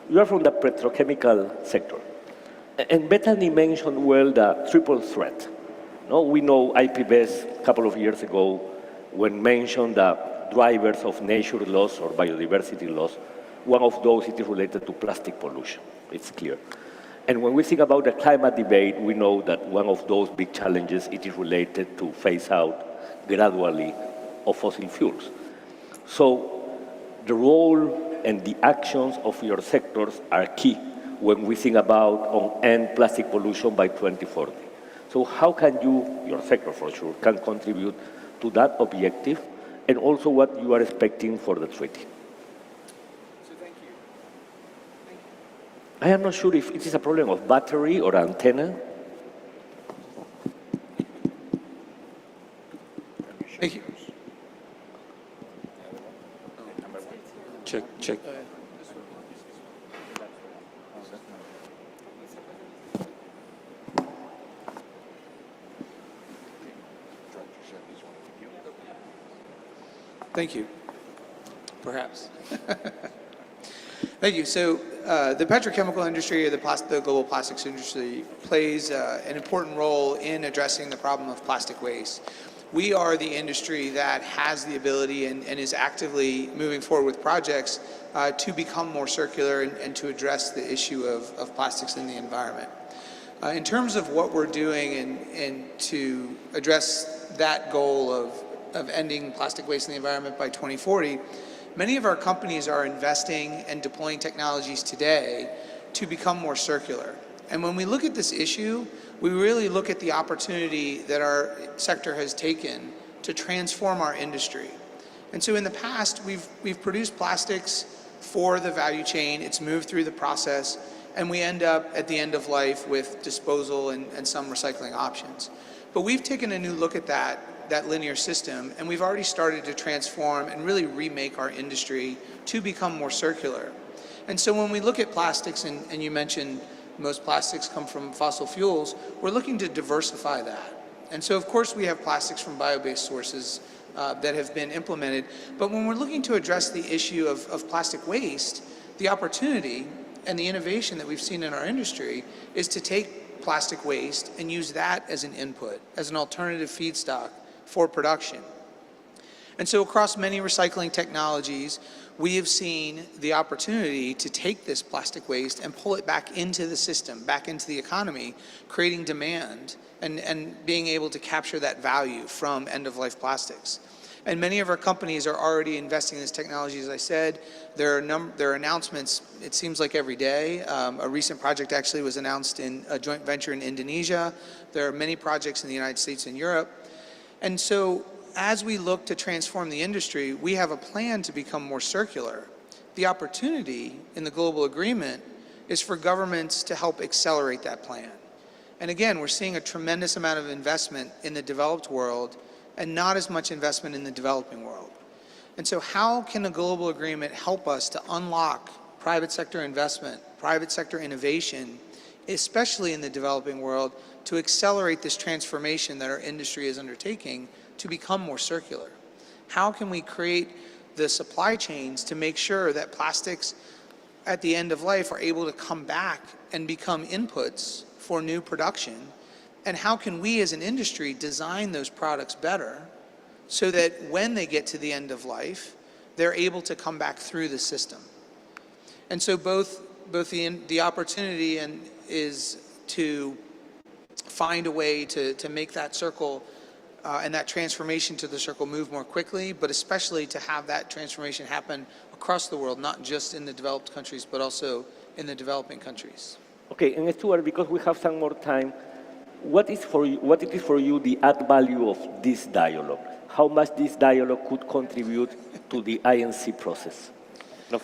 You are from the petrochemical sector. And Bethany mentioned well the triple threat. No, we know IPBES a couple of years ago when mentioned the drivers of nature loss or biodiversity loss. One of those it is related to plastic pollution. It's clear. And when we think about the climate debate, we know that one of those big challenges it is related to phase out gradually of fossil fuels. So the role and the actions of your sectors are key when we think about on end plastic pollution by 2040. So how can you, your sector for sure, can contribute to that objective and also what you are expecting for the treaty? So thank you. I am not sure if it is a problem of battery or antenna. Thank you. Check, check. Thank you. Perhaps. Thank you. So the petrochemical industry or the global plastics industry plays an important role in addressing the problem of plastic waste. We are the industry that has the ability and is actively moving forward with projects to become more circular and to address the issue of plastics in the environment. In terms of what we're doing and to address that goal of ending plastic waste in the environment by 2040, many of our companies are investing and deploying technologies today to become more circular. And when we look at this issue, we really look at the opportunity that our sector has taken to transform our industry. And so in the past, we've produced plastics for the value chain, it's moved through the process, and we end up at the end of life with disposal and some recycling options. But we've taken a new look at that linear system, and we've already started to transform and really remake our industry to become more circular. And so when we look at plastics, and you mentioned most plastics come from fossil fuels, we're looking to diversify that. And so of course we have plastics from bio-based sources that have been implemented, but when we're looking to address the issue of plastic waste, the opportunity and the innovation that we've seen in our industry is to take plastic waste and use that as an input, as an alternative feedstock for production. And so across many recycling technologies, we have seen the opportunity to take this plastic waste and pull it back into the system, back into the economy, creating demand and being able to capture that value from end-of-life plastics. And many of our companies are already investing in this technology. As I said, there are announcements, it seems like every day. A recent project actually was announced in a joint venture in Indonesia. There are many projects in the United States and Europe. And so as we look to transform the industry, we have a plan to become more circular. The opportunity in the global agreement is for governments to help accelerate that plan. And again, we're seeing a tremendous amount of investment in the developed world and not as much investment in the developing world. And so how can a global agreement help us to unlock private sector investment, private sector innovation, especially in the developing world, to accelerate this transformation that our industry is undertaking to become more circular? How can we create the supply chains to make sure that plastics at the end of life are able to come back and become inputs for new production? And how can we as an industry design those products better so that when they get to the end of life, they're able to come back through the system? And so both the opportunity is to find a way to make that circle and that transformation to the circle move more quickly, but especially to have that transformation happen across the world, not just in the developed countries, but also in the developing countries. Okay, and Stuart, because we have some more time, what is for you the add value of this dialogue? How much this dialogue could contribute to the INC process?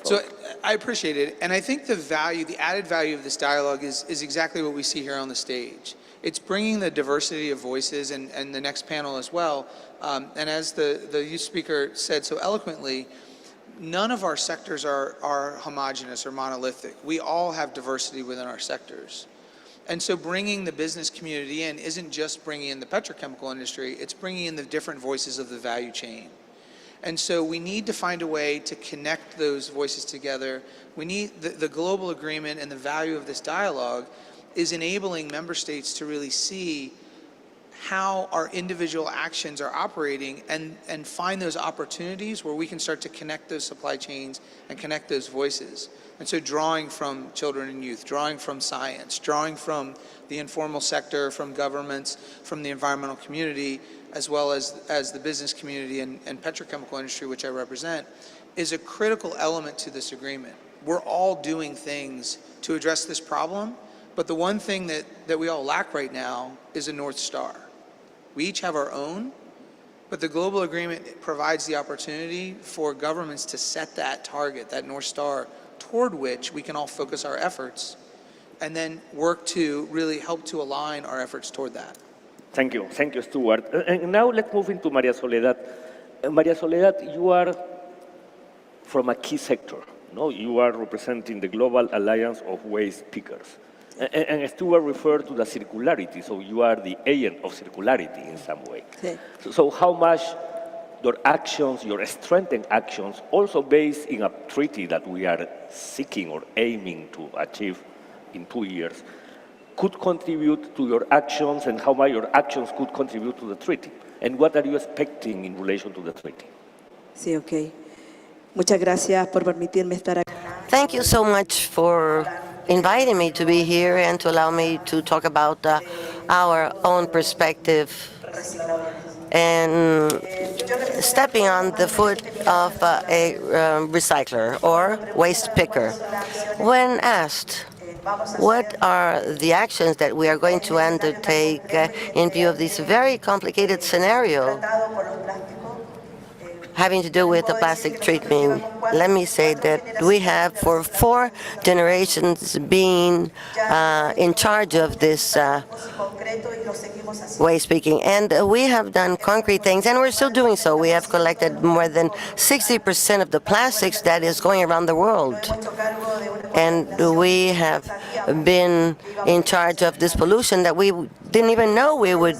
So I appreciate it, and I think the added value of this dialogue is exactly what we see here on the stage. It's bringing the diversity of voices, and the next panel as well. And as the youth speaker said so eloquently, none of our sectors are homogenous or monolithic. We all have diversity within our sectors. And so bringing the business community in isn't just bringing in the petrochemical industry, it's bringing in the different voices of the value chain. And so we need to find a way to connect those voices together. We need the global agreement, and the value of this dialogue is enabling member states to really see how our individual actions are operating and find those opportunities where we can start to connect those supply chains and connect those voices. And so drawing from children and youth, drawing from science, drawing from the informal sector, from governments, from the environmental community, as well as the business community and petrochemical industry, which I represent, is a critical element to this agreement. We're all doing things to address this problem, but the one thing that we all lack right now is a North Star. We each have our own, but the global agreement provides the opportunity for governments to set that target, that North Star, toward which we can all focus our efforts and then work to really help to align our efforts toward that. Thank you, Stuart. And now let's move into Maria Soledad. Maria Soledad, you are from a key sector. No, you are representing the Global Alliance of Waste Pickers. And Stuart referred to the circularity, so you are the agent of circularity in some way. Sí. So how much your actions, your strengthened actions, also based in a treaty that we are seeking or aiming to achieve in 2 years, could contribute to your actions, and how much your actions could contribute to the treaty? And what are you expecting in relation to the treaty? Sí, ok. Muchas gracias por permitirme estar aquí. Thank you so much for inviting me to be here and to allow me to talk about our own perspective and stepping on the foot of a recycler or waste picker. When asked, what are the actions that we are going to undertake in view of this very complicated scenario having to do with the plastic treatment, let me say that we have for 4 generations been in charge of this waste picking, and we have done concrete things, and we're still doing so. We have collected more than 60% of the plastics that is going around the world, and we have been in charge of this pollution that we didn't even know we would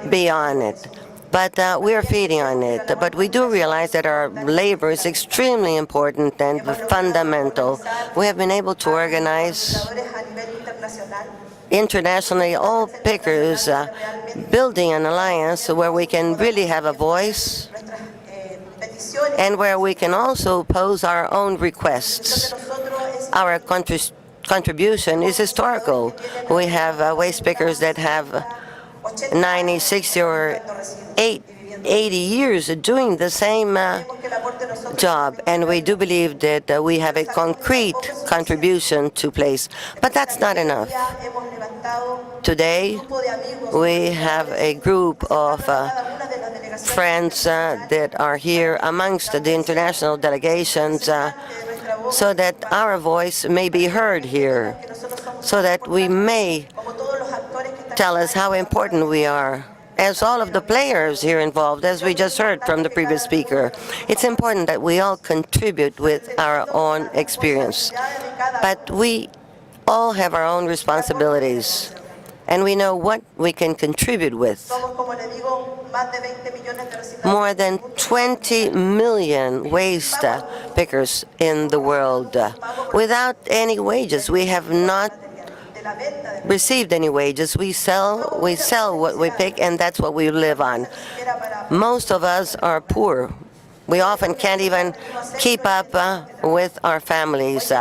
be on it. But we are feeding on it. But we do realize that our labor is extremely important and fundamental. We have been able to organize internationally all pickers, building an alliance where we can really have a voice and where we can also pose our own requests. Our contribution is historical. We have waste pickers that have 90, 60, or 8 80 years doing the same job, and we do believe that we have a concrete contribution to place. But that's not enough. Today, we have a group of friends that are here amongst the international delegations so that our voice may be heard here, so that we may tell us how important we are. As all of the players here involved, as we just heard from the previous speaker, it's important that we all contribute with our own experience. But we all have our own responsibilities, and we know what we can contribute with. More than 20 million waste pickers in the world without any wages. We have not received any wages. We sell what we pick, and that's what we live on. Most of us are poor. We often can't even keep up with our families'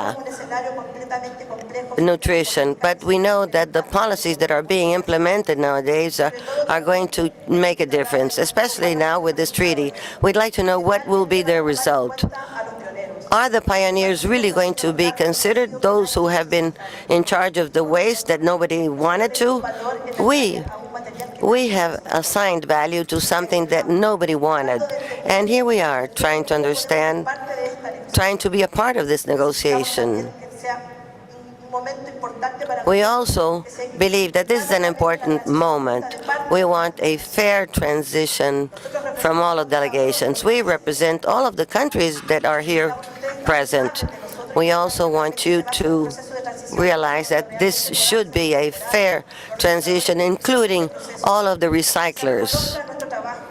nutrition, but we know that the policies that are being implemented nowadays are going to make a difference, especially now with this treaty. We'd like to know what will be their result. Are the pioneers really going to be considered, those who have been in charge of the waste that nobody wanted to? We have assigned value to something that nobody wanted. And here we are trying to understand, trying to be a part of this negotiation. We also believe that this is an important moment. We want a fair transition from all of the delegations. We represent all of the countries that are here present. We also want you to realize that this should be a fair transition, including all of the recyclers.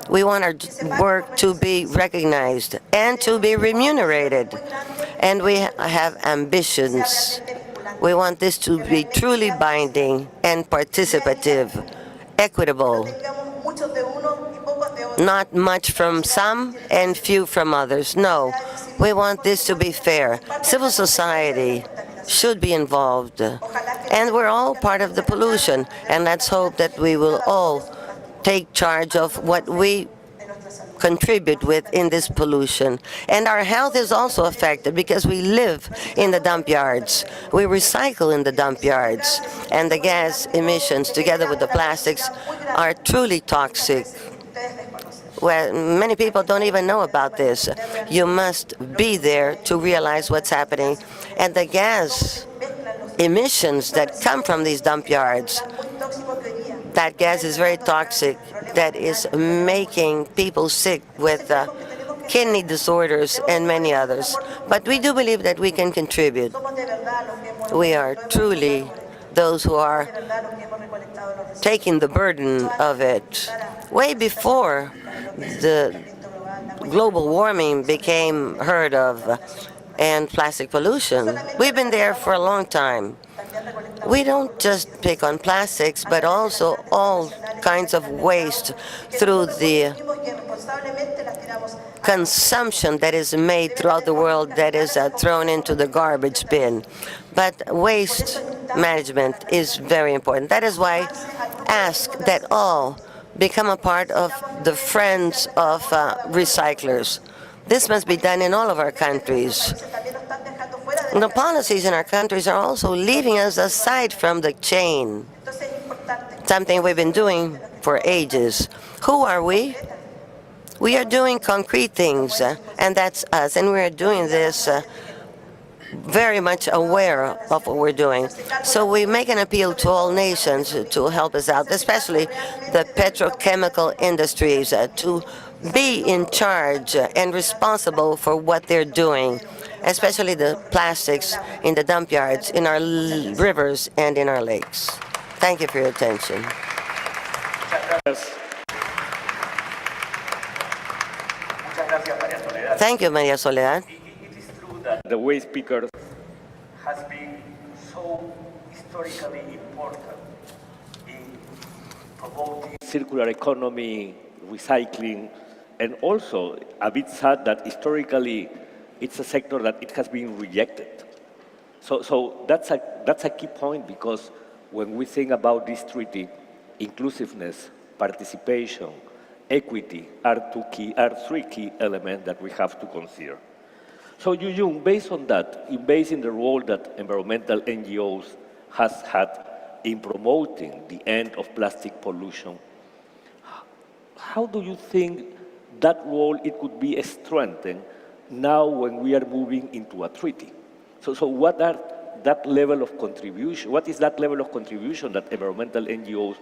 We want our work to be recognized and to be remunerated. And we have ambitions. We want this to be truly binding and participative, equitable. Not much from some and few from others. No, we want this to be fair. Civil society should be involved. And we're all part of the pollution. And let's hope that we will all take charge of what we contribute with in this pollution. And our health is also affected because we live in the dump yards. We recycle in the dump yards. And the gas emissions, together with the plastics, are truly toxic. Well, many people don't even know about this. You must be there to realize what's happening. And the gas emissions that come from these dump yards, that gas is very toxic. That is making people sick with kidney disorders and many others. But we do believe that we can contribute. We are truly those who are taking the burden of it. Way before the global warming became heard of and plastic pollution, we've been there for a long time. We don't just pick on plastics, but also all kinds of waste through the consumption that is made throughout the world that is thrown into the garbage bin. But waste management is very important. That is why I ask that all become a part of the Friends of Recyclers. This must be done in all of our countries. The policies in our countries are also leaving us aside from the chain, something we've been doing for ages. Who are we? We are doing concrete things, and that's us, and we are doing this very much aware of what we're doing. So we make an appeal to all nations to help us out, especially the petrochemical industries, to be in charge and responsible for what they're doing, especially the plastics in the dump yards, in our rivers, and in our lakes. Thank you for your attention. Thank you, Maria Soledad. The waste picker has been so historically important in promoting circular economy, recycling, and also a bit sad that historically it's a sector that it has been rejected. So that's a key point, because when we think about this treaty, inclusiveness, participation, equity are three key elements that we have to consider. So Yu-Jung, based on that, based on the role that environmental NGOs has had in promoting the end of plastic pollution, how do you think that role it could be strengthened now when we are moving into a treaty? So what are that level of contribution? What is that level of contribution that environmental NGOs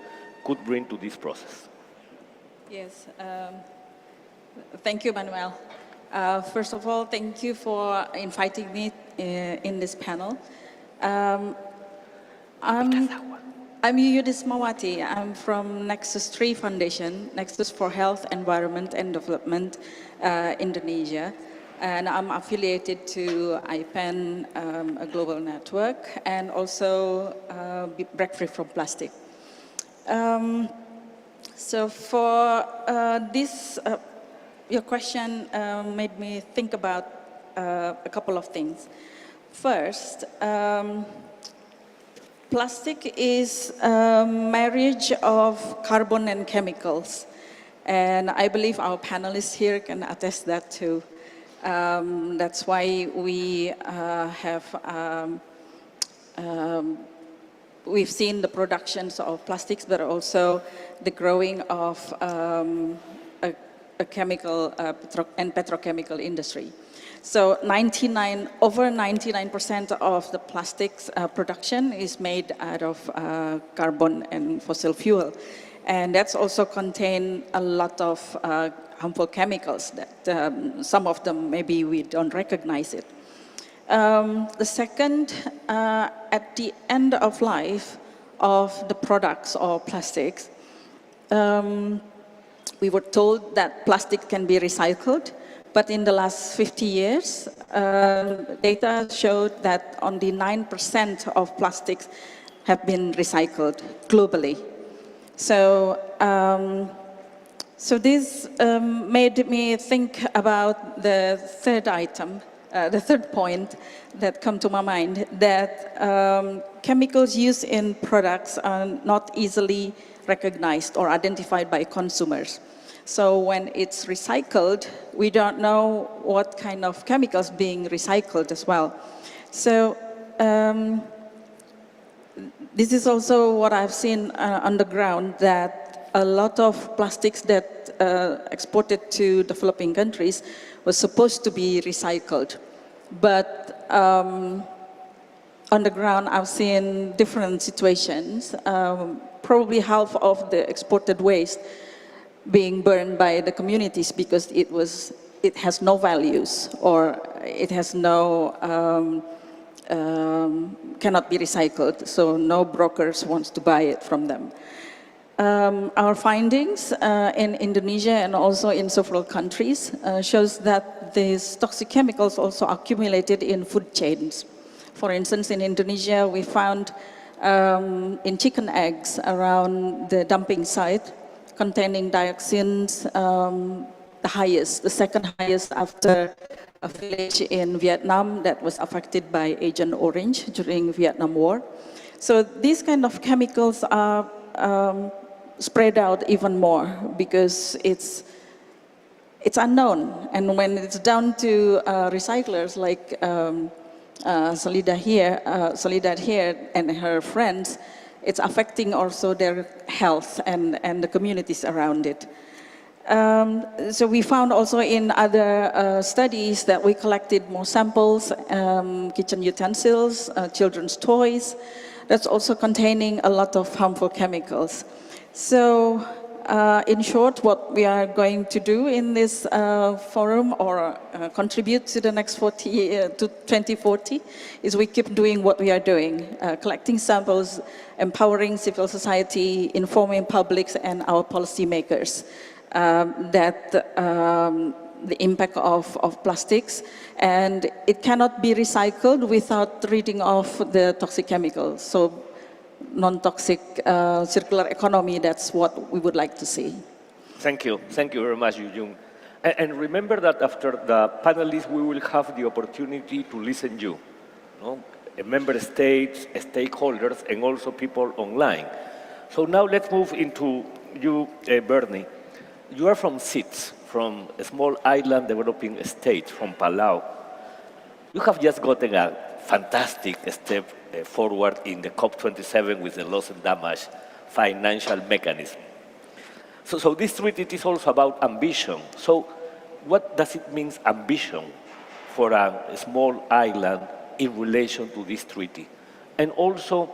could bring to this process? Yes, thank you, Manuel. First of all, thank you for inviting me in this panel. I'm Yuyu Dismawati. I'm from Nexus 3 Foundation, Nexus for Health, Environment and Development, Indonesia. And I'm affiliated to IPEN, a global network, and also Break Free from Plastic. So for this, your question made me think about a couple of things. First, plastic is a marriage of carbon and chemicals. And I believe our panelists here can attest that too. That's why we we've seen the productions of plastics, but also the growing of a chemical and petrochemical industry. So over 99% of the plastics production is made out of carbon and fossil fuel. And that's also contain a lot of harmful chemicals that some of them maybe we don't recognize it. The second, at the end of life of the products or plastics, we were told that plastic can be recycled, but in the last 50 years, data showed that only 9% of plastics have been recycled globally. So, so this made me think about the third item, the third point that come to my mind, that chemicals used in products are not easily recognized or identified by consumers. So when it's recycled, we don't know what kind of chemicals being recycled as well. So this is also what I've seen on the ground, that a lot of plastics that exported to developing countries was supposed to be recycled. But on the ground, I've seen different situations. Probably half of the exported waste being burned by the communities because it has no values, or it has no cannot be recycled, so no brokers wants to buy it from them. Our findings in Indonesia and also in several countries shows that these toxic chemicals also accumulated in food chains. For instance, in Indonesia, we found in chicken eggs around the dumping site containing dioxins, the second highest after a village in Vietnam that was affected by Agent Orange during Vietnam War. So these kind of chemicals are spread out even more because it's unknown. And when it's down to recyclers like Soledad here and her friends, it's affecting also their health and the communities around it. So we found also in other studies that we collected more samples, kitchen utensils, children's toys, that's also containing a lot of harmful chemicals. So in short, what we are going to do in this forum or contribute to the next 2040 is we keep doing what we are doing, collecting samples, empowering civil society, informing publics and our policymakers that the impact of plastics, and it cannot be recycled without ridding off the toxic chemicals. So non-toxic circular economy, that's what we would like to see. Thank you very much, Yu-Jung. And remember that after the panelists, we will have the opportunity to listen to you, member states, stakeholders, and also people online. So now let's move into you, Bernie. you are from SIDS, from a small island developing state, from Palau. You have just gotten a fantastic step forward in the COP27 with the loss and damage financial mechanism. So this treaty is also about ambition. So what does it mean, ambition, for a small island in relation to this treaty? And also,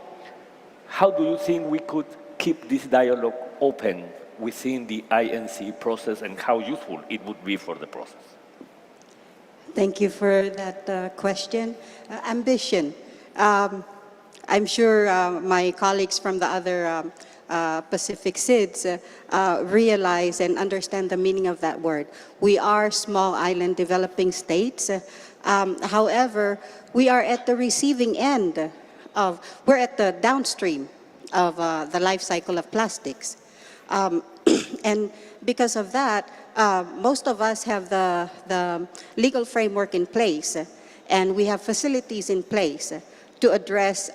how do you think we could keep this dialogue open within the INC process, and how useful it would be for the process? Thank you for that question. Ambition. I'm sure my colleagues from the other Pacific SIDS realize and understand the meaning of that word. We are small island developing states. However, we are at the receiving end of, we're at the downstream of the life cycle of plastics. And because of that, most of us have the legal framework in place, and we have facilities in place to address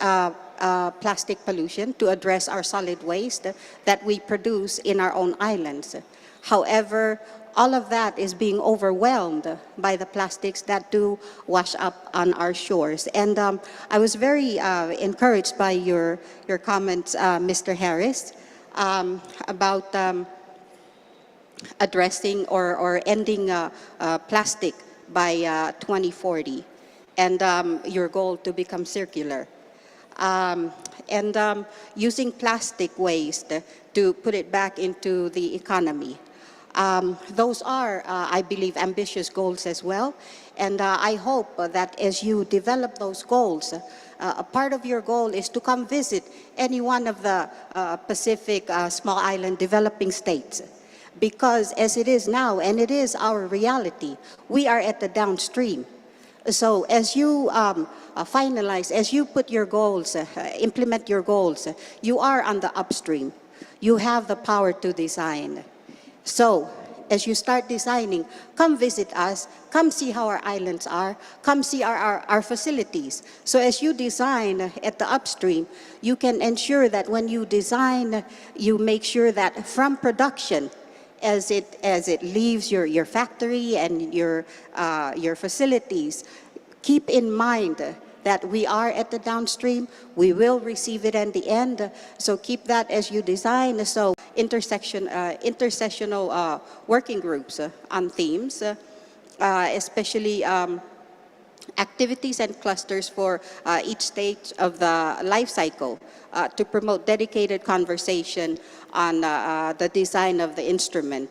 plastic pollution, to address our solid waste that we produce in our own islands. However, all of that is being overwhelmed by the plastics that do wash up on our shores. And I was very encouraged by your comments, Mr. Harris, about addressing or ending plastic by 2040, and your goal to become circular. And using plastic waste to put it back into the economy. Those are, I believe, ambitious goals as well. And I hope that as you develop those goals, a part of your goal is to come visit any one of the Pacific small island developing states. Because as it is now, and it is our reality, we are at the downstream. So as you finalize, as you put your goals, implement your goals, you are on the upstream. You have the power to design. So as you start designing, come visit us, come see how our islands are, come see our facilities. So as you design at the upstream, you can ensure that when you design, you make sure that from production, as it leaves your factory and your facilities, keep in mind that we are at the downstream, we will receive it at the end. So keep that as you design. So intersessional working groups on themes, especially activities and clusters for each stage of the life cycle to promote dedicated conversation on the design of the instrument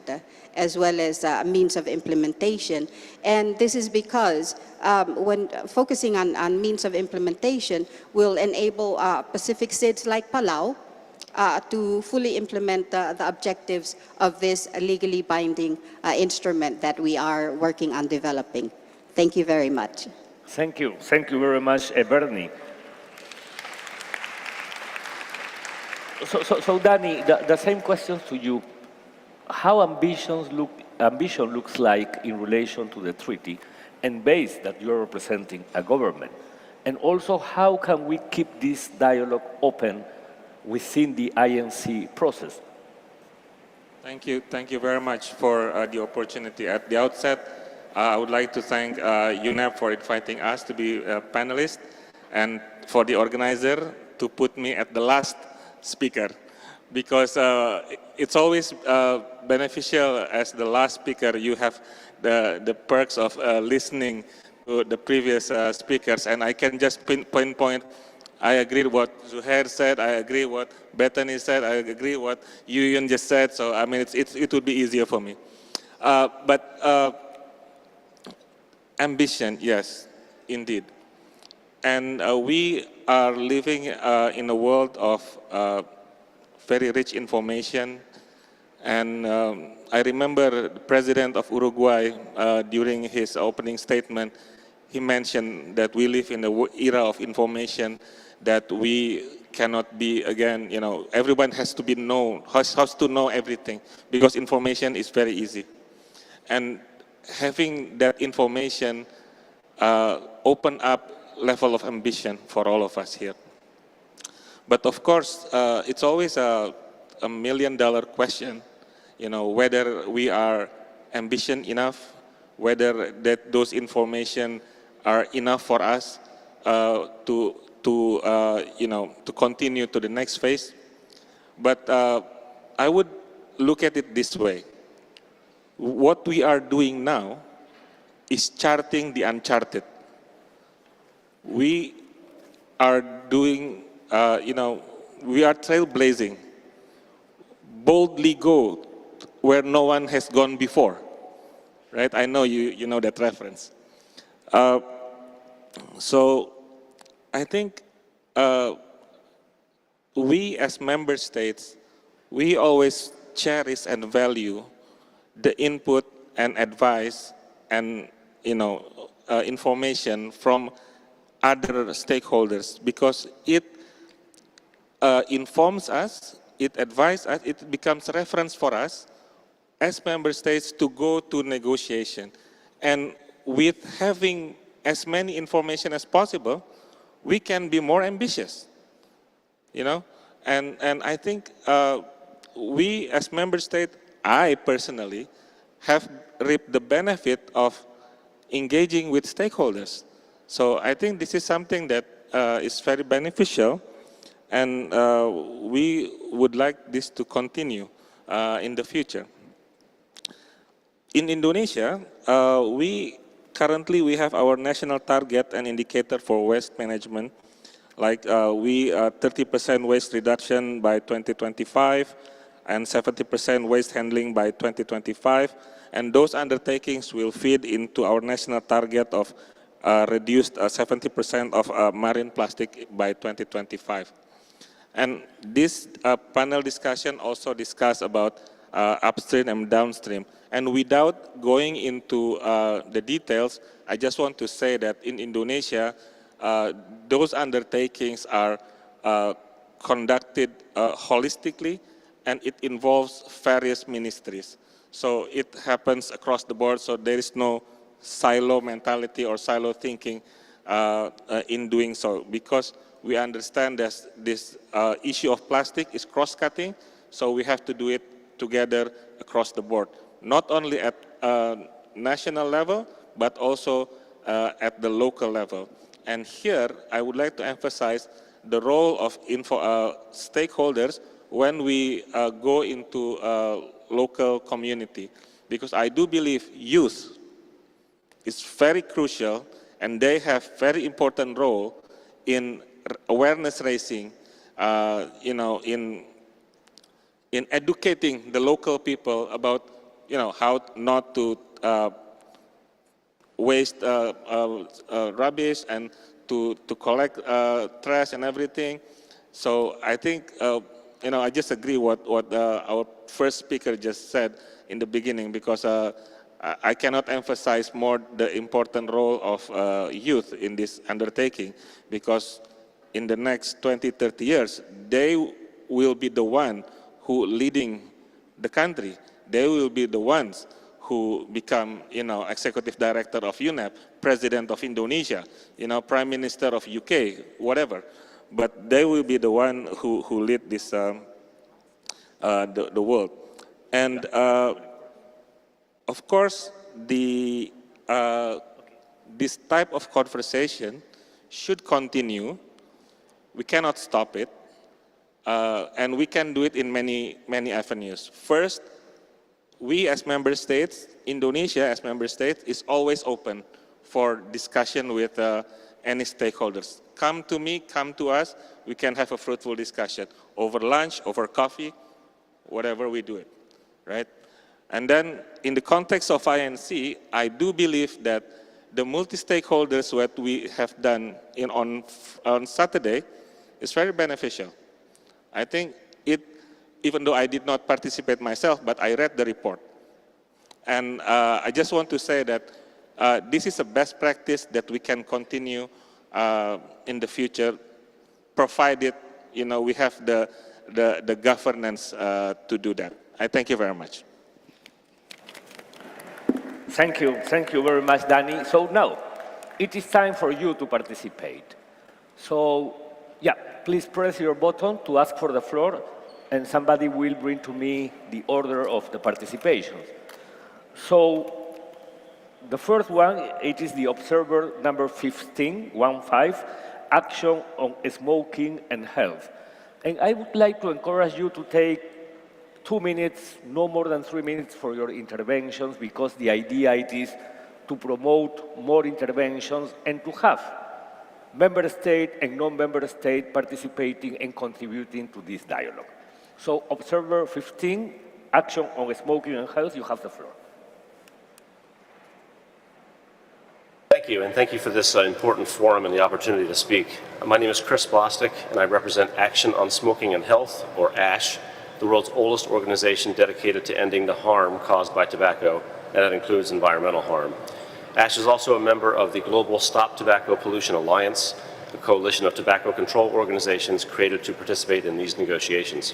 as well as means of implementation. And this is because when focusing on means of implementation will enable Pacific SIDS like Palau to fully implement the objectives of this legally binding instrument that we are working on developing. Thank you very much. Thank you. Thank you very much, Bernie. So Danny, the same question to you. How ambition looks like in relation to the treaty and based that you're representing a government? And also, how can we keep this dialogue open within the INC process? Thank you very much for the opportunity. At the outset, I would like to thank UNEP for inviting us to be a panelist, and for the organizer to put me at the last speaker, because it's always beneficial as the last speaker. You have the perks of listening to the previous speakers, and I can just pinpoint. I agree with what Zuhair said. I agree what Bethany said. I agree what Yuyun just said. So I mean, it would be easier for me. But ambition, yes, indeed. And we are living in a world of very rich information. And I remember the president of Uruguay, during his opening statement, he mentioned that we live in an era of information, that we cannot be, again, you know, everyone has to be known, has to know everything, because information is very easy. And having that information open up level of ambition for all of us here. But of course, it's always a $1 million question. whether we are ambitious enough, whether that those information are enough for us to continue to the next phase. But I would look at it this way. What we are doing now is charting the uncharted. We are doing, we are trailblazing. Boldly go where no one has gone before, right? I know you know that reference. So I think we as member states, we always cherish and value the input and advice and information from other stakeholders, because it informs us, it advises us, it becomes reference for us as member states to go to negotiation. And with having as many information as possible, we can be more ambitious, And I think we as member state, I personally, have reaped the benefit of engaging with stakeholders. So I think this is something that is very beneficial, and we would like this to continue in the future. In Indonesia, we currently have our national target and indicator for waste management. Like we 30% waste reduction by 2025 and 70% waste handling by 2025. And those undertakings will feed into our national target of reduced 70% of marine plastic by 2025. And this panel discussion also discussed about upstream and downstream. And without going into the details, I just want to say that in Indonesia, those undertakings are conducted holistically, and it involves various ministries. So it happens across the board, so there is no silo mentality or silo thinking in doing so, because we understand that this issue of plastic is cross-cutting, so we have to do it together across the board, not only at national level, but also at the local level. And here, I would like to emphasize the role of stakeholders when we go into local community, because I do believe youth is very crucial, and they have very important role in awareness raising, in educating the local people about, how not to waste rubbish and to collect trash and everything. So I think, I just agree what our first speaker just said in the beginning, because I cannot emphasize more the important role of youth in this undertaking, because in the next 20, 30 years, they will be the one who leading the country. They will be the ones who become, executive director of UNEP, president of Indonesia, prime minister of UK, whatever. But they will be the one who lead this, the world. And of course, this type of conversation should continue. We cannot stop it. And we can do it in many, many avenues. First, we as member states, Indonesia as member state, is always open for discussion with any stakeholders. Come to me, come to us, we can have a fruitful discussion over lunch, over coffee, whatever we do it, right? And then in the context of INC, I do believe that the multi-stakeholders what we have done on Saturday is very beneficial. I think even though I did not participate myself, but I read the report. And I just want to say that this is a best practice that we can continue in the future, provided we have the governance to do that. I thank you very much. Thank you very much, Danny. So now, it is time for you to participate. So, yeah, please press your button to ask for the floor, and somebody will bring to me the order of the participations. So the first one, it is the observer number 15, action on smoking and health. And I would like to encourage you to take 2 minutes, no more than 3 minutes for your interventions, because the idea it is to promote more interventions and to have member state and non-member state participating and contributing to this dialogue. So observer 15, action on smoking and health, you have the floor. Thank you, and thank you for this important forum and the opportunity to speak. My name is Chris Bostic, and I represent Action on Smoking and Health, or ASH, the world's oldest organization dedicated to ending the harm caused by tobacco, and that includes environmental harm. ASH is also a member of the Global Stop Tobacco Pollution Alliance, a coalition of tobacco control organizations created to participate in these negotiations.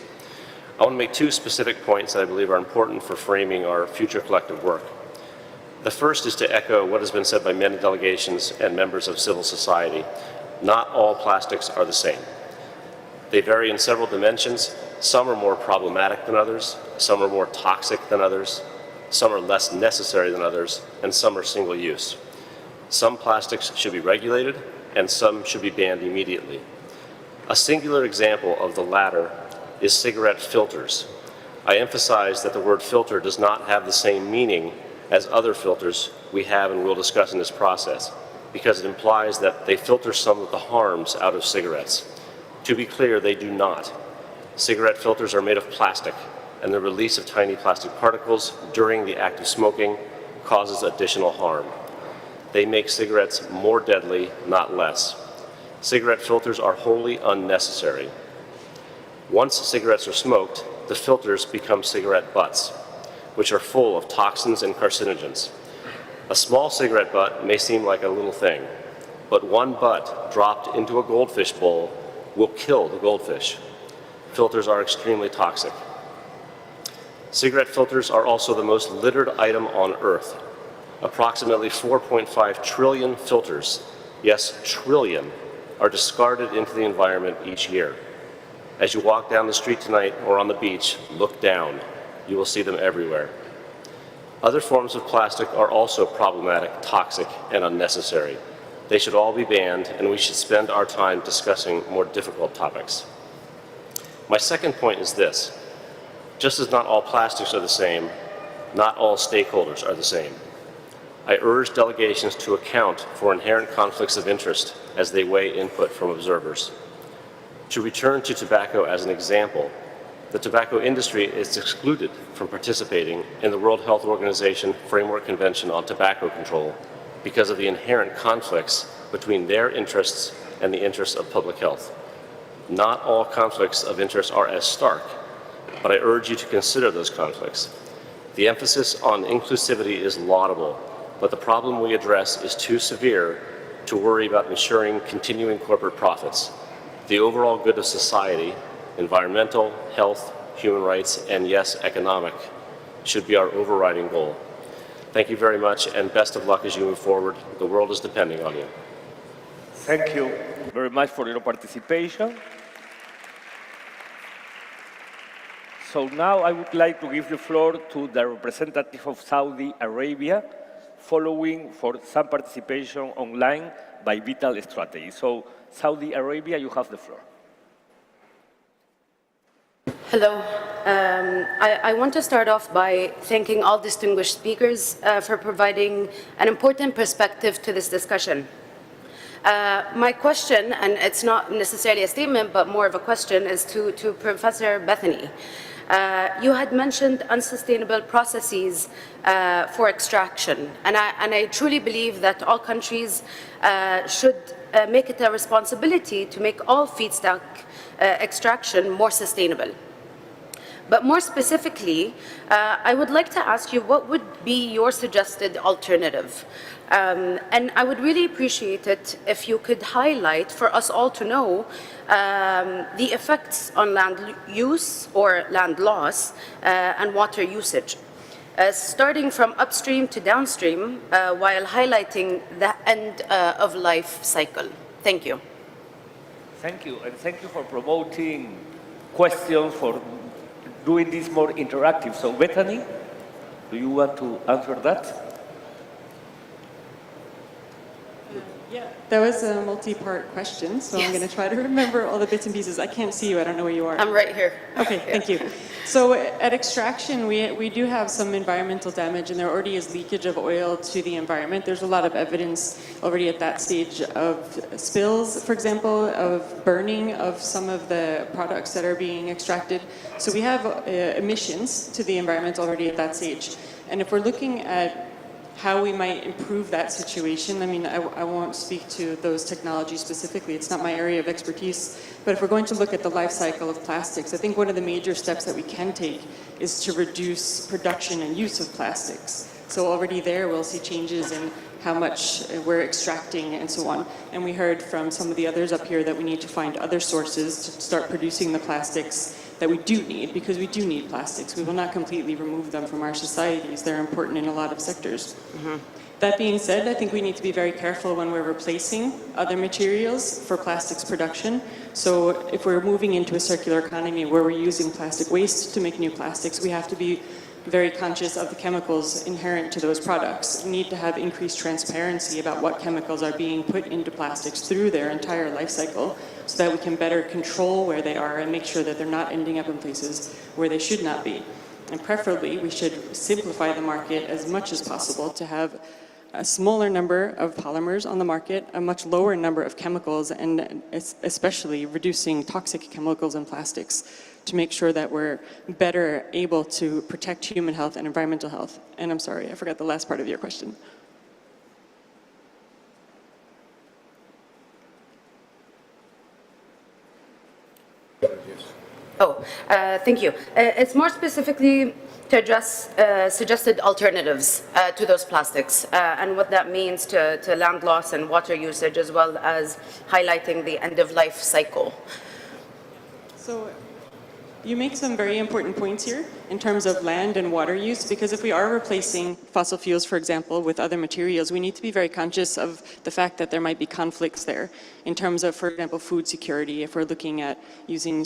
I want to make 2 specific points that I believe are important for framing our future collective work. The first is to echo what has been said by many delegations and members of civil society. Not all plastics are the same. They vary in several dimensions. Some are more problematic than others, some are more toxic than others, some are less necessary than others, and some are single use. Some plastics should be regulated, and some should be banned immediately. A singular example of the latter is cigarette filters. I emphasize that the word filter does not have the same meaning as other filters we have and will discuss in this process, because it implies that they filter some of the harms out of cigarettes. To be clear, they do not. Cigarette filters are made of plastic, and the release of tiny plastic particles during the act of smoking causes additional harm. They make cigarettes more deadly, not less. Cigarette filters are wholly unnecessary. Once cigarettes are smoked, the filters become cigarette butts, which are full of toxins and carcinogens. A small cigarette butt may seem like a little thing, but one butt dropped into a goldfish bowl will kill the goldfish. Filters are extremely toxic. Cigarette filters are also the most littered item on Earth. Approximately 4.5 trillion filters, yes, trillion, are discarded into the environment each year. As you walk down the street tonight or on the beach, look down. You will see them everywhere. Other forms of plastic are also problematic, toxic, and unnecessary. They should all be banned, and we should spend our time discussing more difficult topics. My second point is this. Just as not all plastics are the same, not all stakeholders are the same. I urge delegations to account for inherent conflicts of interest as they weigh input from observers. To return to tobacco as an example, the tobacco industry is excluded from participating in the World Health Organization Framework Convention on Tobacco Control because of the inherent conflicts between their interests and the interests of public health. Not all conflicts of interest are as stark, but I urge you to consider those conflicts. The emphasis on inclusivity is laudable, but the problem we address is too severe to worry about ensuring continuing corporate profits. The overall good of society, environmental, health, human rights, and yes, economic, should be our overriding goal. Thank you very much, and best of luck as you move forward. The world is depending on you. Thank you very much for your participation. So now I would like to give the floor to the representative of Saudi Arabia, following for some participation online by Vital Strategy. So Saudi Arabia, you have the floor. Hello. I want to start off by thanking all distinguished speakers for providing an important perspective to this discussion. My question, and it's not necessarily a statement, but more of a question, is to Professor Bethany. You had mentioned unsustainable processes for extraction, and I truly believe that all countries should make it a responsibility to make all feedstock extraction more sustainable. But more specifically, I would like to ask you, what would be your suggested alternative? And I would really appreciate it if you could highlight for us all to know the effects on land use or land loss and water usage, starting from upstream to downstream, while highlighting the end of life cycle. Thank you. Thank you, and thank you for promoting questions doing this more interactive. So Bethany, do you want to answer that? Yeah, that was a multi-part question, so I'm going to try to remember all the bits and pieces. I can't see you, I don't know where you are. I'm right here. Okay, thank you. So at extraction, we do have some environmental damage, and there already is leakage of oil to the environment. There's a lot of evidence already at that stage of spills, for example, of burning of some of the products that are being extracted. So we have emissions to the environment already at that stage. And if we're looking at how we might improve that situation. I mean, I won't speak to those technologies specifically. It's not my area of expertise. But if we're going to look at the life cycle of plastics, I think one of the major steps that we can take is to reduce production and use of plastics. So already there, we'll see changes in how much we're extracting and so on. And we heard from some of the others up here that we need to find other sources to start producing the plastics that we do need, because we do need plastics. We will not completely remove them from our societies. They're important in a lot of sectors. That being said, I think we need to be very careful when we're replacing other materials for plastics production. So if we're moving into a circular economy where we're using plastic waste to make new plastics, we have to be very conscious of the chemicals inherent to those products. We need to have increased transparency about what chemicals are being put into plastics through their entire life cycle, so that we can better control where they are and make sure that they're not ending up in places where they should not be. And preferably, we should simplify the market as much as possible to have a smaller number of polymers on the market, a much lower number of chemicals, and especially reducing toxic chemicals in plastics to make sure that we're better able to protect human health and environmental health. And I'm sorry, I forgot the last part of your question. Thank you. It's more specifically to address suggested alternatives to those plastics and what that means to land loss and water usage, as well as highlighting the end-of-life cycle. So you make some very important points here in terms of land and water use, because if we are replacing fossil fuels, for example, with other materials, we need to be very conscious of the fact that there might be conflicts there in terms of, for example, food security. If we're looking at using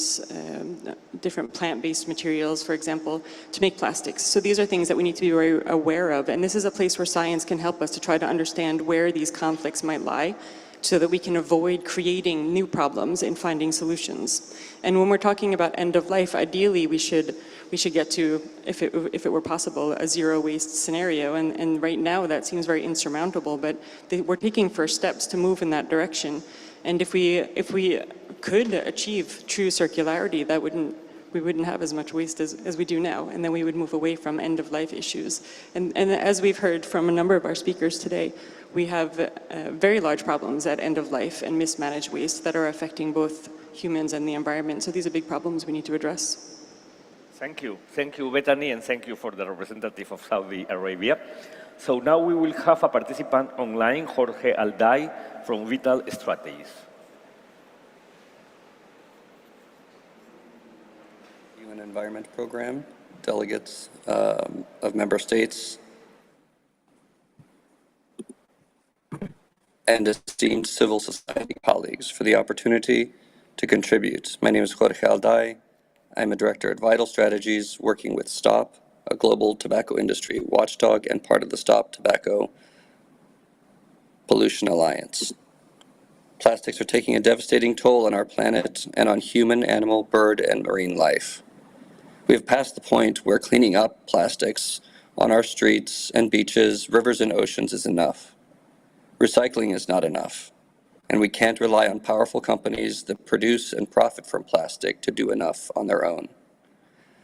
different plant-based materials, for example, to make plastics. So these are things that we need to be very aware of. And this is a place where science can help us to try to understand where these conflicts might lie, so that we can avoid creating new problems and finding solutions. And when we're talking about end of life, ideally we should get to, if it were possible, a zero waste scenario. And right now that seems very insurmountable, but we're taking first steps to move in that direction. And if we could achieve true circularity, we wouldn't have as much waste as we do now, and then we would move away from end-of-life issues. And as we've heard from a number of our speakers today, we have very large problems at end of life and mismanaged waste that are affecting both humans and the environment. So these are big problems we need to address. Thank you. Thank you, Bethany, and thank you for the representative of Saudi Arabia. So now we will have a participant online, Jorge Alday from Vital Strategies. UN Environment Program, delegates of member states, and esteemed civil society colleagues for the opportunity to contribute. My name is Jorge Alday. I'm a director at Vital Strategies, working with STOP, a global tobacco industry watchdog and part of the Stop Tobacco Pollution Alliance. Plastics are taking a devastating toll on our planet and on human, animal, bird, and marine life. We have passed the point where cleaning up plastics on our streets and beaches, rivers, and oceans is enough. Recycling is not enough, and we can't rely on powerful companies that produce and profit from plastic to do enough on their own.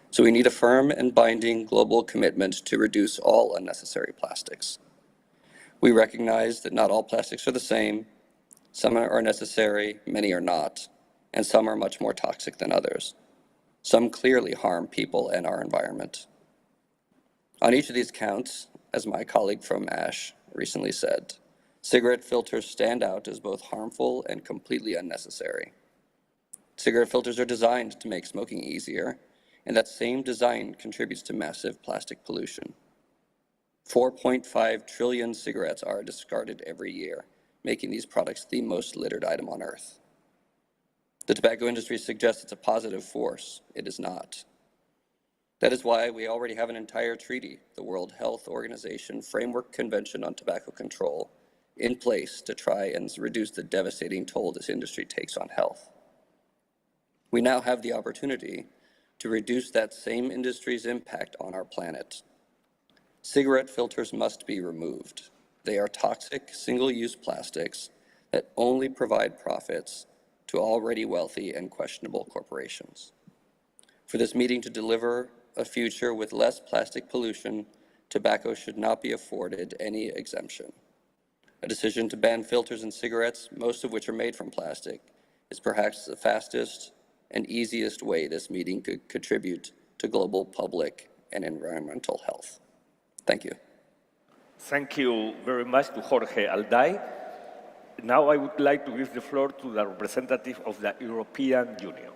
So we need a firm and binding global commitment to reduce all unnecessary plastics. We recognize that not all plastics are the same. Some are necessary, many are not, and some are much more toxic than others. Some clearly harm people and our environment. On each of these counts, as my colleague from ASH recently said, cigarette filters stand out as both harmful and completely unnecessary. Cigarette filters are designed to make smoking easier, and that same design contributes to massive plastic pollution. 4.5 trillion cigarettes are discarded every year, making these products the most littered item on Earth. The tobacco industry suggests it's a positive force. It is not. That is why we already have an entire treaty, the World Health Organization Framework Convention on Tobacco Control, in place to try and reduce the devastating toll this industry takes on health. We now have the opportunity to reduce that same industry's impact on our planet. Cigarette filters must be removed. They are toxic, single-use plastics that only provide profits to already wealthy and questionable corporations. For this meeting to deliver a future with less plastic pollution, tobacco should not be afforded any exemption. A decision to ban filters in cigarettes, most of which are made from plastic, is perhaps the fastest and easiest way this meeting could contribute to global public and environmental health. Thank you. Thank you very much to Jorge Alday. Now I would like to give the floor to the representative of the European Union.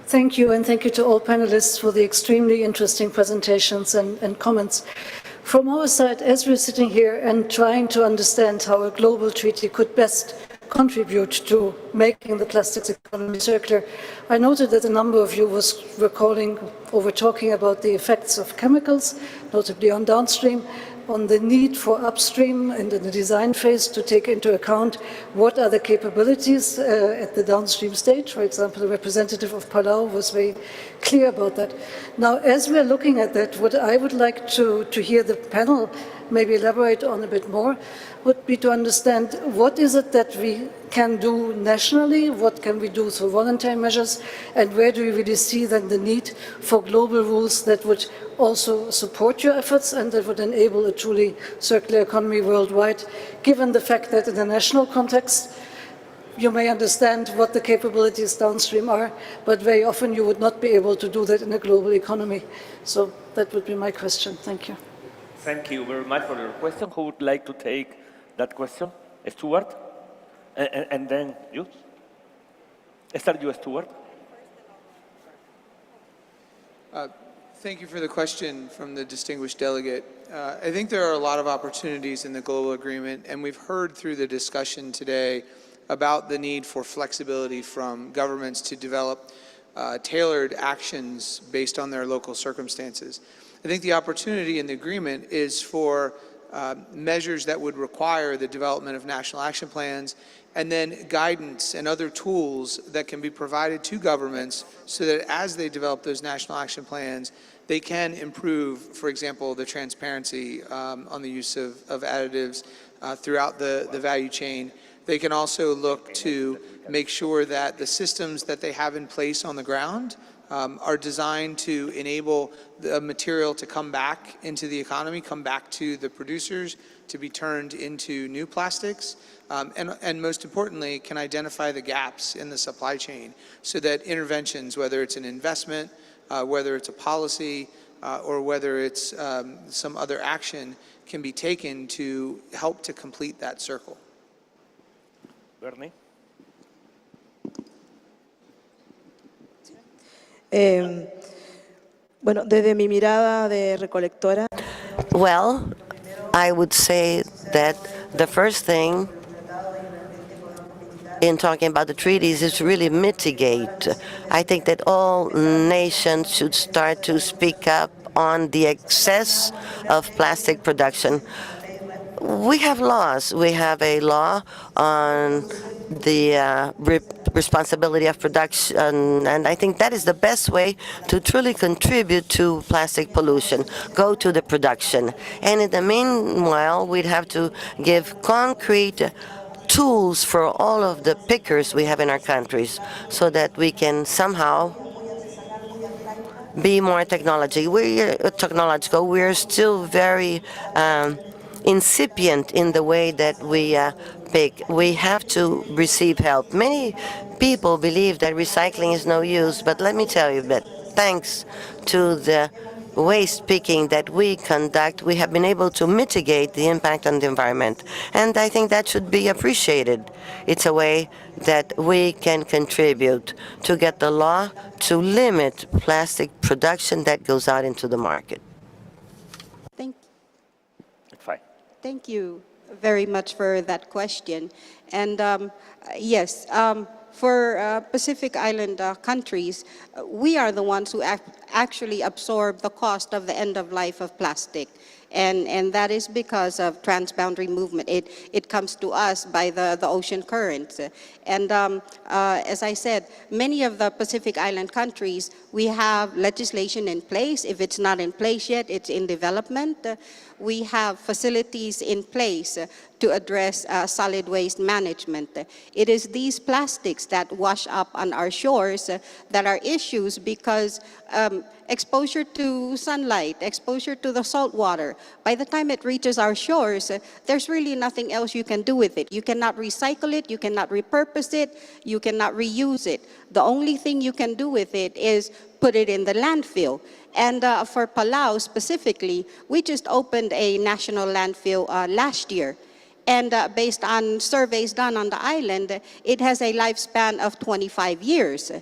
Thank you, and thank you to all panelists for the extremely interesting presentations and comments. From our side, as we're sitting here and trying to understand how a global treaty could best contribute to making the plastics economy circular, I noted that a number of you were talking about the effects of chemicals, notably on downstream, on the need for upstream and in the design phase to take into account what are the capabilities at the downstream stage. For example, the representative of Palau was very clear about that. Now, as we're looking at that, what I would like to hear the panel maybe elaborate on a bit more would be to understand what is it that we can do nationally, what can we do through voluntary measures, and where do we really see then the need for global rules that would also support your efforts and that would enable a truly circular economy worldwide, given the fact that in the national context, you may understand what the capabilities downstream are, but very often you would not be able to do that in a global economy. So that would be my question. Thank you. Thank you very much for your question. Who would like to take that question? Stuart? And then you? Start you, Stuart. Thank you for the question from the distinguished delegate. I think there are a lot of opportunities in the global agreement, and we've heard through the discussion today about the need for flexibility from governments to develop tailored actions based on their local circumstances. I think the opportunity in the agreement is for measures that would require the development of national action plans and then guidance and other tools that can be provided to governments so that as they develop those national action plans, they can improve, for example, the transparency on the use of additives throughout the value chain. They can also look to make sure that the systems that they have in place on the ground are designed to enable the material to come back into the economy, come back to the producers, to be turned into new plastics, and most importantly, can identify the gaps in the supply chain so that interventions, whether it's an investment, whether it's a policy, or whether it's some other action, can be taken to help to complete that circle. Bernie? Bueno, desde mi mirada de recolectora. Well, I would say that the first thing in talking about the treaties is to really mitigate. I think that all nations should start to speak up on the excess of plastic production. We have laws. We have a law on the responsibility of production, and I think that is the best way to truly contribute to plastic pollution. Go to the production. And in the meanwhile, we'd have to give concrete tools for all of the pickers we have in our countries so that we can somehow be more technological. We're still very incipient in the way that we pick. We have to receive help. Many people believe that recycling is no use, but let me tell you that thanks to the waste picking that we conduct, we have been able to mitigate the impact on the environment. And I think that should be appreciated. It's a way that we can contribute to get the law to limit plastic production that goes out into the market. Thank you very much for that question. And yes, for Pacific Island countries, we are the ones who actually absorb the cost of the end of life of plastic. And that is because of transboundary movement. It comes to us by the ocean currents. And as I said, many of the Pacific Island countries, we have legislation in place. If it's not in place yet, it's in development. We have facilities in place to address solid waste management. It is these plastics that wash up on our shores that are issues because exposure to sunlight, exposure to the salt water, by the time it reaches our shores, there's really nothing else you can do with it. You cannot recycle it, you cannot repurpose it, you cannot reuse it. The only thing you can do with it is put it in the landfill. And for Palau specifically, we just opened a national landfill last year. And based on surveys done on the island, it has a lifespan of 25 years.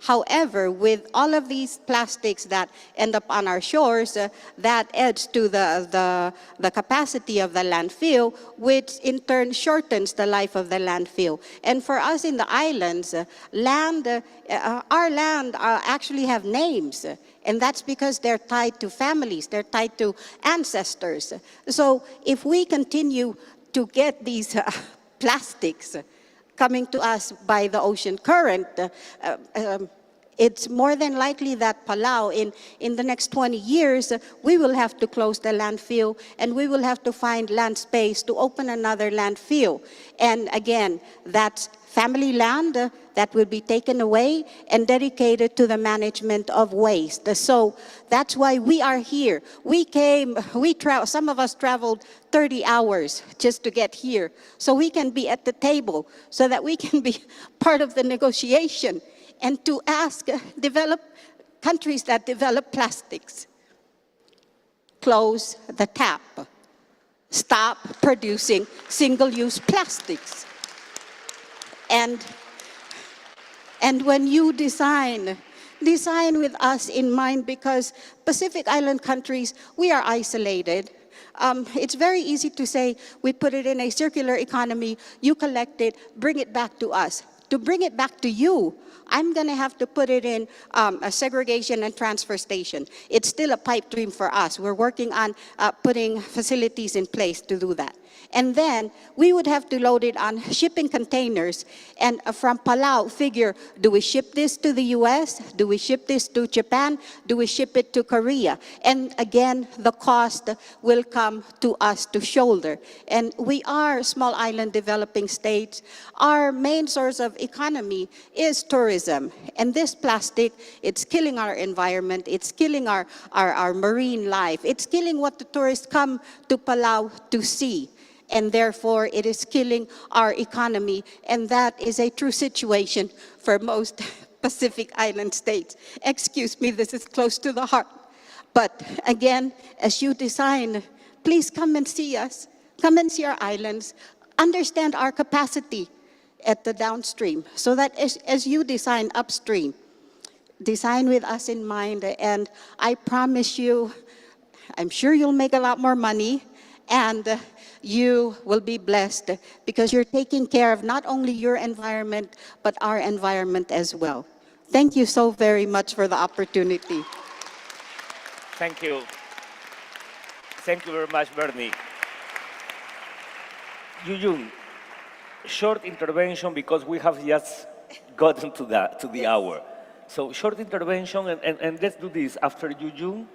However, with all of these plastics that end up on our shores, that adds to the capacity of the landfill, which in turn shortens the life of the landfill. And for us in the islands, our land actually have names. And that's because they're tied to families, they're tied to ancestors. So if we continue to get these plastics coming to us by the ocean current, it's more than likely that Palau, in the next 20 years, we will have to close the landfill and we will have to find land space to open another landfill. And again, that's family land that will be taken away and dedicated to the management of waste. So that's why we are here. Some of us traveled 30 hours just to get here, so we can be at the table, so that we can be part of the negotiation and to ask countries that develop plastics, close the tap, stop producing single-use plastics. And when you design with us in mind, because Pacific Island countries, we are isolated. It's very easy to say, we put it in a circular economy, you collect it, bring it back to us. To bring it back to you, I'm going to have to put it in a segregation and transfer station. It's still a pipe dream for us. We're working on putting facilities in place to do that. And then we would have to load it on shipping containers. And from Palau, figure, do we ship this to the US? Do we ship this to Japan? Do we ship it to Korea? And again, the cost will come to us to shoulder. And we are small island developing states. Our main source of economy is tourism. And this plastic, it's killing our environment. It's killing our marine life. It's killing what the tourists come to Palau to see. And therefore, it is killing our economy. And that is a true situation for most Pacific Island states. Excuse me, this is close to the heart. But again, as you design, please come and see us. Come and see our islands. Understand our capacity at the downstream, so that as you design upstream, design with us in mind. And I promise you, I'm sure you'll make a lot more money, and you will be blessed because you're taking care of not only your environment, but our environment as well. Thank you so very much for the opportunity. Thank you. Thank you very much, Bernie. Yuyun, short intervention because we have just gotten to the hour. So short intervention, and let's do this. After Yuyun,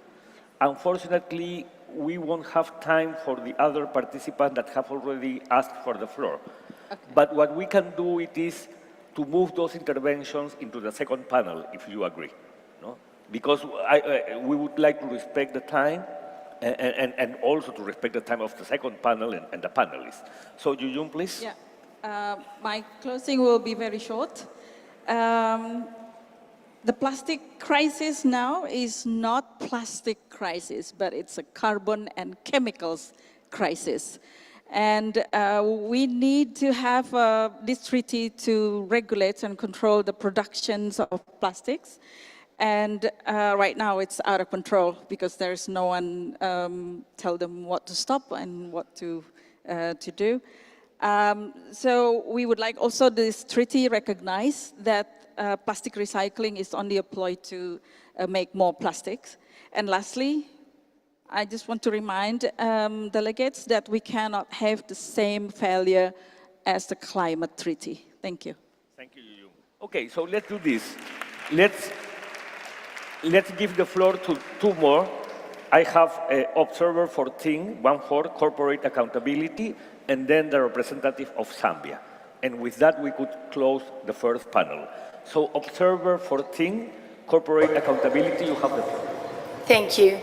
unfortunately, we won't have time for the other participants that have already asked for the floor. Okay. But what we can do it is to move those interventions into the second panel, if you agree. No? Because we would like to respect the time and also to respect the time of the second panel and the panelists. So Yuyun, please. Yeah, my closing will be very short. The plastic crisis now is not plastic crisis, but it's a carbon and chemicals crisis. And we need to have this treaty to regulate and control the productions of plastics. And right now it's out of control because there's no one tell them what to stop and what to do. So we would like also this treaty recognize that plastic recycling is only employed to make more plastics. And lastly, I just want to remind delegates that we cannot have the same failure as the climate treaty. Thank you. Thank you, Yu. Okay, so let's do this. Let's give the floor to two more. I have Observer 14, one for corporate accountability, and then the representative of Zambia. And with that, we could close the first panel. So Observer 14, corporate accountability, you have the floor. Thank you.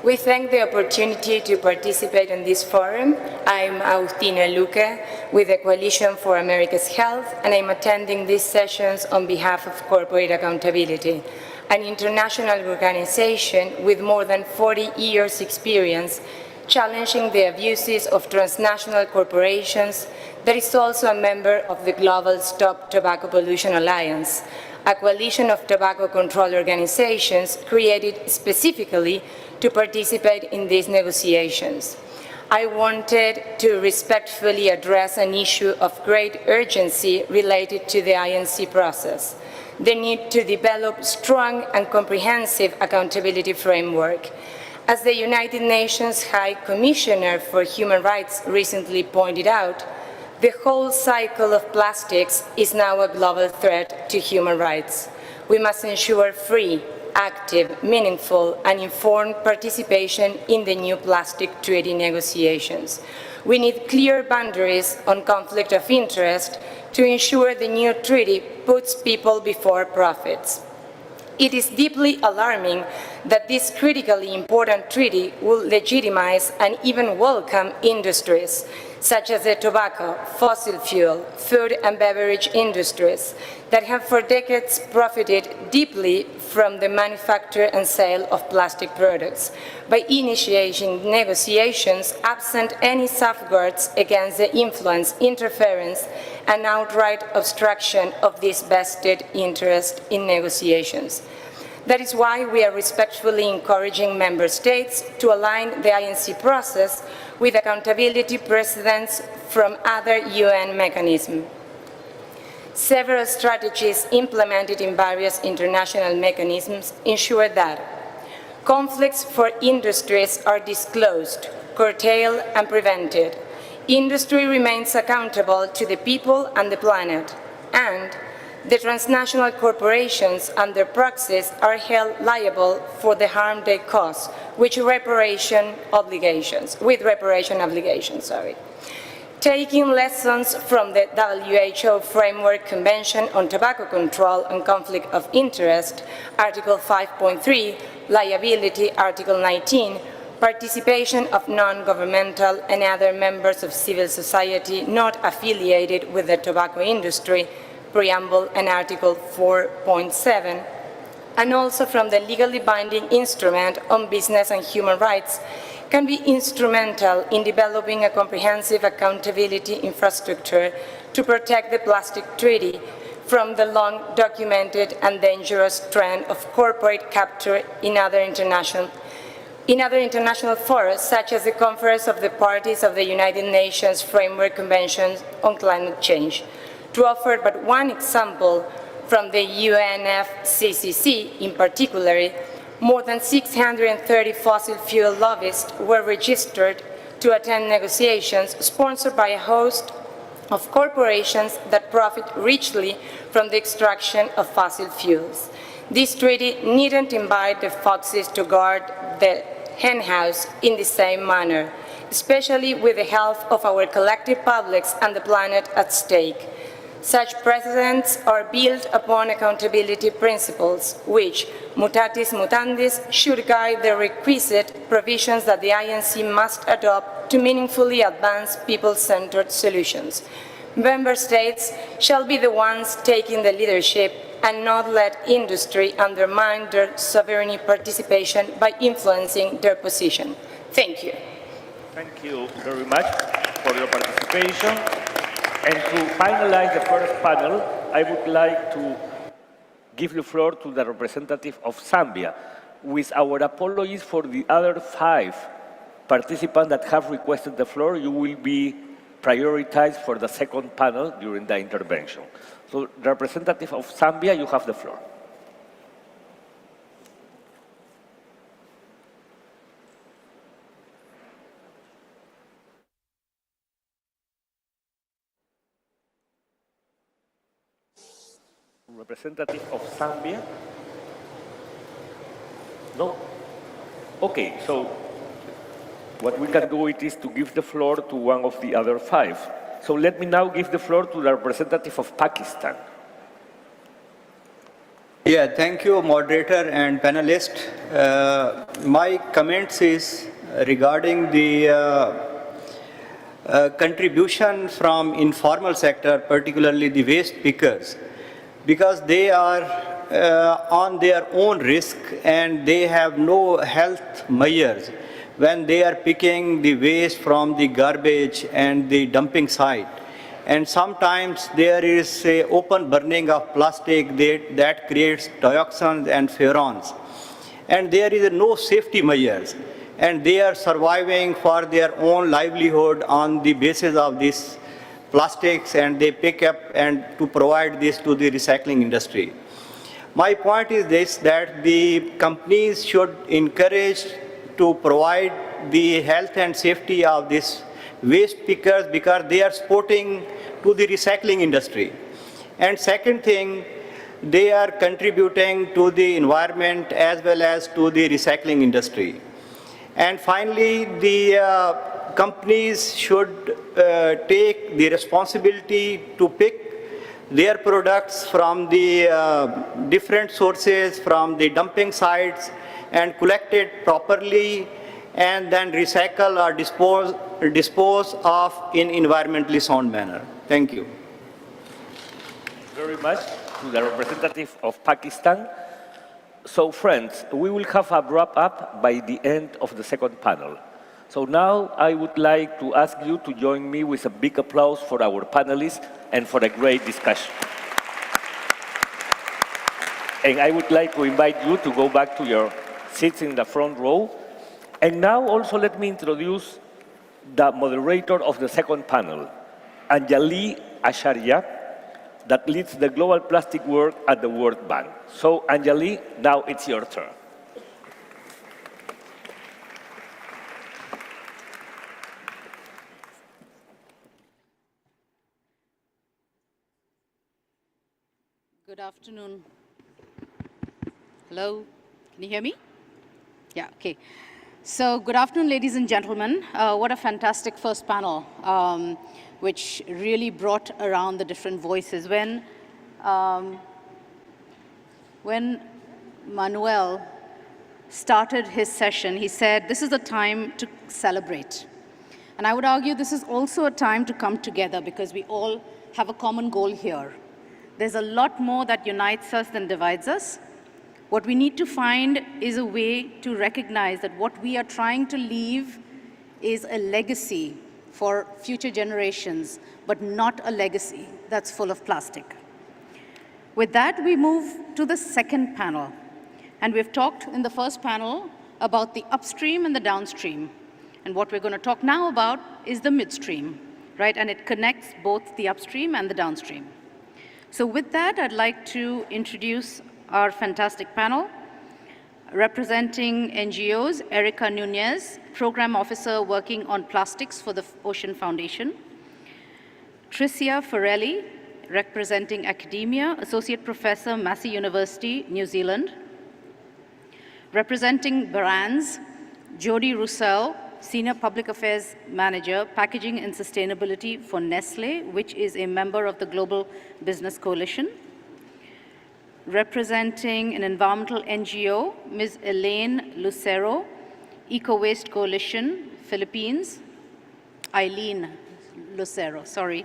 We thank the opportunity to participate in this forum. I'm Agustina Luca with the Coalition for America's Health, and I'm attending these sessions on behalf of Corporate Accountability, an international organization with more than 40 years' experience challenging the abuses of transnational corporations that is also a member of the Global Stop Tobacco Pollution Alliance, a coalition of tobacco control organizations created specifically to participate in these negotiations. I wanted to respectfully address an issue of great urgency related to the INC process, the need to develop strong and comprehensive accountability framework. As the United Nations High Commissioner for Human Rights recently pointed out, the whole cycle of plastics is now a global threat to human rights. We must ensure free, active, meaningful, and informed participation in the new plastic treaty negotiations. We need clear boundaries on conflict of interest to ensure the new treaty puts people before profits. It is deeply alarming that this critically important treaty will legitimize and even welcome industries such as the tobacco, fossil fuel, food and beverage industries that have for decades profited deeply from the manufacture and sale of plastic products by initiating negotiations absent any safeguards against the influence, interference, and outright obstruction of this vested interest in negotiations. That is why we are respectfully encouraging member states to align the INC process with accountability precedents from other UN mechanisms. Several strategies implemented in various international mechanisms ensure that conflicts for industries are disclosed, curtailed, and prevented. Industry remains accountable to the people and the planet, and the transnational corporations and their proxies are held liable for the harm they cause, with reparation obligations. Taking lessons from the WHO Framework Convention on Tobacco Control and Conflict of Interest, Article 5.3, Liability, Article 19, participation of non-governmental and other members of civil society not affiliated with the tobacco industry, Preamble and Article 4.7, and also from the legally binding instrument on business and human rights, can be instrumental in developing a comprehensive accountability infrastructure to protect the plastic treaty from the long documented and dangerous trend of corporate capture in other international forums, such as the Conference of the Parties of the United Nations Framework Convention on Climate Change. To offer but one example from the UNFCCC in particular, more than 630 fossil fuel lobbyists were registered to attend negotiations sponsored by a host of corporations that profit richly from the extraction of fossil fuels. This treaty needn't invite the foxes to guard the henhouse in the same manner, especially with the health of our collective publics and the planet at stake. Such precedents are built upon accountability principles, which, mutatis mutandis, should guide the requisite provisions that the INC must adopt to meaningfully advance people-centered solutions. Member states shall be the ones taking the leadership and not let industry undermine their sovereign participation by influencing their position. Thank you. Thank you very much for your participation. And to finalize the first panel, I would like to give the floor to the representative of Zambia, with our apologies for the other 5 participants that have requested the floor. You will be prioritized for the second panel during the intervention. So, the representative of Zambia, you have the floor. Representative of Zambia? No? Okay, so what we can do is to give the floor to one of the other five. So let me now give the floor to the representative of Pakistan. Yeah, thank you, moderator and panelist. My comments is regarding the contribution from informal sector, particularly the waste pickers, because they are on their own risk and they have no health measures when they are picking the waste from the garbage and the dumping site. And sometimes there is a open burning of plastic that creates dioxins and furans. And there is no safety measures. And they are surviving for their own livelihood on the basis of this plastics, and they pick up and to provide this to the recycling industry. My point is this, that the companies should encourage to provide the health and safety of these waste pickers, because they are supporting to the recycling industry. And second thing, they are contributing to the environment as well as to the recycling industry. And finally, the companies should take the responsibility to pick their products from the different sources, from the dumping sites, and collect it properly, and then recycle or dispose of in environmentally sound manner. Thank you. Very much to the representative of Pakistan. So friends, we will have a wrap up by the end of the second panel. So now I would like to ask you to join me with a big applause for our panelists and for a great discussion. And I would like to invite you to go back to your seats in the front row. And now also let me introduce the moderator of the second panel, Anjali Acharya, that leads the global plastic work at the World Bank. So Anjali, now it's your turn. Good afternoon. Hello, can you hear me? Yeah, okay. So good afternoon, ladies and gentlemen. What a fantastic first panel, which really brought around the different voices. When Manuel started his session, he said, this is a time to celebrate. And I would argue this is also a time to come together, because we all have a common goal here. There's a lot more that unites us than divides us. What we need to find is a way to recognize that what we are trying to leave is a legacy for future generations, but not a legacy that's full of plastic. With that, we move to the second panel. And we've talked in the first panel about the upstream and the downstream. And what we're going to talk now about is the midstream, right? And it connects both the upstream and the downstream. So with that, I'd like to introduce our fantastic panel. Representing NGOs, Erica Nunez, Program Officer working on plastics for the Ocean Foundation. Tricia Farrelly, representing academia, Associate Professor, Massey University, New Zealand. Representing Brands, Jody Roussel, Senior Public Affairs Manager, Packaging and Sustainability for Nestle, which is a member of the Global Business Coalition. Representing an environmental NGO, Ms. Elaine Lucero, Eco Waste Coalition, Philippines. Eileen Lucero, sorry.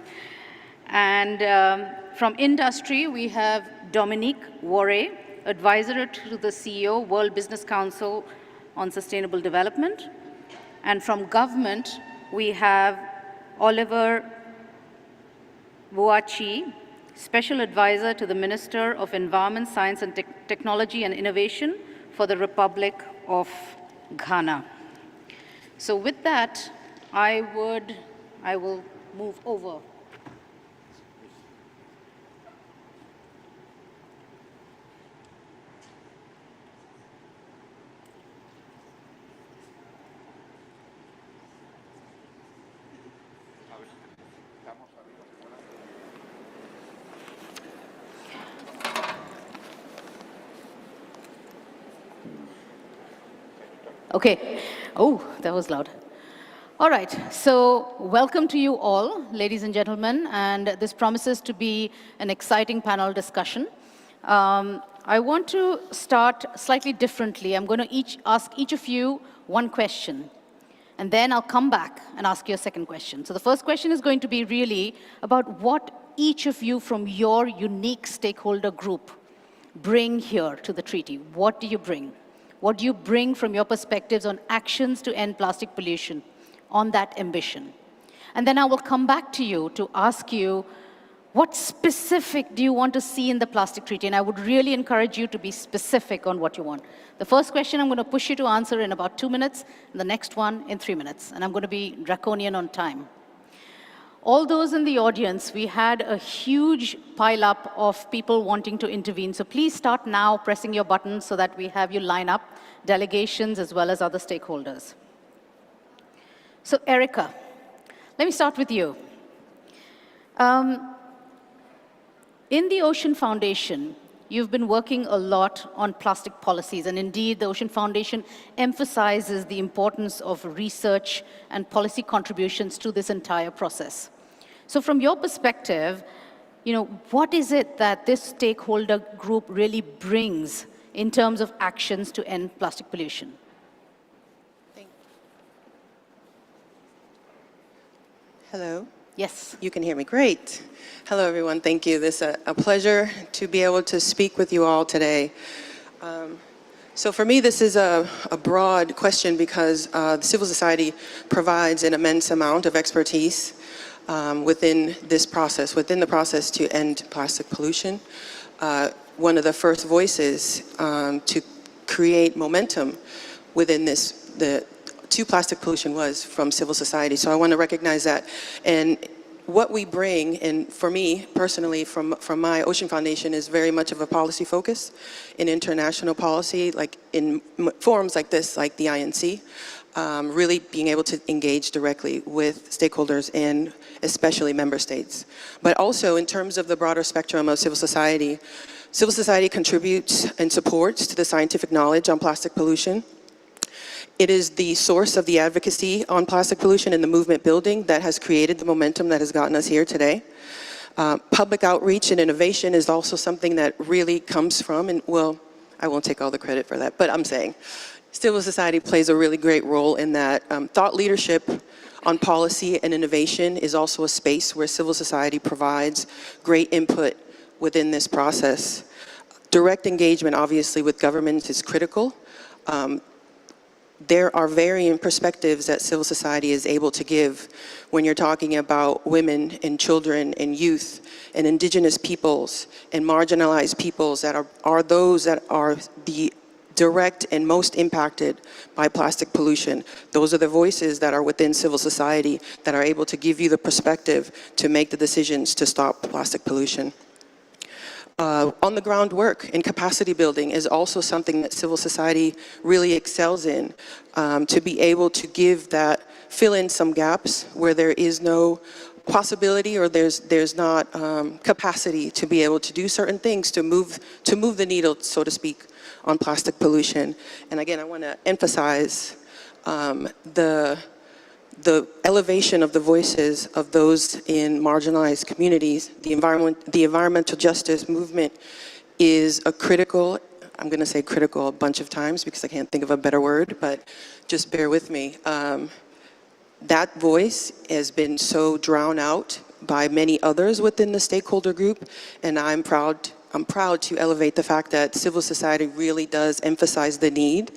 And from industry, we have Dominique Warre, Advisor to the CEO, World Business Council on Sustainable Development. And from government, we have Oliver Buachi, Special Advisor to the Minister of Environment, Science and Technology and Innovation for the Republic of Ghana. So with that, I will move over. Okay. Oh, that was loud. All right. So welcome to you all, ladies and gentlemen. And this promises to be an exciting panel discussion. I want to start slightly differently. I'm going to ask each of you one question. And then I'll come back and ask you a second question. So the first question is going to be really about what each of you from your unique stakeholder group bring here to the treaty. What do you bring? What do you bring from your perspectives on actions to end plastic pollution, on that ambition? And then I will come back to you to ask you, what specific do you want to see in the plastic treaty? And I would really encourage you to be specific on what you want. The first question I'm going to push you to answer in about 2 minutes, and the next one in 3 minutes. And I'm going to be draconian on time. All those in the audience, we had a huge pile-up of people wanting to intervene. So please start now pressing your buttons so that we have you line up, delegations as well as other stakeholders. So Erica, let me start with you. In the Ocean Foundation, you've been working a lot on plastic policies, and indeed, the Ocean Foundation emphasizes the importance of research and policy contributions to this entire process. So from your perspective, what is it that this stakeholder group really brings in terms of actions to end plastic pollution? Hello? Yes. You can hear me. Great. Hello, everyone. Thank you. It's a pleasure to be able to speak with you all today. So for me, this is a broad question because civil society provides an immense amount of expertise within the process to end plastic pollution. One of the first voices to create momentum within to plastic pollution was from civil society. So I want to recognize that. And what we bring, and for me personally, from my Ocean Foundation, is very much of a policy focus in international policy, like in forums like this, like the INC, really being able to engage directly with stakeholders and especially member states. But also in terms of the broader spectrum of civil society contributes and supports to the scientific knowledge on plastic pollution. It is the source of the advocacy on plastic pollution and the movement building that has created the momentum that has gotten us here today. Public outreach and innovation is also something that really comes from, and well, I won't take all the credit for that, but I'm saying civil society plays a really great role in that. Thought leadership on policy and innovation is also a space where civil society provides great input within this process. Direct engagement, obviously, with government is critical. There are varying perspectives that civil society is able to give when you're talking about women and children and youth and indigenous peoples and marginalized peoples that are those that are the direct and most impacted by plastic pollution. Those are the voices that are within civil society that are able to give you the perspective to make the decisions to stop plastic pollution. On the ground work and capacity building is also something that civil society really excels in, to be able to fill in some gaps where there is no possibility or there's not capacity to be able to do certain things to move the needle, so to speak, on plastic pollution. And again, I want to emphasize the elevation of the voices of those in marginalized communities. The environmental justice movement is a critical, I'm going to say critical a bunch of times because I can't think of a better word, but just bear with me. That voice has been so drowned out by many others within the stakeholder group, and I'm proud to elevate the fact that civil society really does emphasize the need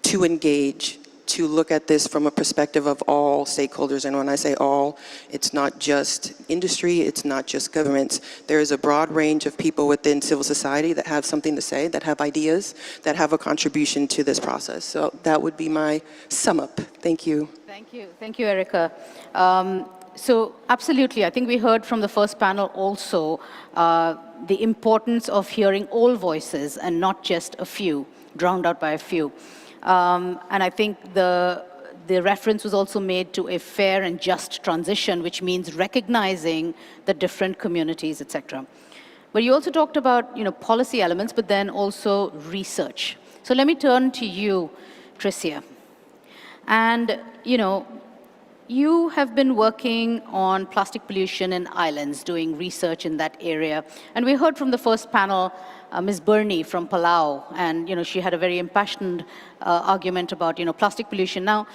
to engage, to look at this from a perspective of all stakeholders. And when I say all, it's not just industry, it's not just governments. There is a broad range of people within civil society that have something to say, that have ideas, that have a contribution to this process. So that would be my sum up. Thank you. Thank you. Thank you, Erica. So absolutely, I think we heard from the first panel also the importance of hearing all voices and not just a few, drowned out by a few. And I think the reference was also made to a fair and just transition, which means recognizing the different communities, etc. But you also talked about, policy elements, but then also research. So let me turn to you, Tricia. And, you have been working on plastic pollution in islands, doing research in that area. And we heard from the first panel, Ms. Burney from Palau, and she had a very impassioned argument about plastic pollution. Now,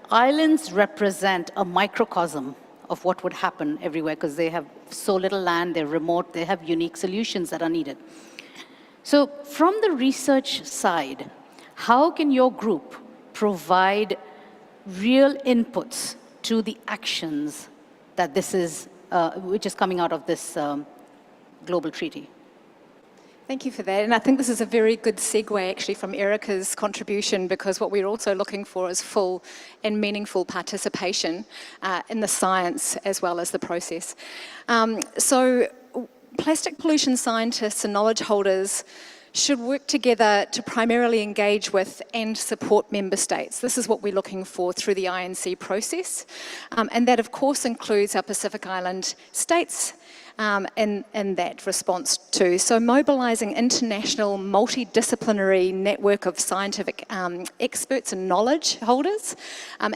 islands represent a microcosm of what would happen everywhere because they have so little land, they're remote, they have unique solutions that are needed. So from the research side, how can your group provide real inputs to the actions that which is coming out of this global treaty? Thank you for that. And I think this is a very good segue actually from Erica's contribution, because what we're also looking for is full and meaningful participation in the science as well as the process. So plastic pollution scientists and knowledge holders should work together to primarily engage with and support member states. This is what we're looking for through the INC process. And that, of course, includes our Pacific Island states in that response too. So mobilising international multidisciplinary network of scientific experts and knowledge holders,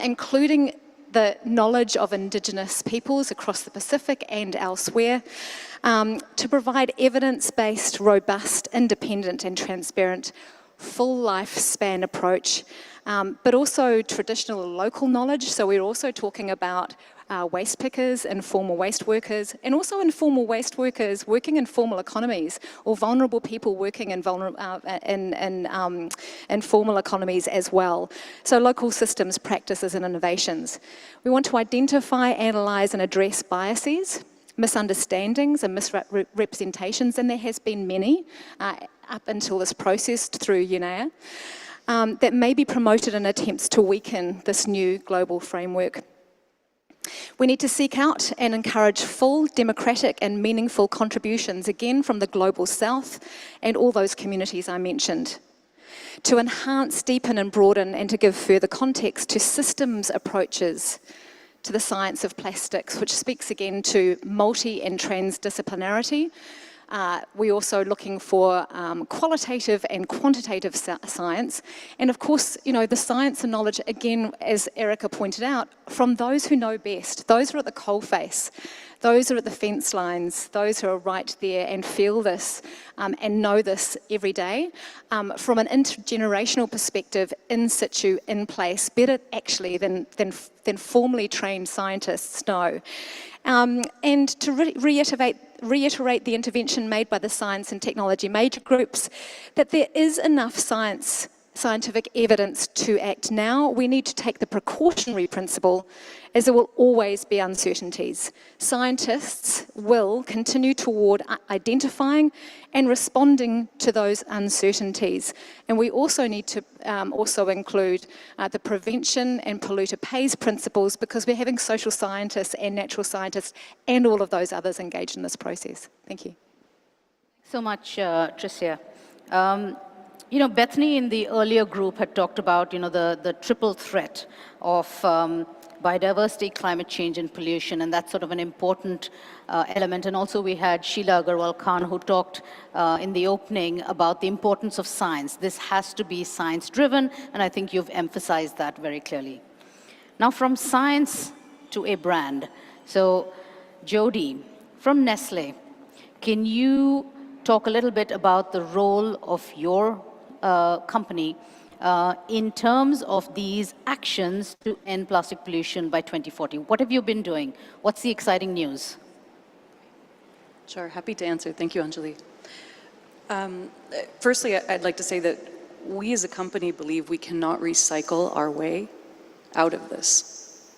including the knowledge of Indigenous peoples across the Pacific and elsewhere, to provide evidence-based, robust, independent and transparent full lifespan approach, but also traditional local knowledge. So we're also talking about waste pickers, informal waste workers, and also informal waste workers working in formal economies, or vulnerable people working in informal economies as well. So local systems, practices and innovations. We want to identify, analyse and address biases, misunderstandings and misrepresentations, and there has been many up until this process through UNEA, that may be promoted in attempts to weaken this new global framework. We need to seek out and encourage full, democratic and meaningful contributions, again from the Global South and all those communities I mentioned, to enhance, deepen and broaden and to give further context to systems approaches to the science of plastics, which speaks again to multi and transdisciplinarity. We're also looking for qualitative and quantitative science. And of course, the science and knowledge, again, as Erica pointed out, from those who know best, those who are at the coalface, those who are at the fence lines, those who are right there and feel this and know this every day, from an intergenerational perspective, in situ, in place, better actually than formally trained scientists know. And to reiterate the intervention made by the science and technology major groups, that there is enough scientific evidence to act now. We need to take the precautionary principle, as there will always be uncertainties. Scientists will continue toward identifying and responding to those uncertainties. And we also need to also include the prevention and polluter pays principles, because we're having social scientists and natural scientists and all of those others engaged in this process. Thank you. So much, Tricia. Bethany in the earlier group had talked about, the triple threat of biodiversity, climate change, and pollution, and that's sort of an important element. And also we had Sheila Agarwal-Khan, who talked in the opening about the importance of science. This has to be science-driven, and I think you've emphasized that very clearly. Now, from science to a brand. So, Jody, from Nestle, can you talk a little bit about the role of your company in terms of these actions to end plastic pollution by 2040? What have you been doing? What's the exciting news? Sure, happy to answer. Thank you, Anjali. Firstly, I'd like to say that we as a company believe we cannot recycle our way out of this.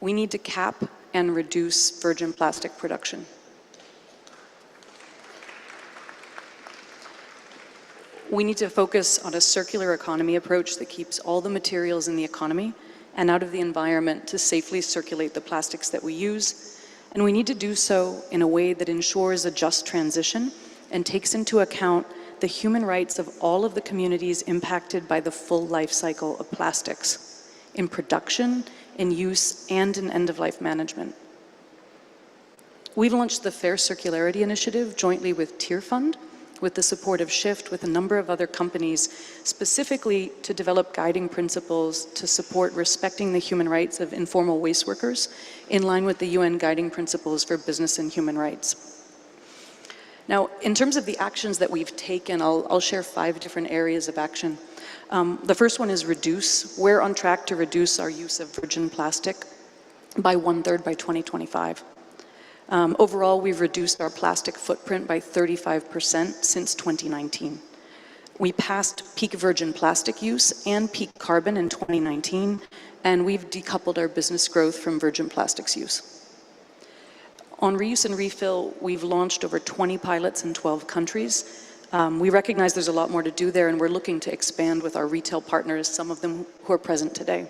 We need to cap and reduce virgin plastic production. We need to focus on a circular economy approach that keeps all the materials in the economy and out of the environment to safely circulate the plastics that we use. And we need to do so in a way that ensures a just transition and takes into account the human rights of all of the communities impacted by the full life cycle of plastics, in production, in use, and in end-of-life management. We've launched the Fair Circularity Initiative jointly with Tier Fund, with the support of Shift, with a number of other companies, specifically to develop guiding principles to support respecting the human rights of informal waste workers in line with the UN Guiding Principles for Business and Human Rights. Now, in terms of the actions that we've taken, I'll share 5 different areas of action. The first one is reduce. We're on track to reduce our use of virgin plastic by 1/3 by 2025. Overall, we've reduced our plastic footprint by 35% since 2019. We passed peak virgin plastic use and peak carbon in 2019, and we've decoupled our business growth from virgin plastics use. On reuse and refill, we've launched over 20 pilots in 12 countries. We recognize there's a lot more to do there, and we're looking to expand with our retail partners, some of them who are present today.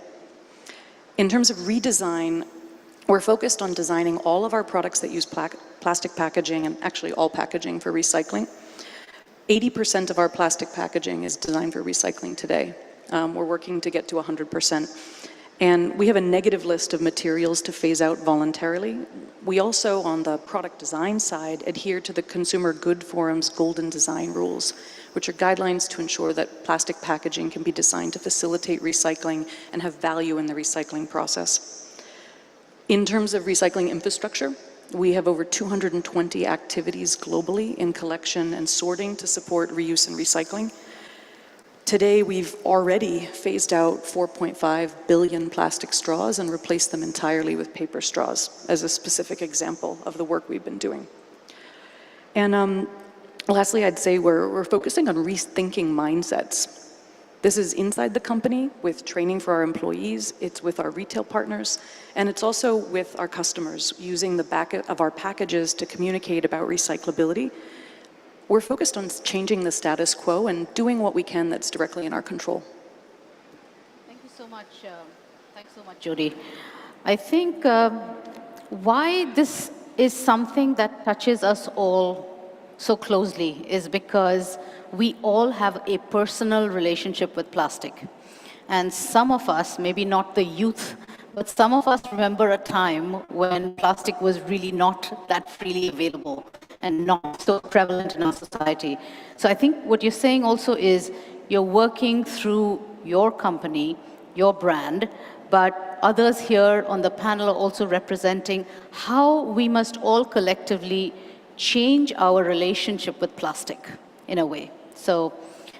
In terms of redesign, we're focused on designing all of our products that use plastic packaging, and actually all packaging, for recycling. 80% of our plastic packaging is designed for recycling today. We're working to get to 100%. And we have a negative list of materials to phase out voluntarily. We also, on the product design side, adhere to the Consumer Good Forum's Golden Design Rules, which are guidelines to ensure that plastic packaging can be designed to facilitate recycling and have value in the recycling process. In terms of recycling infrastructure, we have over 220 activities globally in collection and sorting to support reuse and recycling. Today, we've already phased out 4.5 billion plastic straws and replaced them entirely with paper straws, as a specific example of the work we've been doing. And lastly, I'd say we're focusing on rethinking mindsets. This is inside the company with training for our employees, it's with our retail partners, and it's also with our customers, using the back of our packages to communicate about recyclability. We're focused on changing the status quo and doing what we can that's directly in our control. Thank you so much. Thanks so much, Jody. I think why this is something that touches us all so closely is because we all have a personal relationship with plastic. And some of us, maybe not the youth, but some of us remember a time when plastic was really not that freely available and not so prevalent in our society. So I think what you're saying also is you're working through your company, your brand, but others here on the panel are also representing how we must all collectively change our relationship with plastic in a way. So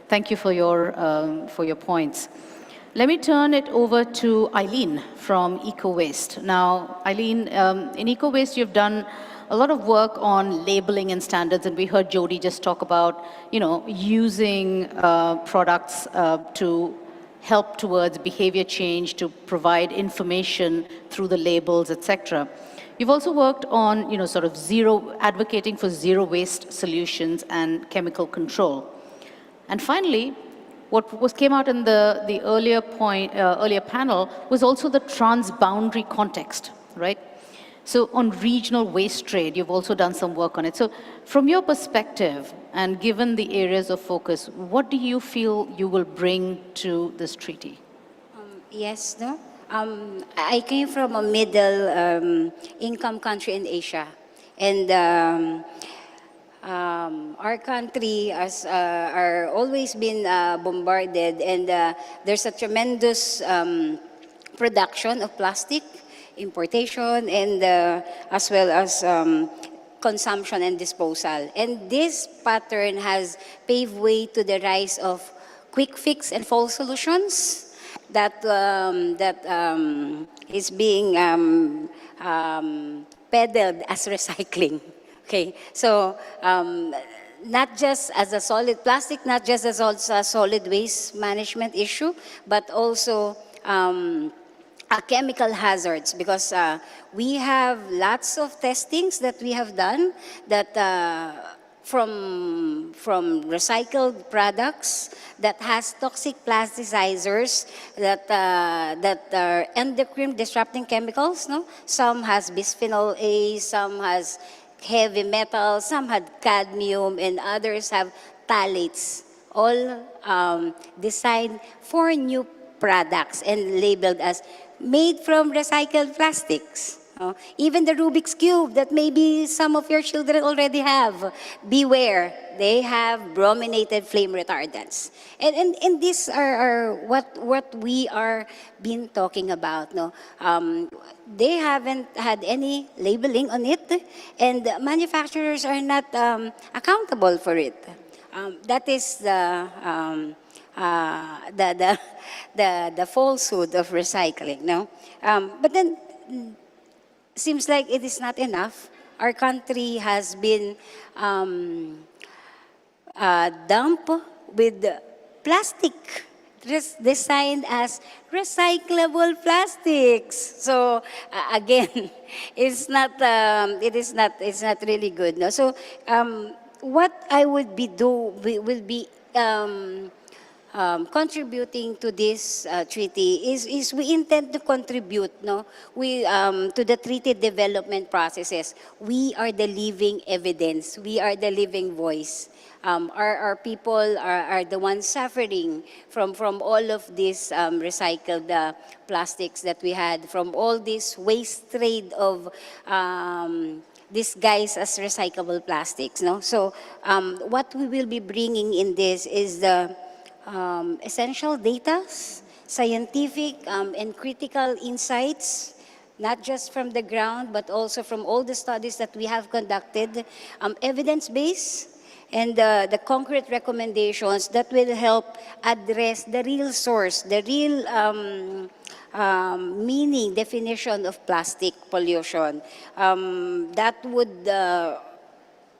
thank you for your points. Let me turn it over to Eileen from EcoWaste. Now, Eileen, in EcoWaste, you've done a lot of work on labeling and standards, and we heard Jody just talk about, using products to help towards behavior change, to provide information through the labels, etc. You've also worked on, advocating for zero waste solutions and chemical control. And finally, what came out in the earlier panel was also the transboundary context, right? So on regional waste trade, you've also done some work on it. So from your perspective, and given the areas of focus, what do you feel you will bring to this treaty? Yes, no? I came from a middle income country in Asia. And our country are always been bombarded, and there's a tremendous production of plastic, importation, and as well as consumption and disposal. And this pattern has paved way to the rise of quick fix and false solutions that is being peddled as recycling. Okay, so not just as a solid plastic, not just as a solid waste management issue, but also chemical hazards, because we have lots of testings that we have done that from recycled products that has toxic plasticizers that are endocrine disrupting chemicals. No, some has bisphenol A, some has heavy metals, some had cadmium, and others have phthalates. All designed for new products and labeled as made from recycled plastics. Even the Rubik's Cube that maybe some of your children already have, beware, they have brominated flame retardants. And these are what we are been talking about. No? They haven't had any labeling on it, and manufacturers are not accountable for it. That is the falsehood of recycling. No? But then, seems like it is not enough. Our country has been dumped with plastic designed as recyclable plastics. So again, it's not really good. No? So what I would will be contributing to this treaty is we intend to contribute, no, to the treaty development processes. We are the living evidence. We are the living voice. Our people are the ones suffering from all of these recycled plastics that we had, from all this waste trade of disguised as recyclable plastics. No? So what we will be bringing in this is the essential data, scientific and critical insights, not just from the ground, but also from all the studies that we have conducted, evidence-based, and the concrete recommendations that will help address the real source, the real meaning, definition of plastic pollution. That would,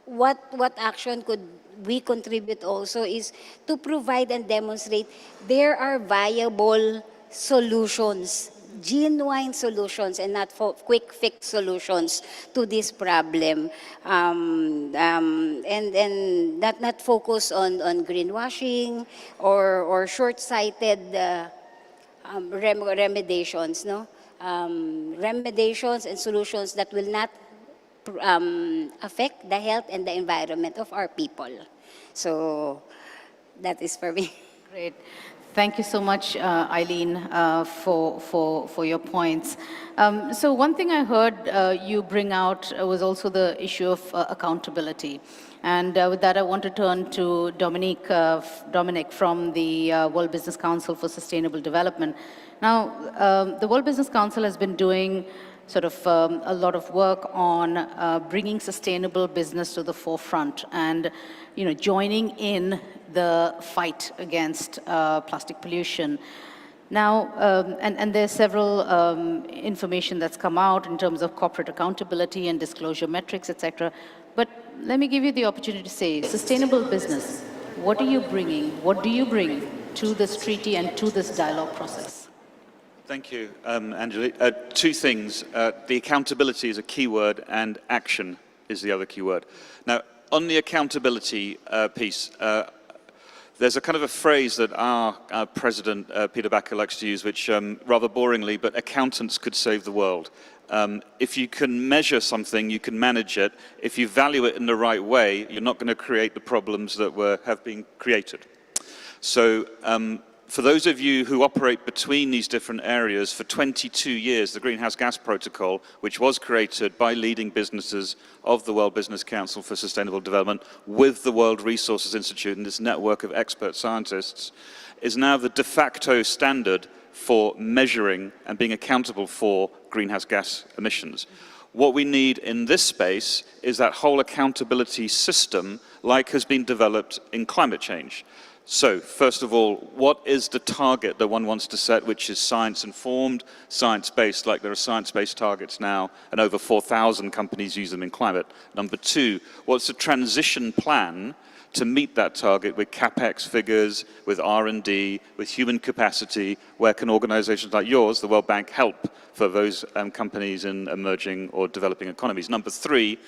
what action could we contribute also is to provide and demonstrate there are viable solutions, genuine solutions, and not quick fix solutions to this problem, and not focus on greenwashing or short-sighted remediations, no, remediations and solutions that will not affect the health and the environment of our people. So that is for me. Great. Thank you so much, Eileen, for your points. So one thing I heard you bring out was also the issue of accountability. And with that, I want to turn to Dominic from the World Business Council for Sustainable Development. Now, the World Business Council has been doing sort of a lot of work on bringing sustainable business to the forefront and, you know, joining in the fight against plastic pollution. Now, and there's several information that's come out in terms of corporate accountability and disclosure metrics, etc. But let me give you the opportunity to say, sustainable business, what are you bringing? What do you bring to this treaty and to this dialogue process? Thank you, Angela. Two things. The accountability is a key word and action is the other key word. Now, on the accountability piece, there's a kind of a phrase that our president, Peter Bakker, likes to use, which rather boringly, but accountants could save the world. If you can measure something, you can manage it. If you value it in the right way, you're not going to create the problems that have been created. So for those of you who operate between these different areas, for 22 years, the Greenhouse Gas Protocol, which was created by leading businesses of the World Business Council for Sustainable Development with the World Resources Institute and this network of expert scientists, is now the de facto standard for measuring and being accountable for greenhouse gas emissions. What we need in this space is that whole accountability system like has been developed in climate change. So, first of all, what is the target that one wants to set, which is science-informed, science-based, like there are science-based targets now, and over 4,000 companies use them in climate. Number two, what's the transition plan to meet that target with CapEx figures, with R&D, with human capacity? Where can organizations like yours, the World Bank, help for those companies in emerging or developing economies? Number three,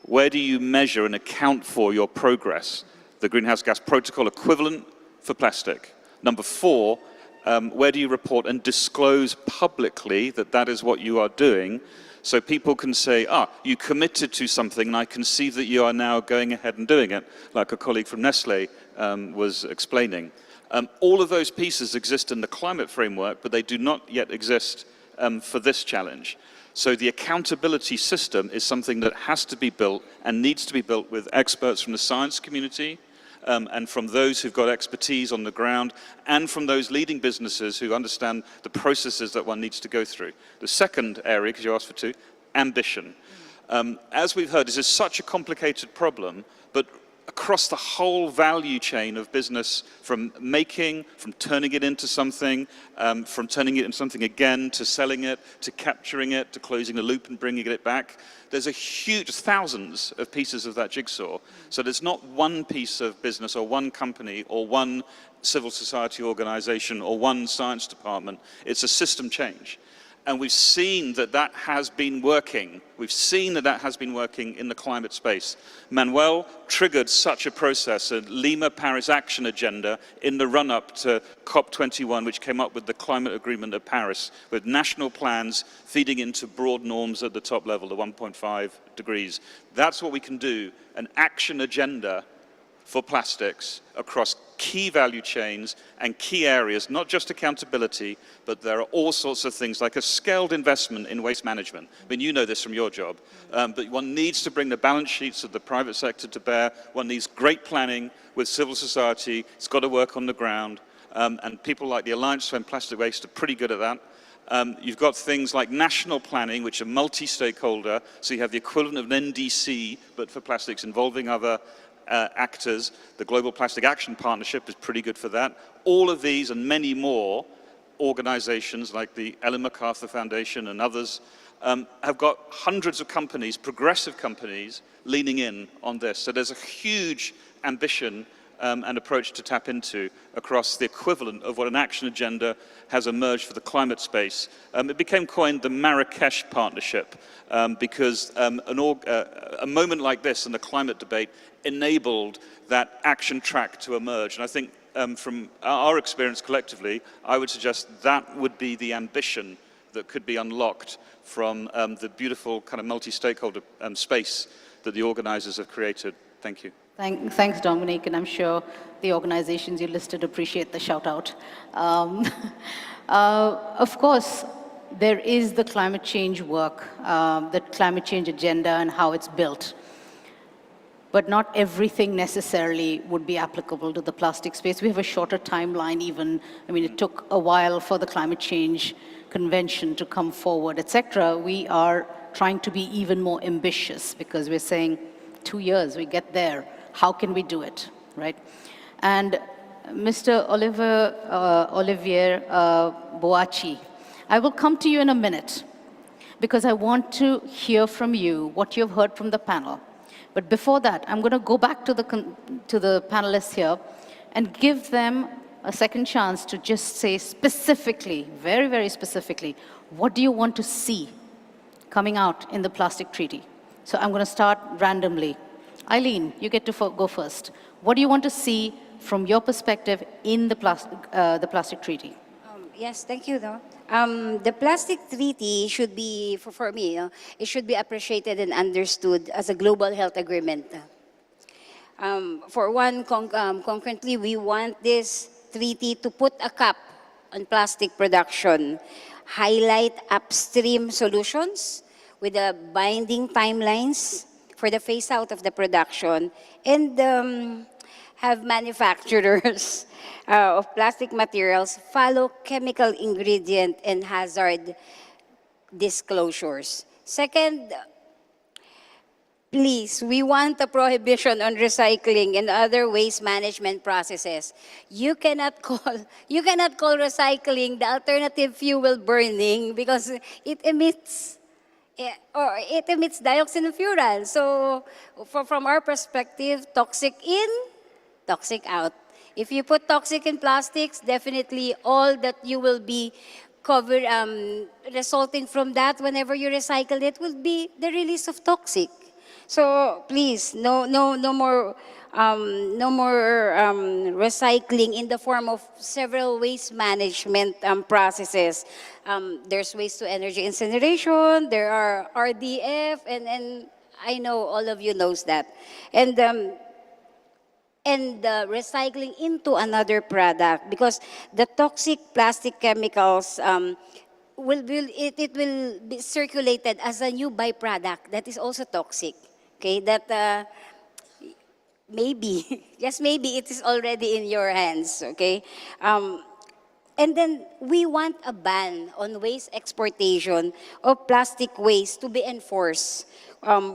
where do you measure and account for your progress? The greenhouse gas protocol equivalent for plastic. Number four, where do you report and disclose publicly that that is what you are doing, so people can say, you committed to something and I can see that you are now going ahead and doing it, like a colleague from Nestle was explaining. All of those pieces exist in the climate framework, but they do not yet exist for this challenge. So the accountability system is something that has to be built and needs to be built with experts from the science community, and from those who've got expertise on the ground, and from those leading businesses who understand the processes that one needs to go through. The second area, because you asked for two, ambition. As we've heard, this is such a complicated problem, but across the whole value chain of business, from making, from turning it into something, from turning it into something again, to selling it, to capturing it, to closing the loop and bringing it back, there's a huge, thousands of pieces of that jigsaw. So there's not one piece of business or one company or one civil society organization or one science department. It's a system change. And we've seen that that has been working. We've seen that that has been working in the climate space. Manuel triggered such a process, a Lima Paris Action Agenda, in the run-up to COP21, which came up with the Climate Agreement of Paris, with national plans feeding into broad norms at the top level, the 1.5 degrees. That's what we can do, an action agenda for plastics across key value chains and key areas, not just accountability, but there are all sorts of things like a scaled investment in waste management. I mean, you know this from your job, but one needs to bring the balance sheets of the private sector to bear. One needs great planning with civil society. It's got to work on the ground, and people like the Alliance to End Plastic Waste are pretty good at that. You've got things like national planning, which are multi-stakeholder, so you have the equivalent of an NDC, but for plastics, involving other actors. The Global Plastic Action Partnership is pretty good for that. All of these and many more organizations like the Ellen MacArthur Foundation and others have got hundreds of companies, progressive companies, leaning in on this. So there's a huge ambition and approach to tap into across the equivalent of what an action agenda has emerged for the climate space. It became coined the Marrakesh Partnership because a moment like this in the climate debate enabled that action track to emerge. And I think from our experience collectively, I would suggest that would be the ambition that could be unlocked from the beautiful kind of multi-stakeholder space that the organizers have created. Thank you. Thanks, Dominic, and I'm sure the organizations you listed appreciate the shout out. Of course, there is the climate change work, the climate change agenda and how it's built. But not everything necessarily would be applicable to the plastic space. We have a shorter timeline even. I mean, it took a while for the climate change convention to come forward, etc. We are trying to be even more ambitious because we're saying 2 years, we get there. How can we do it, right? And Mr. Olivier Boachi, I will come to you in a minute because I want to hear from you what you've heard from the panel. But before that, I'm going to go back to the panelists here and give them a second chance to just say specifically, very, very specifically, what do you want to see coming out in the plastic treaty? So I'm going to start randomly. Eileen, you get to go first. What do you want to see from your perspective in the plastic treaty? Yes, thank you. The plastic treaty should be, for me, it should be appreciated and understood as a global health agreement. For one, concurrently, we want this treaty to put a cap on plastic production, highlight upstream solutions with the binding timelines for the phase out of the production, and have manufacturers of plastic materials follow chemical ingredient and hazard disclosures. Second, please, we want a prohibition on recycling and other waste management processes. You cannot call recycling the alternative fuel burning because it emits dioxin fuel. So from our perspective, toxic in, toxic out. If you put toxic in plastics, definitely all that you will be covered, resulting from that whenever you recycle it will be the release of toxic. So please, no more recycling in the form of several waste management processes. There's waste to energy incineration, there are RDF, and I know all of you knows that. And recycling into another product, because the toxic plastic chemicals will be circulated as a new byproduct that is also toxic. Okay, that maybe, just maybe, it is already in your hands. Okay, and then we want a ban on waste exportation of plastic waste to be enforced,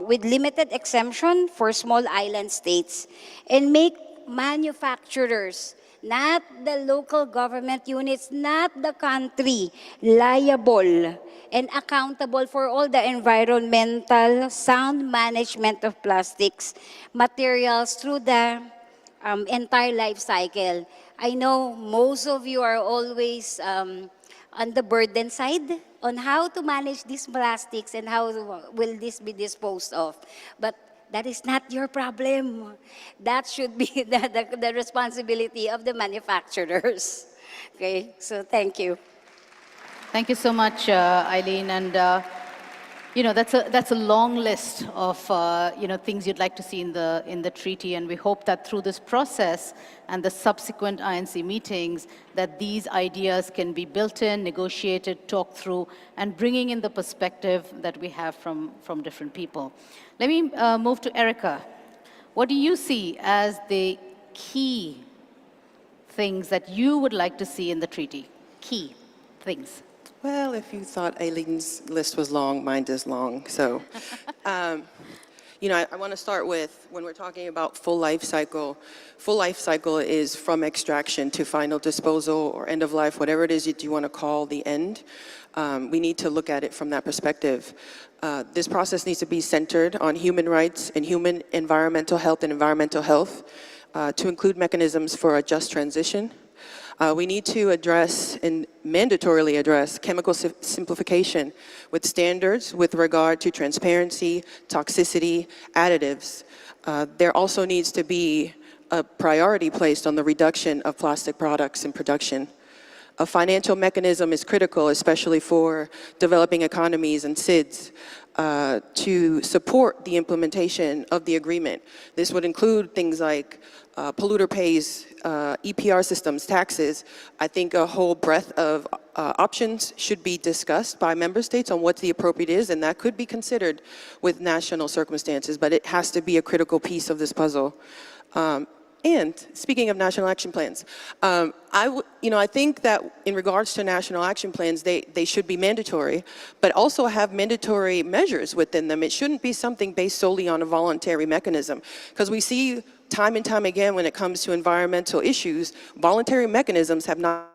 with limited exemption for small island states, and make manufacturers, not the local government units, not the country, liable and accountable for all the environmental sound management of plastics materials through the entire life cycle. I know most of you are always on the burden side on how to manage these plastics and how will this be disposed of. But that is not your problem. That should be the responsibility of the manufacturers. Okay, so thank you. Thank you so much, Eileen. And that's a long list of things you'd like to see in the treaty, and we hope that through this process and the subsequent INC meetings, that these ideas can be built in, negotiated, talked through, and bringing in the perspective that we have from different people. Let me move to Erica. What do you see as the key things that you would like to see in the treaty? Key things. Well, if you thought Aileen's list was long, mine is long. So, I want to start with, when we're talking about full life cycle is from extraction to final disposal or end of life, whatever it is that you want to call the end. We need to look at it from that perspective. This process needs to be centered on human rights and human environmental health to include mechanisms for a just transition. We need to address and mandatorily address chemical simplification with standards with regard to transparency, toxicity, additives. There also needs to be a priority placed on the reduction of plastic products in production. A financial mechanism is critical, especially for developing economies and SIDS, to support the implementation of the agreement. This would include things like polluter pays, EPR systems, taxes. I think a whole breadth of options should be discussed by member states on what the appropriate is, and that could be considered with national circumstances, but it has to be a critical piece of this puzzle. And speaking of national action plans, I think that in regards to national action plans, they should be mandatory, but also have mandatory measures within them. It shouldn't be something based solely on a voluntary mechanism, because we see time and time again when it comes to environmental issues, voluntary mechanisms have not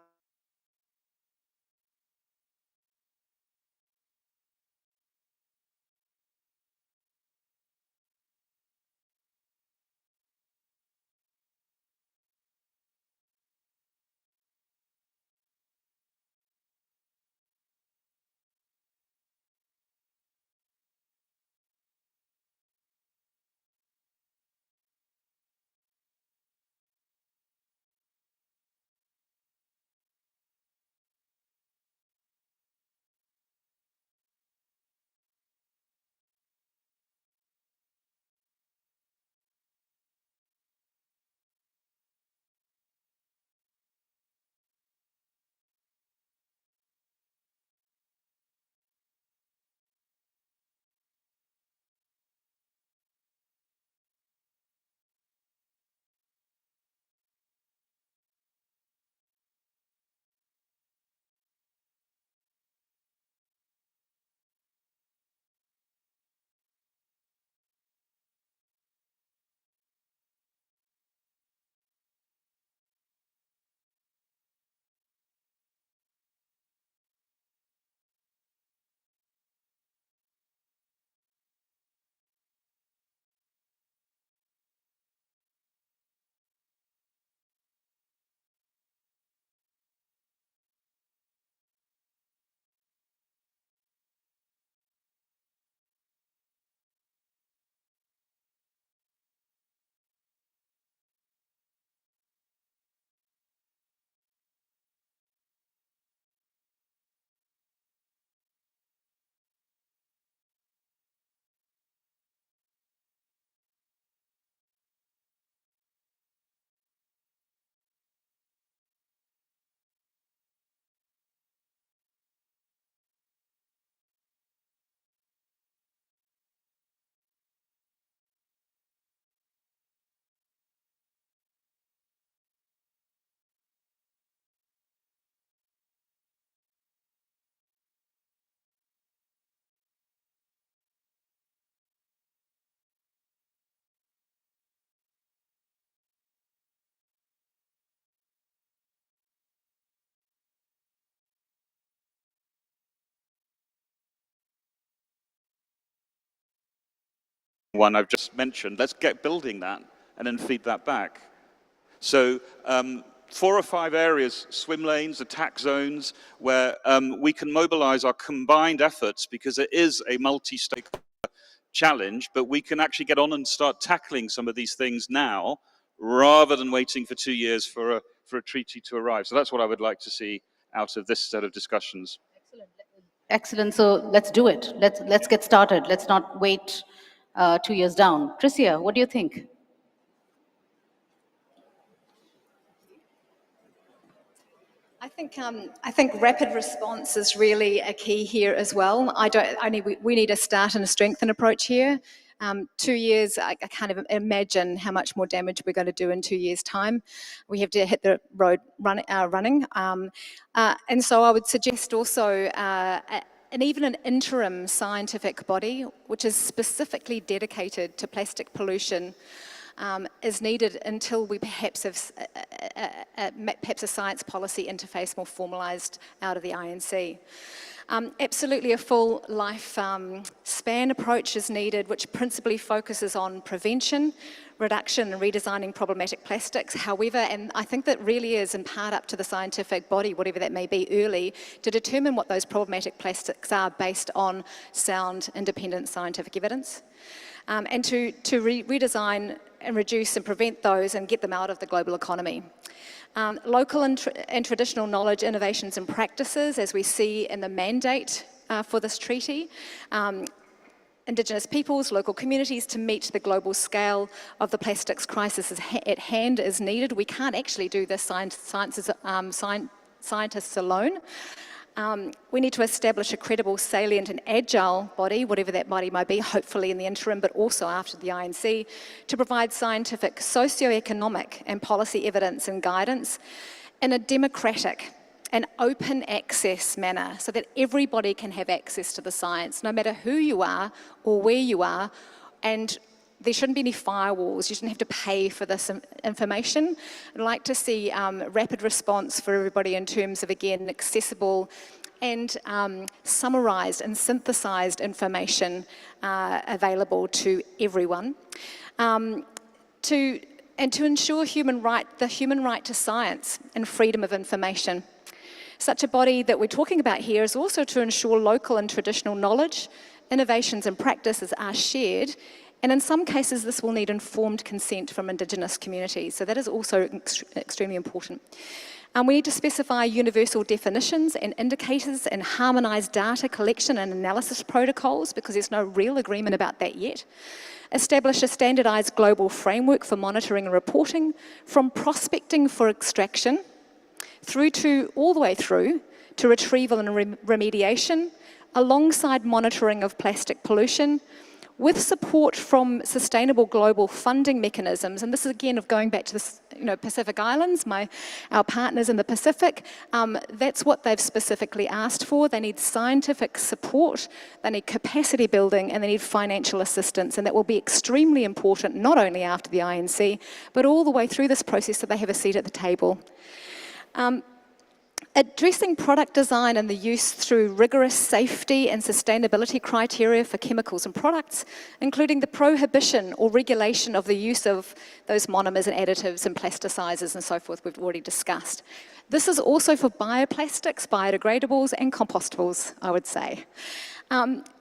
one I've just mentioned. Let's get building that and then feed that back. So 4 or 5 areas, swim lanes, attack zones, where we can mobilize our combined efforts, because it is a multi-stakeholder challenge, but we can actually get on and start tackling some of these things now, rather than waiting for 2 years for a treaty to arrive. So that's what I would like to see out of this set of discussions. Excellent. So let's do it. Let's get started. Let's not wait 2 years down. Tricia, what do you think? I think rapid response is really a key here as well. We need a start and a strengthen approach here. 2 years, I can't even imagine how much more damage we're going to do in 2 years' time. We have to hit the road running. And so I would suggest also even an interim scientific body, which is specifically dedicated to plastic pollution, is needed until we perhaps have a science policy interface more formalised out of the INC. Absolutely a full life span approach is needed, which principally focuses on prevention, reduction and redesigning problematic plastics. However, and I think that really is in part up to the scientific body, whatever that may be, early, to determine what those problematic plastics are based on sound, independent scientific evidence. And to redesign and reduce and prevent those and get them out of the global economy. Local and traditional knowledge, innovations and practices, as we see in the mandate for this treaty. Indigenous peoples, local communities to meet the global scale of the plastics crisis at hand is needed. We can't actually do this scientists alone. We need to establish a credible, salient and agile body, whatever that body might be, hopefully in the interim, but also after the INC, to provide scientific, socio-economic and policy evidence and guidance in a democratic and open access manner so that everybody can have access to the science, no matter who you are or where you are, and there shouldn't be any firewalls. You shouldn't have to pay for this information. I'd like to see rapid response for everybody in terms of, again, accessible and summarised and synthesised information available to everyone. To ensure the human right to science and freedom of information. Such a body that we're talking about here is also to ensure local and traditional knowledge, innovations and practices are shared. And in some cases, this will need informed consent from Indigenous communities. So that is also extremely important. We need to specify universal definitions and indicators and harmonise data collection and analysis protocols, because there's no real agreement about that yet. Establish a standardised global framework for monitoring and reporting, from prospecting for extraction all the way through to retrieval and remediation, alongside monitoring of plastic pollution, with support from sustainable global funding mechanisms. And this is again of going back to the Pacific Islands, our partners in the Pacific. That's what they've specifically asked for. They need scientific support, they need capacity building, and they need financial assistance. And that will be extremely important, not only after the INC, but all the way through this process so they have a seat at the table. Addressing product design and the use through rigorous safety and sustainability criteria for chemicals and products, including the prohibition or regulation of the use of those monomers and additives and plasticizers and so forth we've already discussed. This is also for bioplastics, biodegradables and compostables, I would say.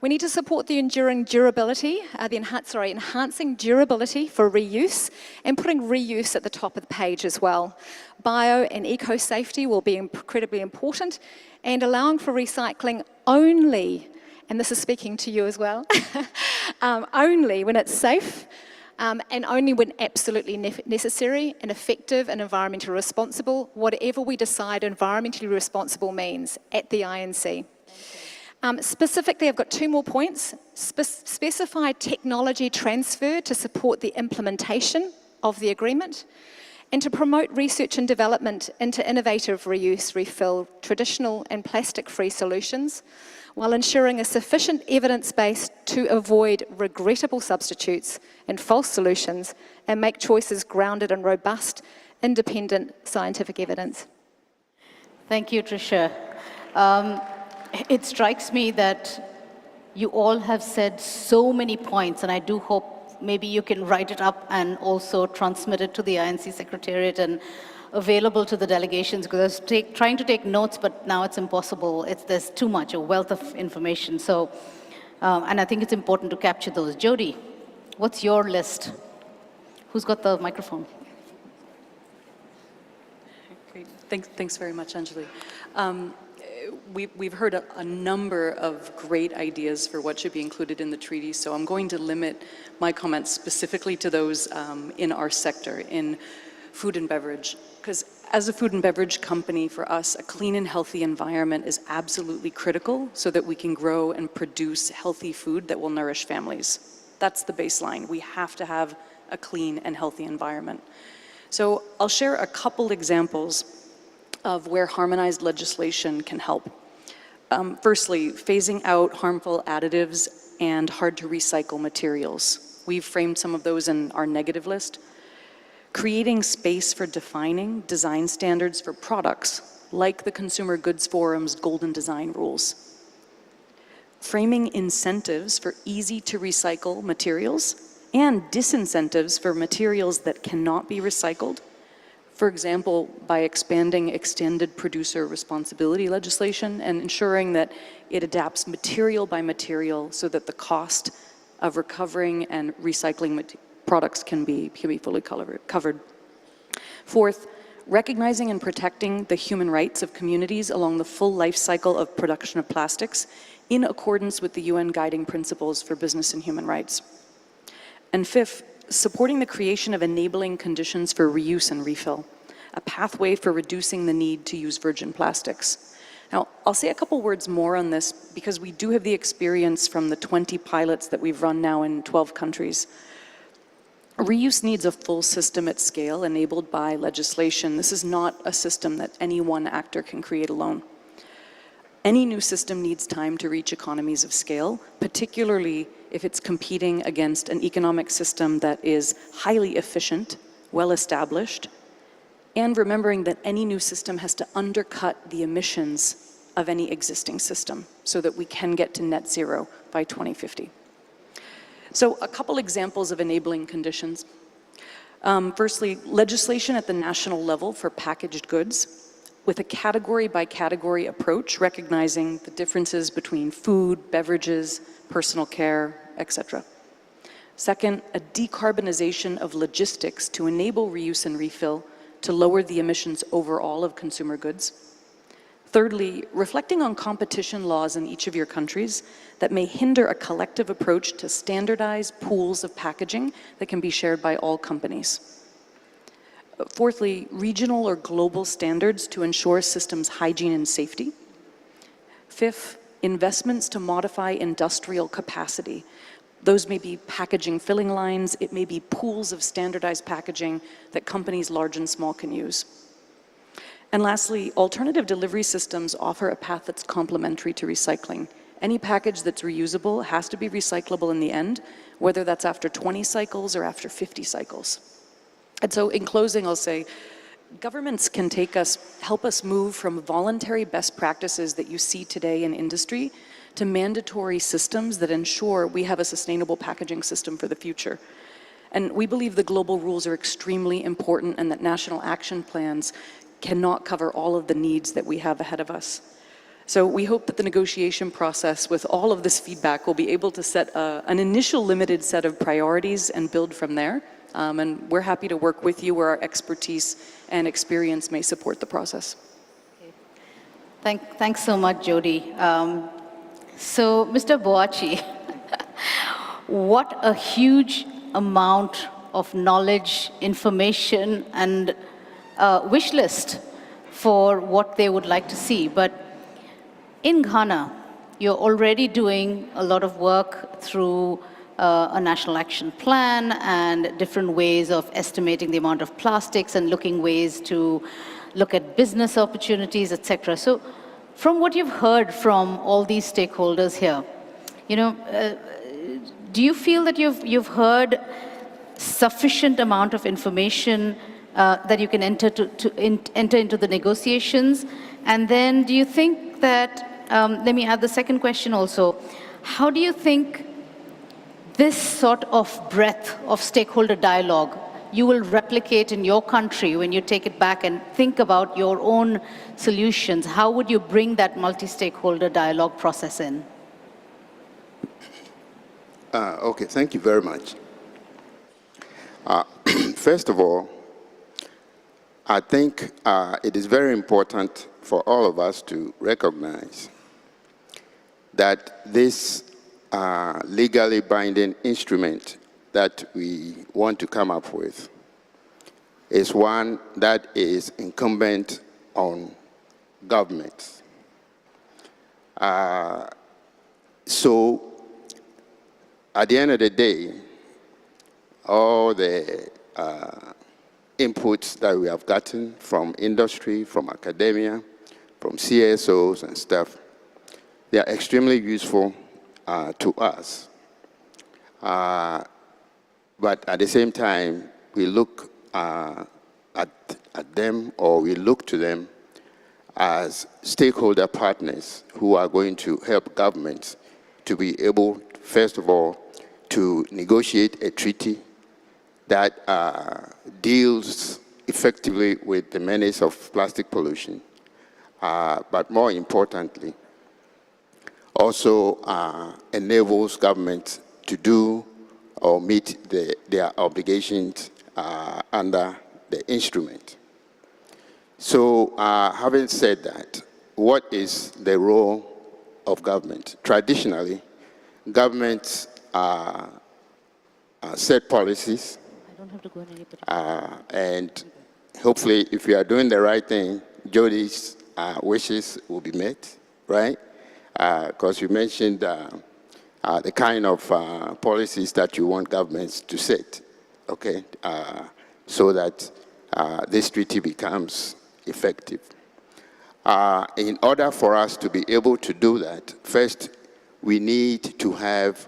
We need to support the enduring durability, enhancing durability for reuse and putting reuse at the top of the page as well. Bio and eco-safety will be incredibly important, and allowing for recycling only, and this is speaking to you as well, only when it's safe and only when absolutely necessary and effective and environmentally responsible, whatever we decide environmentally responsible means at the INC. Specifically, I've got 2 more points. Specify technology transfer to support the implementation of the agreement, and to promote research and development into innovative reuse, refill, traditional and plastic-free solutions, while ensuring a sufficient evidence base to avoid regrettable substitutes and false solutions, and make choices grounded in robust, independent scientific evidence. Thank you, Tricia. It strikes me that you all have said so many points, and I do hope maybe you can write it up and also transmit it to the INC Secretariat and available to the delegations, because I was trying to take notes, but now it's impossible. There's too much, a wealth of information. So, and I think it's important to capture those. Jody, what's your list? Who's got the microphone? Great. Thanks very much, Anjali. We've heard a number of great ideas for what should be included in the treaty, so I'm going to limit my comments specifically to those in our sector, in food and beverage. Because as a food and beverage company, for us, a clean and healthy environment is absolutely critical so that we can grow and produce healthy food that will nourish families. That's the baseline. We have to have a clean and healthy environment. So I'll share a couple examples of where harmonized legislation can help. Firstly, phasing out harmful additives and hard-to-recycle materials. We've framed some of those in our negative list. Creating space for defining design standards for products, like the Consumer Goods Forum's Golden Design Rules. Framing incentives for easy-to-recycle materials and disincentives for materials that cannot be recycled. For example, by expanding extended producer responsibility legislation and ensuring that it adapts material by material so that the cost of recovering and recycling products can be fully covered. Fourth, recognizing and protecting the human rights of communities along the full life cycle of production of plastics in accordance with the UN Guiding Principles for Business and Human Rights. And fifth, supporting the creation of enabling conditions for reuse and refill, a pathway for reducing the need to use virgin plastics. Now, I'll say a couple words more on this because we do have the experience from the 20 pilots that we've run now in 12 countries. Reuse needs a full system at scale enabled by legislation. This is not a system that any one actor can create alone. Any new system needs time to reach economies of scale, particularly if it's competing against an economic system that is highly efficient, well-established, and remembering that any new system has to undercut the emissions of any existing system so that we can get to net zero by 2050. So a couple examples of enabling conditions. Firstly, legislation at the national level for packaged goods with a category-by-category approach, recognizing the differences between food, beverages, personal care, etc. Second, a decarbonization of logistics to enable reuse and refill to lower the emissions overall of consumer goods. Thirdly, reflecting on competition laws in each of your countries that may hinder a collective approach to standardize pools of packaging that can be shared by all companies. Fourthly, regional or global standards to ensure systems hygiene and safety. Fifth, investments to modify industrial capacity. Those may be packaging filling lines, it may be pools of standardized packaging that companies large and small can use. And lastly, alternative delivery systems offer a path that's complementary to recycling. Any package that's reusable has to be recyclable in the end, whether that's after 20 cycles or after 50 cycles. And so in closing, I'll say, governments can help us move from voluntary best practices that you see today in industry to mandatory systems that ensure we have a sustainable packaging system for the future. And we believe the global rules are extremely important and that national action plans cannot cover all of the needs that we have ahead of us. So we hope that the negotiation process with all of this feedback will be able to set an initial limited set of priorities and build from there. And we're happy to work with you where our expertise and experience may support the process. Thanks so much, Jody. So, Mr. Boachi, what a huge amount of knowledge, information, and wish list for what they would like to see. But in Ghana, you're already doing a lot of work through a national action plan and different ways of estimating the amount of plastics and looking ways to look at business opportunities, etc. So from what you've heard from all these stakeholders here, do you feel that you've heard sufficient amount of information that you can enter into the negotiations? And then do you think that, let me add the second question also, how do you think this sort of breadth of stakeholder dialogue you will replicate in your country when you take it back and think about your own solutions? How would you bring that multi-stakeholder dialogue process in? Okay, thank you very much. First of all, I think it is very important for all of us to recognize that this legally binding instrument that we want to come up with is one that is incumbent on governments. So at the end of the day, all the inputs that we have gotten from industry, from academia, from CSOs and stuff, they are extremely useful to us. But at the same time, we look at them, or we look to them as stakeholder partners who are going to help governments to be able, first of all, to negotiate a treaty that deals effectively with the menace of plastic pollution, but more importantly, also enables governments to do or meet their obligations under the instrument. So having said that, what is the role of government? Traditionally, governments set policies, and hopefully if we are doing the right thing, Jodi's wishes will be met, right? Because you mentioned the kind of policies that you want governments to set, okay, so that this treaty becomes effective. In order for us to be able to do that, first, we need to have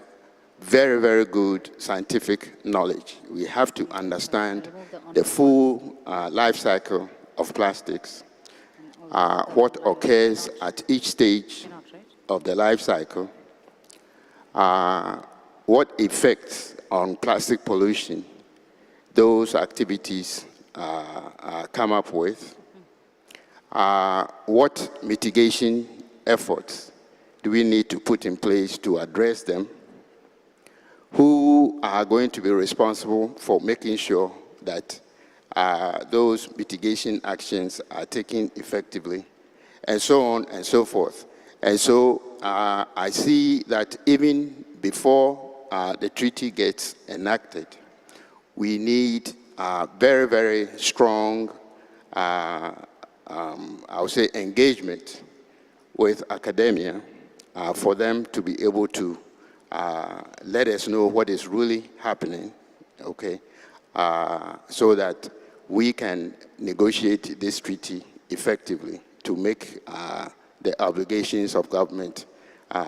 very, very good scientific knowledge. We have to understand the full life cycle of plastics, what occurs at each stage of the life cycle, what effects on plastic pollution those activities come up with, what mitigation efforts do we need to put in place to address them, who are going to be responsible for making sure that those mitigation actions are taken effectively, and so on and so forth. And so I see that even before the treaty gets enacted, we need very, very strong, I would say, engagement with academia for them to be able to let us know what is really happening, okay, so that we can negotiate this treaty effectively to make the obligations of government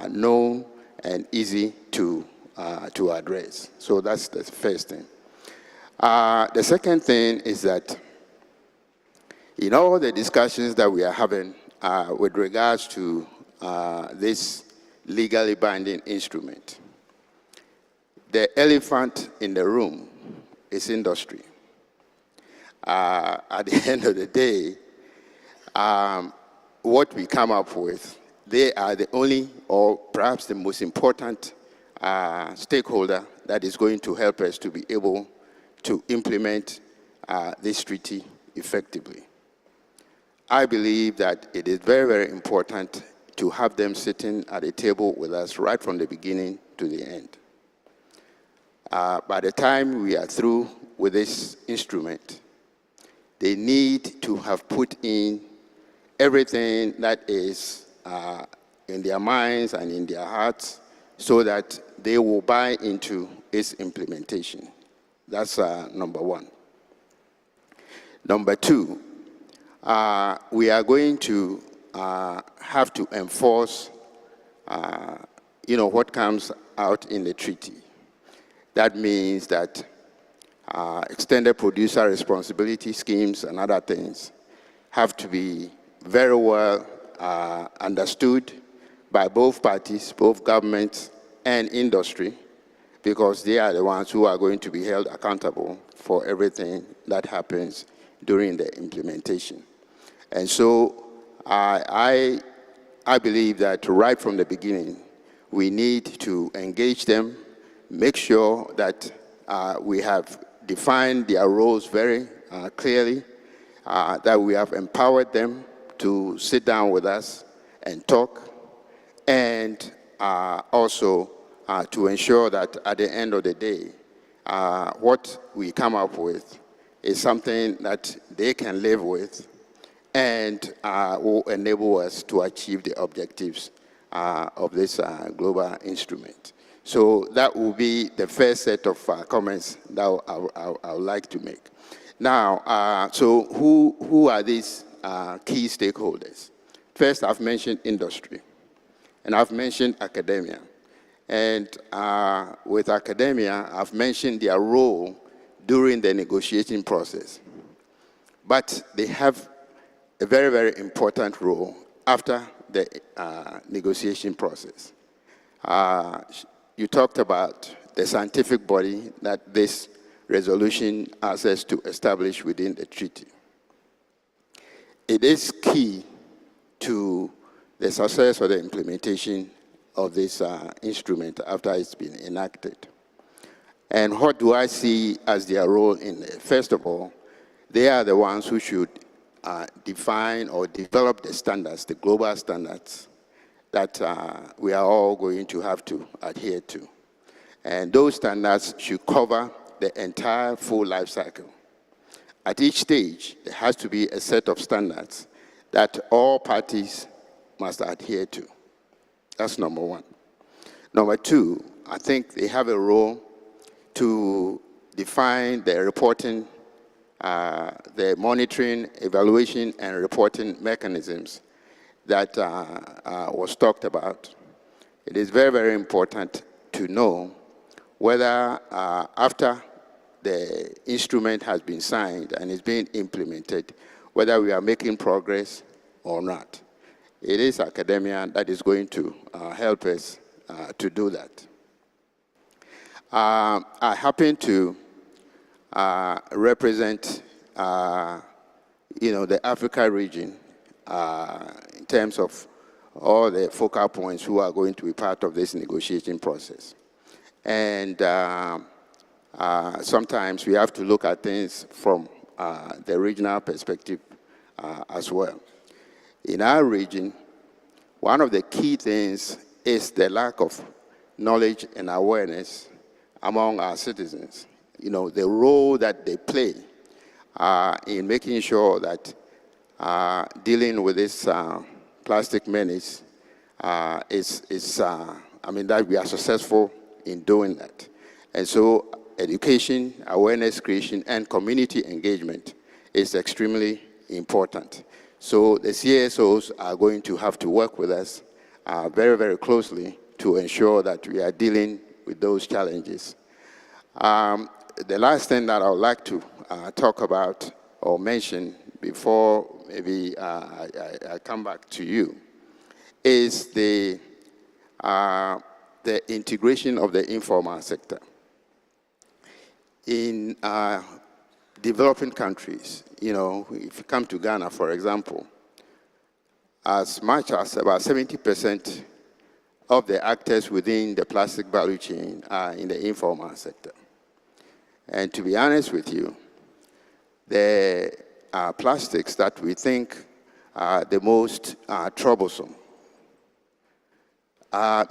known and easy to address. So that's the first thing. The second thing is that in all the discussions that we are having with regards to this legally binding instrument, the elephant in the room is industry. At the end of the day, what we come up with, they are the only, or perhaps the most important stakeholder that is going to help us to be able to implement this treaty effectively. I believe that it is very, very important to have them sitting at a table with us right from the beginning to the end. By the time we are through with this instrument, they need to have put in everything that is in their minds and in their hearts so that they will buy into its implementation. That's number one. Number two, we are going to have to enforce, what comes out in the treaty. That means that extended producer responsibility schemes and other things have to be very well understood by both parties, both governments and industry, because they are the ones who are going to be held accountable for everything that happens during the implementation. And so I believe that right from the beginning, we need to engage them, make sure that we have defined their roles very clearly, that we have empowered them to sit down with us and talk, and also to ensure that at the end of the day, what we come up with is something that they can live with and will enable us to achieve the objectives of this global instrument. So that will be the first set of comments that I would like to make. Now, so who are these key stakeholders? First, I've mentioned industry, and I've mentioned academia. And with academia, I've mentioned their role during the negotiating process. But they have a very, very important role after the negotiation process. You talked about the scientific body that this resolution asks us to establish within the treaty. It is key to the success of the implementation of this instrument after it's been enacted. And what do I see as their role in it? First of all, they are the ones who should define or develop the standards, the global standards that we are all going to have to adhere to. And those standards should cover the entire full life cycle. At each stage, there has to be a set of standards that all parties must adhere to. That's number one. Number two, I think they have a role to define the reporting, the monitoring, evaluation, and reporting mechanisms that was talked about. It is very, very important to know whether after the instrument has been signed and is being implemented, whether we are making progress or not. It is academia that is going to help us to do that. I happen to represent, the Africa region in terms of all the focal points who are going to be part of this negotiating process. And sometimes we have to look at things from the regional perspective as well. In our region, one of the key things is the lack of knowledge and awareness among our citizens. The role that they play in making sure that dealing with this plastic menace that we are successful in doing that. And so education, awareness creation, and community engagement is extremely important. So the CSOs are going to have to work with us very, very closely to ensure that we are dealing with those challenges. The last thing that I would like to talk about or mention before maybe I come back to you is the integration of the informal sector. In developing countries, if you come to Ghana, for example, as much as about 70% of the actors within the plastic value chain are in the informal sector. And to be honest with you, the plastics that we think are the most troublesome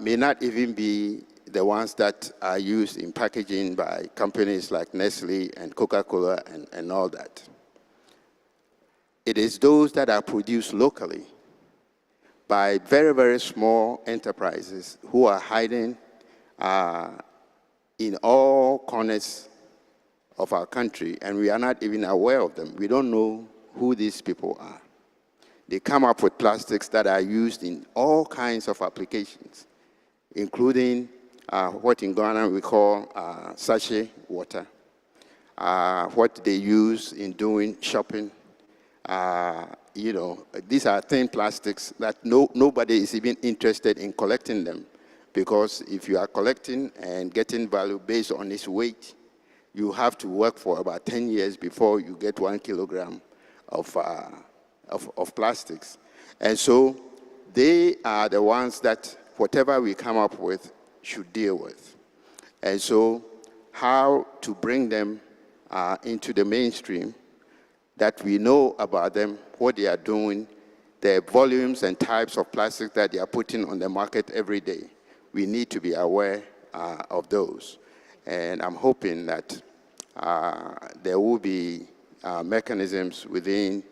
may not even be the ones that are used in packaging by companies like Nestle and Coca-Cola and all that. It is those that are produced locally by very, very small enterprises who are hiding in all corners of our country, and we are not even aware of them. We don't know who these people are. They come up with plastics that are used in all kinds of applications, including what in Ghana we call sachet water, what they use in doing shopping. These are thin plastics that nobody is even interested in collecting them Because if you are collecting and getting value based on its weight, you have to work for about 10 years before you get 1 kilogram of plastics. And so they are the ones that whatever we come up with should deal with. And so how to bring them into the mainstream, that we know about them, what they are doing, the volumes and types of plastic that they are putting on the market every day. We need to be aware of those. And I'm hoping that there will be mechanisms within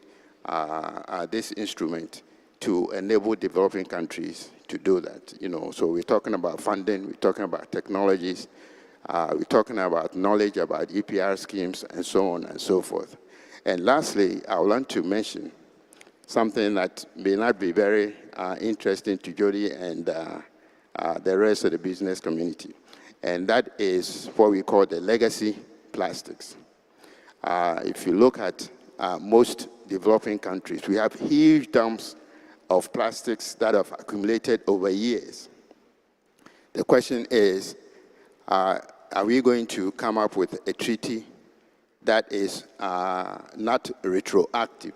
this instrument to enable developing countries to do that. So we're talking about funding, we're talking about technologies, we're talking about knowledge about EPR schemes, and so on and so forth. And lastly, I would like to mention something that may not be very interesting to Jody and the rest of the business community, and that is what we call the legacy plastics. If you look at most developing countries, we have huge dumps of plastics that have accumulated over years. The question is, are we going to come up with a treaty that is not retroactive,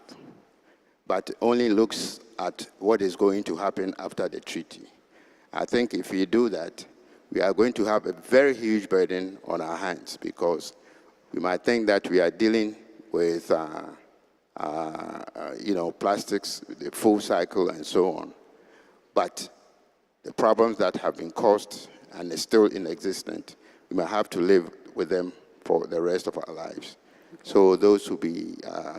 but only looks at what is going to happen after the treaty? I think if we do that, we are going to have a very huge burden on our hands, because we might think that we are dealing with plastics, the full cycle and so on. But the problems that have been caused and are still in existence, we might have to live with them for the rest of our lives. So those will be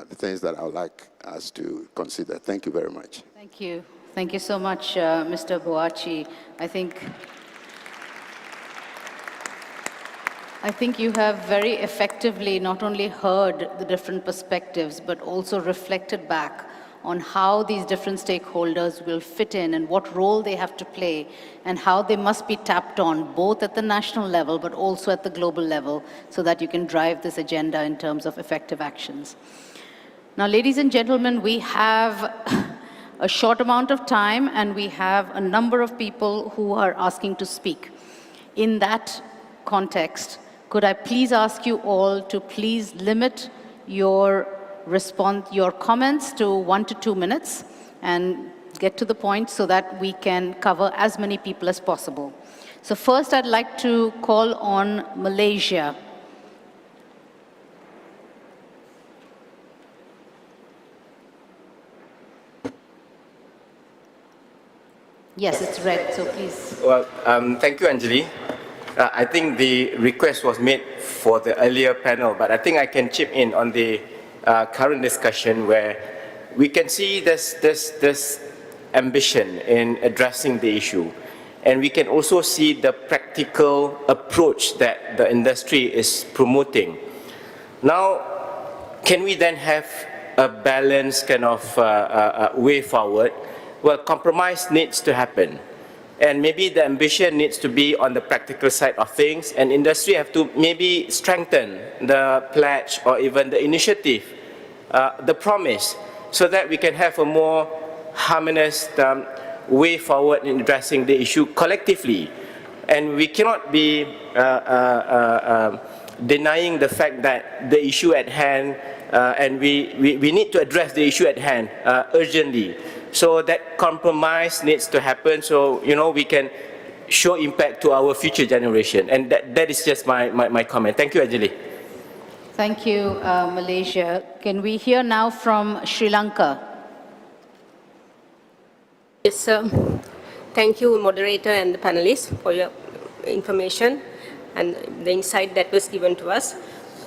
the things that I would like us to consider. Thank you very much. Thank you. Thank you so much, Mr. Boachi. I think you have very effectively not only heard the different perspectives, but also reflected back on how these different stakeholders will fit in and what role they have to play and how they must be tapped on both at the national level but also at the global level so that you can drive this agenda in terms of effective actions. Now, ladies and gentlemen, we have a short amount of time and we have a number of people who are asking to speak. In that context, could I please ask you all to please limit your comments to 1 to 2 minutes and get to the point so that we can cover as many people as possible. So first I'd like to call on Malaysia. Yes, it's red, so please. Well, thank you, Anjali. I think the request was made for the earlier panel, but I think I can chip in on the current discussion where we can see this ambition in addressing the issue. And we can also see the practical approach that the industry is promoting. Now, can we then have a balanced kind of way forward? Well, compromise needs to happen. And maybe the ambition needs to be on the practical side of things, and industry have to maybe strengthen the pledge or even the initiative, the promise, so that we can have a more harmonious way forward in addressing the issue collectively. And we cannot be denying the fact that the issue at hand, and we need to address the issue at hand urgently. So that compromise needs to happen so, we can show impact to our future generation. And that is just my comment. Thank you, Anjali. Thank you, Malaysia. Can we hear now from Sri Lanka? Yes, sir. Thank you, moderator and the panelists, for your information and the insight that was given to us.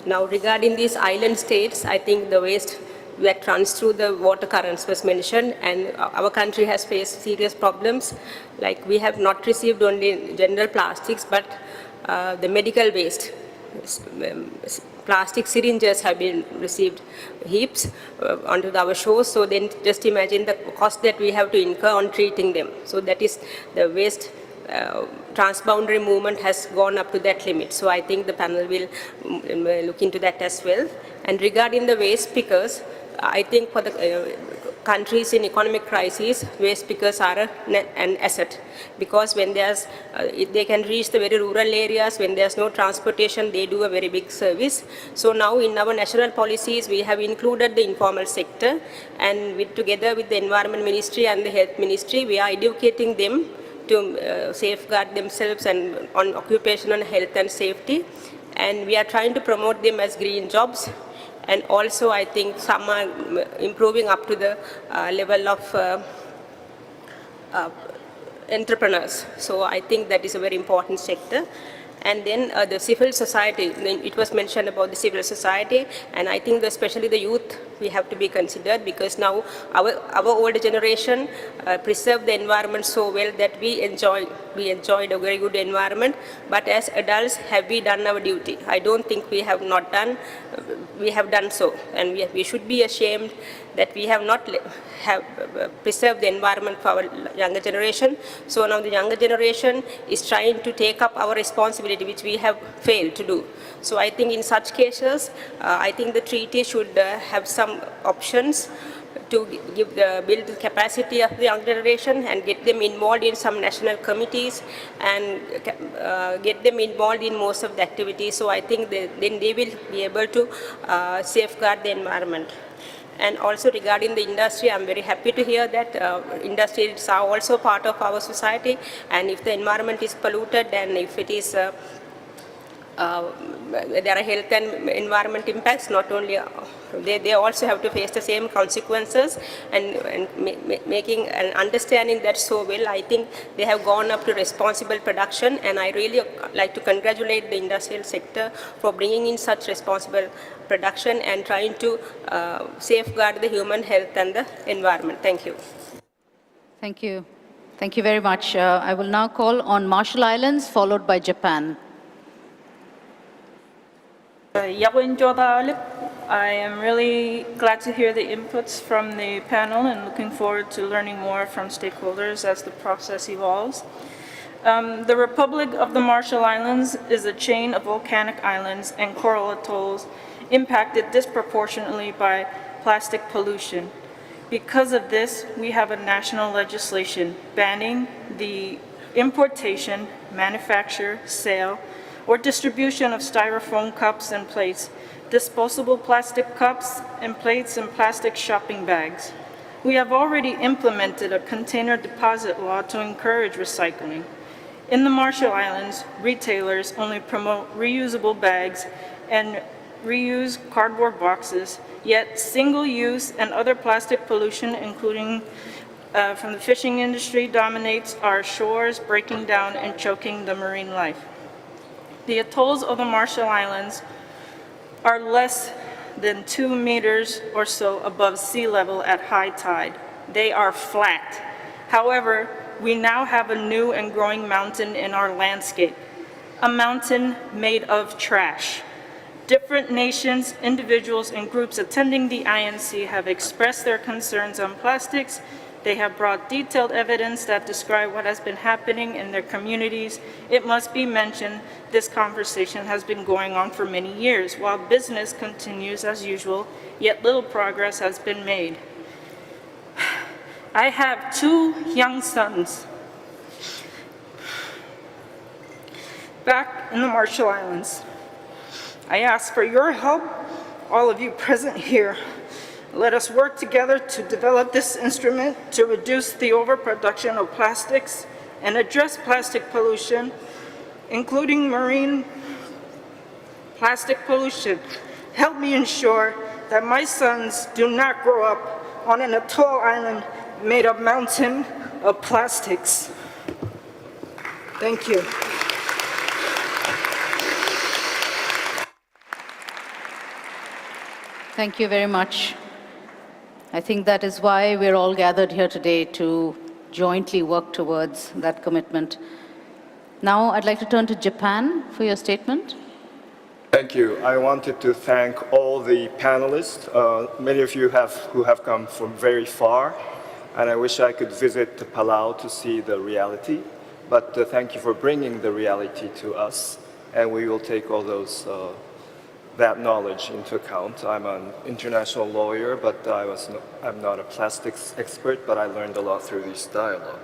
Now, regarding these island states, I think the waste that runs through the water currents was mentioned, and our country has faced serious problems. Like, we have not received only general plastics, but the medical waste. Plastic syringes have been received heaps onto our shores, so then just imagine the cost that we have to incur on treating them. So that is the waste transboundary movement has gone up to that limit. So I think the panel will look into that as well. And regarding the waste pickers, I think for the countries in economic crisis, waste pickers are an asset, because when there's, they can reach the very rural areas, when there's no transportation, they do a very big service. So now in our national policies, we have included the informal sector, and together with the Environment Ministry and the Health Ministry, we are educating them to safeguard themselves and on occupational health and safety. And we are trying to promote them as green jobs. And also, I think some are improving up to the level of entrepreneurs. So I think that is a very important sector. And then the civil society, it was mentioned about the civil society, and I think that especially the youth, we have to be considered, because now our older generation preserve the environment so well that we enjoyed a very good environment. But as adults, have we done our duty? I don't think we have not done. We have done so, and we should be ashamed that we have not preserved the environment for our younger generation. So now the younger generation is trying to take up our responsibility, which we have failed to do. So I think in such cases, I think the treaty should have some options to build the capacity of the young generation and get them involved in some national committees and get them involved in most of the activities. So I think then they will be able to safeguard the environment. And also regarding the industry, I'm very happy to hear that industries are also part of our society, and if the environment is polluted, and if it is there are health and environment impacts, not only they also have to face the same consequences, and making and understanding that so well. I think they have gone up to responsible production, and I really like to congratulate the industrial sector for bringing in such responsible production and trying to safeguard the human health and the environment. Thank you. Thank you. Thank you very much. I will now call on Marshall Islands, followed by Japan. I am really glad to hear the inputs from the panel and looking forward to learning more from stakeholders as the process evolves. The Republic of the Marshall Islands is a chain of volcanic islands and coral atolls impacted disproportionately by plastic pollution. Because of this, we have a national legislation banning the importation, manufacture, sale, or distribution of styrofoam cups and plates, disposable plastic cups and plates, and plastic shopping bags. We have already implemented a container deposit law to encourage recycling. In the Marshall Islands, retailers only promote reusable bags and reuse cardboard boxes, yet single-use and other plastic pollution, including from the fishing industry, dominates our shores, breaking down and choking the marine life. The atolls of the Marshall Islands are less than 2 meters or so above sea level at high tide. They are flat. However, we now have a new and growing mountain in our landscape, a mountain made of trash. Different nations, individuals, and groups attending the INC have expressed their concerns on plastics. They have brought detailed evidence that describe what has been happening in their communities. It must be mentioned, this conversation has been going on for many years, while business continues as usual, yet little progress has been made. I have 2 young sons back in the Marshall Islands. I ask for your help, all of you present here. Let us work together to develop this instrument to reduce the overproduction of plastics and address plastic pollution, including marine plastic pollution. Help me ensure that my sons do not grow up on an atoll island made of mountain of plastics. Thank you. Thank you very much. I think that is why we're all gathered here today, to jointly work towards that commitment. Now, I'd like to turn to Japan for your statement. Thank you. I wanted to thank all the panelists. Many of you who have come from very far, and I wish I could visit Palau to see the reality. But thank you for bringing the reality to us, and we will take all those that knowledge into account. I'm an international lawyer, but I'm not a plastics expert, but I learned a lot through this dialogue.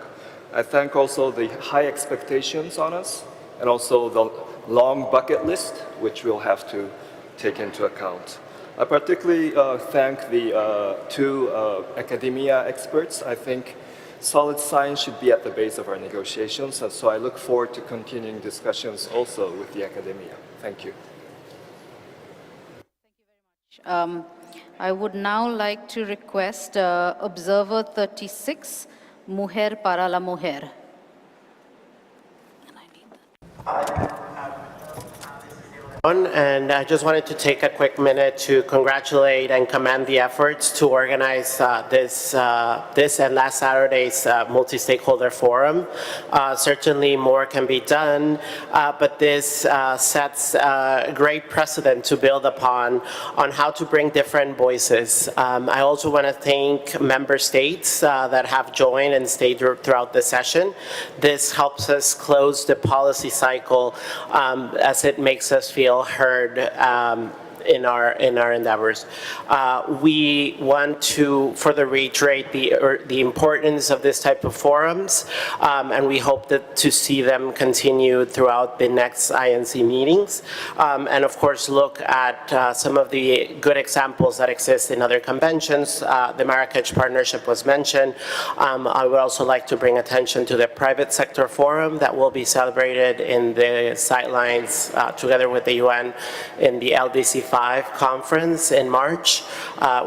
I thank also the high expectations on us, and also the long bucket list, which we'll have to take into account. I particularly thank the two academia experts. I think solid science should be at the base of our negotiations, and so I look forward to continuing discussions also with the academia. Thank you. I would now like to request Observer 36, Mujer para la Mujer. And I just wanted to take a quick minute to congratulate and commend the efforts to organize this and last Saturday's multi-stakeholder forum. Certainly more can be done, but this sets a great precedent to build upon on how to bring different voices. I also want to thank member states that have joined and stayed throughout the session. This helps us close the policy cycle as it makes us feel heard in our endeavors. We want to further reiterate the importance of this type of forums, and we hope to see them continue throughout the next INC meetings, and of course look at some of the good examples that exist in other conventions. The Marrakech Partnership was mentioned. I would also like to bring attention to the private sector forum that will be celebrated in the sidelines together with the UN in the LDC conference in March,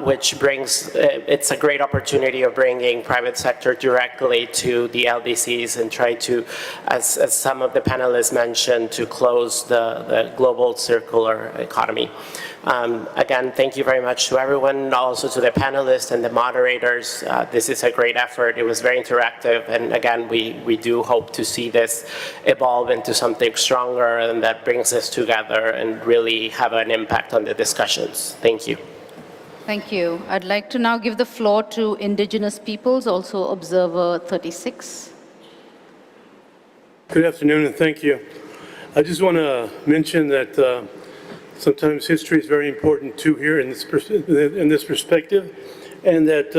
which brings, it's a great opportunity of bringing private sector directly to the LDCs and try to, as some of the panelists mentioned, to close the global circular economy. Again, thank you very much to everyone, also to the panelists and the moderators. This is a great effort. It was very interactive, and again, we do hope to see this evolve into something stronger and that brings us together and really have an impact on the discussions. Thank you. Thank you. I'd like to now give the floor to Indigenous Peoples, also Observer 36. Good afternoon, and thank you. I just want to mention that sometimes history is very important too here in this perspective, and that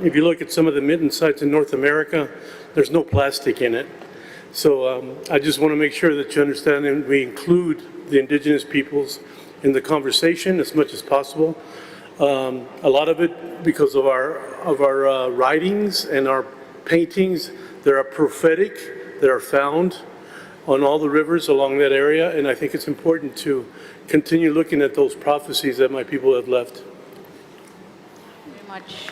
if you look at some of the mitten sites in North America, there's no plastic in it. So I just want to make sure that you understand and we include the indigenous peoples in the conversation as much as possible. A lot of it because of our writings and our paintings that are prophetic, that are found on all the rivers along that area, and I think it's important to continue looking at those prophecies that my people have left. Very much.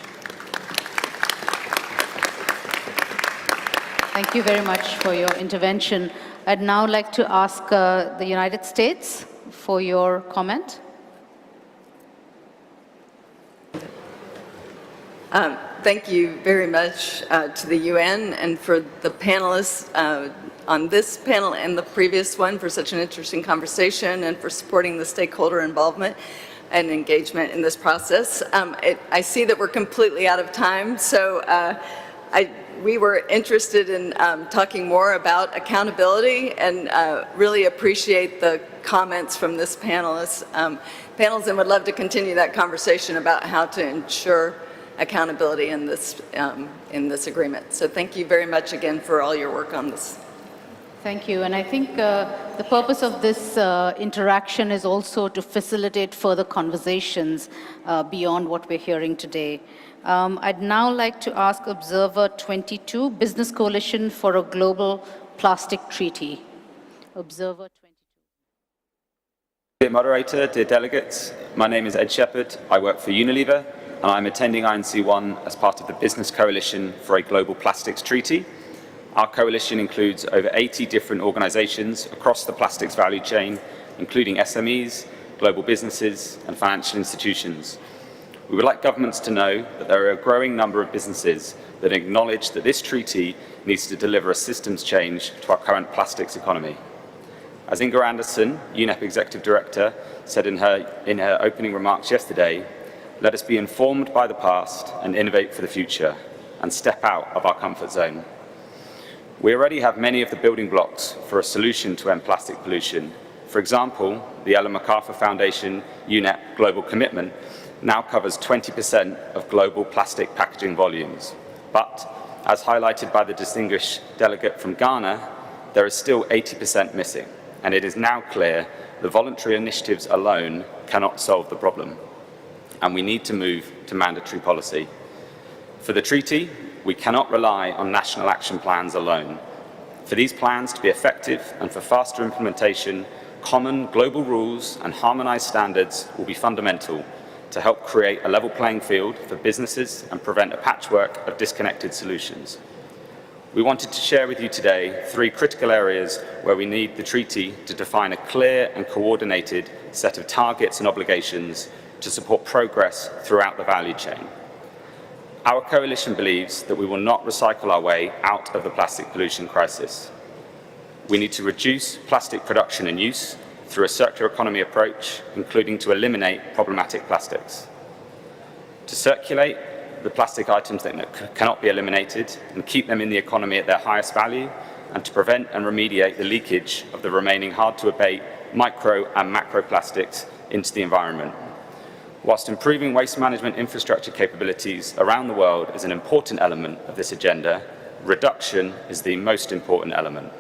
Thank you very much for your intervention. I'd now like to ask the United States for your comment. Thank you very much to the UN and for the panelists on this panel and the previous one for such an interesting conversation and for supporting the stakeholder involvement and engagement in this process. I see that we're completely out of time, so we were interested in talking more about accountability and really appreciate the comments from this panels and would love to continue that conversation about how to ensure accountability in this agreement. So thank you very much again for all your work on this. Thank you. And I think the purpose of this interaction is also to facilitate further conversations beyond what we're hearing today. I'd now like to ask Observer 22, Business Coalition for a Global Plastic Treaty. Observer 22. Dear moderator, dear delegates, my name is Ed Shepherd. I work for Unilever, and I'm attending INC1 as part of the Business Coalition for a Global Plastics Treaty. Our coalition includes over 80 different organizations across the plastics value chain, including SMEs, global businesses, and financial institutions. We would like governments to know that there are a growing number of businesses that acknowledge that this treaty needs to deliver a systems change to our current plastics economy. As Inga Anderson, UNEP Executive Director, said in her opening remarks yesterday, let us be informed by the past and innovate for the future, and step out of our comfort zone. We already have many of the building blocks for a solution to end plastic pollution, for For example, the Ellen MacArthur Foundation UNEP Global Commitment now covers 20% of global plastic packaging volumes. But, as highlighted by the distinguished delegate from Ghana, there is still 80% missing, and it is now clear the voluntary initiatives alone cannot solve the problem, and we need to move to mandatory policy. For the treaty, we cannot rely on national action plans alone. For these plans to be effective and for faster implementation, common global rules and harmonized standards will be fundamental to help create a level playing field for businesses and prevent a patchwork of disconnected solutions. We wanted to share with you today 3 critical areas where we need the treaty to define a clear and coordinated set of targets and obligations to support progress throughout the value chain. Our coalition believes that we will not recycle our way out of the plastic pollution crisis. We need to reduce plastic production and use through a circular economy approach, including to eliminate problematic plastics. To circulate the plastic items that cannot be eliminated and keep them in the economy at their highest value, and to prevent and remediate the leakage of the remaining hard-to-abate micro and macro plastics into the environment. Whilst improving waste management infrastructure capabilities around the world is an important element of this agenda, reduction is the most important element.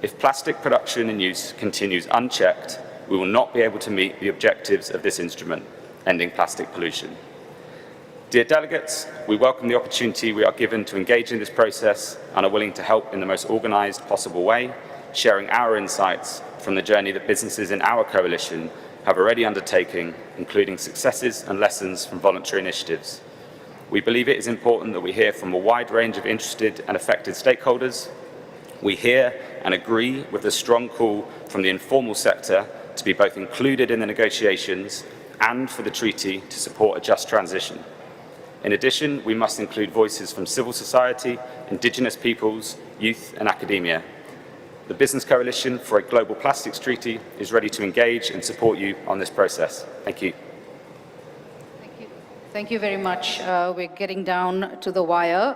If plastic production and use continues unchecked, we will not be able to meet the objectives of this instrument, ending plastic pollution. Dear delegates, we welcome the opportunity we are given to engage in this process and are willing to help in the most organised possible way, sharing our insights from the journey that businesses in our coalition have already undertaken, including successes and lessons from voluntary initiatives. We believe it is important that we hear from a wide range of interested and affected stakeholders. We hear and agree with the strong call from the informal sector to be both included in the negotiations and for the treaty to support a just transition. In addition, we must include voices from civil society, indigenous peoples, youth and academia. The Business Coalition for a Global Plastics Treaty is ready to engage and support you on this process. Thank you. Thank you very much. We're getting down to the wire.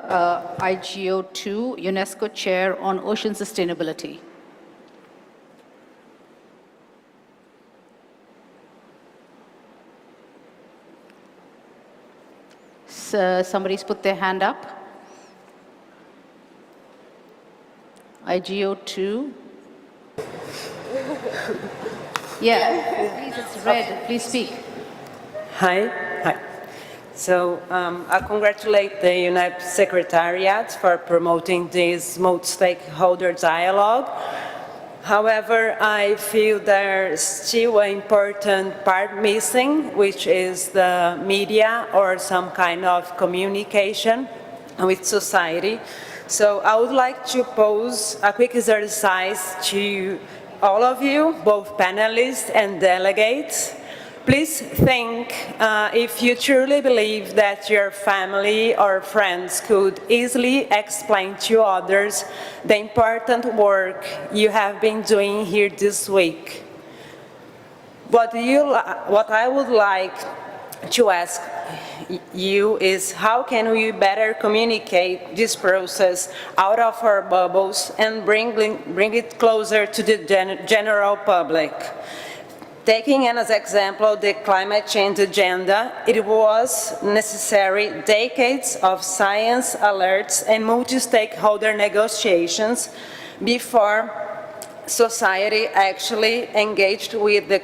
IGO2, UNESCO Chair on Ocean Sustainability. So somebody's put their hand up. IGO2. Yeah, please, it's red. Please speak. Hi. So I congratulate the UNEP Secretariat for promoting this multi-stakeholder dialogue. However, I feel there's still an important part missing, which is the media or some kind of communication with society. So I would like to pose a quick exercise to all of you, both panelists and delegates. Please think if you truly believe that your family or friends could easily explain to others the important work you have been doing here this week. What I would like to ask you is how can we better communicate this process out of our bubbles and bring it closer to the general public? Taking as example the climate change agenda, it was necessary decades of science alerts and multi-stakeholder negotiations before society actually engaged with the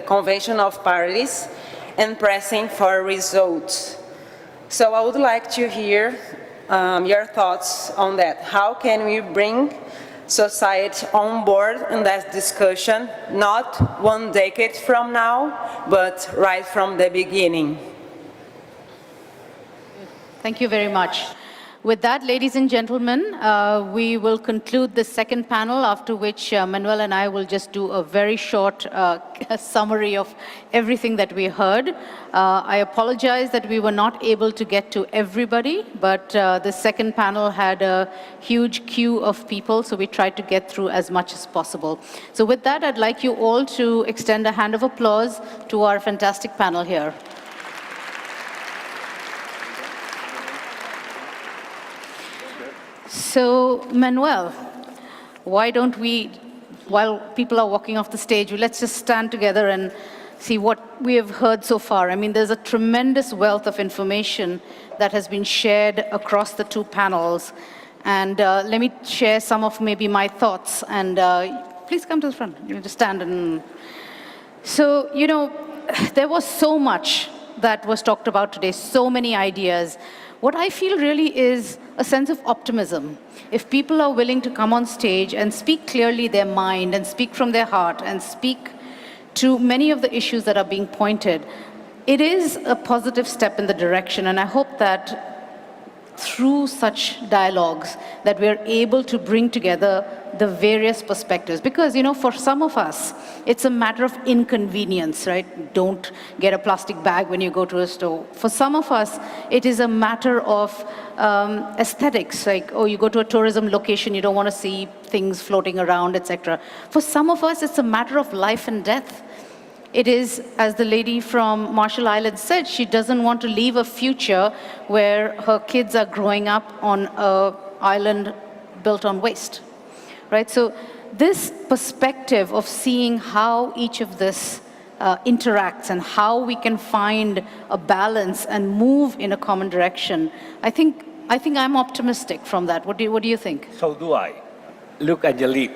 Convention of Parties and pressing for results. So I would like to hear your thoughts on that. How can we bring society on board in that discussion, not 1 decade from now, but right from the beginning? Thank you very much. With that, ladies and gentlemen, we will conclude the second panel, after which Manuel and I will just do a very short summary of everything that we heard. I apologize that we were not able to get to everybody, but the second panel had a huge queue of people, so we tried to get through as much as possible. So with that, I'd like you all to extend a hand of applause to our fantastic panel here. So, Manuel, why don't we while people are walking off the stage, let's just stand together and see what we have heard so far. I mean, there's a tremendous wealth of information that has been shared across the two panels. And let me share some of maybe my thoughts. And please come to the front. You just stand and... So, you know, there was so much that was talked about today, so many ideas. What I feel really is a sense of optimism. If people are willing to come on stage and speak clearly their mind and speak from their heart and speak to many of the issues that are being pointed, it is a positive step in the direction. And I hope that through such dialogues that we're able to bring together the various perspectives. Because, you know, for some of us, it's a matter of inconvenience, right? Don't get a plastic bag when you go to a store. For some of us, it is a matter of aesthetics, like, oh, you go to a tourism location, you don't want to see things floating around, etc. For some of us, it's a matter of life and death. It is, as the lady from Marshall Islands said, she doesn't want to leave a future where her kids are growing up on an island built on waste, right? So this perspective of seeing how each of this interacts and how we can find a balance and move in a common direction, I think I'm optimistic from that. What do you think? So do I. Look, Anjali,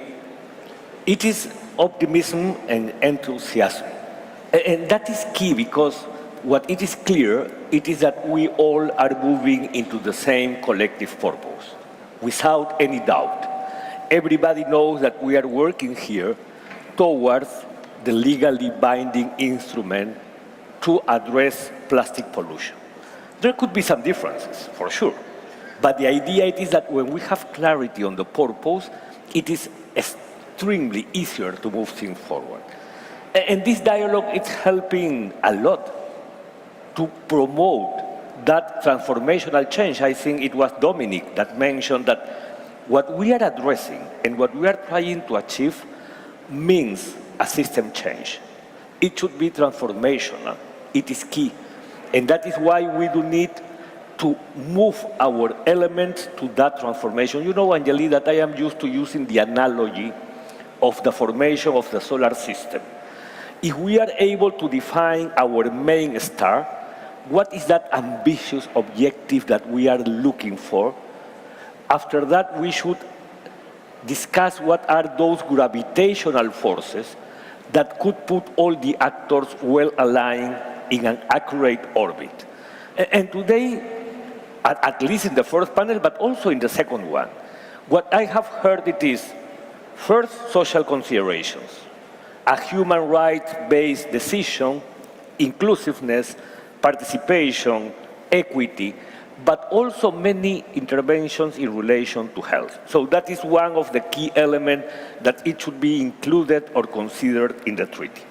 it is optimism and enthusiasm. And that is key, because what it is clear, it is that we all are moving into the same collective purpose, without any doubt. Everybody knows that we are working here towards the legally binding instrument to address plastic pollution. There could be some differences, for sure. But the idea is that when we have clarity on the purpose, it is extremely easier to move things forward. And this dialogue is helping a lot to promote that transformational change. I think it was Dominic that mentioned that what we are addressing and what we are trying to achieve means a system change. It should be transformational. It is key. And that is why we do need to move our elements to that transformation. You know, Anjali, that I am used to using the analogy of the formation of the solar system. If we are able to define our main star, what is that ambitious objective that we are looking for? After that, we should discuss what are those gravitational forces that could put all the actors well aligned in an accurate orbit. And today, at least in the first panel, but also in the second one, what I have heard it is, first, social considerations, a human rights-based decision, inclusiveness, participation, equity, but also many interventions in relation to health. So that is one of the key elements that it should be included or considered in the treaty.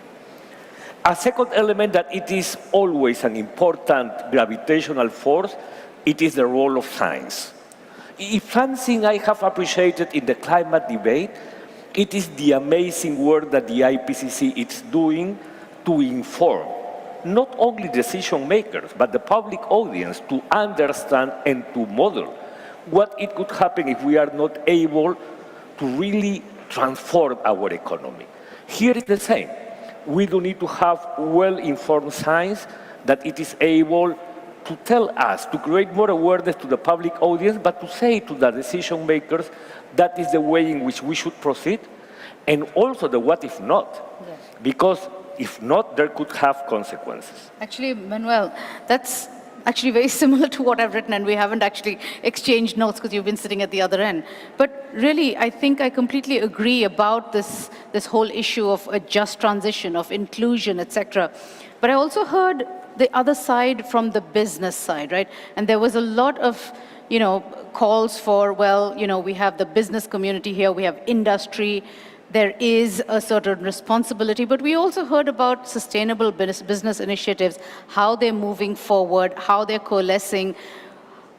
A second element that it is always an important gravitational force, it is the role of science. If something I have appreciated in the climate debate, it is the amazing work that the IPCC is doing to inform not only decision makers, but the public audience to understand and to model what it could happen if we are not able to really transform our economy. Here is the same. We do need to have well-informed science that it is able to tell us, to create more awareness to the public audience, but to say to the decision makers that is the way in which we should proceed, and also the what if not. Yes. Because if not, there could have consequences. Actually, Manuel, that's actually very similar to what I've written, and we haven't actually exchanged notes because you've been sitting at the other end. But really, I think I completely agree about this whole issue of a just transition, of inclusion, etc. But I also heard the other side from the business side, right? And there was a lot of, calls for, well, we have the business community here, we have industry, there is a certain responsibility, but we also heard about sustainable business initiatives, how they're moving forward, how they're coalescing,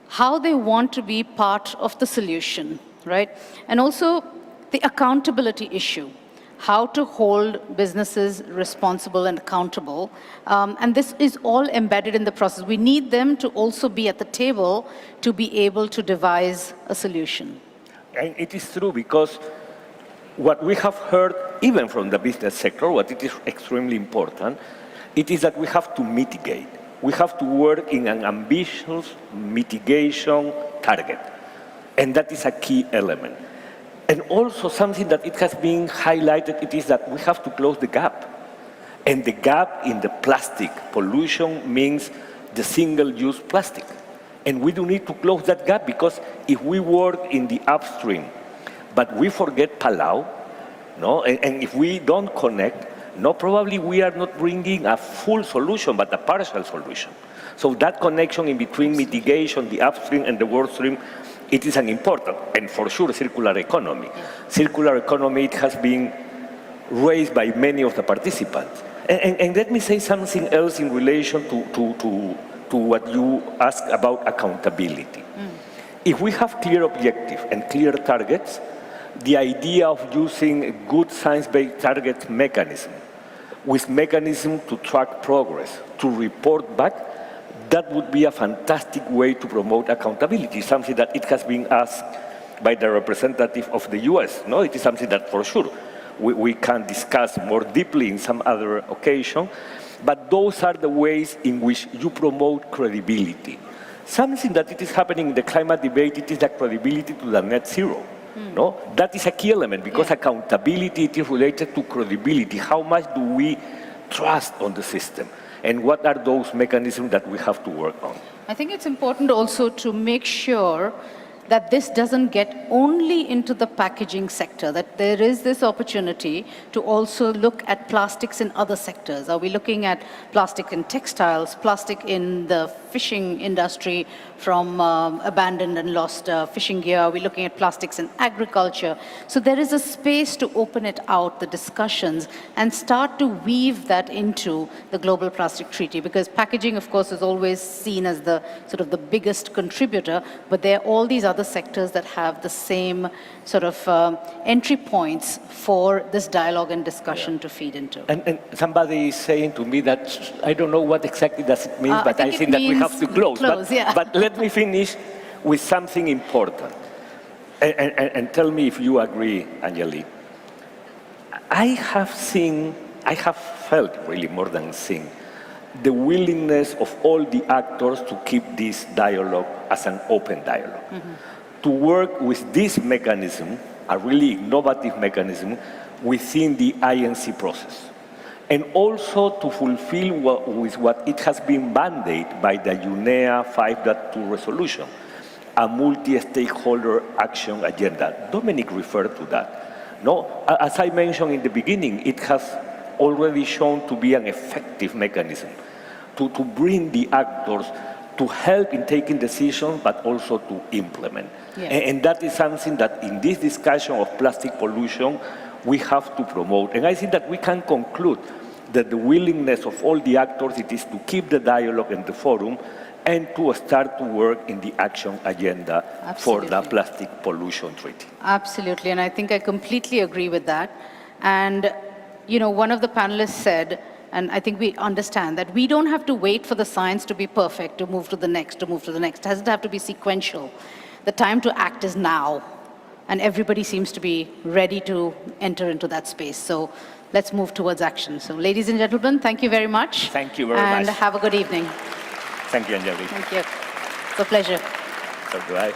how they want to be part of the solution, right? And also the accountability issue, how to hold businesses responsible and accountable. And this is all embedded in the process. We need them to also be at the table to be able to devise a solution. And it is true, because what we have heard, even from the business sector, what it is extremely important, it is that we have to mitigate. We have to work in an ambitious mitigation target. And that is a key element. And also something that it has been highlighted, it is that we have to close the gap. And the gap in the plastic pollution means the single-use plastic. And we do need to close that gap, because if we work in the upstream, but we forget Palau, no? And if we don't connect, no, probably we are not bringing a full solution, but a partial solution. So that connection in between mitigation, the upstream and the workstream, it is an important, and for sure, circular economy. Circular economy, it has been raised by many of the participants. And let me say something else in relation to what you asked about accountability. If we have clear objectives and clear targets, the idea of using a good science-based target mechanism with mechanism to track progress, to report back, that would be a fantastic way to promote accountability, something that it has been asked by the representative of the US. No, it is something that for sure we can discuss more deeply in some other occasion, but those are the ways in which you promote credibility. Something that it is happening in the climate debate, it is the credibility to the net zero. No, that is a key element, because accountability, it is related to credibility. How much do we trust on the system? And what are those mechanisms that we have to work on? I think it's important also to make sure that this doesn't get only into the packaging sector, that there is this opportunity to also look at plastics in other sectors. Are we looking at plastic in textiles, plastic in the fishing industry from abandoned and lost fishing gear? Are we looking at plastics in agriculture? So there is a space to open it out, the discussions, and start to weave that into the Global Plastic Treaty, because packaging, of course, is always seen as the sort of the biggest contributor, but there are all these other sectors that have the same sort of entry points for this dialogue and discussion to feed into. And somebody is saying to me that, I don't know what exactly does it mean, but I think that we have to close. But let me finish with something important. And tell me if you agree, Anjali. I have felt really more than seen, the willingness of all the actors to keep this dialogue as an open dialogue. To work with this mechanism, a really innovative mechanism, within the INC process. And also to fulfill with what it has been mandated by the UNEA 5.2 resolution, a multi-stakeholder action agenda. Dominic referred to that. No, as I mentioned in the beginning, it has already shown to be an effective mechanism to bring the actors to help in taking decisions, but also to implement. And that is something that in this discussion of plastic pollution, we have to promote. And I think that we can conclude that the willingness of all the actors, it is to keep the dialogue and the forum, and to start to work in the action agenda for the plastic pollution treaty. Absolutely, and I think I completely agree with that. And, you know, one of the panelists said, and I think we understand that we don't have to wait for the science to be perfect to move to the next, to move to the next. It doesn't have to be sequential. The time to act is now. And everybody seems to be ready to enter into that space. So let's move towards action. So ladies and gentlemen, thank you very much. Thank you very much. And have a good evening. Thank you, Anjali. Thank you. It's a pleasure. So do I.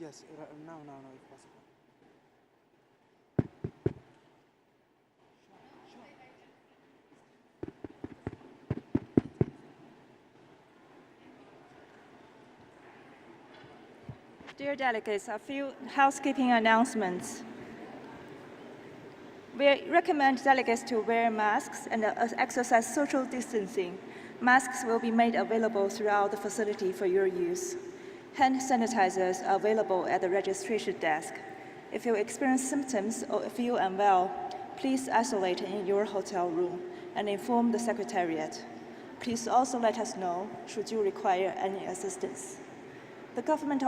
Yes, now, if possible. Dear delegates, a few housekeeping announcements. We recommend delegates to wear masks and exercise social distancing. Masks will be made available throughout the facility for your use. Hand sanitizers are available at the registration desk. If you experience symptoms or feel unwell, please isolate in your hotel room and inform the Secretariat. Please also let us know should you require any assistance. The government